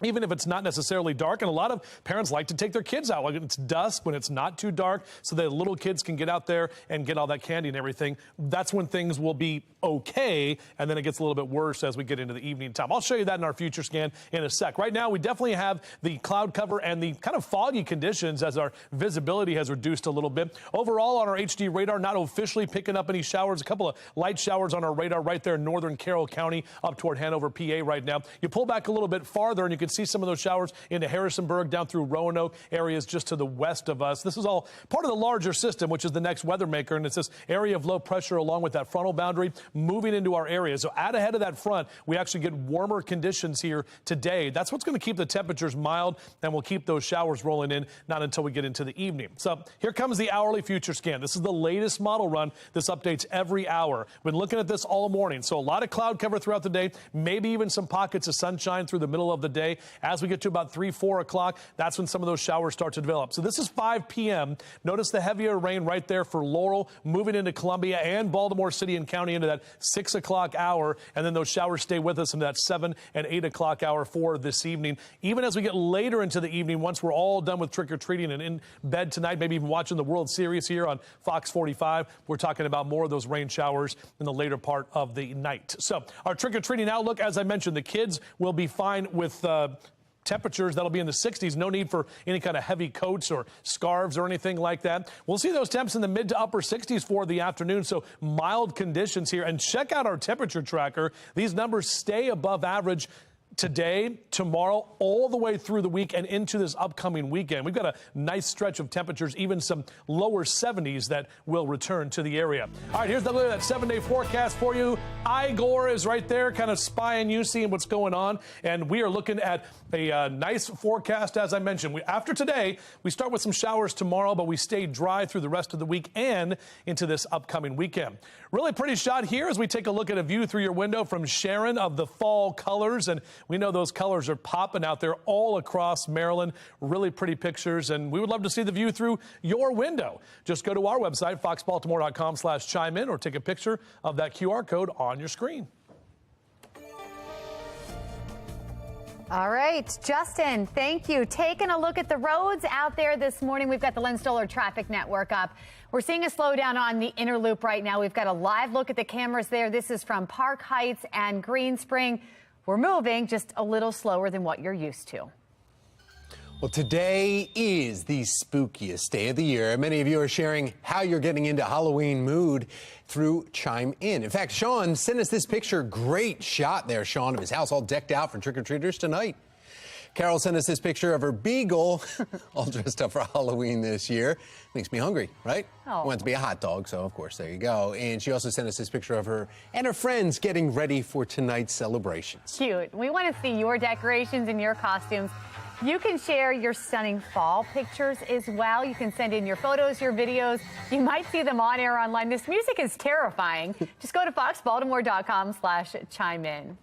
even if it's not necessarily dark, and a lot of parents like to take their kids out when it's dusk, when it's not too dark, so that little kids can get out there and get all that candy and everything. That's when things will be okay, and then it gets a little bit worse as we get into the evening time. I'll show you that in our future scan in a sec. Right now, we definitely have the cloud cover and the kind of foggy conditions as our visibility has reduced a little bit. Overall, on our HD radar, not officially picking up any showers. A couple of light showers on our radar right there in northern Carroll County up toward Hanover, PA right now. You pull back a little bit farther, and you can see some of those showers into Harrisonburg, down through Roanoke areas just to the west of us. This is all part of the larger system, which is the next weather maker, and it's this area of low pressure along with that frontal boundary moving into our area. So out ahead of that front, we actually get warmer conditions here today. That's what's going to keep the temperatures mild, and we'll keep those showers rolling in, not until we get into the evening. So here comes the hourly future scan. This is the latest model run. This updates every hour. We've been looking at this all morning. So a lot of cloud cover throughout the day, maybe even some pockets of sunshine through the middle of the day. As we get to about 3, 4 o'clock, that's when some of those showers start to develop. So this is 5 p.m. Notice the heavier rain right there for Laurel, moving into Columbia and Baltimore City and County into that 6 o'clock hour. And then those showers stay with us into that 7 and 8 o'clock hour for this evening. Even as we get later into the evening, once we're all done with trick-or-treating and in bed tonight, maybe even watching the World Series here on Fox 45, we're talking about more of those rain showers in the later part of the night. So our trick-or-treating outlook, as I mentioned, the kids will be fine with temperatures that'll be in the 60s. No need for any kind of heavy coats or scarves or anything like that. We'll see those temps in the mid to upper 60s for the afternoon. So mild conditions here. And check out our temperature tracker. These numbers stay above average today, tomorrow, all the way through the week and into this upcoming weekend. We've got a nice stretch of temperatures, even some lower 70s that will return to the area. All right, here's that 7-day forecast for you. Igor is right there, kind of spying you, seeing what's going on. And we are looking at a nice forecast, as I mentioned. After today, we start with some showers tomorrow, but we stay dry through the rest of the week and into this upcoming weekend. Really pretty shot here as we take a look at a view through your window from Sharon of the fall colors. And We know those colors are popping out there all across Maryland. Really pretty pictures, and we would love to see the view through your window. Just go to our website, foxbaltimore.com/chime in, or take a picture of that QR code on your screen. All right, Justin, thank you. Taking a look at the roads out there this morning. We've got the Len Stoller Traffic Network up. We're seeing a slowdown on the inner loop right now. We've got a live look at the cameras there. This is from Park Heights and Green Spring. We're moving just a little slower than what you're used to. Well, today is the spookiest day of the year. Many of you are sharing how you're getting into Halloween mood through Chime In. In fact, Sean sent us this picture. Great shot there, Sean, of his house all decked out for trick-or-treaters tonight. Carol sent us this picture of her beagle all dressed up for Halloween this year. Makes me hungry, right? Oh. Wants to be a hot dog, so of course, there you go. And she also sent us this picture of her and her friends getting ready for tonight's celebrations. Cute. We want to see your decorations and your costumes. You can share your stunning fall pictures as well. You can send in your photos, your videos. You might see them on air online. This music is terrifying. Just go to foxbaltimore.com/chime in.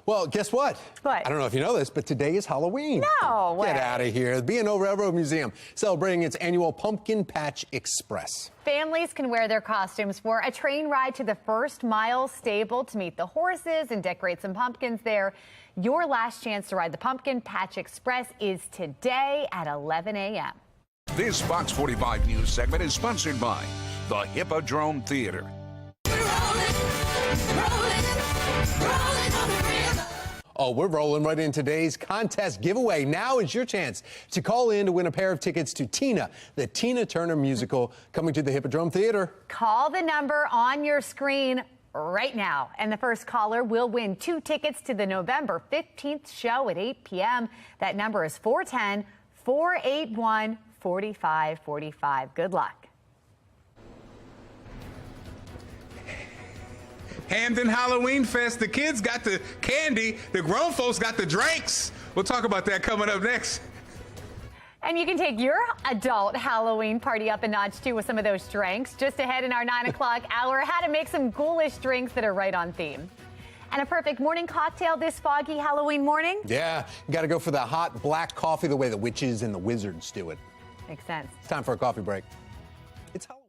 Well, guess what? What? I don't know if you know this, but today is Halloween. No way. Get out of here. The B&O Railroad Museum celebrating its annual Pumpkin Patch Express. Families can wear their costumes for a train ride to the First Mile stable to meet the horses and decorate some pumpkins there. Your last chance to ride the Pumpkin Patch Express is today at 11 a.m. This Fox 45 News segment is sponsored by the Hippodrome Theater. Oh, we're rolling right in today's contest giveaway. Now is your chance to call in to win a pair of tickets to Tina, the Tina Turner musical, coming to the Hippodrome Theater. Call the number on your screen right now, and the first caller will win 2 tickets to the November 15th show at 8 p.m. That number is 410-481-4545. Good luck. Hamden Halloween Fest. The kids got the candy. The grown folks got the drinks. We'll talk about that coming up next. And you can take your adult Halloween party up a notch, too, with some of those drinks. Just ahead in our 9 o'clock hour, how to make some ghoulish drinks that are right on theme. And a perfect morning cocktail this foggy Halloween morning. Yeah, you got to go for the hot black coffee the way the witches and the wizards do it. Makes sense. It's time for a coffee break. It's Halloween.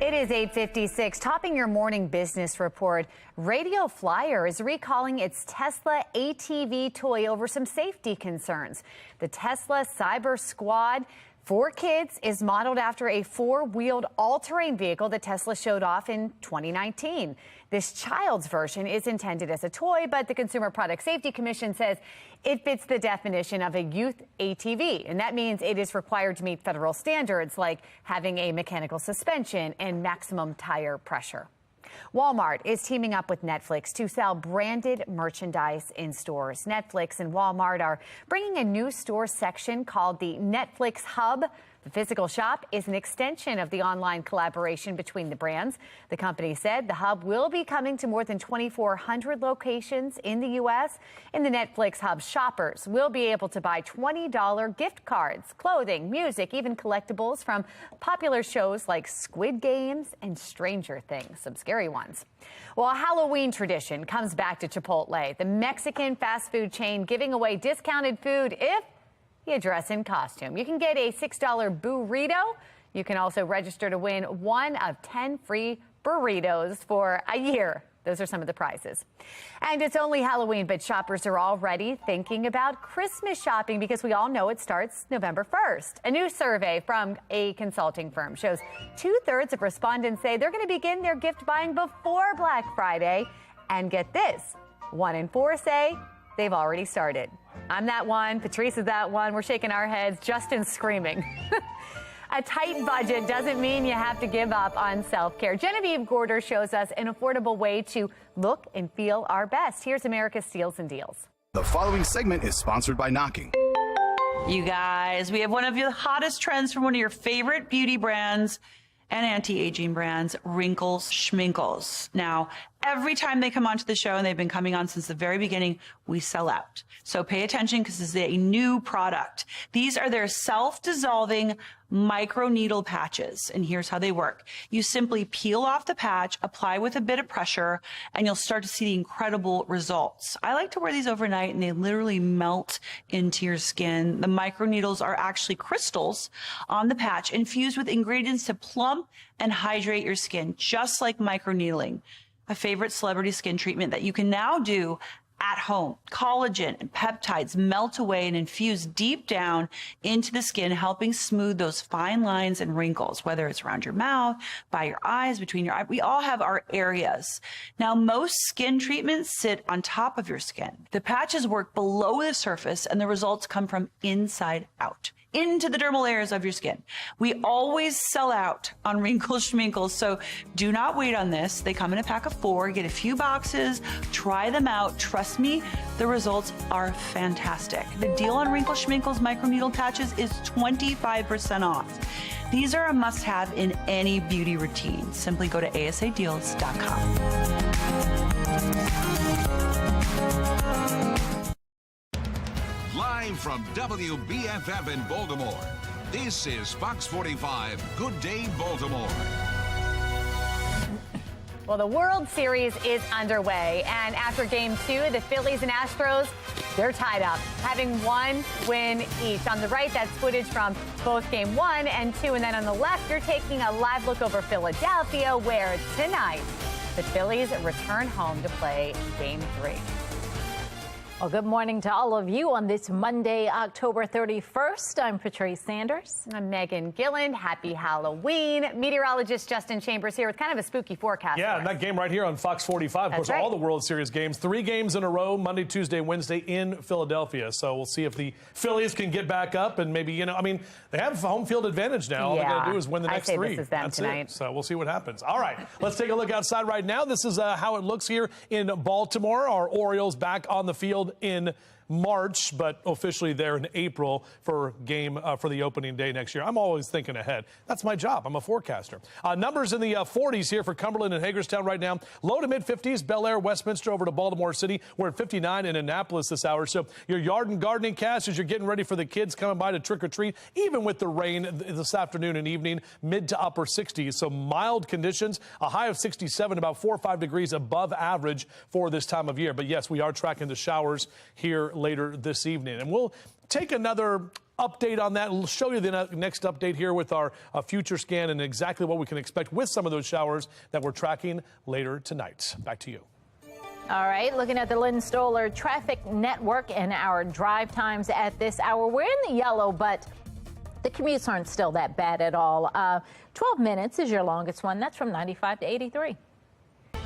It is 8:56. Topping your morning business report, Radio Flyer is recalling its Tesla ATV toy over some safety concerns. The Tesla Cyber Squad for kids is modeled after a four-wheeled all-terrain vehicle that Tesla showed off in 2019. This child's version is intended as a toy, but the Consumer Product Safety Commission says it fits the definition of a youth ATV, and that means it is required to meet federal standards like having a mechanical suspension and maximum tire pressure. Walmart is teaming up with Netflix to sell branded merchandise in stores. Netflix and Walmart are bringing a new store section called the Netflix Hub. The physical shop is an extension of the online collaboration between the brands. The company said the hub will be coming to more than 2,400 locations in the U.S. In the Netflix Hub, shoppers will be able to buy $20 gift cards, clothing, music, even collectibles from popular shows like Squid Games and Stranger Things, some scary ones. Well, a Halloween tradition comes back to Chipotle, the Mexican fast food chain giving away discounted food if you dress in costume. You can get a $6 burrito. You can also register to win one of 10 free burritos for a year. Those are some of the prizes. And it's only Halloween, but shoppers are already thinking about Christmas shopping because we all know it starts November 1st. A new survey from a consulting firm shows 2/3 of respondents say they're going to begin their gift buying before Black Friday. And get this, 1 in 4 say they've already started. I'm that one. Patrice is that one. We're shaking our heads. Justin's screaming. A tight budget doesn't mean you have to give up on self-care. Genevieve Gorder shows us an affordable way to look and feel our best. Here's America's Steals and Deals. The following segment is sponsored by Knocking. You guys, we have one of the hottest trends from one of your favorite beauty brands and anti-aging brands, Wrinkles Schminkles. Now, every time they come onto the show, and they've been coming on since the very beginning, we sell out. So pay attention because this is a new product. These are their self-dissolving microneedle patches, and here's how they work. You simply peel off the patch, apply with a bit of pressure, and you'll start to see the incredible results. I like to wear these overnight, and they literally melt into your skin. The microneedles are actually crystals on the patch infused with ingredients to plump and hydrate your skin, just like microneedling. A favorite celebrity skin treatment that you can now do at home. Collagen and peptides melt away and infuse deep down into the skin, helping smooth those fine lines and wrinkles, whether it's around your mouth, by your eyes, between your eyes. We all have our areas. Now, most skin treatments sit on top of your skin. The patches work below the surface, and the results come from inside out, into the dermal layers of your skin. We always sell out on Wrinkles Schminkles, so do not wait on this. They come in a pack of 4. Get a few boxes, try them out. Trust me, the results are fantastic. The deal on Wrinkles Schminkles microneedle patches is 25% off. These are a must-have in any beauty routine. Simply go to asadeals.com. Live from WBFF in Baltimore, this is Fox 45 Good Day Baltimore. Well, the World Series is underway, and after Game 2, the Phillies and Astros, they're tied up, having one win each. On the right, that's footage from both Game 1 and 2, and then on the left, you're taking a live look over Philadelphia, where tonight, the Phillies return home to play Game 3. Well, good morning to all of you on this Monday, October 31st. I'm Patrice Sanders. I'm Megan Gilland. Happy Halloween. Meteorologist Justin Chambers here with kind of a spooky forecast. Yeah, and that game right here on Fox 45. Of course, all the World Series games. 3 games in a row, Monday, Tuesday, Wednesday in Philadelphia. So we'll see if the Phillies can get back up and maybe, they have home field advantage now. All they got to do is win the next 3. This is them That's tonight. it. So we'll see what happens. All right, let's take a look outside right now. This is how it looks here in Baltimore. Our Orioles back on the field in March, but officially there in April for the opening day next year. I'm always thinking ahead. That's my job. I'm a forecaster. Numbers in the 40s here for Cumberland and Hagerstown right now. Low to mid 50s, Bel Air, Westminster over to Baltimore City. We're at 59 in Annapolis this hour. So your yard and gardening cash as you're getting ready for the kids coming by to trick or treat, even with the rain this afternoon and evening, mid to upper 60s. So mild conditions, a high of 67, about 4 or 5 degrees above average for this time of year. But yes, we are tracking the showers here later this evening. And we'll take another update on that. We'll show you the next update here with our future scan and exactly what we can expect with some of those showers that we're tracking later tonight. Back to you. All right, looking at the Lynn Stoller traffic network and our drive times at this hour. We're in the yellow, but the commutes aren't still that bad at all. 12 minutes is your longest one. That's from 95 to 83.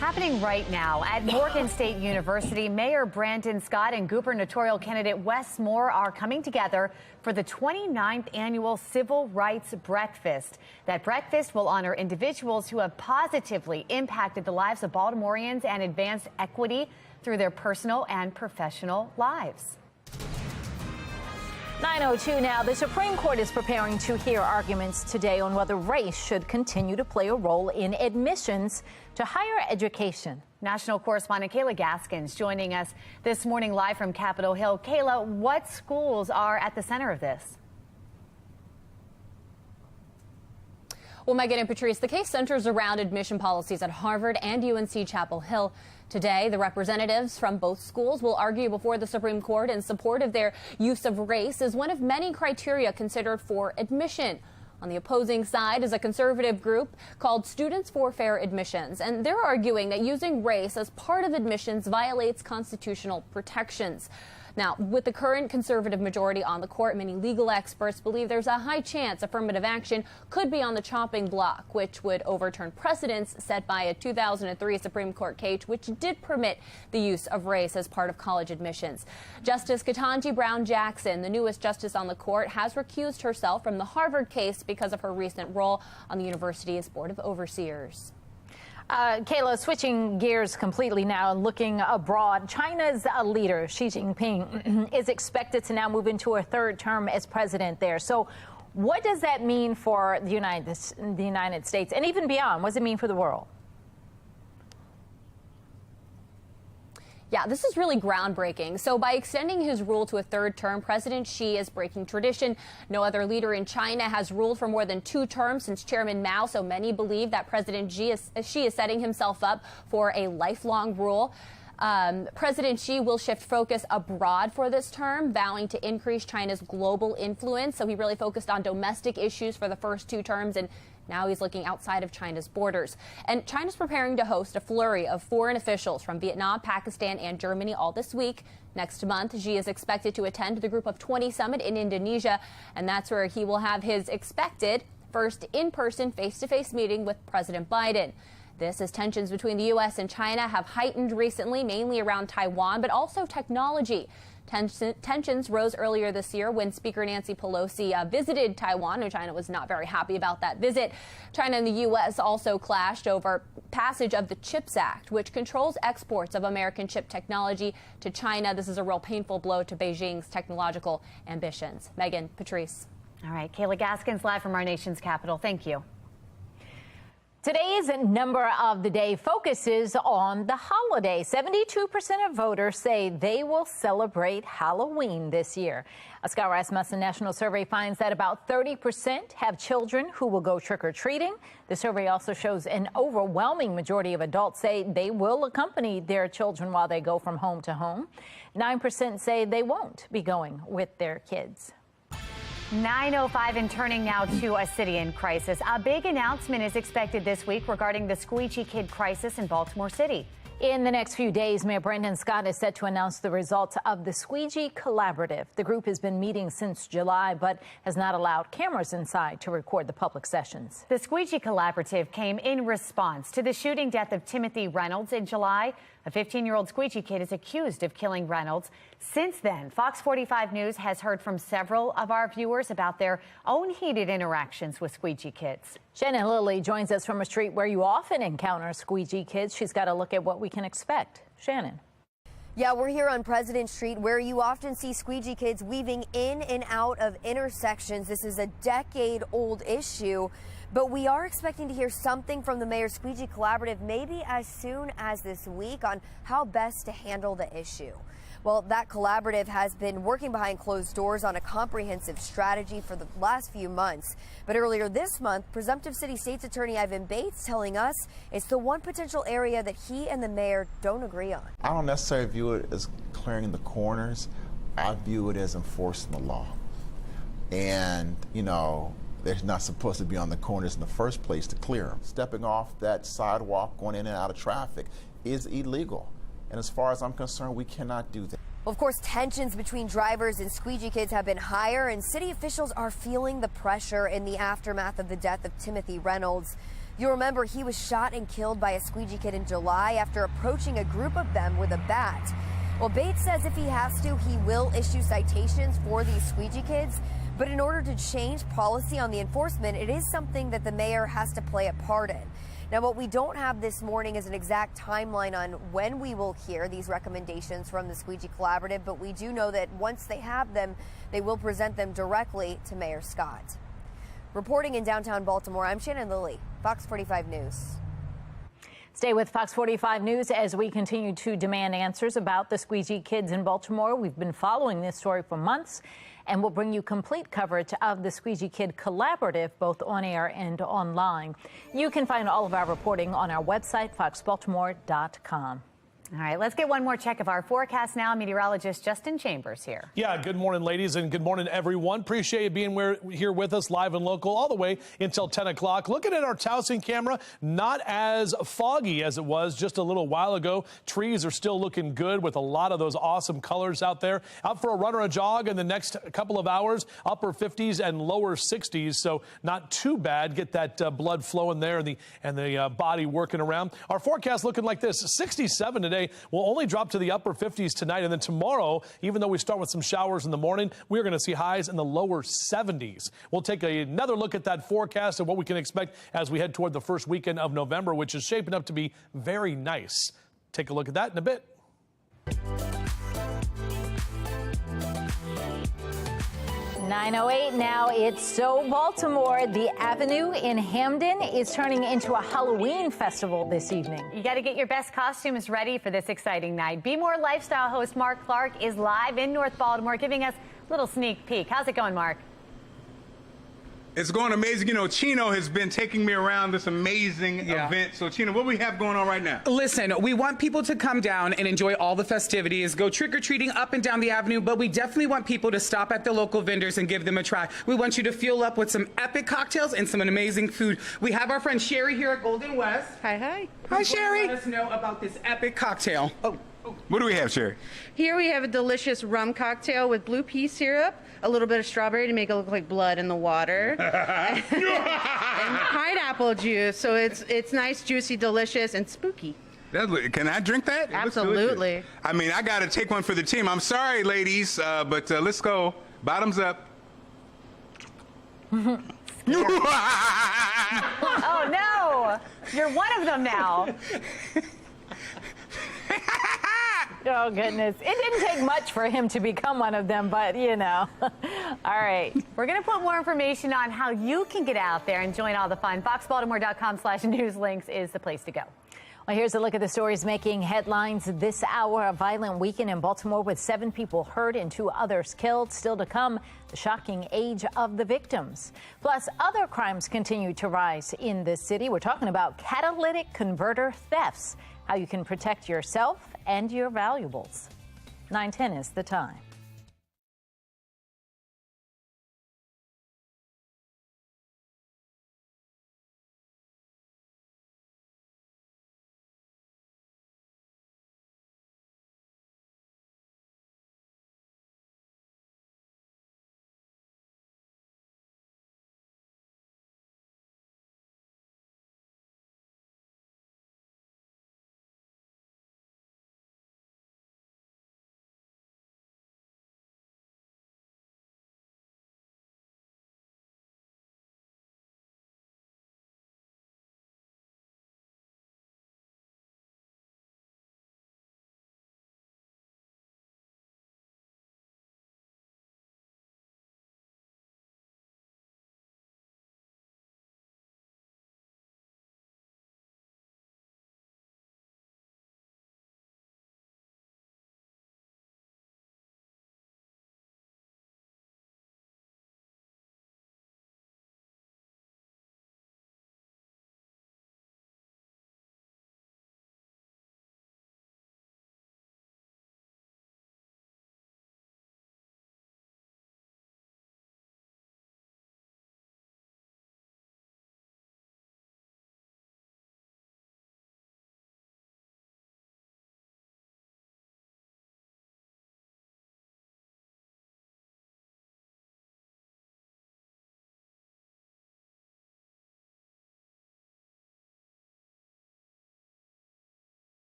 Happening right now at Morgan State University, Mayor Brandon Scott and gubernatorial candidate Wes Moore are coming together for the 29th annual Civil Rights Breakfast. That breakfast will honor individuals who have positively impacted the lives of Baltimoreans and advanced equity through their personal and professional lives. 9:02 now. The Supreme Court is preparing to hear arguments today on whether race should continue to play a role in admissions to higher education. National correspondent Kayla Gaskins joining us this morning live from Capitol Hill. Kayla, what schools are at the center of this? Well, Megan and Patrice, the case centers around admission policies at Harvard and UNC Chapel Hill. Today, the representatives from both schools will argue before the Supreme Court in support of their use of race as one of many criteria considered for admission. On the opposing side is a conservative group called Students for Fair Admissions, and they're arguing that using race as part of admissions violates constitutional protections. Now, with the current conservative majority on the court, many legal experts believe there's a high chance affirmative action could be on the chopping block, which would overturn precedents set by a 2003 Supreme Court case, which did permit the use of race as part of college admissions. Justice Ketanji Brown Jackson, the newest justice on the court, has recused herself from the Harvard case because of her recent role on the university's Board of Overseers. Kayla, switching gears completely now and looking abroad, China's leader, Xi Jinping, is expected to now move into a third term as president there. So what does that mean for the United States and even beyond? What does it mean for the world? Yeah, this is really groundbreaking. So by extending his rule to a third term, President Xi is breaking tradition. No other leader in China has ruled for more than 2 terms since Chairman Mao. So many believe that President Xi is setting himself up for a lifelong rule. President Xi will shift focus abroad for this term, vowing to increase China's global influence. So he really focused on domestic issues for the first 2 terms, and now he's looking outside of China's borders. And China's preparing to host a flurry of foreign officials from Vietnam, Pakistan, and Germany all this week. Next month, Xi is expected to attend the Group of 20 summit in Indonesia, and that's where he will have his expected first in-person, face-to-face meeting with President Biden. This as tensions between the U.S. and China have heightened recently, mainly around Taiwan, but also technology. Tensions rose earlier this year when Speaker Nancy Pelosi visited Taiwan, and China was not very happy about that visit. China and the U.S. also clashed over passage of the CHIPS Act, which controls exports of American chip technology to China. This is a real painful blow to Beijing's technological ambitions. Megan, Patrice. All right, Kayla Gaskins live from our nation's capital. Thank you. Today's number of the day focuses on the holiday. 72% of voters say they will celebrate Halloween this year. A Scott Rasmussen National Survey finds that about 30% have children who will go trick-or-treating. The survey also shows an overwhelming majority of adults say they will accompany their children while they go from home to home. 9% say they won't be going with their kids. 9:05 and turning now to a city in crisis. A big announcement is expected this week regarding the Squeegee kid crisis in Baltimore City. In the next few days, Mayor Brandon Scott is set to announce the results of the Squeegee Collaborative. The group has been meeting since July, but has not allowed cameras inside to record the public sessions. The Squeegee Collaborative came in response to the shooting death of Timothy Reynolds in July. A 15-year-old Squeegee kid is accused of killing Reynolds. Since then, Fox 45 News has heard from several of our viewers about their own heated interactions with Squeegee kids. Shannon Lilly joins us from a street where you often encounter Squeegee kids. She's got a look at what we can expect. Shannon. Yeah, we're here on President Street where you often see Squeegee kids weaving in and out of intersections. This is a decade-old issue, but we are expecting to hear something from the Mayor's Squeegee Collaborative maybe as soon as this week on how best to handle the issue. Well, that collaborative has been working behind closed doors on a comprehensive strategy for the last few months. But earlier this month, presumptive city state's attorney Ivan Bates telling us it's the one potential area that he and the mayor don't agree on. I don't necessarily view it as clearing the corners. I view it as enforcing the law. And, you know, they're not supposed to be on the corners in the first place to clear them. Stepping off that sidewalk, going in and out of traffic is illegal. And as far as I'm concerned, we cannot do that. Of course, tensions between drivers and squeegee kids have been higher, and city officials are feeling the pressure in the aftermath of the death of Timothy Reynolds. You'll remember he was shot and killed by a squeegee kid in July after approaching a group of them with a bat. Well, Bates says if he has to, he will issue citations for these squeegee kids. But in order to change policy on the enforcement, it is something that the mayor has to play a part in. Now, what we don't have this morning is an exact timeline on when we will hear these recommendations from the Squeegee Collaborative, but we do know that once they have them, they will present them directly to Mayor Scott. Reporting in downtown Baltimore, I'm Shannon Lilly, Fox 45 News. Stay with Fox 45 News as we continue to demand answers about the squeegee kids in Baltimore. We've been following this story for months, and we'll bring you complete coverage of the Squeegee Kid Collaborative, both on air and online. You can find all of our reporting on our website, foxbaltimore.com. All right, let's get one more check of our forecast now. Meteorologist Justin Chambers here. Yeah, good morning, ladies, and good morning, everyone. Appreciate you being here with us live and local all the way until 10 o'clock. Looking at our Towson camera, not as foggy as it was just a little while ago. Trees are still looking good with a lot of those awesome colors out there. Out for a run or a jog in the next couple of hours, upper 50s and lower 60s, so not too bad. Get that blood flowing there and the body working around. Our forecast looking like this: 67 today. Will only drop to the upper 50s tonight, and then tomorrow, even though we start with some showers in the morning, we're going to see highs in the lower 70s. We'll take another look at that forecast and what we can expect as we head toward the first weekend of November, which is shaping up to be very nice. Take a look at that in a bit. 9:08 now. It's so Baltimore. The Avenue in Hamden is turning into a Halloween festival this evening. You got to get your best costumes ready for this exciting night. Be More lifestyle host Mark Clark is live in North Baltimore, giving us a little sneak peek. How's it going, Mark? It's going amazing. You know, Chino has been taking me around this amazing event. So, Chino, what do we have going on right now? Listen, we want people to come down and enjoy all the festivities, go trick-or-treating up and down the avenue, but we definitely want people to stop at the local vendors and give them a try. We want you to fuel up with some epic cocktails and some amazing food. We have our friend Sherry here at Golden West. Hi, hi. Hi, Sherry. Let us know about this epic cocktail. What do we have, Sherry? Here we have a delicious rum cocktail with blue pea syrup, a little bit of strawberry to make it look like blood in the water, and pineapple juice. So it's nice, juicy, delicious, and spooky. Can I drink that? Absolutely. I mean, I got to take one for the team. I'm sorry, ladies, but let's go. Bottoms up. Oh, no. You're one of them now. Oh, goodness. It didn't take much for him to become one of them, but, you know. All right. We're going to put more information on how you can get out there and join all the fun. FoxBaltimore.com/news links is the place to go. Well, here's a look at the stories making headlines this hour. A violent weekend in Baltimore with 7 people hurt and 2 others killed. Still to come, the shocking age of the victims. Plus, other crimes continue to rise in this city. We're talking about catalytic converter thefts, how you can protect yourself and your valuables. 9:10 is the time.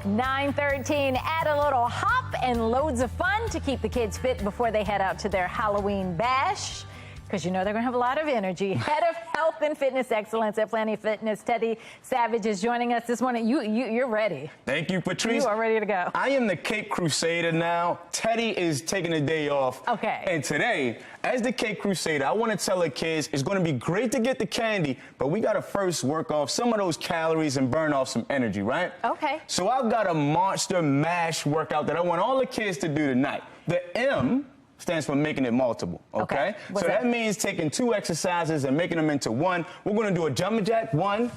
9:13, add a little hop and loads of fun to keep the kids fit before they head out to their Halloween bash, because you know they're going to have a lot of energy. Head of Health and Fitness Excellence at Planet Fitness, Teddy Savage, is joining us this morning. You're ready. Thank you, Patrice. You are ready to go. I am the Cape Crusader now. Teddy is taking a day off. Okay. And today, as the Cape Crusader, I want to tell the kids it's going to be great to get the candy, but we got to first work off some of those calories and burn off some energy, right? Okay. So I've got a monster mash workout that I want all the kids to do tonight. The M stands for making it multiple, okay? So that means taking 2 exercises and making them into one. We're going to do a jumping jack, 1,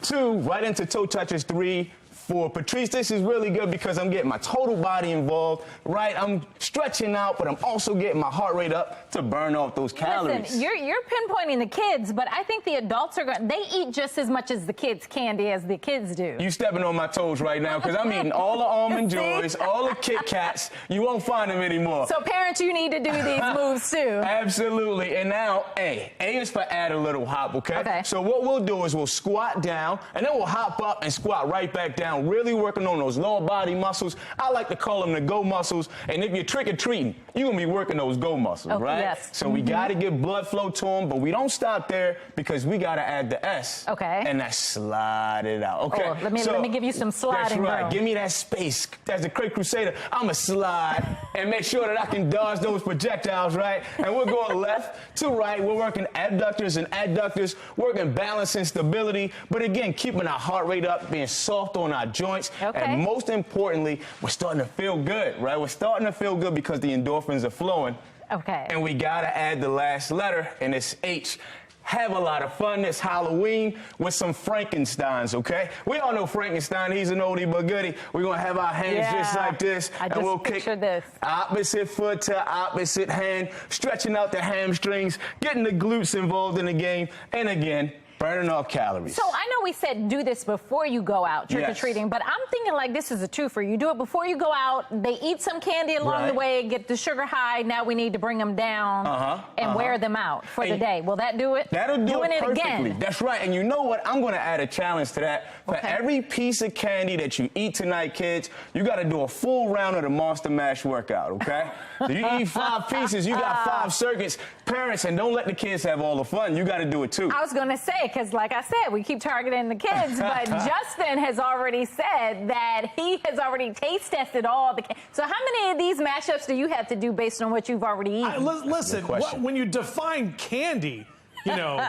2, right into toe touches, 3, 4. Patrice, this is really good because I'm getting my total body involved, right? I'm stretching out, but I'm also getting my heart rate up to burn off those calories. Listen, you're pinpointing the kids, but I think the adults are going. They eat just as much as the kids' candy as the kids do. You stepping on my toes right now because I'm eating all the Almond Joys, all the Kit Kats. You won't find them anymore. So parents, you need to do these moves too. Absolutely. And now A is for add a little hop, okay? So what we'll do is we'll squat down and then we'll hop up and squat right back down. Really working on those lower body muscles. I like to call them the go muscles. And if you're trick-or-treating, you're going to be working those go muscles, right? Yes. So we got to get blood flow to them, but we don't stop there because we got to add the S. Okay. And that's slide it out, okay? Oh, let me give you some sliding. That's right. Give me that space. As the Cape Crusader, I'm a slide and make sure that I can dodge those projectiles, right? And we're going left to right. We're working abductors and adductors, working balance and stability, but again, keeping our heart rate up, being soft on our joints, and most importantly, we're starting to feel good, right? We're starting to feel good because the endorphins are flowing. Okay. And we gotta add the last letter, and it's H. Have a lot of fun this Halloween with some Frankensteins, okay? We all know Frankenstein, he's an oldie but goodie. We're gonna have our hands just like this, and we'll kick this. Opposite foot to opposite hand, stretching out the hamstrings, getting the glutes involved in the game, and again, burning off calories. So I know we said do this before you go out trick-or-treating, but I'm thinking like this is a twofer. You do it before you go out, they eat some candy along the way, get the sugar high, now we need to bring them down and wear them out for the day. Will that do it? That'll do Doing it perfectly. again. That's right. And you know what? I'm going to add a challenge to that. For every piece of candy that you eat tonight, kids, you got to do a full round of the Monster Mash workout, okay? So you eat 5 pieces, you got 5 circuits. Parents, and don't let the kids have all the fun. You got to do it too. I was going to say, because like I said, we keep targeting the kids, but Justin has already said that he has already taste tested all the. So how many of these mashups do you have to do based on what you've already eaten? Listen, when you define candy, you know,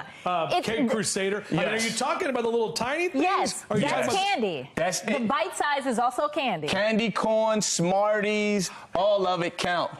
Cape Crusader, I mean, are you talking about the little tiny things? Yes, that's candy. That's the bite size is also candy. Candy corn, Smarties, all of it count.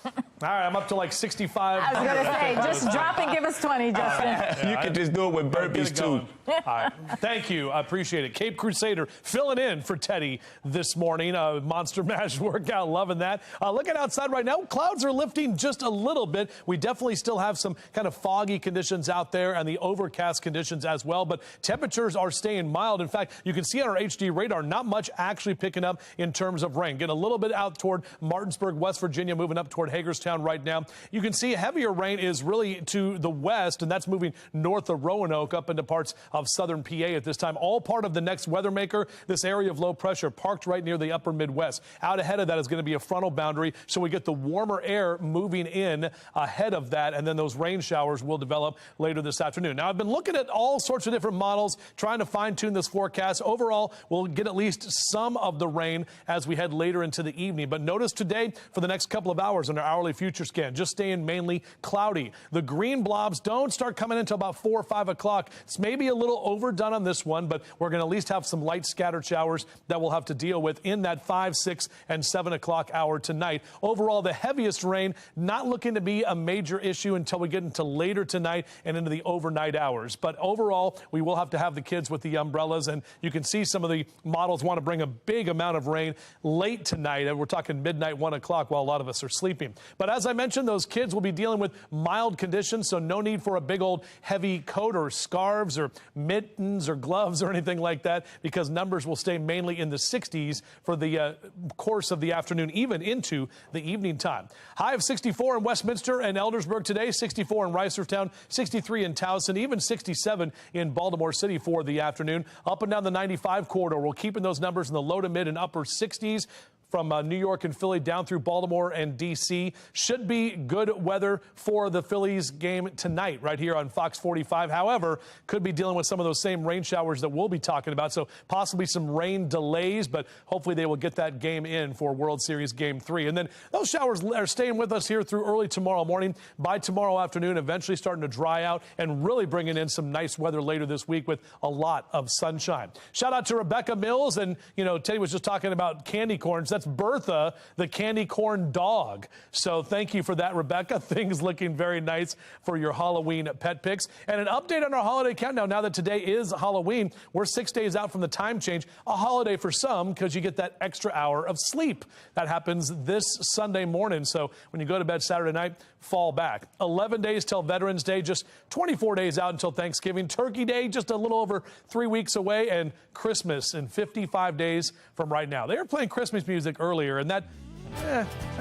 All right, I'm up to like 65. I was going to say, just drop and give us 20, Justin. You can just do it with burpees, too. All right. Thank you. I appreciate it. Cape Crusader filling in for Teddy this morning. Monster Mash workout. Loving that. Looking outside right now, clouds are lifting just a little bit. We definitely still have some kind of foggy conditions out there and the overcast conditions as well, but temperatures are staying mild. In fact, you can see on our HD radar, not much actually picking up in terms of rain. Getting a little bit out toward Martinsburg, West Virginia, moving up toward Hagerstown right now. You can see heavier rain is really to the west, and that's moving north of Roanoke up into parts of southern PA at this time. All part of the next weather maker, this area of low pressure parked right near the upper Midwest. Out ahead of that is going to be a frontal boundary, so we get the warmer air moving in ahead of that, and then those rain showers will develop later this afternoon. Now, I've been looking at all sorts of different models, trying to fine-tune this forecast. Overall, we'll get at least some of the rain as we head later into the evening. But notice today, for the next couple of hours on our hourly future scan, just staying mainly cloudy. The green blobs don't start coming until about 4 or 5 o'clock. It's maybe a little overdone on this one, but we're going to at least have some light scattered showers that we'll have to deal with in that 5, 6, and 7 o'clock hour tonight. Overall, the heaviest rain not looking to be a major issue until we get into later tonight and into the overnight hours. But overall, we will have to have the kids with the umbrellas, and you can see some of the models want to bring a big amount of rain late tonight. And we're talking midnight, 1 o'clock, while a lot of us are sleeping. But as I mentioned, those kids will be dealing with mild conditions, so no need for a big old heavy coat or scarves or mittens or gloves or anything like that, because numbers will stay mainly in the 60s for the course of the afternoon, even into the evening time. High of 64 in Westminster and Eldersburg today, 64 in Reisterstown, 63 in Towson, even 67 in Baltimore City for the afternoon. Up and down the 95 corridor, we're keeping those numbers in the low to mid and upper 60s. From New York and Philly down through Baltimore and D.C. Should be good weather for the Phillies game tonight right here on Fox 45. However, could be dealing with some of those same rain showers that we'll be talking about. So possibly some rain delays, but hopefully they will get that game in for World Series Game 3. And then those showers are staying with us here through early tomorrow morning. By tomorrow afternoon, eventually starting to dry out and really bringing in some nice weather later this week with a lot of sunshine. Shout out to Rebecca Mills. And, you know, Teddy was just talking about candy corns. That's Bertha, the candy corn dog. So thank you for that, Rebecca. Things looking very nice for your Halloween pet picks. And an update on our holiday countdown. Now that today is Halloween, we're 6 days out from the time change. A holiday for some because you get that extra hour of sleep. That happens this Sunday morning. So when you go to bed Saturday night, fall back. 11 days till Veterans Day, just 24 days out until Thanksgiving. Turkey Day, just a little over 3 weeks away. And Christmas in 55 days from right now. They were playing Christmas music earlier, and that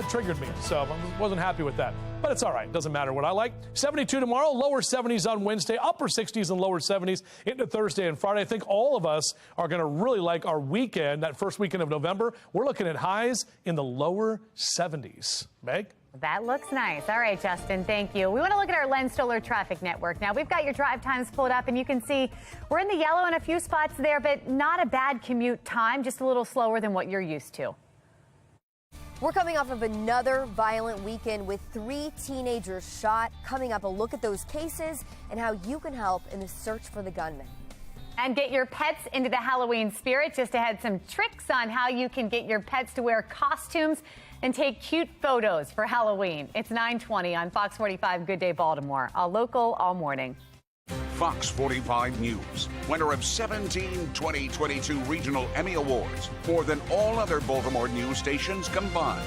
triggered me, so I wasn't happy with that. But it's all right. Doesn't matter what I like. 72 tomorrow, lower 70s on Wednesday, upper 60s and lower 70s into Thursday and Friday. I think all of us are going to really like our weekend, that first weekend of November. We're looking at highs in the lower 70s. Meg? That looks nice. All right, Justin, thank you. We want to look at our Len Stoller traffic network. Now, we've got your drive times pulled up, and you can see we're in the yellow in a few spots there, but not a bad commute time, just a little slower than what you're used to. We're coming off of another violent weekend with 3 teenagers shot. Coming up, a look at those cases and how you can help in the search for the gunman. And get your pets into the Halloween spirit. Just ahead, some tricks on how you can get your pets to wear costumes and take cute photos for Halloween. It's 9:20 on Fox 45 Good Day Baltimore, all local, all morning. Fox 45 News, winner of 17 2022 Regional Emmy Awards, more than all other Baltimore news stations combined.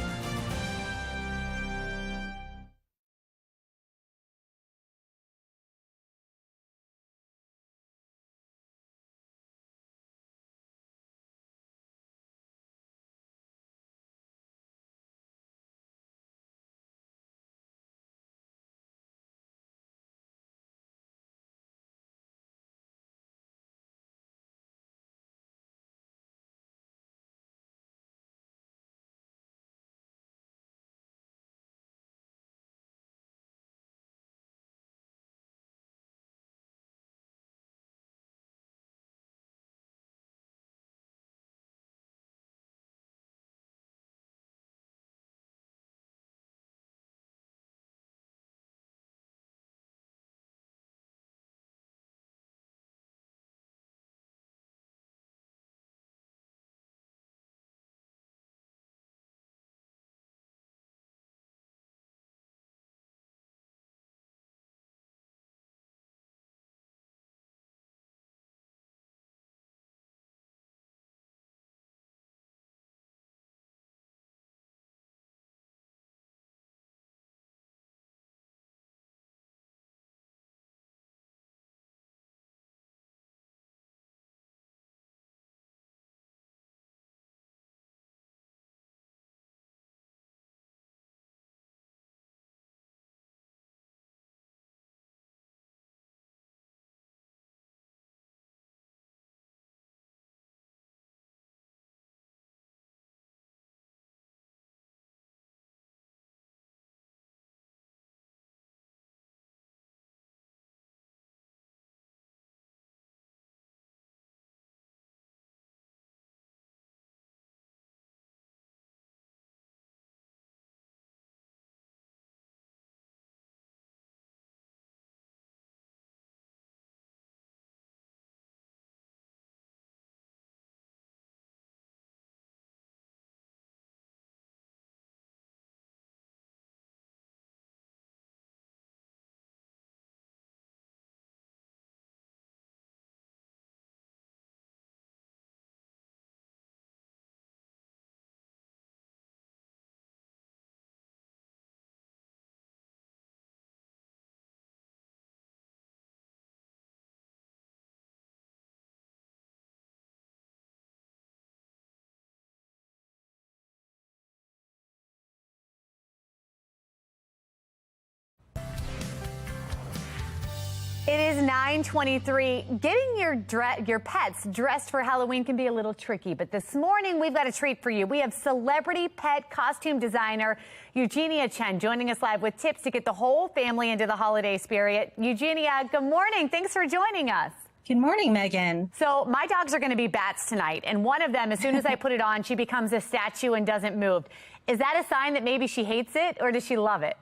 It is 9:23. Getting your pets dressed for Halloween can be a little tricky, but this morning we've got a treat for you. We have celebrity pet costume designer Eugenia Chen joining us live with tips to get the whole family into the holiday spirit. Eugenia, good morning. Thanks for joining us. Good morning, Megan. So my dogs are going to be bats tonight, and one of them, as soon as I put it on, she becomes a statue and doesn't move. Is that a sign that maybe she hates it, or does she love it?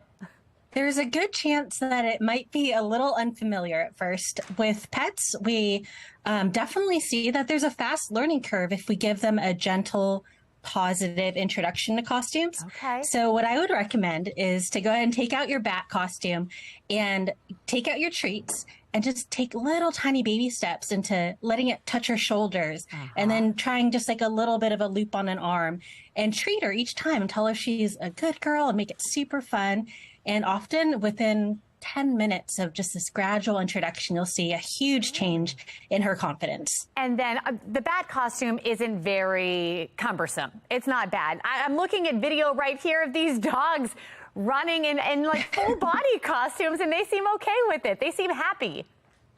There's a good chance that it might be a little unfamiliar at first. With pets, we definitely see that there's a fast learning curve if we give them a gentle, positive introduction to costumes. Okay. So what I would recommend is to go ahead and take out your bat costume and take out your treats and just take little tiny baby steps into letting it touch her shoulders and then trying just like a little bit of a loop on an arm and treat her each time and tell her she's a good girl and make it super fun. And often within 10 minutes of just this gradual introduction, you'll see a huge change in her confidence. And then the bat costume isn't very cumbersome. It's not bad. I'm looking at video right here of these dogs running in like full body costumes, and they seem okay with it. They seem happy.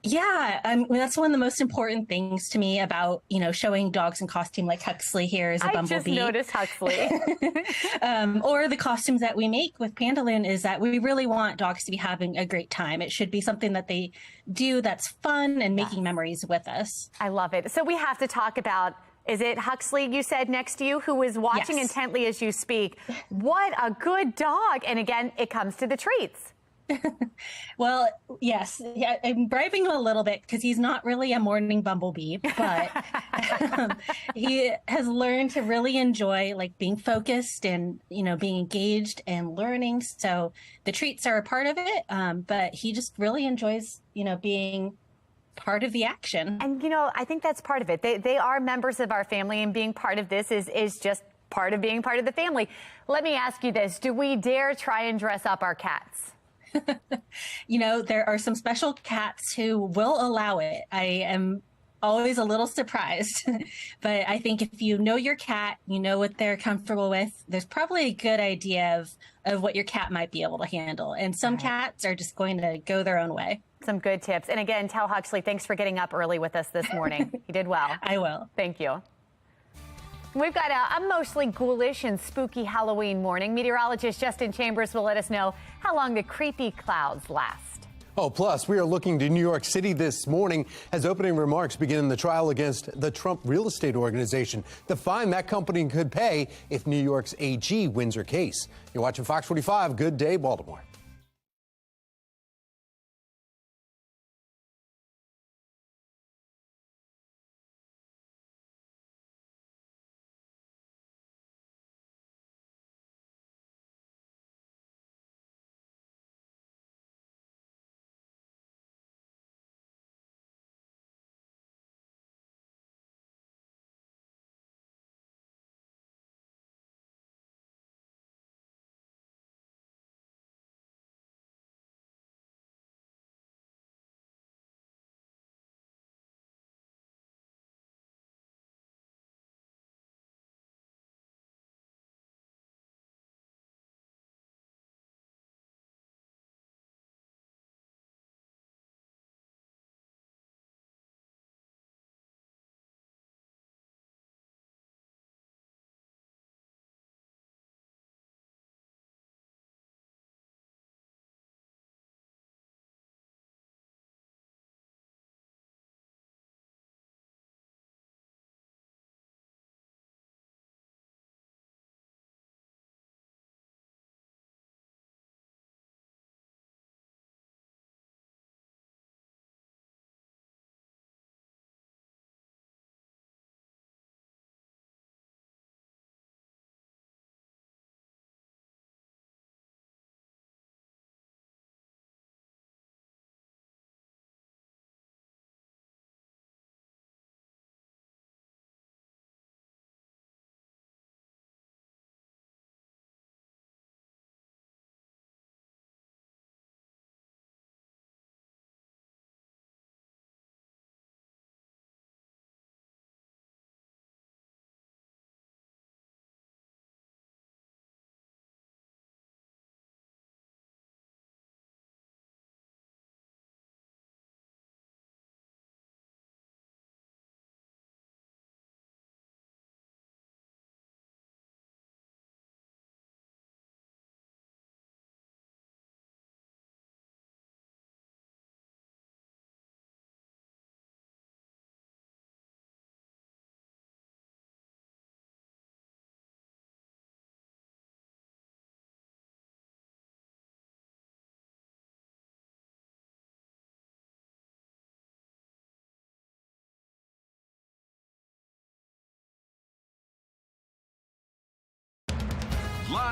Yeah, that's one of the most important things to me about, showing dogs in costume like Huxley here is a bumblebee. I just noticed Huxley. Or the costumes that we make with Pandaloon is that we really want dogs to be having a great time. It should be something that they do that's fun and making memories with us. I love it. So we have to talk about, is it Huxley you said next to you, who is watching intently as you speak? What a good dog. And again, it comes to the treats. Well, yes, I'm bribing him a little bit because he's not really a morning bumblebee, but he has learned to really enjoy like being focused and, being engaged and learning. So the treats are a part of it, but he just really enjoys, being part of the action. And, I think that's part of it. They are members of our family, and being part of this is just part of being part of the family. Let me ask you this. Do we dare try and dress up our cats? There are some special cats who will allow it. I am always a little surprised, but I think if you know your cat, you know what they're comfortable with, there's probably a good idea of what your cat might be able to handle. And some cats are just going to go their own way. Some good tips. And again, tell Huxley, thanks for getting up early with us this morning. You did well. I will. Thank you. We've got a mostly ghoulish and spooky Halloween morning. Meteorologist Justin Chambers will let us know how long the creepy clouds last. Oh, plus, we are looking to New York City this morning as opening remarks begin in the trial against the Trump real estate organization. The fine that company could pay if New York's AG wins her case. You're watching Fox 45. Good day, Baltimore.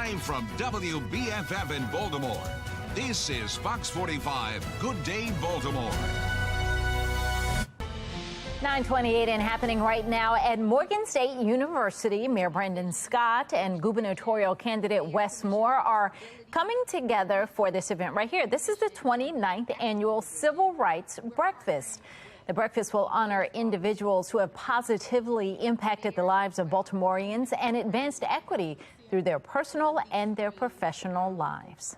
Live from WBFF in Baltimore, this is Fox 45 Good Day Baltimore. 9:28 and happening right now at Morgan State University. Mayor Brandon Scott and gubernatorial candidate Wes Moore are coming together for this event right here. This is the 29th annual Civil Rights Breakfast. The breakfast will honor individuals who have positively impacted the lives of Baltimoreans and advanced equity through their personal and their professional lives.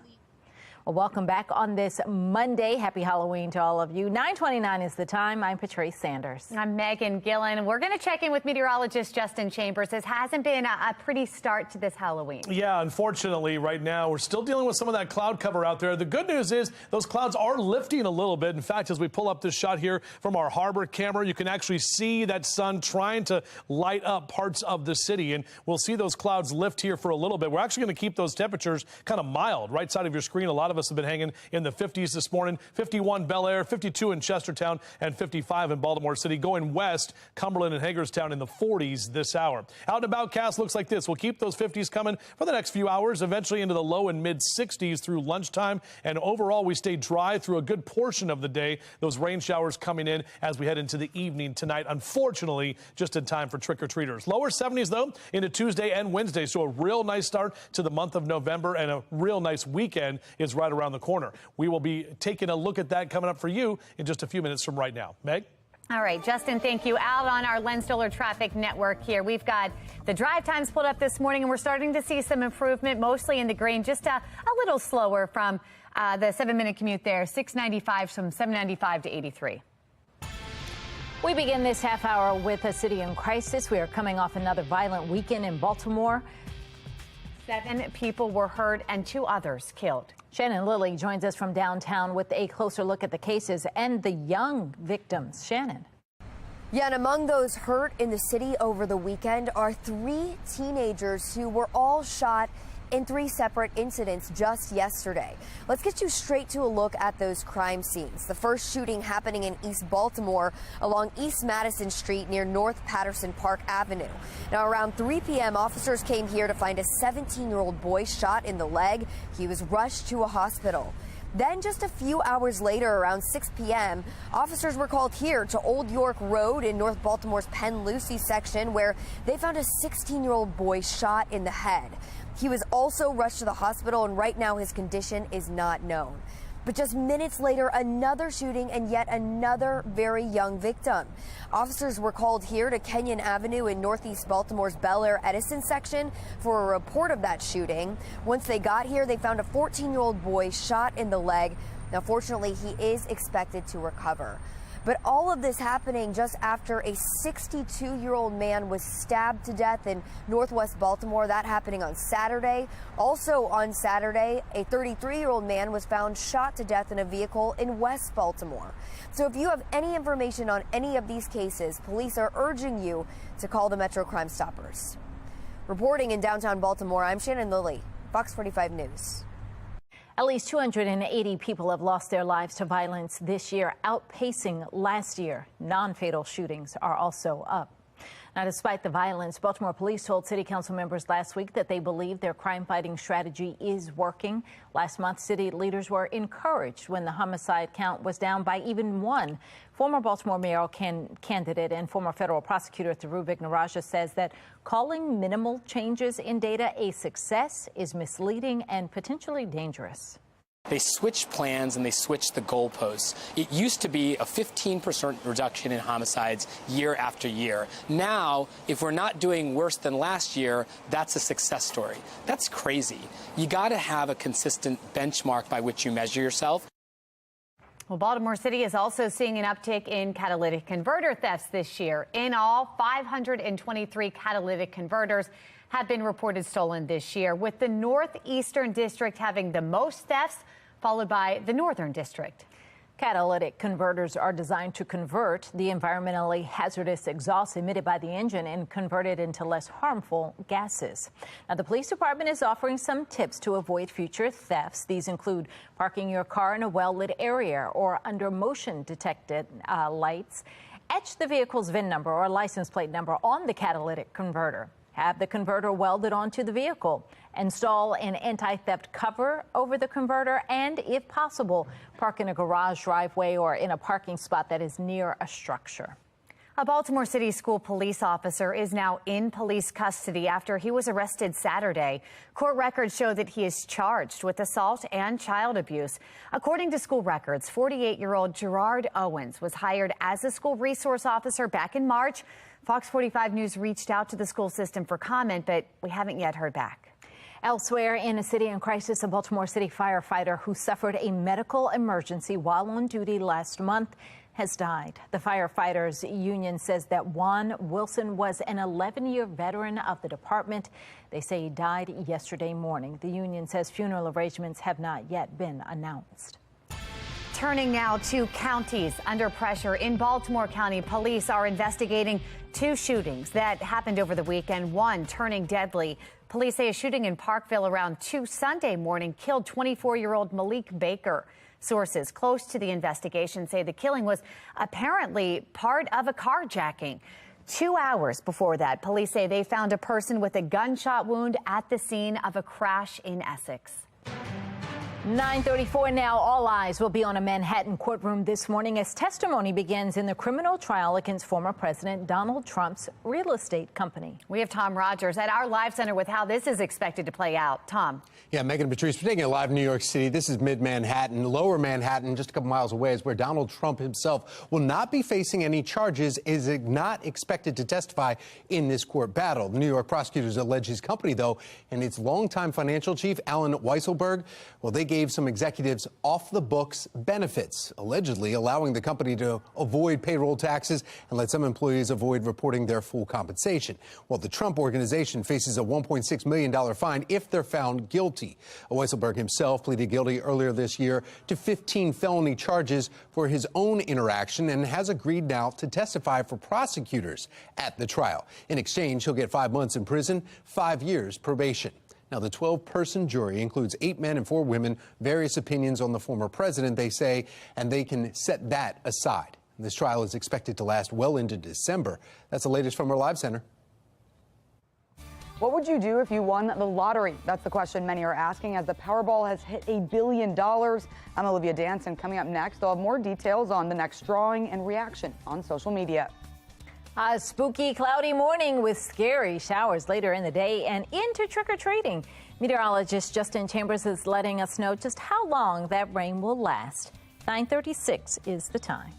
Well, welcome back on this Monday. Happy Halloween to all of you. 9:29 is the time. I'm Patrice Sanders. I'm Megan Gillen. We're going to check in with meteorologist Justin Chambers. This hasn't been a pretty start to this Halloween. Yeah, unfortunately, right now, we're still dealing with some of that cloud cover out there. The good news is those clouds are lifting a little bit. In fact, as we pull up this shot here from our harbor camera, you can actually see that sun trying to light up parts of the city. And we'll see those clouds lift here for a little bit. We're actually going to keep those temperatures kind of mild. Right side of your screen, a lot of us have been hanging in the 50s this morning. 51 Bel Air, 52 in Chestertown, and 55 in Baltimore City. Going west, Cumberland and Hagerstown in the 40s this hour. Out and about cast looks like this. We'll keep those 50s coming for the next few hours, eventually into the low and mid 60s through lunchtime. And overall, we stay dry through a good portion of the day. Those rain showers coming in as we head into the evening tonight. Unfortunately, just in time for trick-or-treaters. Lower 70s, though, into Tuesday and Wednesday. So a real nice start to the month of November, and a real nice weekend is right around the corner. We will be taking a look at that coming up for you in just a few minutes from right now. Meg? All right, Justin, thank you. Out on our Len Stoller traffic network here, we've got the drive times pulled up this morning, and we're starting to see some improvement, mostly in the green, just a little slower from the 7-minute commute there, 695 from 795 to 83. We begin this half hour with a city in crisis. We are coming off another violent weekend in Baltimore. 7 people were hurt and 2 others killed. Shannon Lilly joins us from downtown with a closer look at the cases and the young victims. Shannon. Yeah, and among those hurt in the city over the weekend are 3 teenagers who were all shot in 3 separate incidents just yesterday. Let's get you straight to a look at those crime scenes. The first shooting happening in East Baltimore along East Madison Street near North Patterson Park Avenue. Now, around 3 p.m., officers came here to find a 17-year-old boy shot in the leg. He was rushed to a hospital. Then just a few hours later, around 6 p.m., officers were called here to Old York Road in North Baltimore's Penn Lucy section, where they found a 16-year-old boy shot in the head. He was also rushed to the hospital, and right now his condition is not known. But just minutes later, another shooting and yet another very young victim. Officers were called here to Kenyon Avenue in Northeast Baltimore's Bel Air Edison section for a report of that shooting. Once they got here, they found a 14-year-old boy shot in the leg. Now, fortunately, he is expected to recover. But all of this happening just after a 62-year-old man was stabbed to death in Northwest Baltimore. That happening on Saturday. Also on Saturday, a 33-year-old man was found shot to death in a vehicle in West Baltimore. So if you have any information on any of these cases, police are urging you to call the Metro Crime Stoppers. Reporting in downtown Baltimore, I'm Shannon Lilly, Fox 45 News. At least 280 people have lost their lives to violence this year, outpacing last year. Non-fatal shootings are also up. Now, despite the violence, Baltimore police told city council members last week that they believe their crime-fighting strategy is working. Last month, city leaders were encouraged when the homicide count was down by even 1. Former Baltimore mayoral candidate and former federal prosecutor Thiru Vignarajah says that calling minimal changes in data a success is misleading and potentially dangerous. They switched plans and they switched the goalposts. It used to be a 15% reduction in homicides year after year. Now, if we're not doing worse than last year, that's a success story. That's crazy. You got to have a consistent benchmark by which you measure yourself. Well, Baltimore City is also seeing an uptick in catalytic converter thefts this year. In all, 523 catalytic converters have been reported stolen this year, with the Northeastern District having the most thefts, followed by the Northern District. Catalytic converters are designed to convert the environmentally hazardous exhaust emitted by the engine and convert it into less harmful gases. Now, the police department is offering some tips to avoid future thefts. These include parking your car in a well-lit area or under motion-detected lights. Etch the vehicle's VIN number or license plate number on the catalytic converter. have the converter welded onto the vehicle, install an anti-theft cover over the converter, and, if possible, park in a garage driveway or in a parking spot that is near a structure. A Baltimore City school police officer is now in police custody after he was arrested Saturday. Court records show that he is charged with assault and child abuse. According to school records, 48-year-old Gerard Owens was hired as a school resource officer back in March. Fox 45 News reached out to the school system for comment, but we haven't yet heard back. Elsewhere in a city in crisis, a Baltimore City firefighter who suffered a medical emergency while on duty last month has died. The firefighters union says that Juan Wilson was an 11-year veteran of the department. They say he died yesterday morning. The union says funeral arrangements have not yet been announced. Turning now to counties under pressure. In Baltimore County, police are investigating 2 shootings that happened over the weekend, one turning deadly. Police say a shooting in Parkville around 2 Sunday morning killed 24-year-old Malik Baker. Sources close to the investigation say the killing was apparently part of a carjacking. 2 hours before that, police say they found a person with a gunshot wound at the scene of a crash in Essex. 9:34 now. All eyes will be on a Manhattan courtroom this morning as testimony begins in the criminal trial against former President Donald Trump's real estate company. We have Tom Rogers at our live center with how this is expected to play out. Tom. Yeah, Megan and Patrice, we're taking it live in New York City. This is mid-Manhattan. Lower Manhattan, just a couple miles away, is where Donald Trump himself will not be facing any charges, is not expected to testify in this court battle. The New York prosecutors allege his company, though, and its longtime financial chief, Alan Weisselberg, well, they gave some executives off-the-books benefits, allegedly allowing the company to avoid payroll taxes and let some employees avoid reporting their full compensation. Well, the Trump organization faces a $1.6 million fine if they're found guilty. Weisselberg himself pleaded guilty earlier this year to 15 felony charges for his own interaction and has agreed now to testify for prosecutors at the trial. In exchange, he'll get 5 months in prison, 5 years probation. Now, the 12-person jury includes 8 men and 4 women, various opinions on the former president, they say, and they can set that aside. This trial is expected to last well into December. That's the latest from our live center. What would you do if you won the lottery? That's the question many are asking as the Powerball has hit $1 billion. I'm Olivia Danson. Coming up next, I'll have more details on the next drawing and reaction on social media. A spooky, cloudy morning with scary showers later in the day and into trick-or-treating. Meteorologist Justin Chambers is letting us know just how long that rain will last. 9:36 is the time.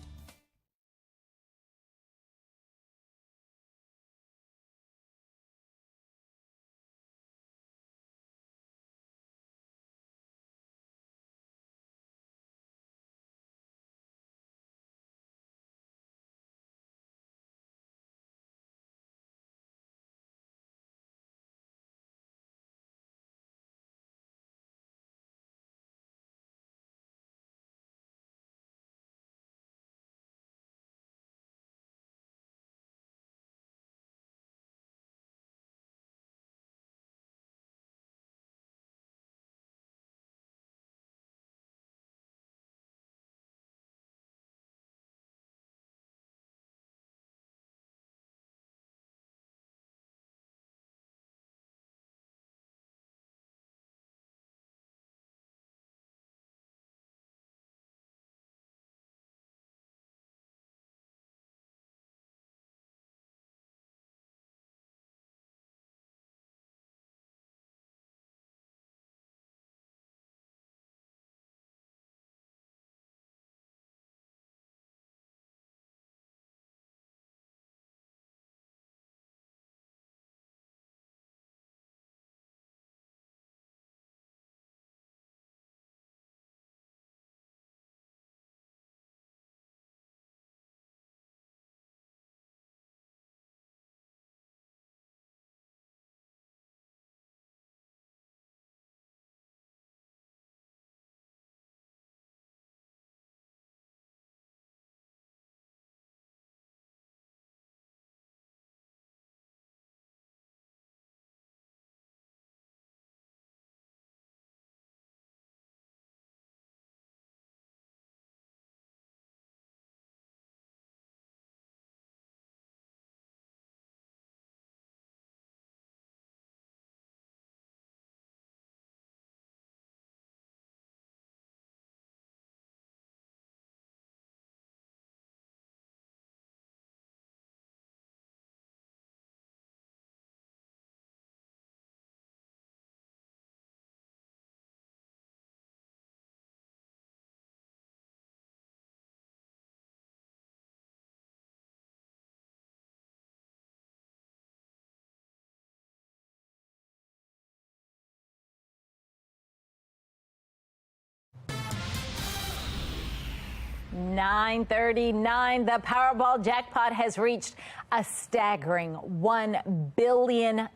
9:39. The Powerball jackpot has reached a staggering $1 billion.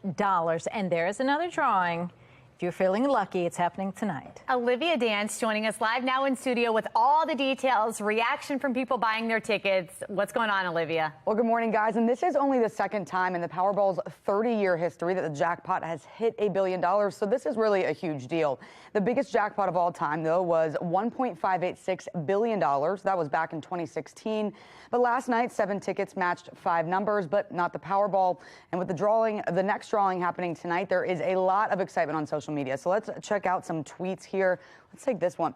And there is another drawing. If you're feeling lucky, it's happening tonight. Olivia Dance joining us live now in studio with all the details, reaction from people buying their tickets. What's going on, Olivia? Well, good morning, guys. And this is only the second time in the Powerball's 30-year history that the jackpot has hit $1 billion. So this is really a huge deal. The biggest jackpot of all time, though, was $1.586 billion. That was back in 2016. But last night, 7 tickets matched 5 numbers, but not the Powerball. And with the next drawing happening tonight, there is a lot of excitement on social media. So let's check out some tweets here. Let's take this one.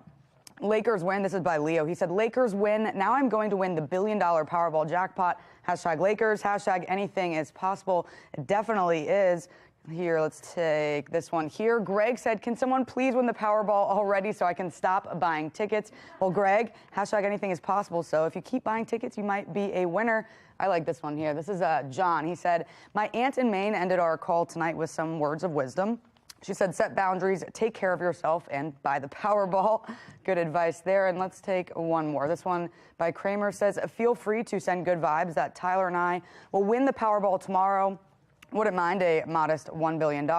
Lakers win. This is by Leo. He said, Lakers win. Now I'm going to win the $1 billion Powerball jackpot. Hashtag Lakers. Hashtag anything is possible. It definitely is. Here, let's take this one here. Greg said, can someone please win the Powerball already so I can stop buying tickets? Well, Greg, hashtag anything is possible. So if you keep buying tickets, you might be a winner. I like this one here. This is John. He said, my aunt in Maine ended our call tonight with some words of wisdom. She said, set boundaries, take care of yourself, and buy the Powerball. Good advice there. And let's take one more. This one by Kramer says, feel free to send good vibes that Tyler and I will win the Powerball tomorrow. Wouldn't mind a modest $1 billion.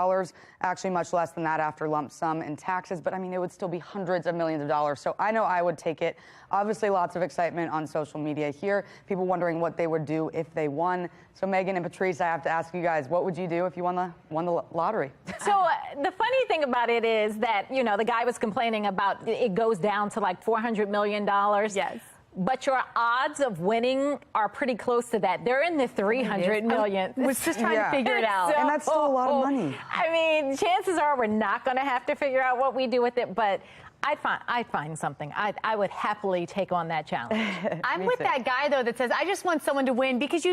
Actually, much less than that after lump sum and taxes. But I mean, it would still be hundreds of millions of dollars. So I know I would take it. Obviously, lots of excitement on social media here. People wondering what they would do if they won. So Megan and Patrice, I have to ask you guys, what would you do if you won the lottery? So the funny thing about it is that, you know, the guy was complaining about it goes down to like $400 million. Yes. But your odds of winning are pretty close to that. They're in the 300 million. I was just trying to figure it out. So, and that's still a lot of money. I mean, chances are we're not going to have to figure out what we do with it, but I'd find something. I would happily take on that challenge. I'm with that guy, though, that says, I just want someone to win, because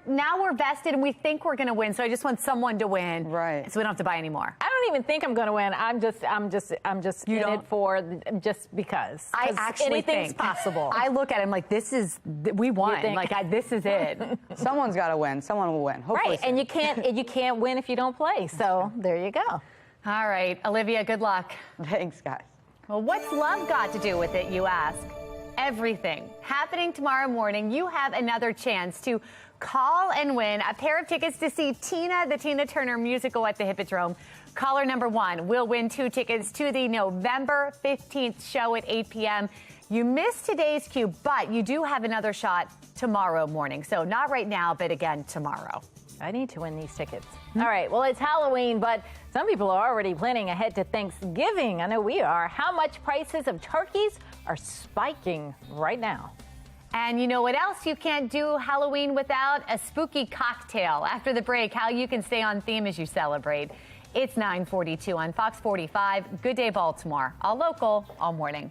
now we're vested and we think we're going to win, so I just want someone to win. Right. So we don't have to buy anymore. I don't even think I'm going to win. I'm just in it for just because. I actually anything's possible. I look at him like, we won. Like, this is it. Someone's got to win. Someone will win. Hopefully. Right, and you can't win if you don't play. So there you go. All right, Olivia, good luck. Thanks, guys. Well, what's love got to do with it, you ask? Everything. Happening tomorrow morning, you have another chance to call and win a pair of tickets to see Tina, the Tina Turner musical at the Hippodrome. Caller number 1 will win 2 tickets to the November 15th show at 8 p.m. You missed today's cue, but you do have another shot tomorrow morning. So not right now, but again tomorrow. I need to win these tickets. All right, well, it's Halloween, but some people are already planning ahead to Thanksgiving. I know we are. How much prices of turkeys are spiking right now? And you know what else you can't do Halloween without? A spooky cocktail. After the break, how you can stay on theme as you celebrate. It's 9:42 on Fox 45. Good day, Baltimore. All local, all morning.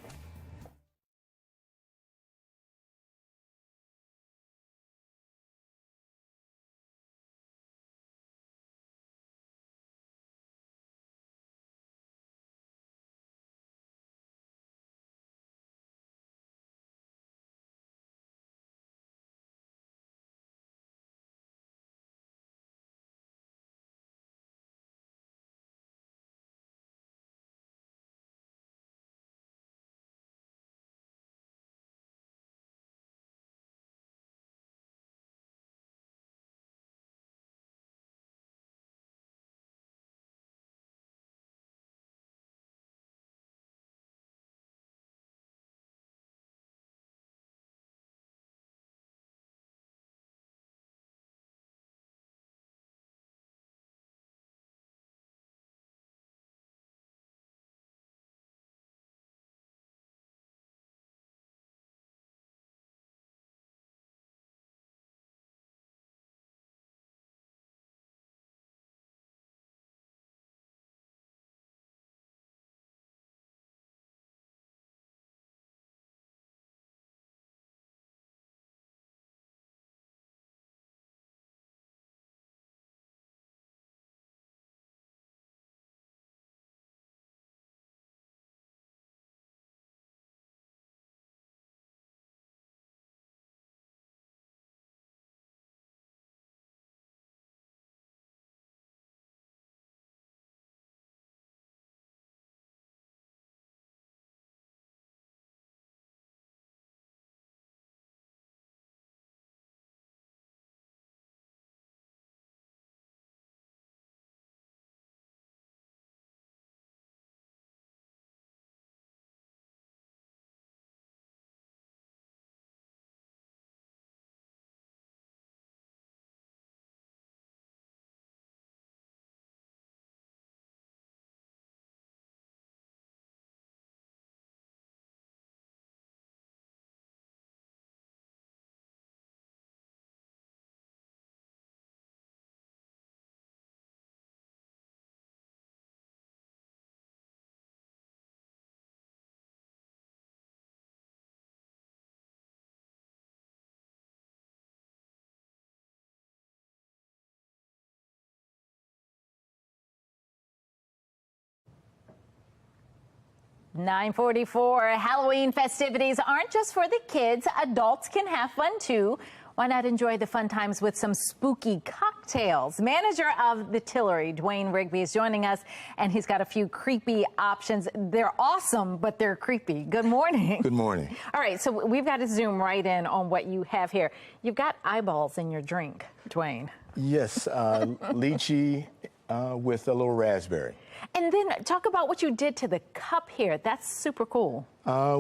9:44. Halloween festivities aren't just for the kids. Adults can have fun too. Why not enjoy the fun times with some spooky cocktails? Manager of the Tillery, Dwayne Rigby, is joining us, and he's got a few creepy options. They're awesome, but they're creepy. Good morning. Good morning. All right, so we've got to zoom right in on what you have here. You've got eyeballs in your drink, Dwayne. Yes, lychee with a little raspberry. And then talk about what you did to the cup here. That's super cool.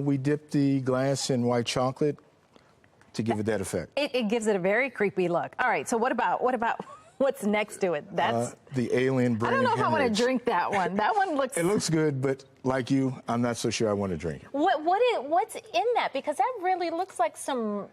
We dipped the glass in white chocolate to give it that effect. It gives it a very creepy look. All right, so what about what's next to it? That's the alien brain. I don't know if I want to hemorrhage. drink that one. That one looks. It looks good, but like you, I'm not so sure I want to drink it. What's in that? Because that really looks like some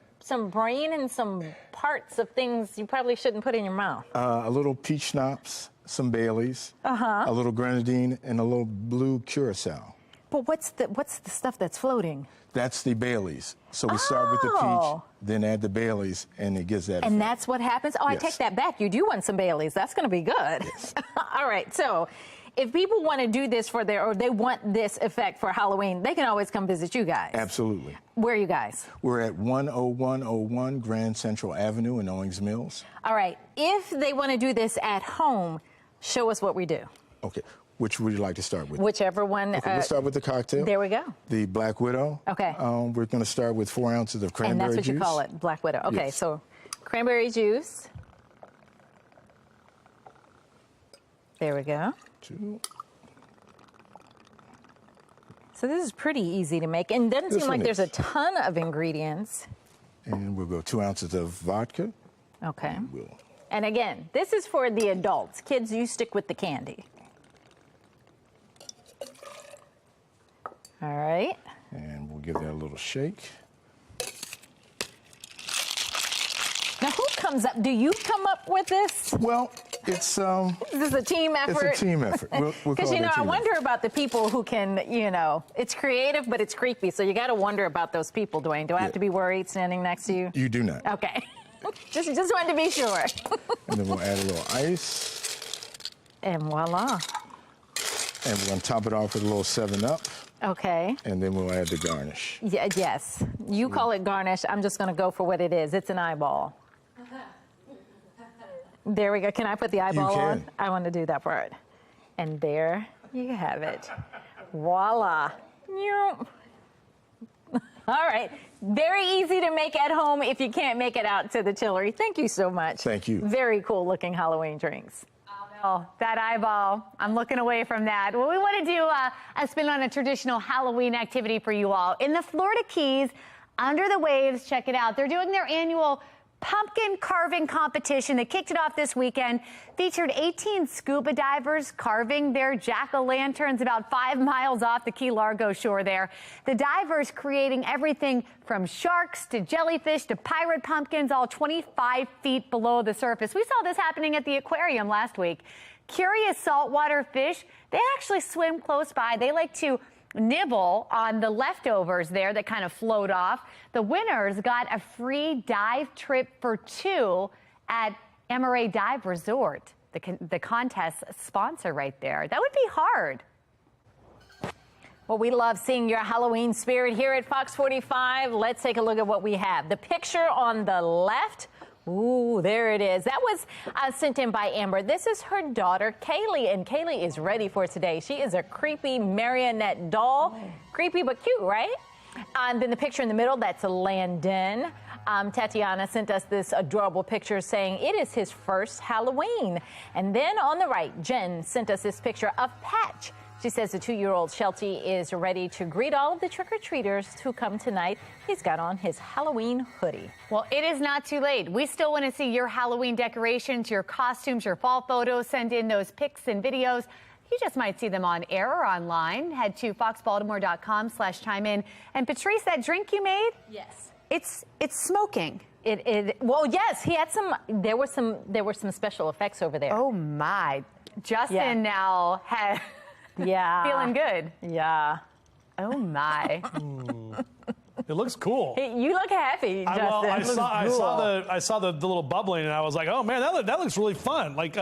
brain and some parts of things you probably shouldn't put in your mouth. A little peach schnapps, some Baileys, a little grenadine, and a little blue curacao. But what's the stuff that's floating? That's the Baileys. So we start with the peach, then add the Baileys, and it gives that And effect. that's what happens? Oh, Yes. I take that back. You do want some Baileys. That's going to be good. Yes. All right. So if people want to do this or they want this effect for Halloween, they can always come visit you guys. Absolutely. Where are you guys? We're at 10101 Grand Central Avenue in Owings Mills. All right. If they want to do this at home, show us what we do. Okay. Which would you like to start with? Whichever one. Okay, we'll start with the cocktail. There we go. The Black Widow. Okay. We're going to start with 4 ounces of cranberry And that's what juice. you call it, Black Widow. Okay, Yes. so cranberry juice. There we go. 2. So this is pretty easy to make, and doesn't This seem like one there's is. a ton of ingredients. And we'll go 2 ounces of vodka. Okay. We'll And again, this is for the adults. Kids, you stick with the candy. All right. And we'll give that a little shake. Now, who comes up? Do you come up with this? Well, it's Is this a team effort? It's a team effort. We'll Because, call you it know, a I team wonder about the people who can, it's creative, but it's creepy. So you got to wonder about those people, Dwayne. Do I have to be worried standing next to you? You do not. Okay. just wanted to be sure. And then we'll add a little ice. And voila. And we're going to top it off with a little 7-Up. Okay. And then we'll add the garnish. Yeah, yes. You call it garnish. I'm just going to go for what it is. It's an eyeball. There we go. Can I put the eyeball on? I want to do that part. And there you have it. Voila. All right. Very easy to make at home if you can't make it out to the Tillery. Thank you so much. Thank you. Very cool looking Halloween drinks. Oh, that eyeball. I'm looking away from that. Well, we want to do a spin on a traditional Halloween activity for you all. In the Florida Keys, under the waves, check it out. They're doing their annual pumpkin carving competition. They kicked it off this weekend. Featured 18 scuba divers carving their jack-o'-lanterns about 5 miles off the Key Largo shore there. The divers creating everything from sharks to jellyfish to pirate pumpkins, all 25 feet below the surface. We saw this happening at the aquarium last week. Curious saltwater fish, they actually swim close by. They like to nibble on the leftovers there that kind of float off. The winners got a free dive trip for 2 at Amaray Dive Resort, the contest sponsor right there. That would be hard. Well, we love seeing your Halloween spirit here at Fox 45. Let's take a look at what we have. The picture on the left. Ooh, there it is. That was sent in by Amber. This is her daughter, Kaylee, and Kaylee is ready for today. She is a creepy marionette doll. Creepy but cute, right? And then the picture in the middle, that's Landon. Tatiana sent us this adorable picture saying it is his first Halloween. And then on the right, Jen sent us this picture of Patch. She says the 2-year-old Sheltie is ready to greet all of the trick-or-treaters who come tonight. He's got on his Halloween hoodie. Well, it is not too late. We still want to see your Halloween decorations, your costumes, your fall photos. Send in those pics and videos. You just might see them on air or online. Head to foxbaltimore.com/chime in. And Patrice, that drink you made? Yes. It's smoking. Well, yes, he had some. There were some special effects over there. Oh my! Justin now has. Yeah. Feeling good. Yeah. Oh my. It looks cool. You look happy, Justin. I saw the little bubbling, and I was like, oh, man, that looks really fun. Like,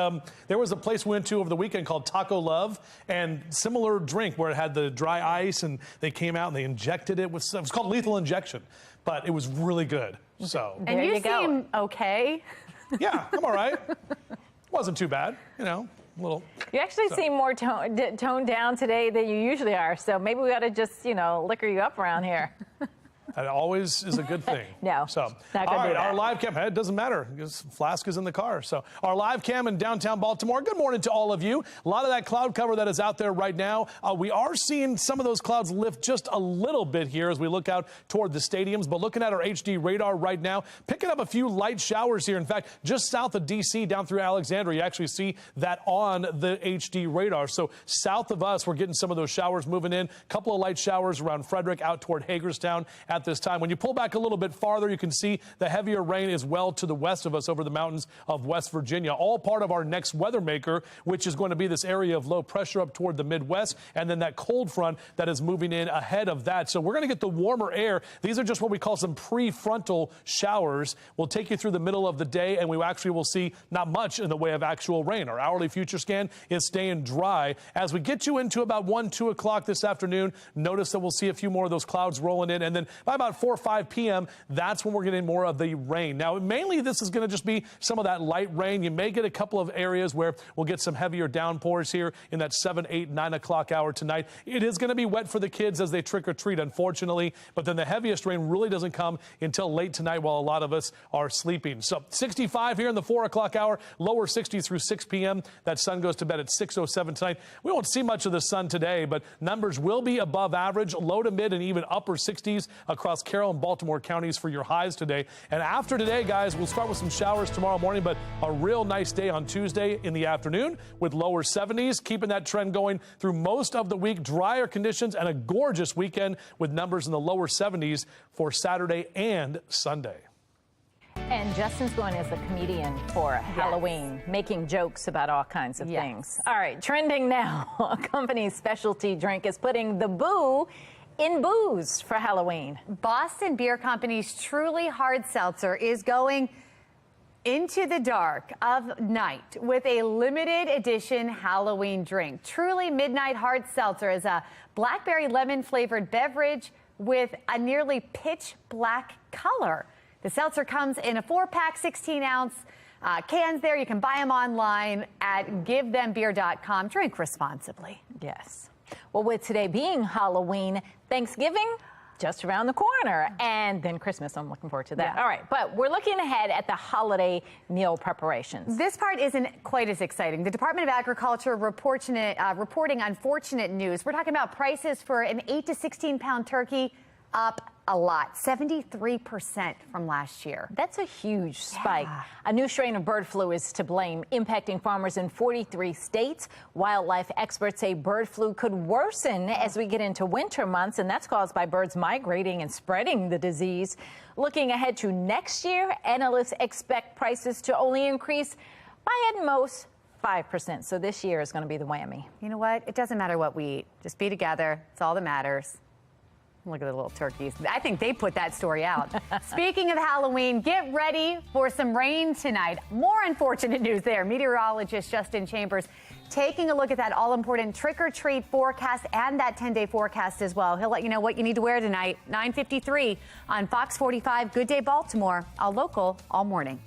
there was a place we went to over the weekend called Taco Love, and similar drink where it had the dry ice, and they came out and they injected it with some. It was called lethal injection, but it was really good. So. And you seem okay. Yeah, I'm all right. Wasn't too bad, little. You actually seem more toned down today than you usually are, so maybe we ought to just, liquor you up around here. That always is a good thing. No, so not all gonna do right, that. our live cam. It doesn't matter because Flask is in the car. So our live cam in downtown Baltimore. Good morning to all of you. A lot of that cloud cover that is out there right now. We are seeing some of those clouds lift just a little bit here as we look out toward the stadiums. But looking at our HD radar right now, picking up a few light showers here. In fact, just south of D.C. down through Alexandria, you actually see that on the HD radar. So south of us, we're getting some of those showers moving in. A couple of light showers around Frederick out toward Hagerstown at this time. When you pull back a little bit farther, you can see the heavier rain is well to the west of us over the mountains of West Virginia, all part of our next weather maker, which is going to be this area of low pressure up toward the Midwest, and then that cold front that is moving in ahead of that. So we're going to get the warmer air. These are just what we call some prefrontal showers. We'll take you through the middle of the day, and we actually will see not much in the way of actual rain. Our hourly future scan is staying dry. As we get you into about 1, 2 o'clock this afternoon, notice that we'll see a few more of those clouds rolling in, and then by about 4 or 5 p.m., that's when we're getting more of the rain. Now, mainly this is going to just be some of that light rain. You may get a couple of areas where we'll get some heavier downpours here in that 7, 8, 9 o'clock hour tonight. It is going to be wet for the kids as they trick or treat, unfortunately, but then the heaviest rain really doesn't come until late tonight while a lot of us are sleeping. So 65 here in the 4 o'clock hour, lower 60 through 6 p.m. That sun goes to bed at 6:07 tonight. We won't see much of the sun today, but numbers will be above average, low to mid and even upper 60s across Carroll and Baltimore counties for your highs today. And after today, guys, we'll start with some showers tomorrow morning, but a real nice day on Tuesday in the afternoon with lower 70s, keeping that trend going through most of the week. Drier conditions and a gorgeous weekend with numbers in the lower 70s for Saturday and Sunday. And Justin's going as a comedian for Halloween, making jokes about all kinds of things. All right, trending now. A company's specialty drink is putting the boo in booze for Halloween. Boston Beer Company's Truly Hard Seltzer is going into the dark of night with a limited edition Halloween drink. Truly Midnight Hard Seltzer is a blackberry lemon flavored beverage with a nearly pitch black color. The seltzer comes in a 4-pack, 16-ounce cans there. You can buy them online at givethembeer.com. Drink responsibly. Yes. Well, with today being Halloween, Thanksgiving just around the corner, and then Christmas. I'm looking forward to that. Yeah. All right, but we're looking ahead at the holiday meal preparations. This part isn't quite as exciting. The Department of Agriculture reporting unfortunate news. We're talking about prices for an 8 to 16-pound turkey up a lot, 73% from last year. That's a huge spike. Yeah. A new strain of bird flu is to blame, impacting farmers in 43 states. Wildlife experts say bird flu could worsen as we get into winter months, and that's caused by birds migrating and spreading the disease. Looking ahead to next year, analysts expect prices to only increase by at most 5%. So this year is going to be the whammy. You know what? It doesn't matter what we eat. Just be together. It's all that matters. Look at the little turkeys. I think they put that story out. Speaking of Halloween, get ready for some rain tonight. More unfortunate news there. Meteorologist Justin Chambers taking a look at that all-important trick-or-treat forecast and that 10-day forecast as well. He'll let you know what you need to wear tonight. 9:53 on Fox 45. Good Day Baltimore. All local, all morning.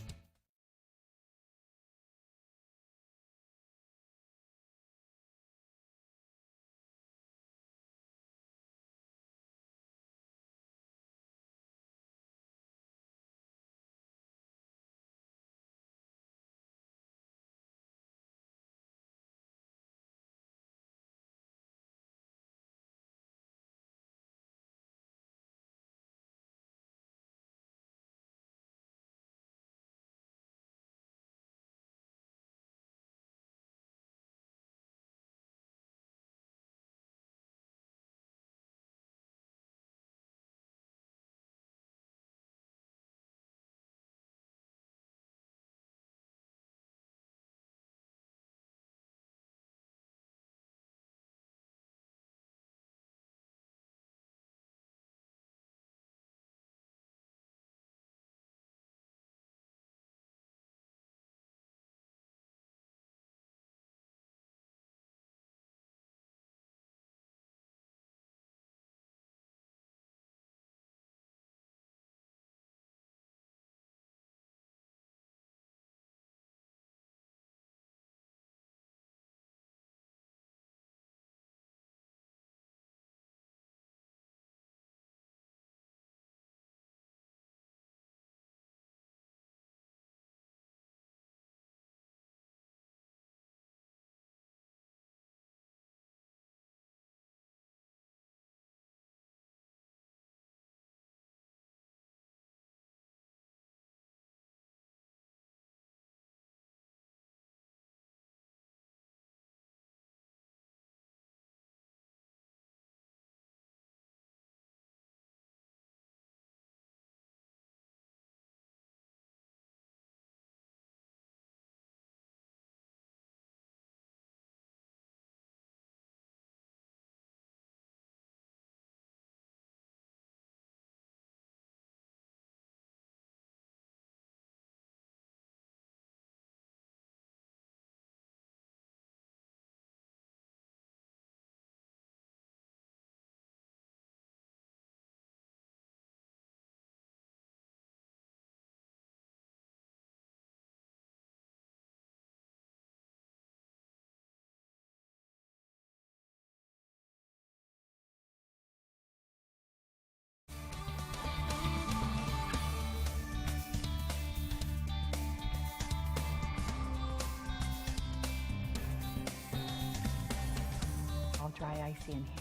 dry icy in here.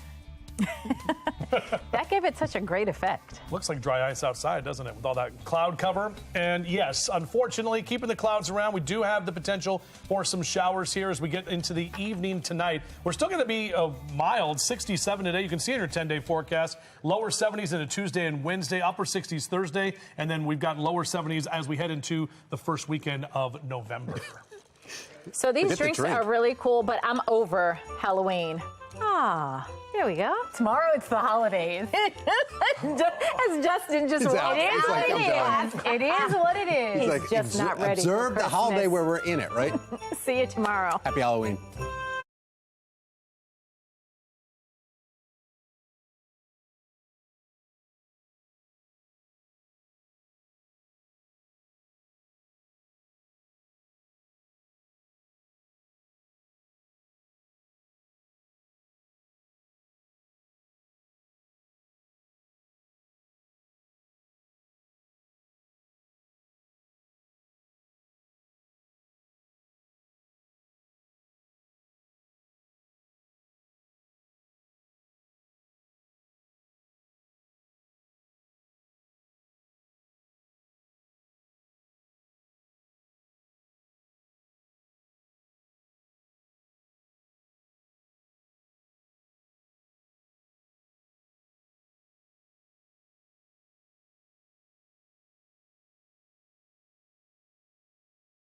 That gave it such a great effect. Looks like dry ice outside, doesn't it, with all that cloud cover? And yes, unfortunately, keeping the clouds around, we do have the potential for some showers here as we get into the evening tonight. We're still going to be mild, 67 today. You can see in your 10-day forecast. Lower 70s into Tuesday and Wednesday, upper 60s Thursday, and then we've got lower 70s as we head into the first weekend of November. So these drinks are really cool, but I'm over Halloween. Ah, there we go. Tomorrow it's the holidays. As Justin just wrote. It is what it is. It is what it is. He's like, just not ready. Observe the holiday where we're in it, right? See you tomorrow. Happy Halloween.